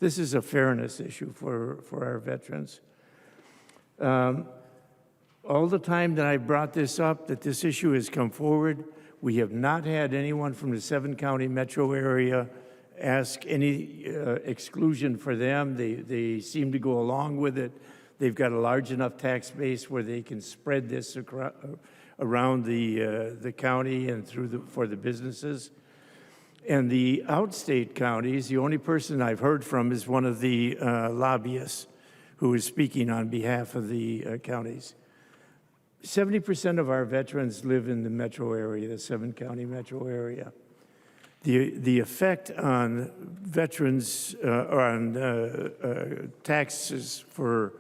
This is a fairness issue for our veterans. All the time that I brought this up, that this issue has come forward, we have not had anyone from the 7-county metro area ask any exclusion for them. They seem to go along with it. They've got a large enough tax base where they can spread this around the county and for the businesses. And the outstate counties, the only person I've heard from is one of the lobbyists who is speaking on behalf of the counties. 70% of our veterans live in the metro area, the 7-county metro area. The effect on veterans or on taxes for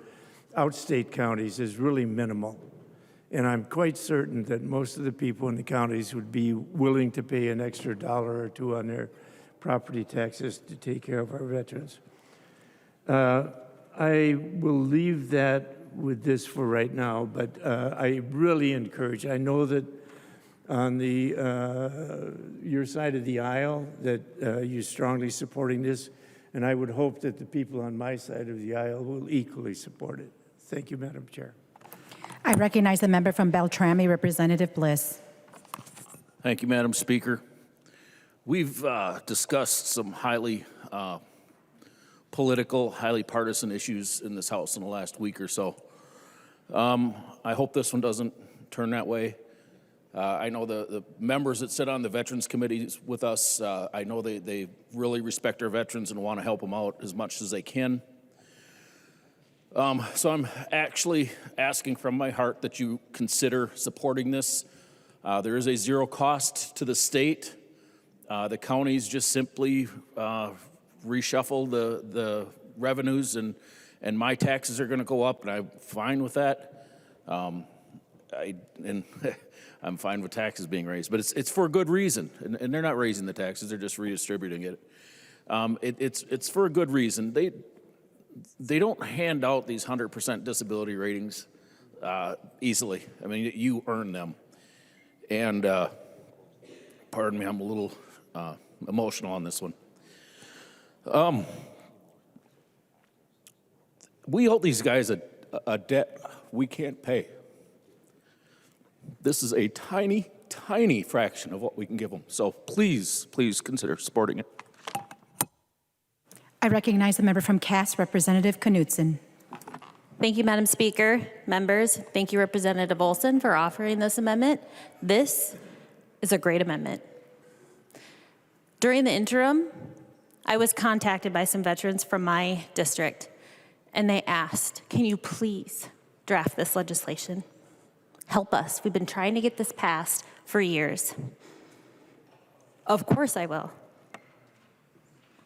outstate counties is really minimal. And I'm quite certain that most of the people in the counties would be willing to pay an extra $1 or $2 on their property taxes to take care of our veterans. I will leave that with this for right now, but I really encourage, I know that on your side of the aisle that you're strongly supporting this, and I would hope that the people on my side of the aisle will equally support it. Thank you, Madam Chair. I recognize the member from Beltrami, Representative Bliss. Thank you, Madam Speaker. We've discussed some highly political, highly partisan issues in this House in the last week or so. I hope this one doesn't turn that way. I know the members that sit on the Veterans Committees with us, I know they really respect our veterans and want to help them out as much as they can. So I'm actually asking from my heart that you consider supporting this. There is a zero cost to the state. The counties just simply reshuffle the revenues, and my taxes are going to go up, and I'm fine with that. I'm fine with taxes being raised, but it's for a good reason, and they're not raising the taxes; they're just redistributing it. It's for a good reason. They don't hand out these 100% disability ratings easily. I mean, you earn them, and pardon me, I'm a little emotional on this one. We owe these guys a debt we can't pay. This is a tiny, tiny fraction of what we can give them. So please, please consider supporting it. I recognize the member from Cass, Representative Knudsen. Thank you, Madam Speaker. Members, thank you, Representative Olson, for offering this amendment. This is a great amendment. During the interim, I was contacted by some veterans from my district, and they asked, can you please draft this legislation? Help us. We've been trying to get this passed for years. Of course I will.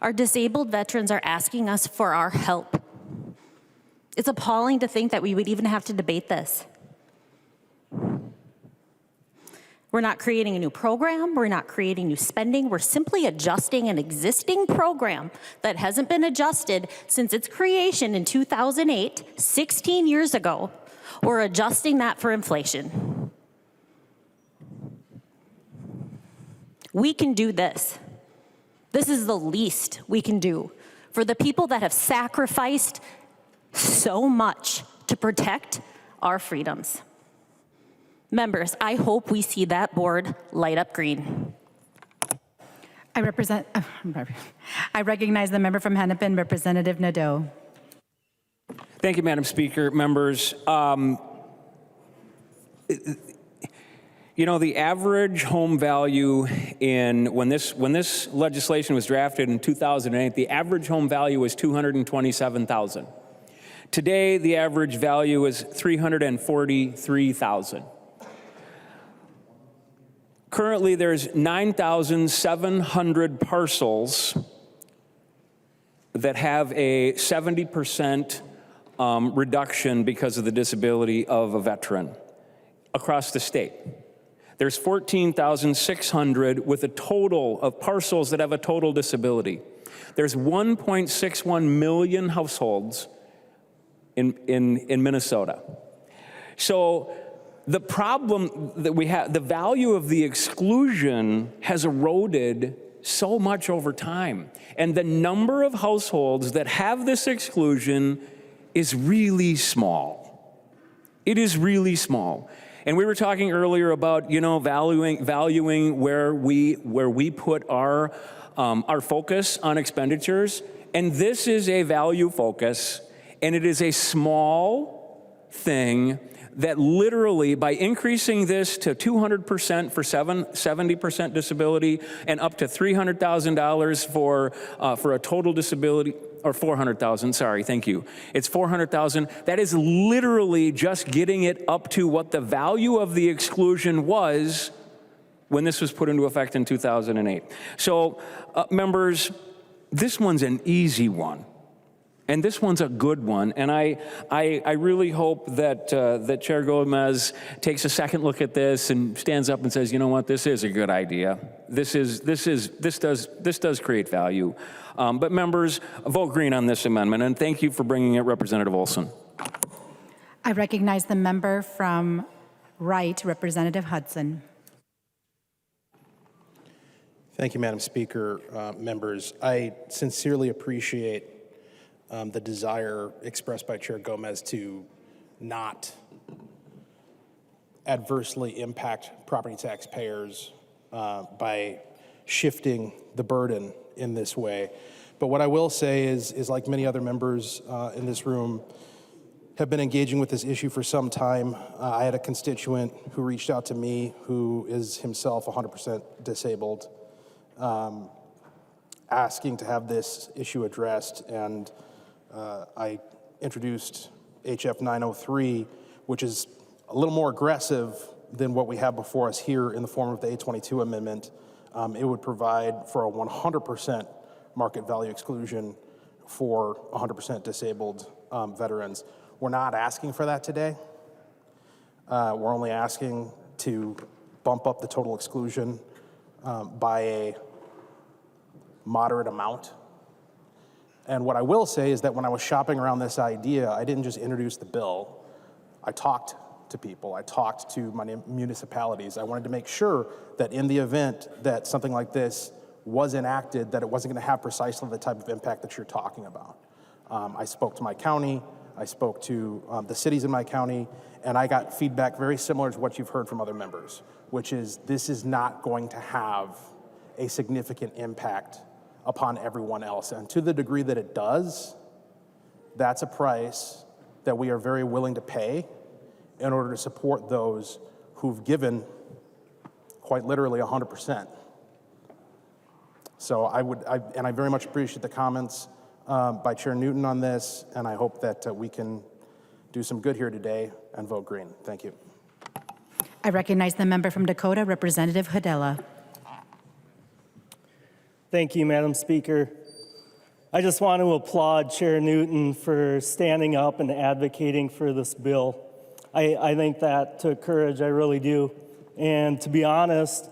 Our disabled veterans are asking us for our help. It's appalling to think that we would even have to debate this. We're not creating a new program. We're not creating new spending. We're simply adjusting an existing program that hasn't been adjusted since its creation in 2008, 16 years ago. We're adjusting that for inflation. We can do this. This is the least we can do for the people that have sacrificed so much to protect our freedoms. Members, I hope we see that board light up green. I recognize the member from Hennepin, Representative Nadeau. Thank you, Madam Speaker. Members, you know, the average home value when this legislation was drafted in 2008, the average home value was $227,000. Today, the average value is $343,000. Currently, there's 9,700 parcels that have a 70% reduction because of the disability of a veteran. across the state. There's 14,600 with a total of parcels that have a total disability. There's 1.61 million households in Minnesota. So the problem that we have, the value of the exclusion has eroded so much over time. And the number of households that have this exclusion is really small. It is really small. And we were talking earlier about, valuing where we put our focus on expenditures. And this is a value focus, and it is a small thing that literally, by increasing this to 200% for 70% disability and up to $300,000 for a total disability, or 400,000, sorry, thank you. It's 400,000. That is literally just getting it up to what the value of the exclusion was when this was put into effect in 2008. So, members, this one's an easy one. And this one's a good one, and I really hope that that Chair Gomez takes a second look at this and stands up and says, you know what, this is a good idea. This does create value. But members, vote green on this amendment, and thank you for bringing it, Representative Olson. I recognize the member from Wright, Representative Hudson. Thank you, Madam Speaker. Members, I sincerely appreciate the desire expressed by Chair Gomez to not adversely impact property taxpayers by shifting the burden in this way. But what I will say is like many other members in this room have been engaging with this issue for some time. I had a constituent who reached out to me who is himself 100% disabled, asking to have this issue addressed, and I introduced HF903, which is a little more aggressive than what we have before us here in the form of the A22 amendment. It would provide for a 100% market value exclusion for 100% disabled veterans. We're not asking for that today. We're only asking to bump up the total exclusion by a moderate amount. And what I will say is that when I was shopping around this idea, I didn't just introduce the bill. I talked to people. I talked to my municipalities. I wanted to make sure that in the event that something like this was enacted, that it wasn't going to have precisely the type of impact that you're talking about. I spoke to my county. I spoke to the cities in my county, and I got feedback very similar to what you've heard from other members, which is this is not going to have a significant impact upon everyone else. And to the degree that it does, that's a price that we are very willing to pay in order to support those who've given quite literally 100%. So I very much appreciate the comments by Chair Newton on this, and I hope that we can do some good here today and vote green. Thank you. I recognize the member from Dakota, Representative Hadella. Thank you, Madam Speaker. I just want to applaud Chair Newton for standing up and advocating for this bill. I think that took courage, I really do. And to be honest,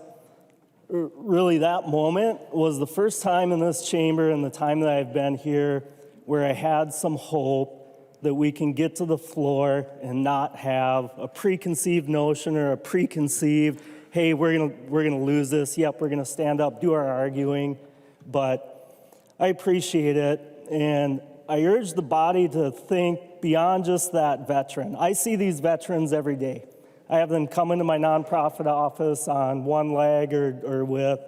really that moment was the first time in this chamber in the time that I've been here where I had some hope that we can get to the floor and not have a preconceived notion or a preconceived, hey, we're gonna lose this, yep, we're gonna stand up, do our arguing. But I appreciate it, and I urge the body to think beyond just that veteran. I see these veterans every day. I have them come into my nonprofit office on one leg or with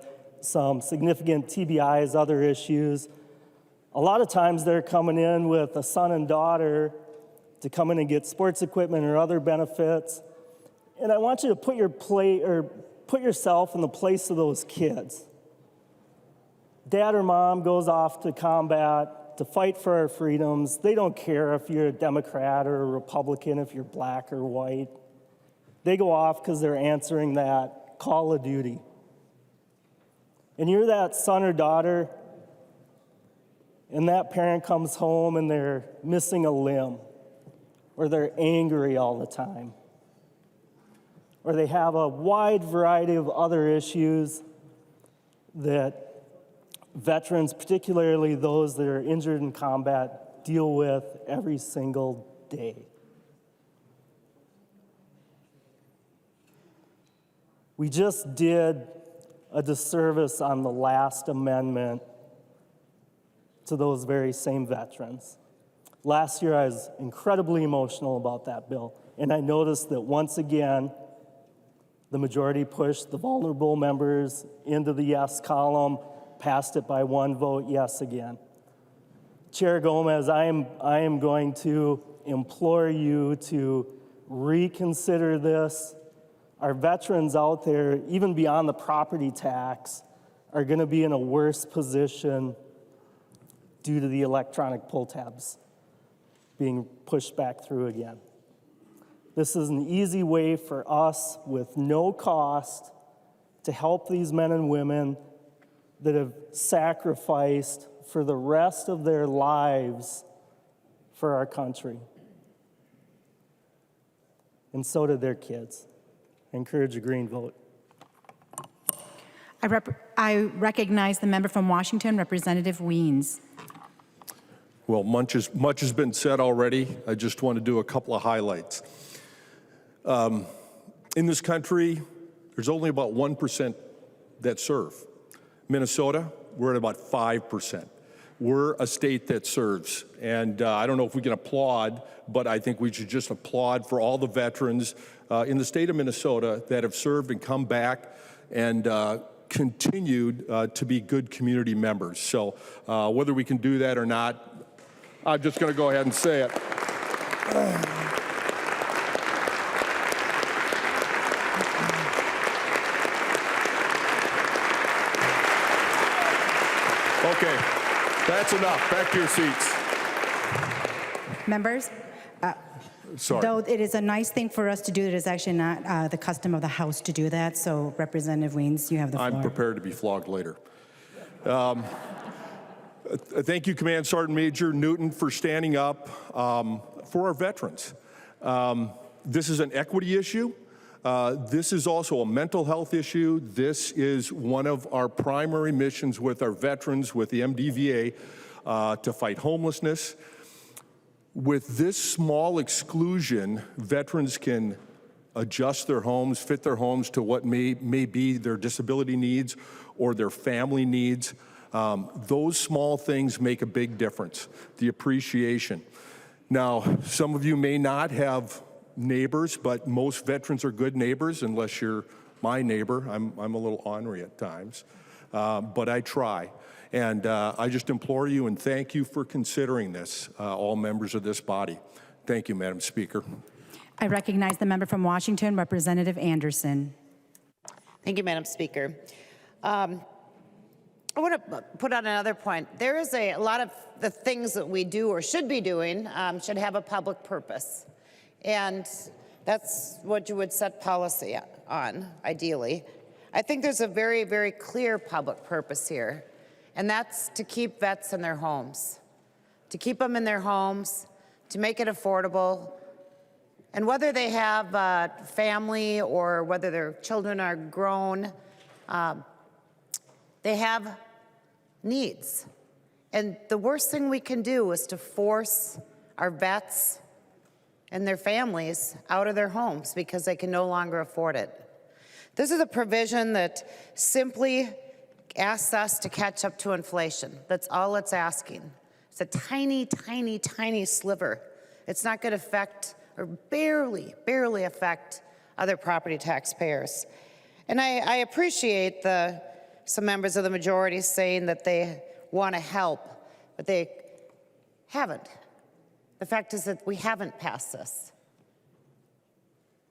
some significant TBIs, other issues. A lot of times they're coming in with a son and daughter to come in and get sports equipment or other benefits. And I want you to put yourself in the place of those kids. Dad or mom goes off to combat to fight for our freedoms. They don't care if you're a Democrat or a Republican, if you're black or white. They go off because they're answering that call of duty. And you're that son or daughter, and that parent comes home and they're missing a limb, or they're angry all the time. or they have a wide variety of other issues that veterans, particularly those that are injured in combat, deal with every single day. We just did a disservice on the last amendment to those very same veterans. Last year, I was incredibly emotional about that bill, and I noticed that once again, the majority pushed the vulnerable members into the yes column, passed it by one vote yes again. Chair Gomez, I am going to implore you to reconsider this. Our veterans out there, even beyond the property tax, are going to be in a worse position due to the electronic pull tabs being pushed back through again. This is an easy way for us with no cost to help these men and women that have sacrificed for the rest of their lives for our country. And so did their kids. I encourage a green vote. I recognize the member from Washington, Representative Weens. Well, much has been said already. I just want to do a couple of highlights. In this country, there's only about 1% that serve. Minnesota, we're at about 5%. We're a state that serves. And I don't know if we can applaud, but I think we should just applaud for all the veterans in the state of Minnesota that have served and come back and continued to be good community members. So whether we can do that or not, I'm just going to go ahead and say it. Okay, that's enough. Back to your seats. Members, Sorry. though it is a nice thing for us to do, it is actually not the custom of the House to do that. So, Representative Weens, you have the floor. I'm prepared to be flogged later. Thank you, Command Sergeant Major Newton, for standing up for our veterans. This is an equity issue. This is also a mental health issue. This is one of our primary missions with our veterans, with the MDVA, to fight homelessness. With this small exclusion, veterans can adjust their homes, fit their homes to what may be their disability needs or their family needs. Those small things make a big difference, the appreciation. Now, some of you may not have neighbors, but most veterans are good neighbors, unless you're my neighbor. I'm a little ornery at times, but I try. And I just implore you and thank you for considering this, all members of this body. Thank you, Madam Speaker. I recognize the member from Washington, Representative Anderson. Thank you, Madam Speaker. I want to put on another point. There is a lot of the things that we do or should be doing should have a public purpose. And that's what you would set policy on, ideally. I think there's a very, very clear public purpose here, and that's to keep vets in their homes, to keep them in their homes, to make it affordable. And whether they have a family or whether their children are grown, they have needs. And the worst thing we can do is to force our vets and their families out of their homes because they can no longer afford it. This is a provision that simply asks us to catch up to inflation. That's all it's asking. It's a tiny, tiny, tiny sliver. It's not going to affect or barely affect other property taxpayers. And I appreciate some members of the majority saying that they want to help, but they haven't. The fact is that we haven't passed this.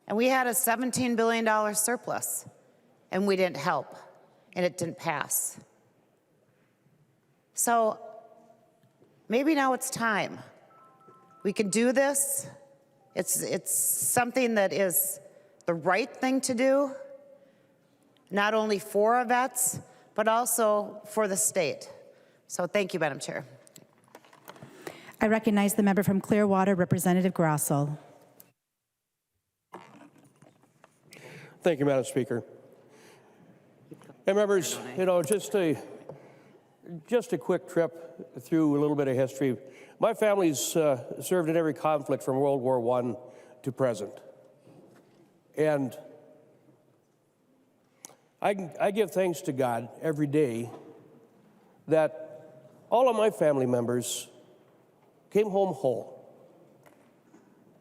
And we had a $17 billion surplus, and we didn't help, and it didn't pass. So maybe now it's time. We can do this. It's something that is the right thing to do, not only for our vets, but also for the state. So thank you, Madam Chair. I recognize the member from Clearwater, Representative Grossell. Thank you, Madam Speaker. And members, just a quick trip through a little bit of history. My family's served in every conflict from World War I to present. And I give thanks to God every day that all of my family members came home whole.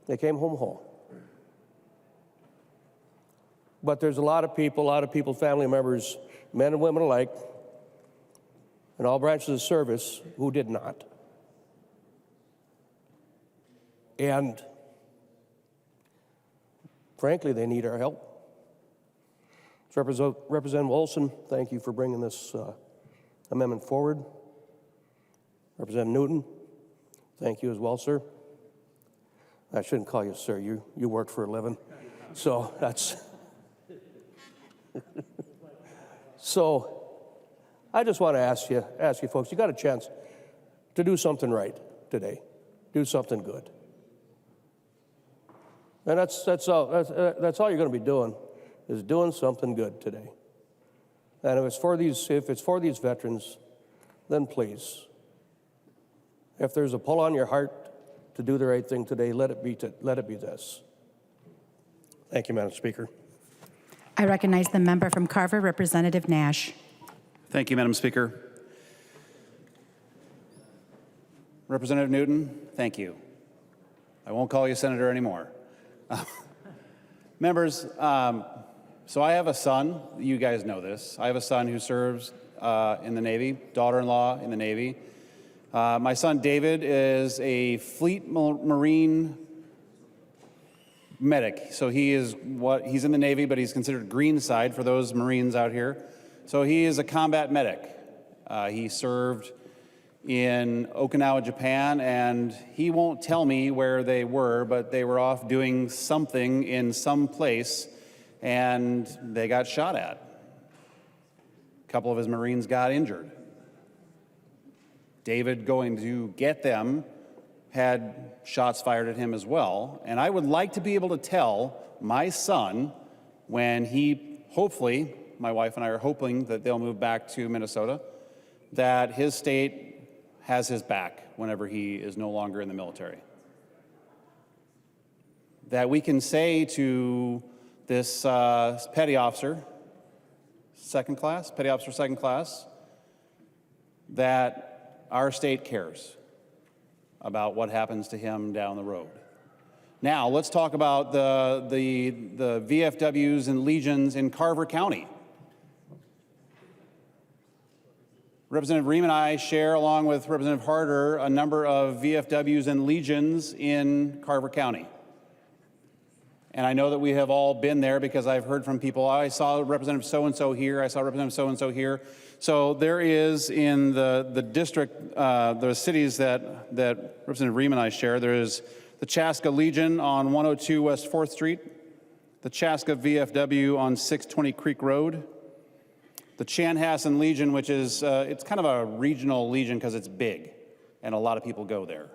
They came home whole. But there's a lot of people, family members, men and women alike, in all branches of service who did not. And frankly, they need our help. So Representative Olson, thank you for bringing this amendment forward. Representative Newton, thank you as well, sir. I shouldn't call you sir, you work for a living. So that's... So I just want to ask you folks, you got a chance to do something right today. Do something good. And that's all you're going to be doing, is doing something good today. And if it's for these veterans, then please, if there's a pull on your heart to do the right thing today, let it be this. Thank you, Madam Speaker. I recognize the member from Carver, Representative Nash. Thank you, Madam Speaker. Representative Newton, thank you. I won't call you Senator anymore. Members, so I have a son, you guys know this. I have a son who serves in the Navy, daughter-in-law in the Navy. My son David is a Fleet Marine medic. So he's in the Navy, but he's considered green side for those Marines out here. So he is a combat medic. He served in Okinawa, Japan, and he won't tell me where they were, but they were off doing something in some place, and they got shot at. A couple of his Marines got injured. David, going to get them, had shots fired at him as well. And I would like to be able to tell my son when hopefully, my wife and I are hoping that they'll move back to Minnesota, that his state has his back whenever he is no longer in the military. That we can say to this petty officer, second class, that our state cares about what happens to him down the road. Now, let's talk about the VFWs and Legions in Carver County. Representative Ream and I share, along with Representative Harder, a number of VFWs and Legions in Carver County. And I know that we have all been there because I've heard from people, I saw Representative so-and-so here, I saw Representative so-and-so here. So there is in the district, the cities that Representative Ream and I share, there is the Chaska Legion on 102 West 4th Street, the Chaska VFW on 620 Creek Road, the Chanhassen Legion, which is, it's kind of a regional legion because it's big and a lot of people go there.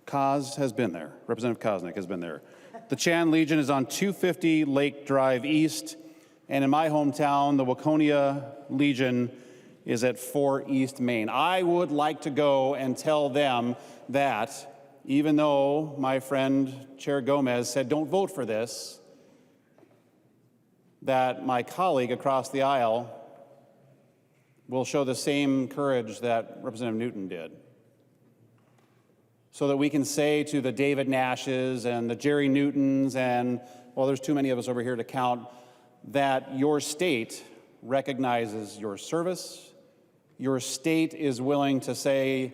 Koz has been there. Representative Koznick has been there. The Chan Legion is on 250 Lake Drive East. And in my hometown, the Waconia Legion is at 4 East Main. I would like to go and tell them that even though my friend Chair Gomez said don't vote for this, that my colleague across the aisle will show the same courage that Representative Newton did. So that we can say to the David Nashes and the Jerry Newtons and, well, there's too many of us over here to count, that your state recognizes your service. Your state is willing to say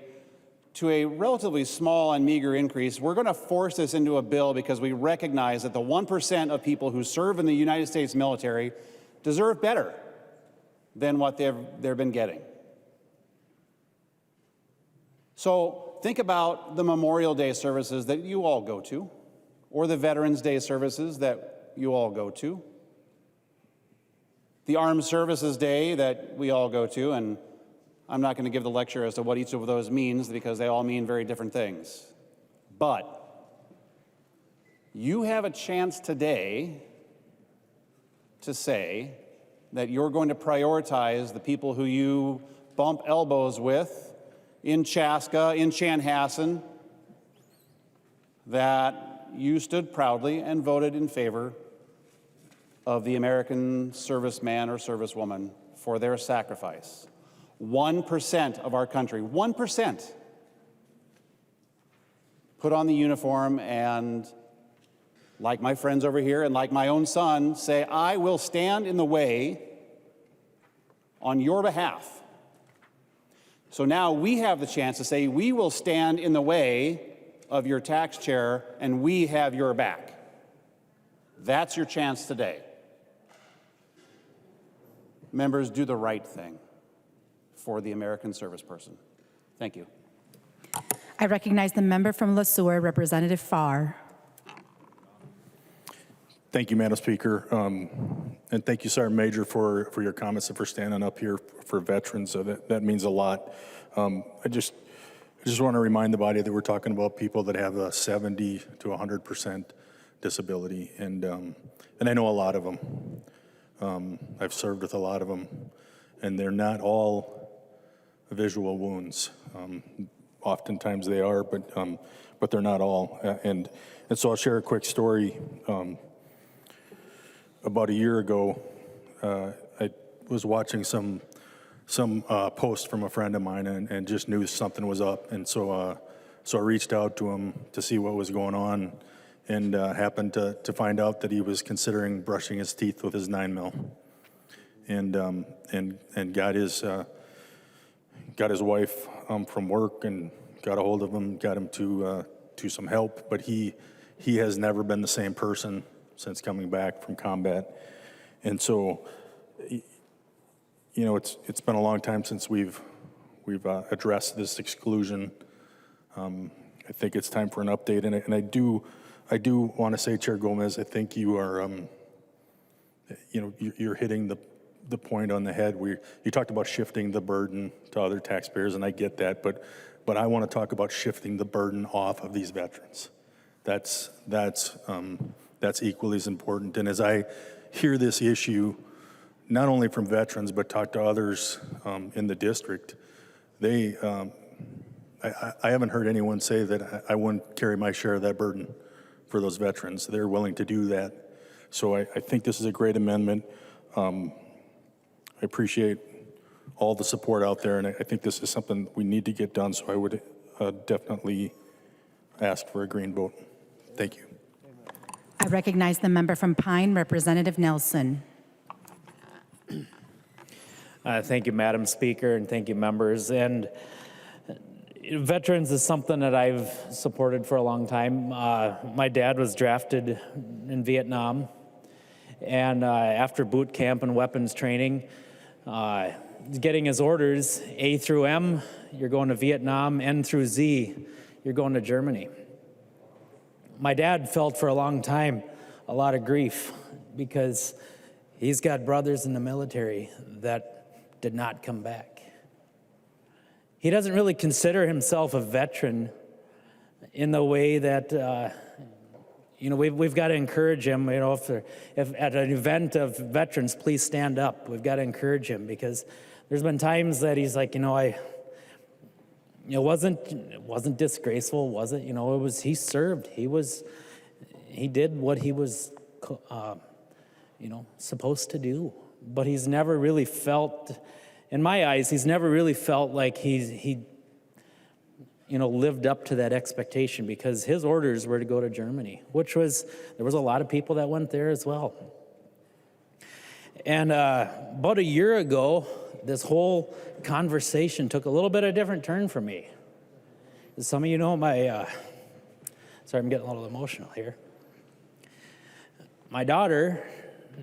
to a relatively small and meager increase, we're going to force this into a bill because we recognize that the 1% of people who serve in the United States military deserve better than what they've been getting. So think about the Memorial Day services that you all go to, or the Veterans Day services that you all go to, the Armed Services Day that we all go to, and I'm not going to give the lecture as to what each of those means because they all mean very different things. But you have a chance today to say that you're going to prioritize the people who you bump elbows with in Chaska, in Chanhassen, that you stood proudly and voted in favor of the American serviceman or servicewoman for their sacrifice. 1% of our country, 1%, put on the uniform and, like my friends over here and like my own son, say, I will stand in the way on your behalf. So now we have the chance to say, we will stand in the way of your tax chair and we have your back. That's your chance today. Members, do the right thing for the American service person. Thank you. I recognize the member from LeSueur, Representative Farr. Thank you, Madam Speaker. And thank you, Sergeant Major, for your comments and for standing up here for veterans. So that means a lot. I just want to remind the body that we're talking about people that have a 70 to 100% disability. And I know a lot of them. I've served with a lot of them. And they're not all visual wounds. Oftentimes they are, but they're not all. And so I'll share a quick story. About a year ago, I was watching some post from a friend of mine and just knew something was up. And so I reached out to him to see what was going on, and happened to find out that he was considering brushing his teeth with his 9mm, and got his wife from work and got a hold of him, got him to some help. But he has never been the same person since coming back from combat. And so, you know, it's been a long time since we've addressed this exclusion. I think it's time for an update, and I do want to say, Chair Gomez, I think you are, you're hitting the point on the head. You talked about shifting the burden to other taxpayers, and I get that, but I want to talk about shifting the burden off of these veterans. That's equally as important. And as I hear this issue, not only from veterans, but talk to others in the district, I haven't heard anyone say that I wouldn't carry my share of that burden for those veterans. They're willing to do that. So I think this is a great amendment. I appreciate all the support out there, and I think this is something we need to get done, so I would definitely ask for a green vote. Thank you. I recognize the member from Pine, Representative Nelson. Thank you, Madam Speaker, and thank you, members. And veterans is something that I've supported for a long time. My dad was drafted in Vietnam, and after boot camp and weapons training, getting his orders, A through M, you're going to Vietnam, N through Z, you're going to Germany. My dad felt for a long time a lot of grief because he's got brothers in the military that did not come back. He doesn't really consider himself a veteran in the way that, we've got to encourage him. If at an event of veterans, please stand up. We've got to encourage him because there's been times that he's like, it wasn't disgraceful, was it? It was, he served. He did what he was, supposed to do. But he's never really felt, in my eyes, he's never really felt like he lived up to that expectation because his orders were to go to Germany, there was a lot of people that went there as well. And about a year ago, this whole conversation took a little bit of a different turn for me. As some of you know, sorry, I'm getting a little emotional here. My daughter,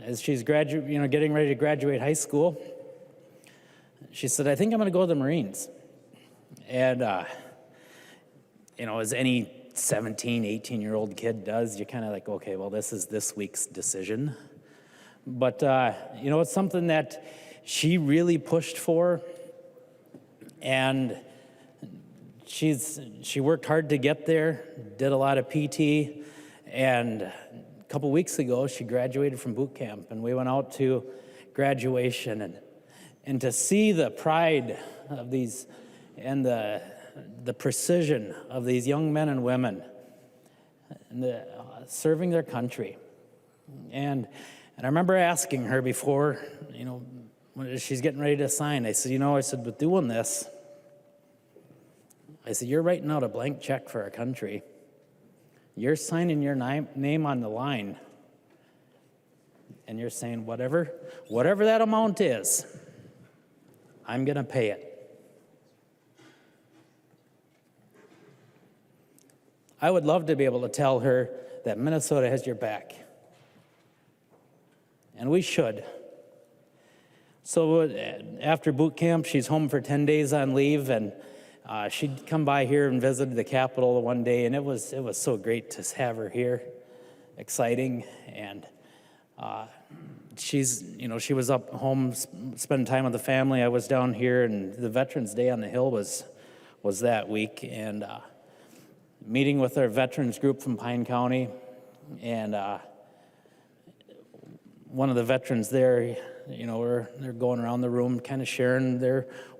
as she's getting ready to graduate high school, she said, I think I'm going to go to the Marines. And, as any 17, 18-year-old kid does, you're kind of like, okay, well, this is this week's decision. But, it's something that she really pushed for, and she worked hard to get there, did a lot of PT, and couple weeks ago, she graduated from boot camp, and we went out to graduation, and to see the pride of these and the precision of these young men and women and serving their country. And I remember asking her before, when she's getting ready to sign, I said, with doing this, I said, you're writing out a blank check for our country. You're signing your name on the line. And you're saying, whatever that amount is, I'm going to pay it. I would love to be able to tell her that Minnesota has your back. And we should. So after boot camp, she's home for 10 days on leave, and she'd come by here and visit the Capitol one day, and it was so great to have her here. Exciting, and she was up home spending time with the family. I was down here, and the Veterans Day on the Hill was that week, and meeting with our veterans group from Pine County, and one of the veterans there, they're going around the room kind of sharing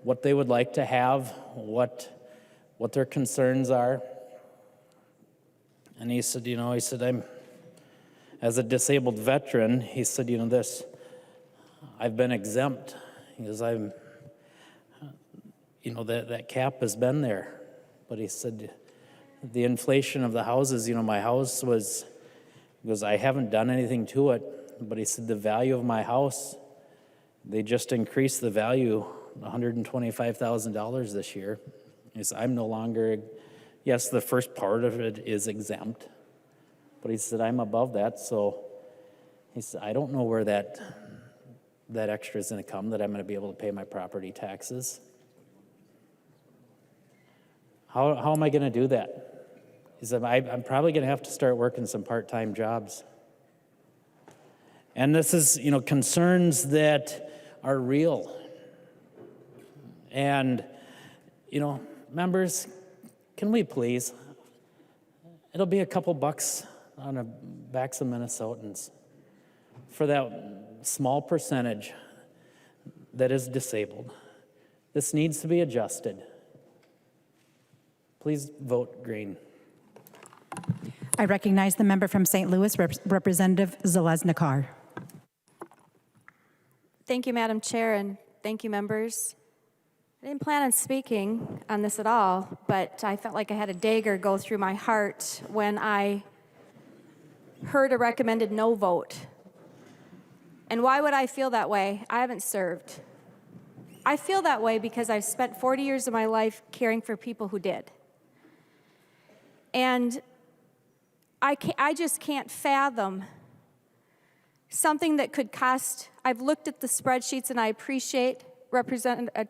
what they would like to have, what their concerns are. And he said, I'm, as a disabled veteran, he said, I've been exempt. He goes, that cap has been there. But he said, the inflation of the houses, my house I haven't done anything to it. But he said, the value of my house, they just increased the value $125,000 this year. He said, I'm no longer, yes, the first part of it is exempt. But he said, I'm above that. So he said, I don't know where that extra is going to come, that I'm going to be able to pay my property taxes. How am I going to do that? He said, I'm probably going to have to start working some part-time jobs. And this is, concerns that are real. And, members, can we please? It'll be a couple bucks on the backs of Minnesotans for that small percentage that is disabled. This needs to be adjusted. Please vote green. I recognize the member from St. Louis, Representative Zalesnikar. Thank you, Madam Chair, and thank you, members. I didn't plan on speaking on this at all, but I felt like I had a dagger go through my heart when I heard a recommended no vote. And why would I feel that way? I haven't served. I feel that way because I've spent 40 years of my life caring for people who did. And I just can't fathom something that could cost. I've looked at the spreadsheets, and I appreciate,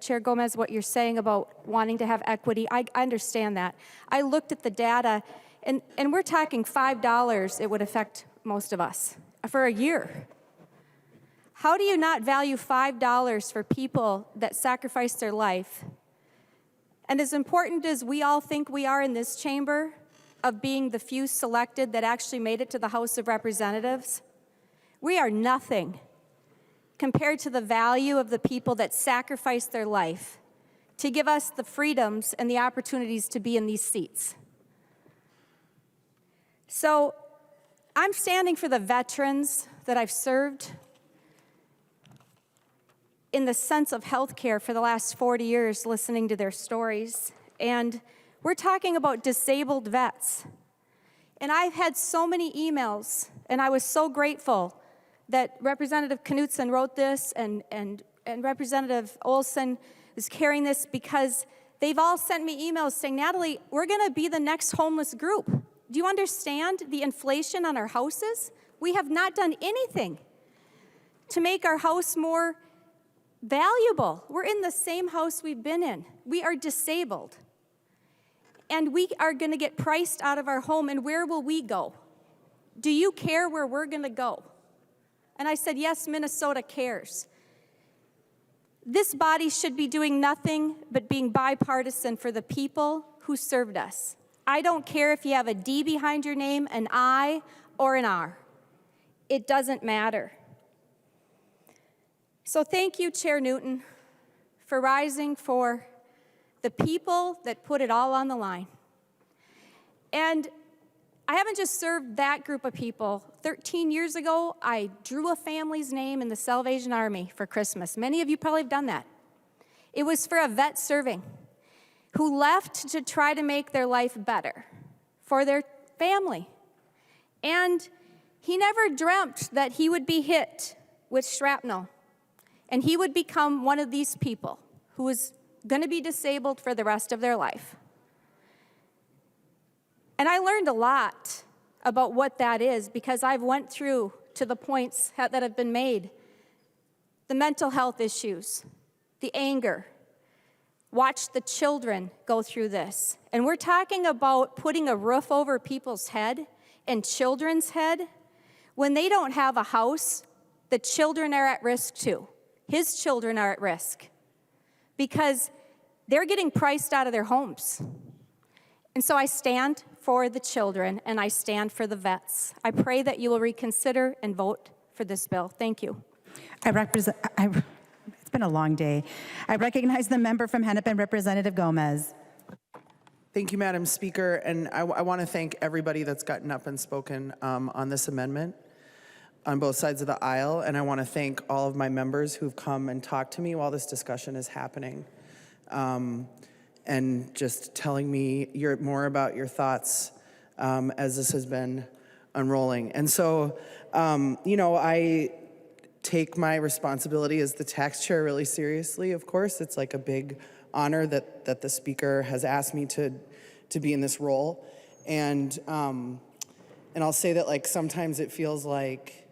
Chair Gomez, what you're saying about wanting to have equity. I understand that. I looked at the data, and we're talking $5 it would affect most of us for a year. How do you not value $5 for people that sacrificed their life? And as important as we all think we are in this chamber, of being the few selected that actually made it to the House of Representatives, we are nothing compared to the value of the people that sacrificed their life to give us the freedoms and the opportunities to be in these seats. So I'm standing for the veterans that I've served in the sense of healthcare for the last 40 years, listening to their stories. And we're talking about disabled vets. And I've had so many emails, and I was so grateful that Representative Knudsen wrote this and Representative Olson is carrying this, because they've all sent me emails saying, Natalie, we're going to be the next homeless group. Do you understand the inflation on our houses? We have not done anything to make our house more valuable. We're in the same house we've been in. We are disabled. And we are going to get priced out of our home, and where will we go? Do you care where we're going to go? And I said, yes, Minnesota cares. This body should be doing nothing but being bipartisan for the people who served us. I don't care if you have a D behind your name, an I, or an R. it doesn't matter. So thank you, Chair Newton, for rising for the people that put it all on the line. And I haven't just served that group of people. 13 years ago, I drew a family's name in the Salvation Army for Christmas. Many of you probably have done that. It was for a vet serving who left to try to make their life better for their family. And he never dreamt that he would be hit with shrapnel and he would become one of these people who was going to be disabled for the rest of their life. And I learned a lot about what that is because I've went through to the points that have been made. The mental health issues, the anger. Watch the children go through this. And we're talking about putting a roof over people's head and children's head. When they don't have a house, the children are at risk too. His children are at risk because they're getting priced out of their homes. And so I stand for the children and I stand for the vets. I pray that you will reconsider and vote for this bill. Thank you. It's been a long day. I recognize the member from Hennepin, Representative Gomez. Thank you, Madam Speaker, and I want to thank everybody that's gotten up and spoken on this amendment on both sides of the aisle, and I want to thank all of my members who've come and talked to me while this discussion is happening, and just telling me more about your thoughts as this has been unrolling. And so, I take my responsibility as the tax chair really seriously, of course. It's like a big honor that the speaker has asked me to be in this role. And I'll say that, like, sometimes it feels like,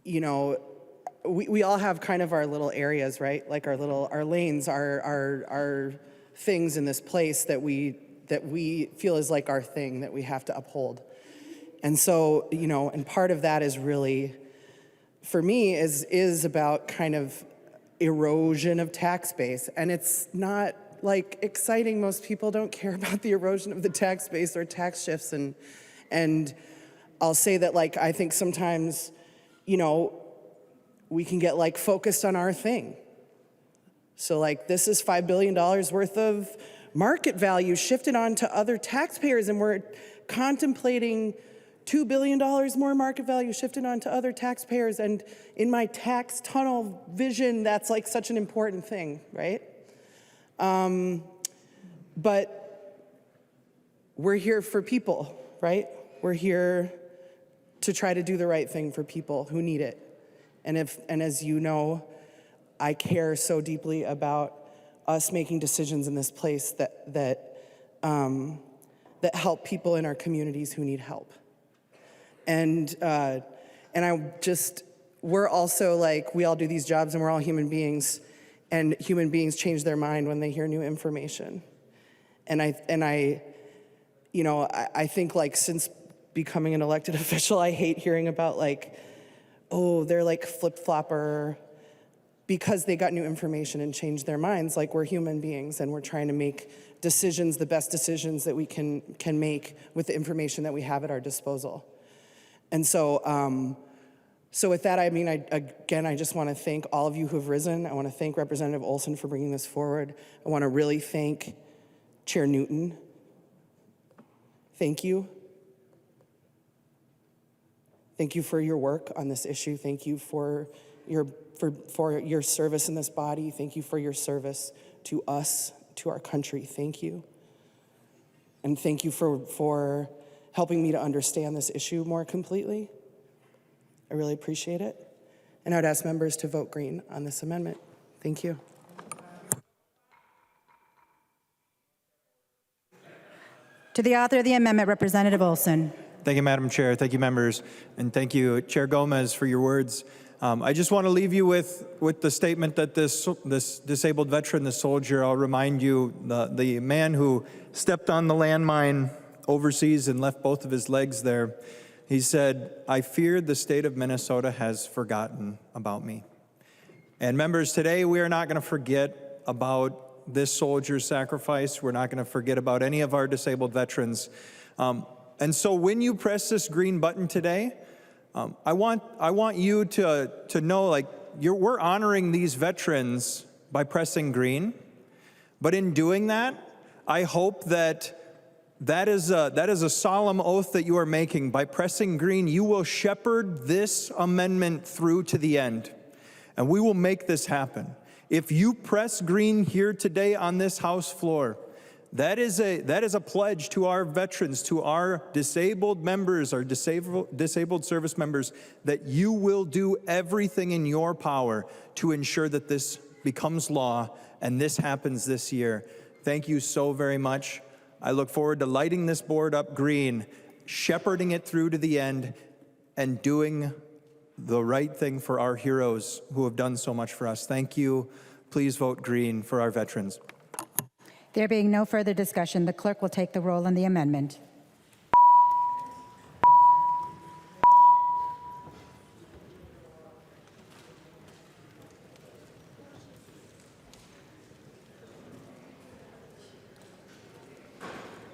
we all have kind of our little areas, right? Like our lanes, our things in this place that we feel is like our thing that we have to uphold. And so, and part of that is really, for me, is about kind of erosion of tax base. And it's not like exciting. Most people don't care about the erosion of the tax base or tax shifts. And I'll say that, like, I think sometimes, we can get like focused on our thing. So like, this is $5 billion worth of market value shifted onto other taxpayers, and we're contemplating $2 billion more market value shifted onto other taxpayers. And in my tax tunnel vision, that's like such an important thing, right? But we're here for people, right? We're here to try to do the right thing for people who need it. And as you know, I care so deeply about us making decisions in this place that help people in our communities who need help. And we're also like, we all do these jobs and we're all human beings, and human beings change their mind when they hear new information. And I think, like, since becoming an elected official, I hate hearing about, like, oh, they're like flip-flopper because they got new information and changed their minds. Like, we're human beings and we're trying to make decisions, the best decisions that we can make with the information that we have at our disposal. And so, so with that, I mean, I just want to thank all of you who have risen. I want to thank Representative Olson for bringing this forward. I want to really thank Chair Newton. Thank you. Thank you for your work on this issue. Thank you for your service in this body. Thank you for your service to us, to our country. Thank you. And thank you for helping me to understand this issue more completely. I really appreciate it. And I would ask members to vote green on this amendment. Thank you. To the author of the amendment, Representative Olson. Thank you, Madam Chair. Thank you, members. And thank you, Chair Gomez, for your words. I just want to leave you with the statement that this disabled veteran, this soldier, I'll remind you, the man who stepped on the landmine overseas and left both of his legs there, he said, "I fear the state of Minnesota has forgotten about me." And members, today we are not going to forget about this soldier's sacrifice. We're not going to forget about any of our disabled veterans. And so when you press this green button today, I want you to know, like, we're honoring these veterans by pressing green, but in doing that, I hope that that is a solemn oath that you are making. By pressing green, you will shepherd this amendment through to the end, and we will make this happen. If you press green here today on this House floor, that is a pledge to our veterans, to our disabled members, our disabled service members, that you will do everything in your power to ensure that this becomes law and this happens this year. Thank you so very much. I look forward to lighting this board up green, shepherding it through to the end, and doing the right thing for our heroes who have done so much for us. Thank you. Please vote green for our veterans. There being no further discussion, the clerk will take the roll on the amendment.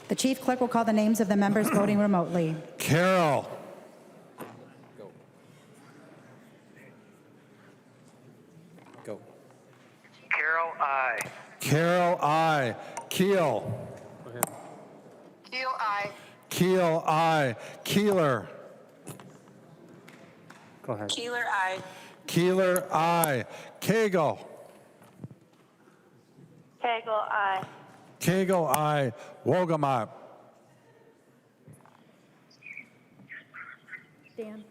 The chief clerk will call the names of the members voting remotely. Carroll. Go. Carroll, aye. Carroll, aye. Keel. Keel, aye. Keel, aye. Keeler. Go ahead. Keeler, aye. Keeler, aye. Cagle. Cagle, aye. Cagle, aye. Wogamot. Dan.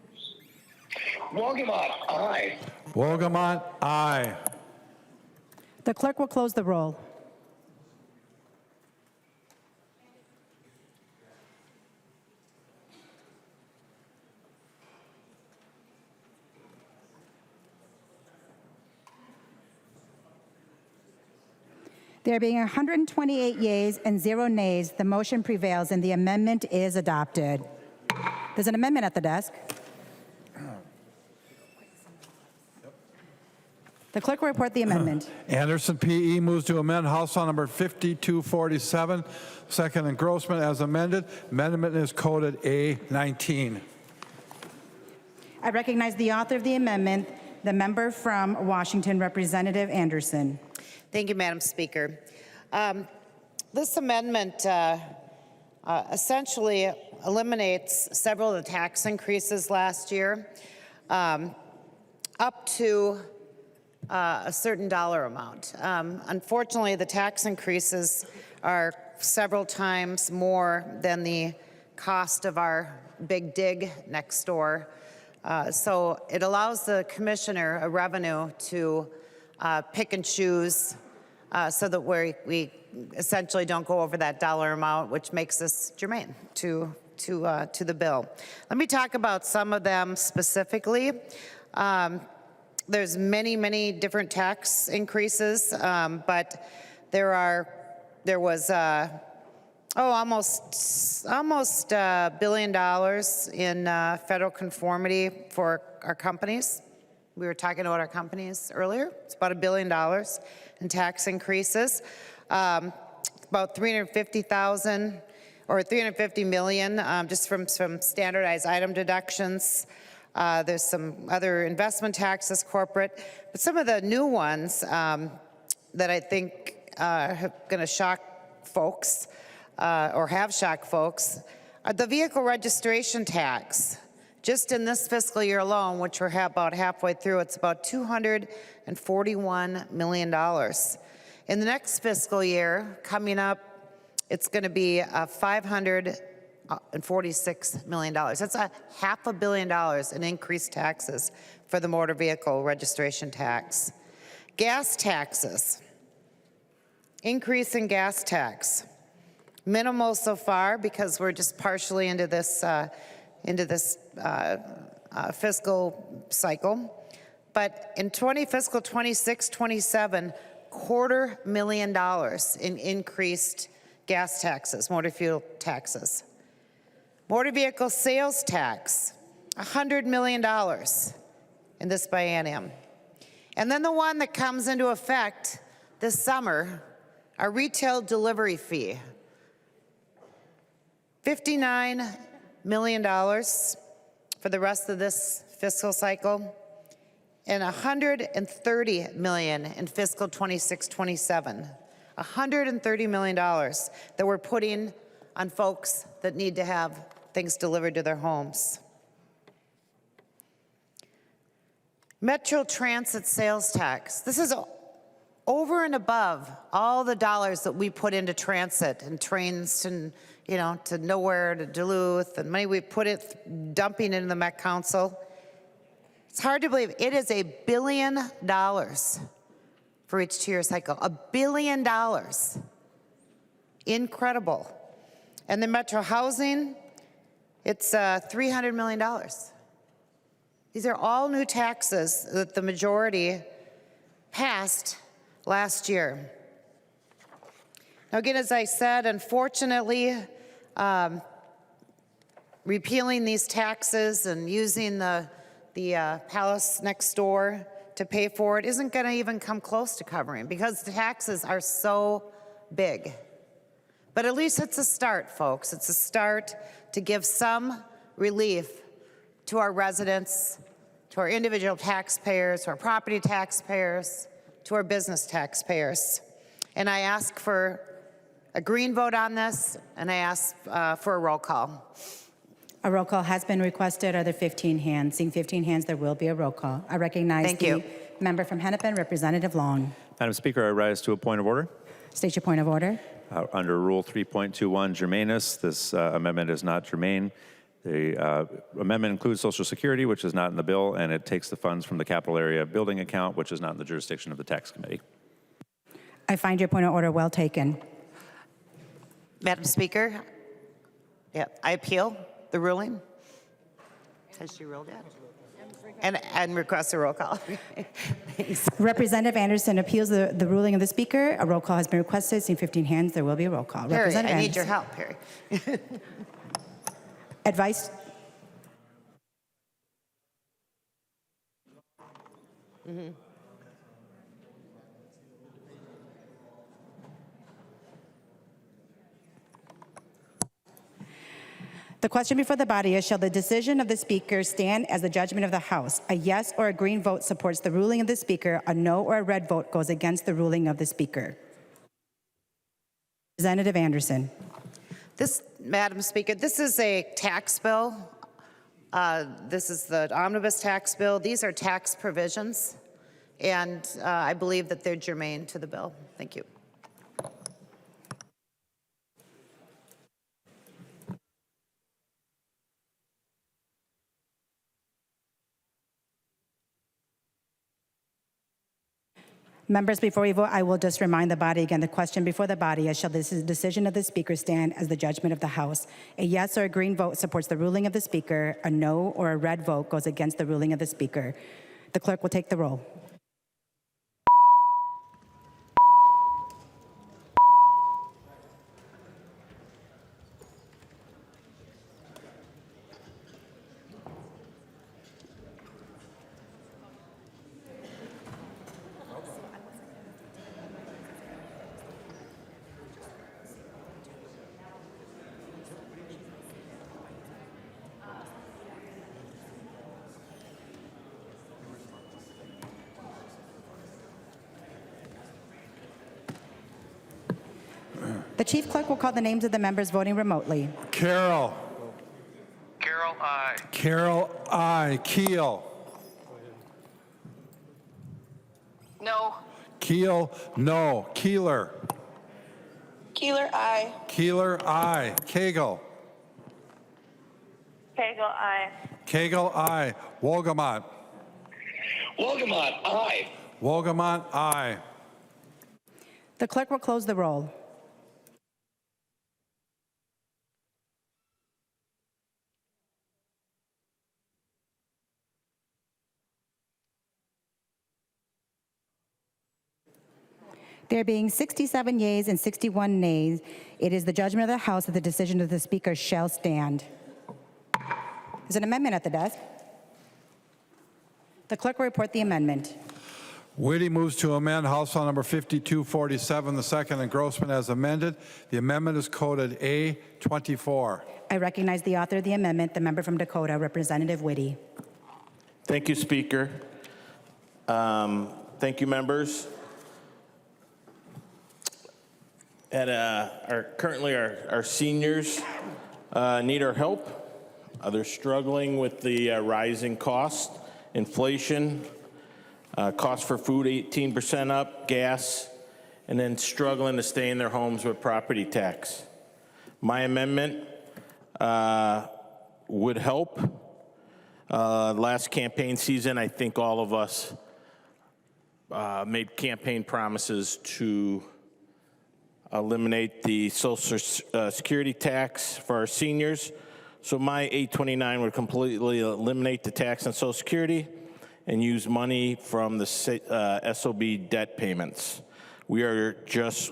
Wogamot, aye. Wogamot, aye. The clerk will close the roll. There being 128 yeas and 0 nays, the motion prevails and the amendment is adopted. There's an amendment at the desk. The clerk will report the amendment. Anderson P.E. moves to amend House File Number 5247, second engrossment as amended. Amendment is coded A19. I recognize the author of the amendment, the member from Washington, Representative Anderson. Thank you, Madam Speaker. This amendment essentially eliminates several of the tax increases last year up to a certain dollar amount. Unfortunately, the tax increases are several times more than the cost of our big dig next door. So it allows the commissioner a revenue to pick and choose so that we essentially don't go over that dollar amount, which makes this germane to the bill. Let me talk about some of them specifically. There's many different tax increases, but there was almost $1 billion in federal conformity for our companies. We were talking about our companies earlier. It's about $1 billion in tax increases. About 350,000 or 350 million just from some standardized item deductions. There's some other investment taxes, corporate, but some of the new ones that I think are going to shock folks or have shocked folks are the vehicle registration tax. Just in this fiscal year alone, which we're about halfway through, it's about $241 million. In the next fiscal year coming up, it's going to be $546 million. That's $500 million in increased taxes for the motor vehicle registration tax. Gas taxes, increase in gas tax. Minimal so far because we're just partially into this fiscal cycle. But in fiscal 26-27, $250,000 in increased gas taxes, motor fuel taxes. Motor vehicle sales tax, $100 million in this biennium. And then the one that comes into effect this summer, our retail delivery fee, $59 million for the rest of this fiscal cycle and $130 million in fiscal 26-27. $130 million that we're putting on folks that need to have things delivered to their homes. Metro Transit sales tax. This is over and above all the dollars that we put into transit and trains to, to nowhere, to Duluth, and money we put it dumping into the Met Council. It's hard to believe it is $1 billion for each 2-year cycle. $1 billion. Incredible. And the Metro Housing, it's $300 million. These are all new taxes that the majority passed last year. Now again, as I said, unfortunately, repealing these taxes and using the palace next door to pay for it isn't going to even come close to covering because the taxes are so big. But at least it's a start, folks. It's a start to give some relief to our residents, to our individual taxpayers, to our property taxpayers, to our business taxpayers. And I ask for a green vote on this, and I ask for a roll call. A roll call has been requested. Are there 15 hands? Seeing 15 hands, there will be a roll call. I recognize the member from Hennepin, Representative Long. Madam Speaker, I rise to a point of order. State your point of order. Under Rule 3.21, germaneness, this amendment is not germane. The amendment includes Social Security, which is not in the bill, and it takes the funds from the capital area building account, which is not in the jurisdiction of the tax committee. I find your point of order well taken. Madam Speaker, I appeal the ruling. Has she ruled yet? And request a roll call. Thanks. Representative Anderson appeals the ruling of the Speaker. A roll call has been requested. Seeing 15 hands, there will be a roll call. Perry, Representative I need Anderson. your help, Perry. Advice. The question before the body is, shall the decision of the Speaker stand as the judgment of the House? A yes or a green vote supports the ruling of the Speaker. A no or a red vote goes against the ruling of the Speaker. Representative Anderson. Madam Speaker, this is a tax bill. This is the omnibus tax bill. These are tax provisions, and I believe that they're germane to the bill. Thank you. Members, before we vote, I will just remind the body again, the question before the body is, shall this decision of the Speaker stand as the judgment of the House? A yes or a green vote supports the ruling of the Speaker. A no or a red vote goes against the ruling of the Speaker. The clerk will take the roll. The Chief Clerk will call the names of the members voting remotely. Carroll. Carroll, aye. Carroll, aye. Keel. No. Keel, no. Keeler. Keeler, aye. Keeler, aye. Cagle. Cagle, aye. Cagle, aye. Wolgamott. Wolgamott, aye. Wolgamott, aye. The clerk will close the roll. There being 67 yeas and 61 nays, it is the judgment of the House that the decision of the Speaker shall stand. There's an amendment at the desk. The clerk will report the amendment. Whitty moves to amend House File Number 5247, the second engrossment as amended. The amendment is coded A24. I recognize the author of the amendment, the member from Dakota, Representative Whitty. Thank you, Speaker. Thank you, members. Currently, our seniors need our help. They're struggling with the rising cost, inflation, cost for food 18% up, gas, and then struggling to stay in their homes with property tax. My amendment would help. Last campaign season, I think all of us made campaign promises to eliminate the Social Security tax for our seniors. So my 829 would completely eliminate the tax on Social Security and use money from the SOB debt payments. We are just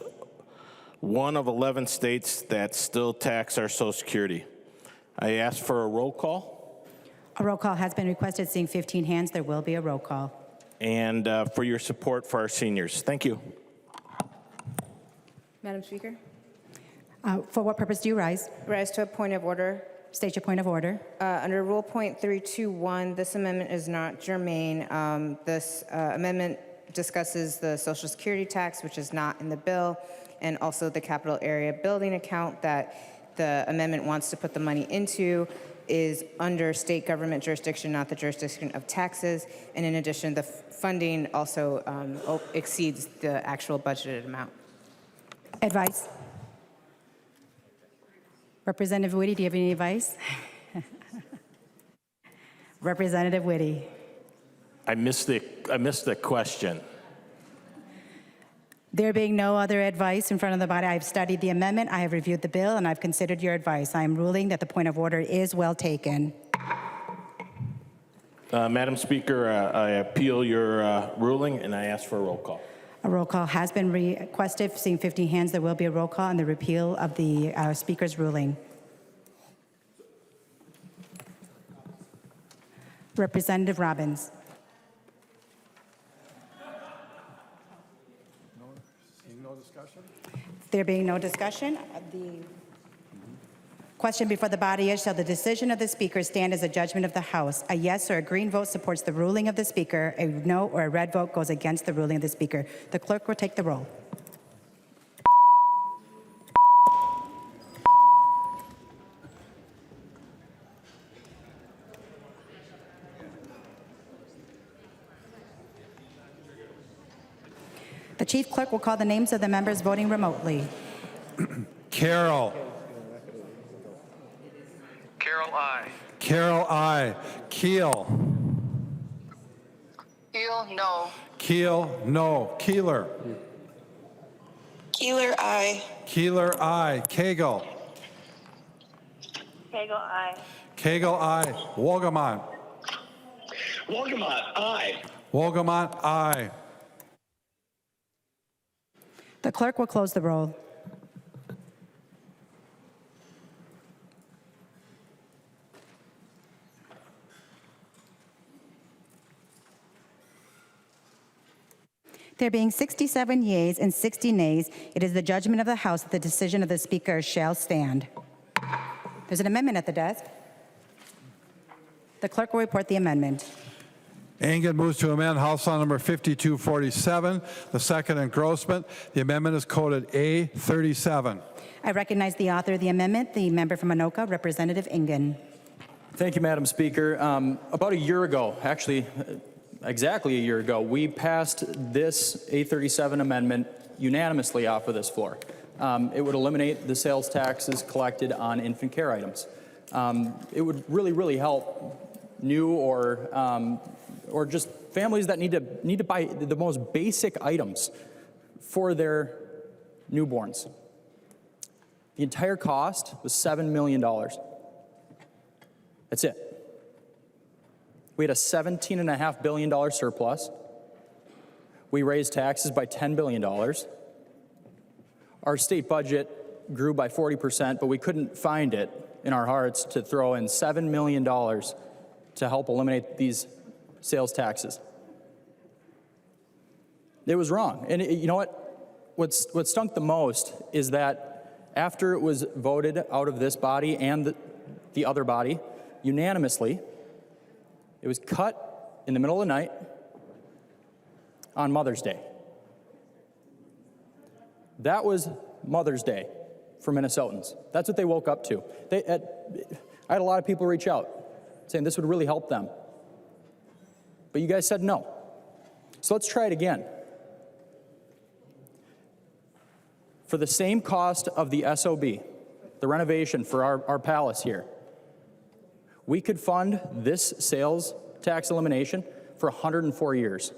one of 11 states that still tax our Social Security. I ask for a roll call. A roll call has been requested. Seeing 15 hands, there will be a roll call. And for your support for our seniors. Thank you. Madam Speaker? For what purpose do you rise? Rise to a point of order. State your point of order. Under Rule Point 321, this amendment is not germane. This amendment discusses the Social Security tax, which is not in the bill, and also the capital area building account that the amendment wants to put the money into is under state government jurisdiction, not the jurisdiction of taxes. And in addition, the funding also exceeds the actual budgeted amount. Advice? Representative Whitty, do you have any advice? Representative Whitty. I missed the question. There being no other advice in front of the body, I've studied the amendment, I have reviewed the bill, and I've considered your advice. I am ruling that the point of order is well taken. Madam Speaker, I appeal your ruling and I ask for a roll call. A roll call has been requested. Seeing 15 hands, there will be a roll call on the repeal of the Speaker's ruling. Representative Robbins. No discussion? There being no discussion, the question before the body is, shall the decision of the Speaker stand as a judgment of the House? A yes or a green vote supports the ruling of the Speaker. A no or a red vote goes against the ruling of the Speaker. The clerk will take the roll. The Chief Clerk will call the names of the members voting remotely. Carroll. Carroll, aye. Carroll, aye. Keel. Keel, no. Keel, no. Keeler. Keeler, aye. Keeler, aye. Cagle. Cagle, aye. Cagle, aye. Wolgamott. Wolgamott, aye. Wolgamott, aye. The clerk will close the roll. There being 67 yeas and 60 nays, it is the judgment of the House that the decision of the Speaker shall stand. There's an amendment at the desk. The clerk will report the amendment. Engen moves to amend House File Number 5247, the second engrossment. The amendment is coded A37. I recognize the author of the amendment, the member from Anoka, Representative Engen. Thank you, Madam Speaker. About a year ago, actually exactly a year ago, we passed this A37 amendment unanimously off of this floor. It would eliminate the sales taxes collected on infant care items. It would really help new or just families that need to buy the most basic items for their newborns. The entire cost was $7 million. That's it. We had a $17.5 billion surplus. We raised taxes by $10 billion. Our state budget grew by 40%, but we couldn't find it in our hearts to throw in $7 million to help eliminate these sales taxes. It was wrong. And you know what stunk the most is that after it was voted out of this body and the other body unanimously, it was cut in the middle of the night on Mother's Day. That was Mother's Day for Minnesotans. That's what they woke up to. I had a lot of people reach out saying this would really help them. But you guys said no. So let's try it again. For the same cost of the SOB, the renovation for our palace here, we could fund this sales tax elimination for 104 years.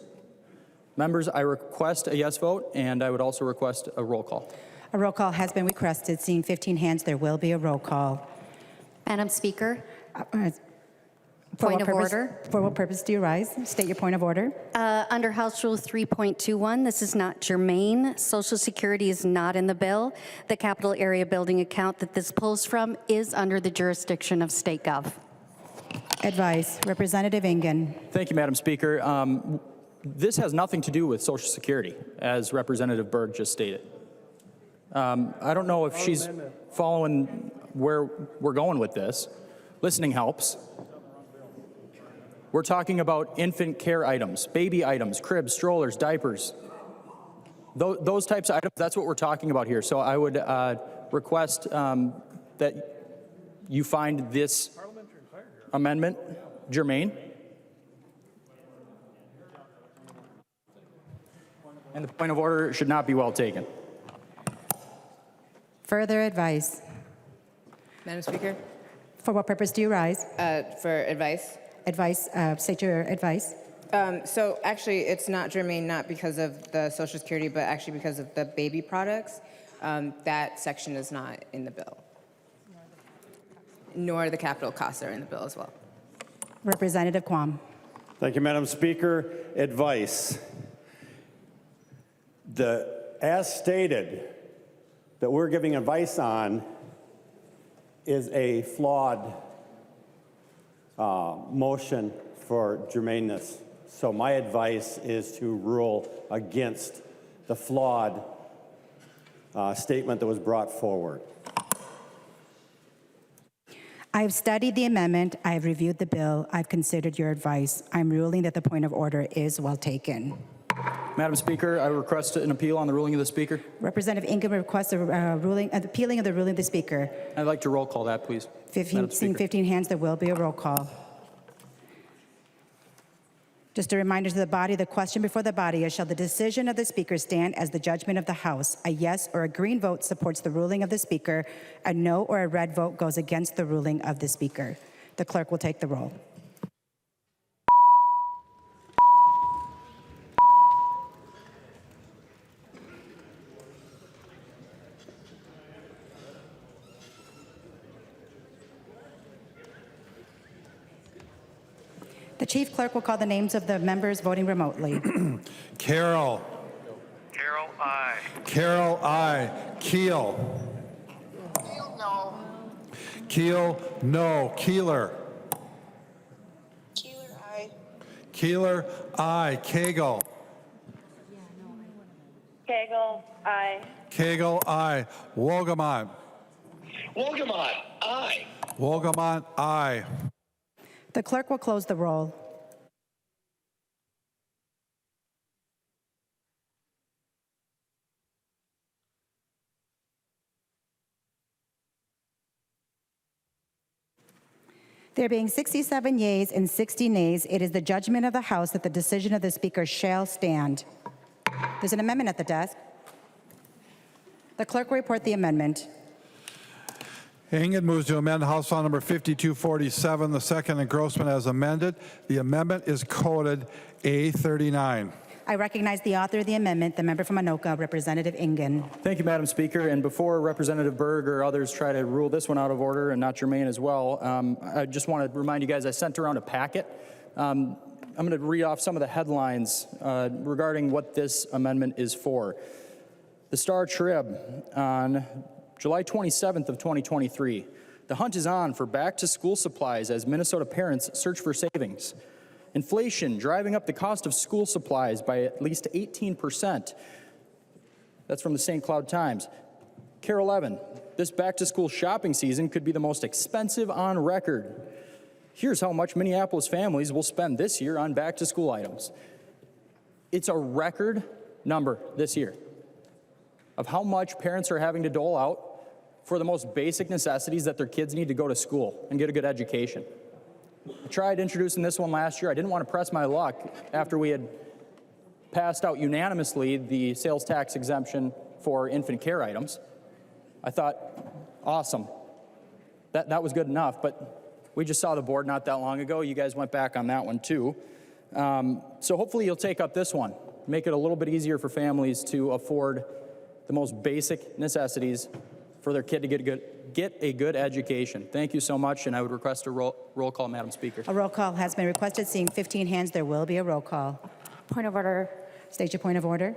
Members, I request a yes vote, and I would also request a roll call. A roll call has been requested. Seeing 15 hands, there will be a roll call. Madam Speaker, For point what of purpose- order. For what purpose do you rise? State your point of order. Under House Rule 3.21, this is not germane. Social Security is not in the bill. The capital area building account that this pulls from is under the jurisdiction of State Gov. Advice. Representative Ingen. Thank you, Madam Speaker. This has nothing to do with Social Security, as Representative Berg just stated. I don't know if she's following where we're going with this. Listening helps. We're talking about infant care items, baby items, cribs, strollers, diapers. Those types of items, that's what we're talking about here. So I would request that you find this amendment germane. And the point of order should not be well taken. Further advice. Madam Speaker, For what purpose do you rise? for advice. Advice. State your advice. So actually, it's not germane, not because of the Social Security, but actually because of the baby products. That section is not in the bill. Nor the capital costs are in the bill as well. Representative Quam. Thank you, Madam Speaker. Advice. As stated, that we're giving advice on is a flawed motion for germaneness. So my advice is to rule against the flawed statement that was brought forward. I have studied the amendment. I have reviewed the bill. I've considered your advice. I'm ruling that the point of order is well taken. Madam Speaker, I request an appeal on the ruling of the Speaker. Representative Ingham requests a appealing of the ruling of the Speaker. I'd like to roll call that, please. Madam Seeing Speaker. 15 hands, there will be a roll call. Just a reminder to the body, the question before the body is, shall the decision of the Speaker stand as the judgment of the House? A yes or a green vote supports the ruling of the Speaker. A no or a red vote goes against the ruling of the Speaker. The clerk will take the roll. The chief clerk will call the names of the members voting remotely. Carroll. Carroll, aye. Carroll, aye. Keel. Keel, no. Keel, no. Keeler. Keeler, aye. Keeler, aye. Cagle. Cagle, aye. Cagle, aye. Wogamont. Wolgamott, aye. Wogamont, aye. The clerk will close the roll. There being 67 yeas and 60 nays, it is the judgment of the House that the decision of the Speaker shall stand. There's an amendment at the desk. The clerk will report the amendment. Ingen moves to amend House File Number 5247, the second engrossment as amended. The amendment is coded A39. I recognize the author of the amendment, the member from Anoka, Representative Ingen. Thank you, Madam Speaker. And before Representative Berg or others try to rule this one out of order and not germane as well, I just want to remind you guys I sent around a packet. I'm going to read off some of the headlines regarding what this amendment is for. The Star Trib on July 27th of 2023. The hunt is on for back-to-school supplies as Minnesota parents search for savings. Inflation driving up the cost of school supplies by at least 18%. That's from the St. Cloud Times. Carol Levin, this back-to-school shopping season could be the most expensive on record. Here's how much Minneapolis families will spend this year on back-to-school items. It's a record number this year of how much parents are having to dole out for the most basic necessities that their kids need to go to school and get a good education. I tried introducing this one last year. I didn't want to press my luck after we had passed out unanimously the sales tax exemption for infant care items. I thought, awesome, that was good enough, but we just saw the board not that long ago. You guys went back on that one too. So hopefully you'll take up this one, make it a little bit easier for families to afford the most basic necessities for their kid to get a good education. Thank you so much, and I would request a roll call, Madam Speaker. A roll call has been requested. Seeing 15 hands, there will be a roll call. Point of order. State your point of order.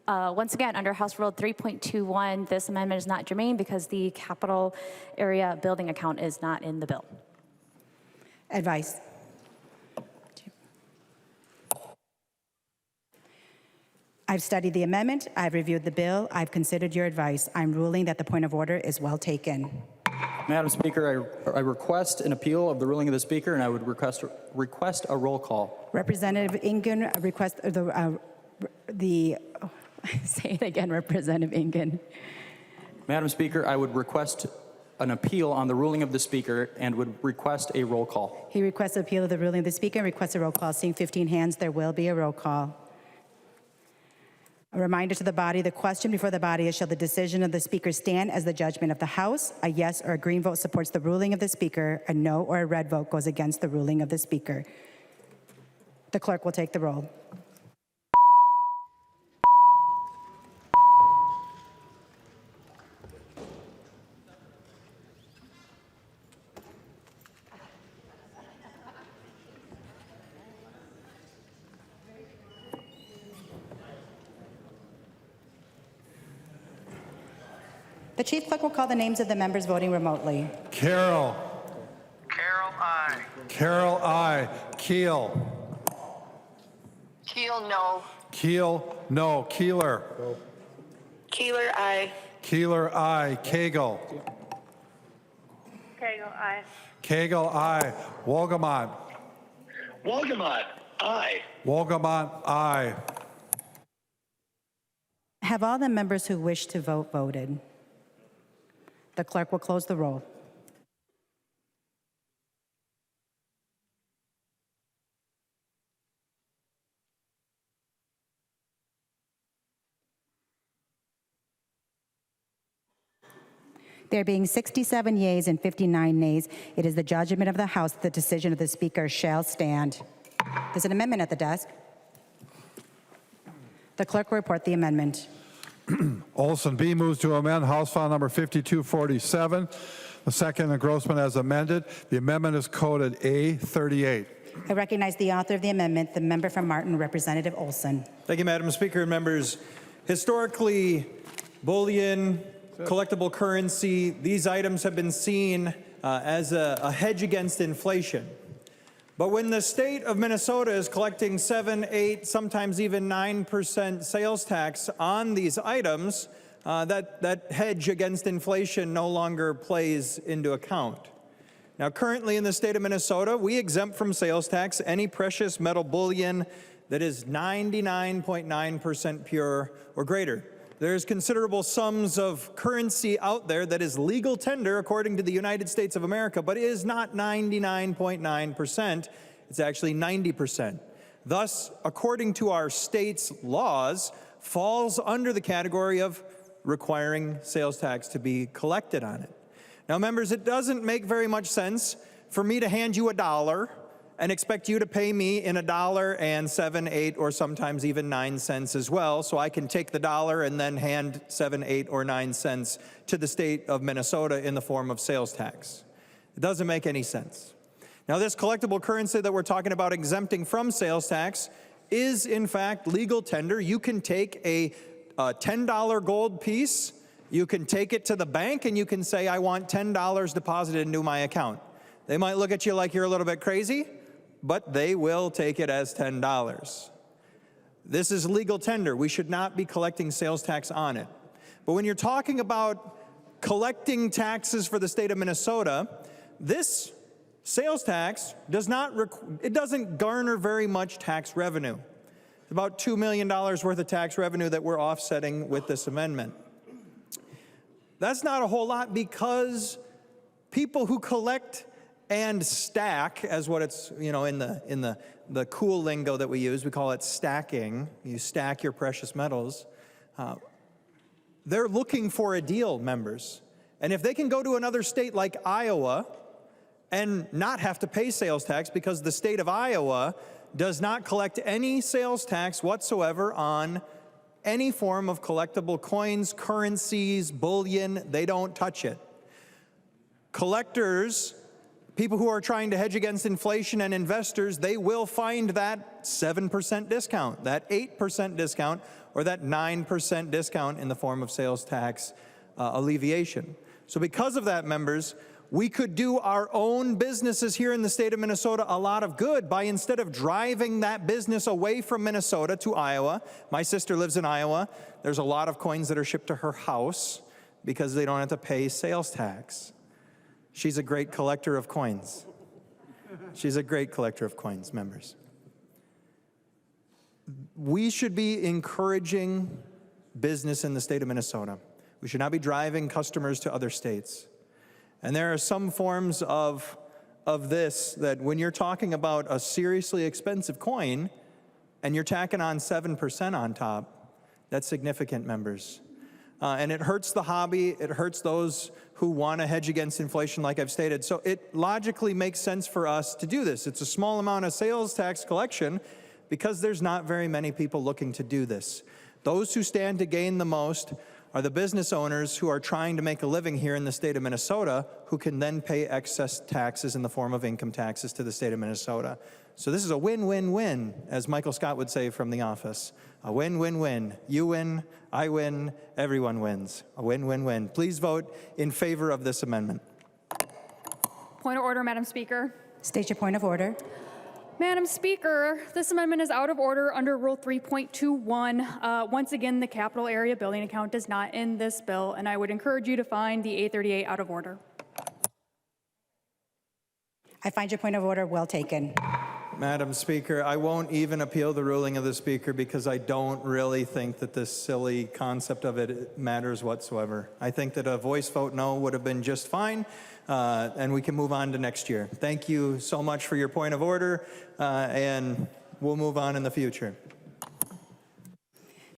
Once again, under House Rule 3.21, this amendment is not germane because the capital area building account is not in the bill. Advice. I've studied the amendment. I've reviewed the bill. I've considered your advice. I'm ruling that the point of order is well taken. Madam Speaker, I request an appeal of the ruling of the Speaker, and I would request a roll call. Representative Ingen, request say it again, Representative Ingen. Madam Speaker, I would request an appeal on the ruling of the Speaker and would request a roll call. He requests appeal of the ruling of the Speaker and requests a roll call. Seeing 15 hands, there will be a roll call. A reminder to the body, the question before the body is, shall the decision of the Speaker stand as the judgment of the House? A yes or a green vote supports the ruling of the Speaker. A no or a red vote goes against the ruling of the Speaker. The clerk will take the roll. The Chief Clerk will call the names of the members voting remotely. Carroll. Carroll, aye. Carroll, aye. Keel. Keel, no. Keel, no. Keeler. Keeler, aye. Keeler, aye. Cagle. Cagle, aye. Cagle, aye. Wolgamott. Wolgamott, aye. Wolgamott, aye. Have all the members who wish to vote voted? The clerk will close the roll. There being 67 yeas and 59 nays, it is the judgment of the House that the decision of the Speaker shall stand. There's an amendment at the desk. The clerk will report the amendment. Olson B moves to amend House File Number 5247. The second engrossment as amended. The amendment is coded A38. I recognize the author of the amendment, the member from Martin, Representative Olson. Thank you, Madam Speaker and members. Historically, bullion, collectible currency, these items have been seen as a hedge against inflation. But when the state of Minnesota is collecting 7, 8, sometimes even 9% sales tax on these items, that hedge against inflation no longer plays into account. Now, currently in the state of Minnesota, we exempt from sales tax any precious metal bullion that is 99.9% pure or greater. There's considerable sums of currency out there that is legal tender according to the United States of America, but is not 99.9%. It's actually 90%. Thus, according to our state's laws, falls under the category of requiring sales tax to be collected on it. Now, members, it doesn't make very much sense for me to hand you $1 and expect you to pay me in $1.07, 8, or sometimes even 9 cents as well, so I can take the dollar and then hand 7, 8, or 9 cents to the state of Minnesota in the form of sales tax. It doesn't make any sense. Now, this collectible currency that we're talking about exempting from sales tax is, in fact, legal tender. You can take a $10 gold piece, you can take it to the bank, and you can say, I want $10 deposited into my account. They might look at you like you're a little bit crazy, but they will take it as $10. This is legal tender. We should not be collecting sales tax on it. But when you're talking about collecting taxes for the state of Minnesota, this sales tax doesn't garner very much tax revenue. It's about $2 million worth of tax revenue that we're offsetting with this amendment. That's not a whole lot because people who collect and stack, as what it's, in the cool lingo that we use, we call it stacking. You stack your precious metals. They're looking for a deal, members. And if they can go to another state like Iowa and not have to pay sales tax because the state of Iowa does not collect any sales tax whatsoever on any form of collectible coins, currencies, bullion, they don't touch it. Collectors, people who are trying to hedge against inflation, and investors, they will find that 7% discount, that 8% discount, or that 9% discount in the form of sales tax alleviation. So because of that, members, we could do our own businesses here in the state of Minnesota a lot of good by, instead of driving that business away from Minnesota to Iowa. My sister lives in Iowa. There's a lot of coins that are shipped to her house because they don't have to pay sales tax. She's a great collector of coins. She's a great collector of coins, members. We should be encouraging business in the state of Minnesota. We should not be driving customers to other states. And there are some forms of this that when you're talking about a seriously expensive coin and you're tacking on 7% on top, that's significant, members. And it hurts the hobby, it hurts those who want to hedge against inflation, like I've stated. So it logically makes sense for us to do this. It's a small amount of sales tax collection because there's not very many people looking to do this. Those who stand to gain the most are the business owners who are trying to make a living here in the state of Minnesota, who can then pay excess taxes in the form of income taxes to the state of Minnesota. So this is a win-win-win, as Michael Scott would say from the office. A win-win-win. You win, I win, everyone wins. A win-win-win. Please vote in favor of this amendment. Point of order, Madam Speaker. State your point of order. Madam Speaker, this amendment is out of order under Rule 3.21. Once again, the capital area building account is not in this bill, and I would encourage you to find the A38 out of order. I find your point of order well taken. Madam Speaker, I won't even appeal the ruling of the Speaker because I don't really think that this silly concept of it matters whatsoever. I think that a voice vote no would have been just fine, and we can move on to next year. Thank you so much for your point of order, and we'll move on in the future.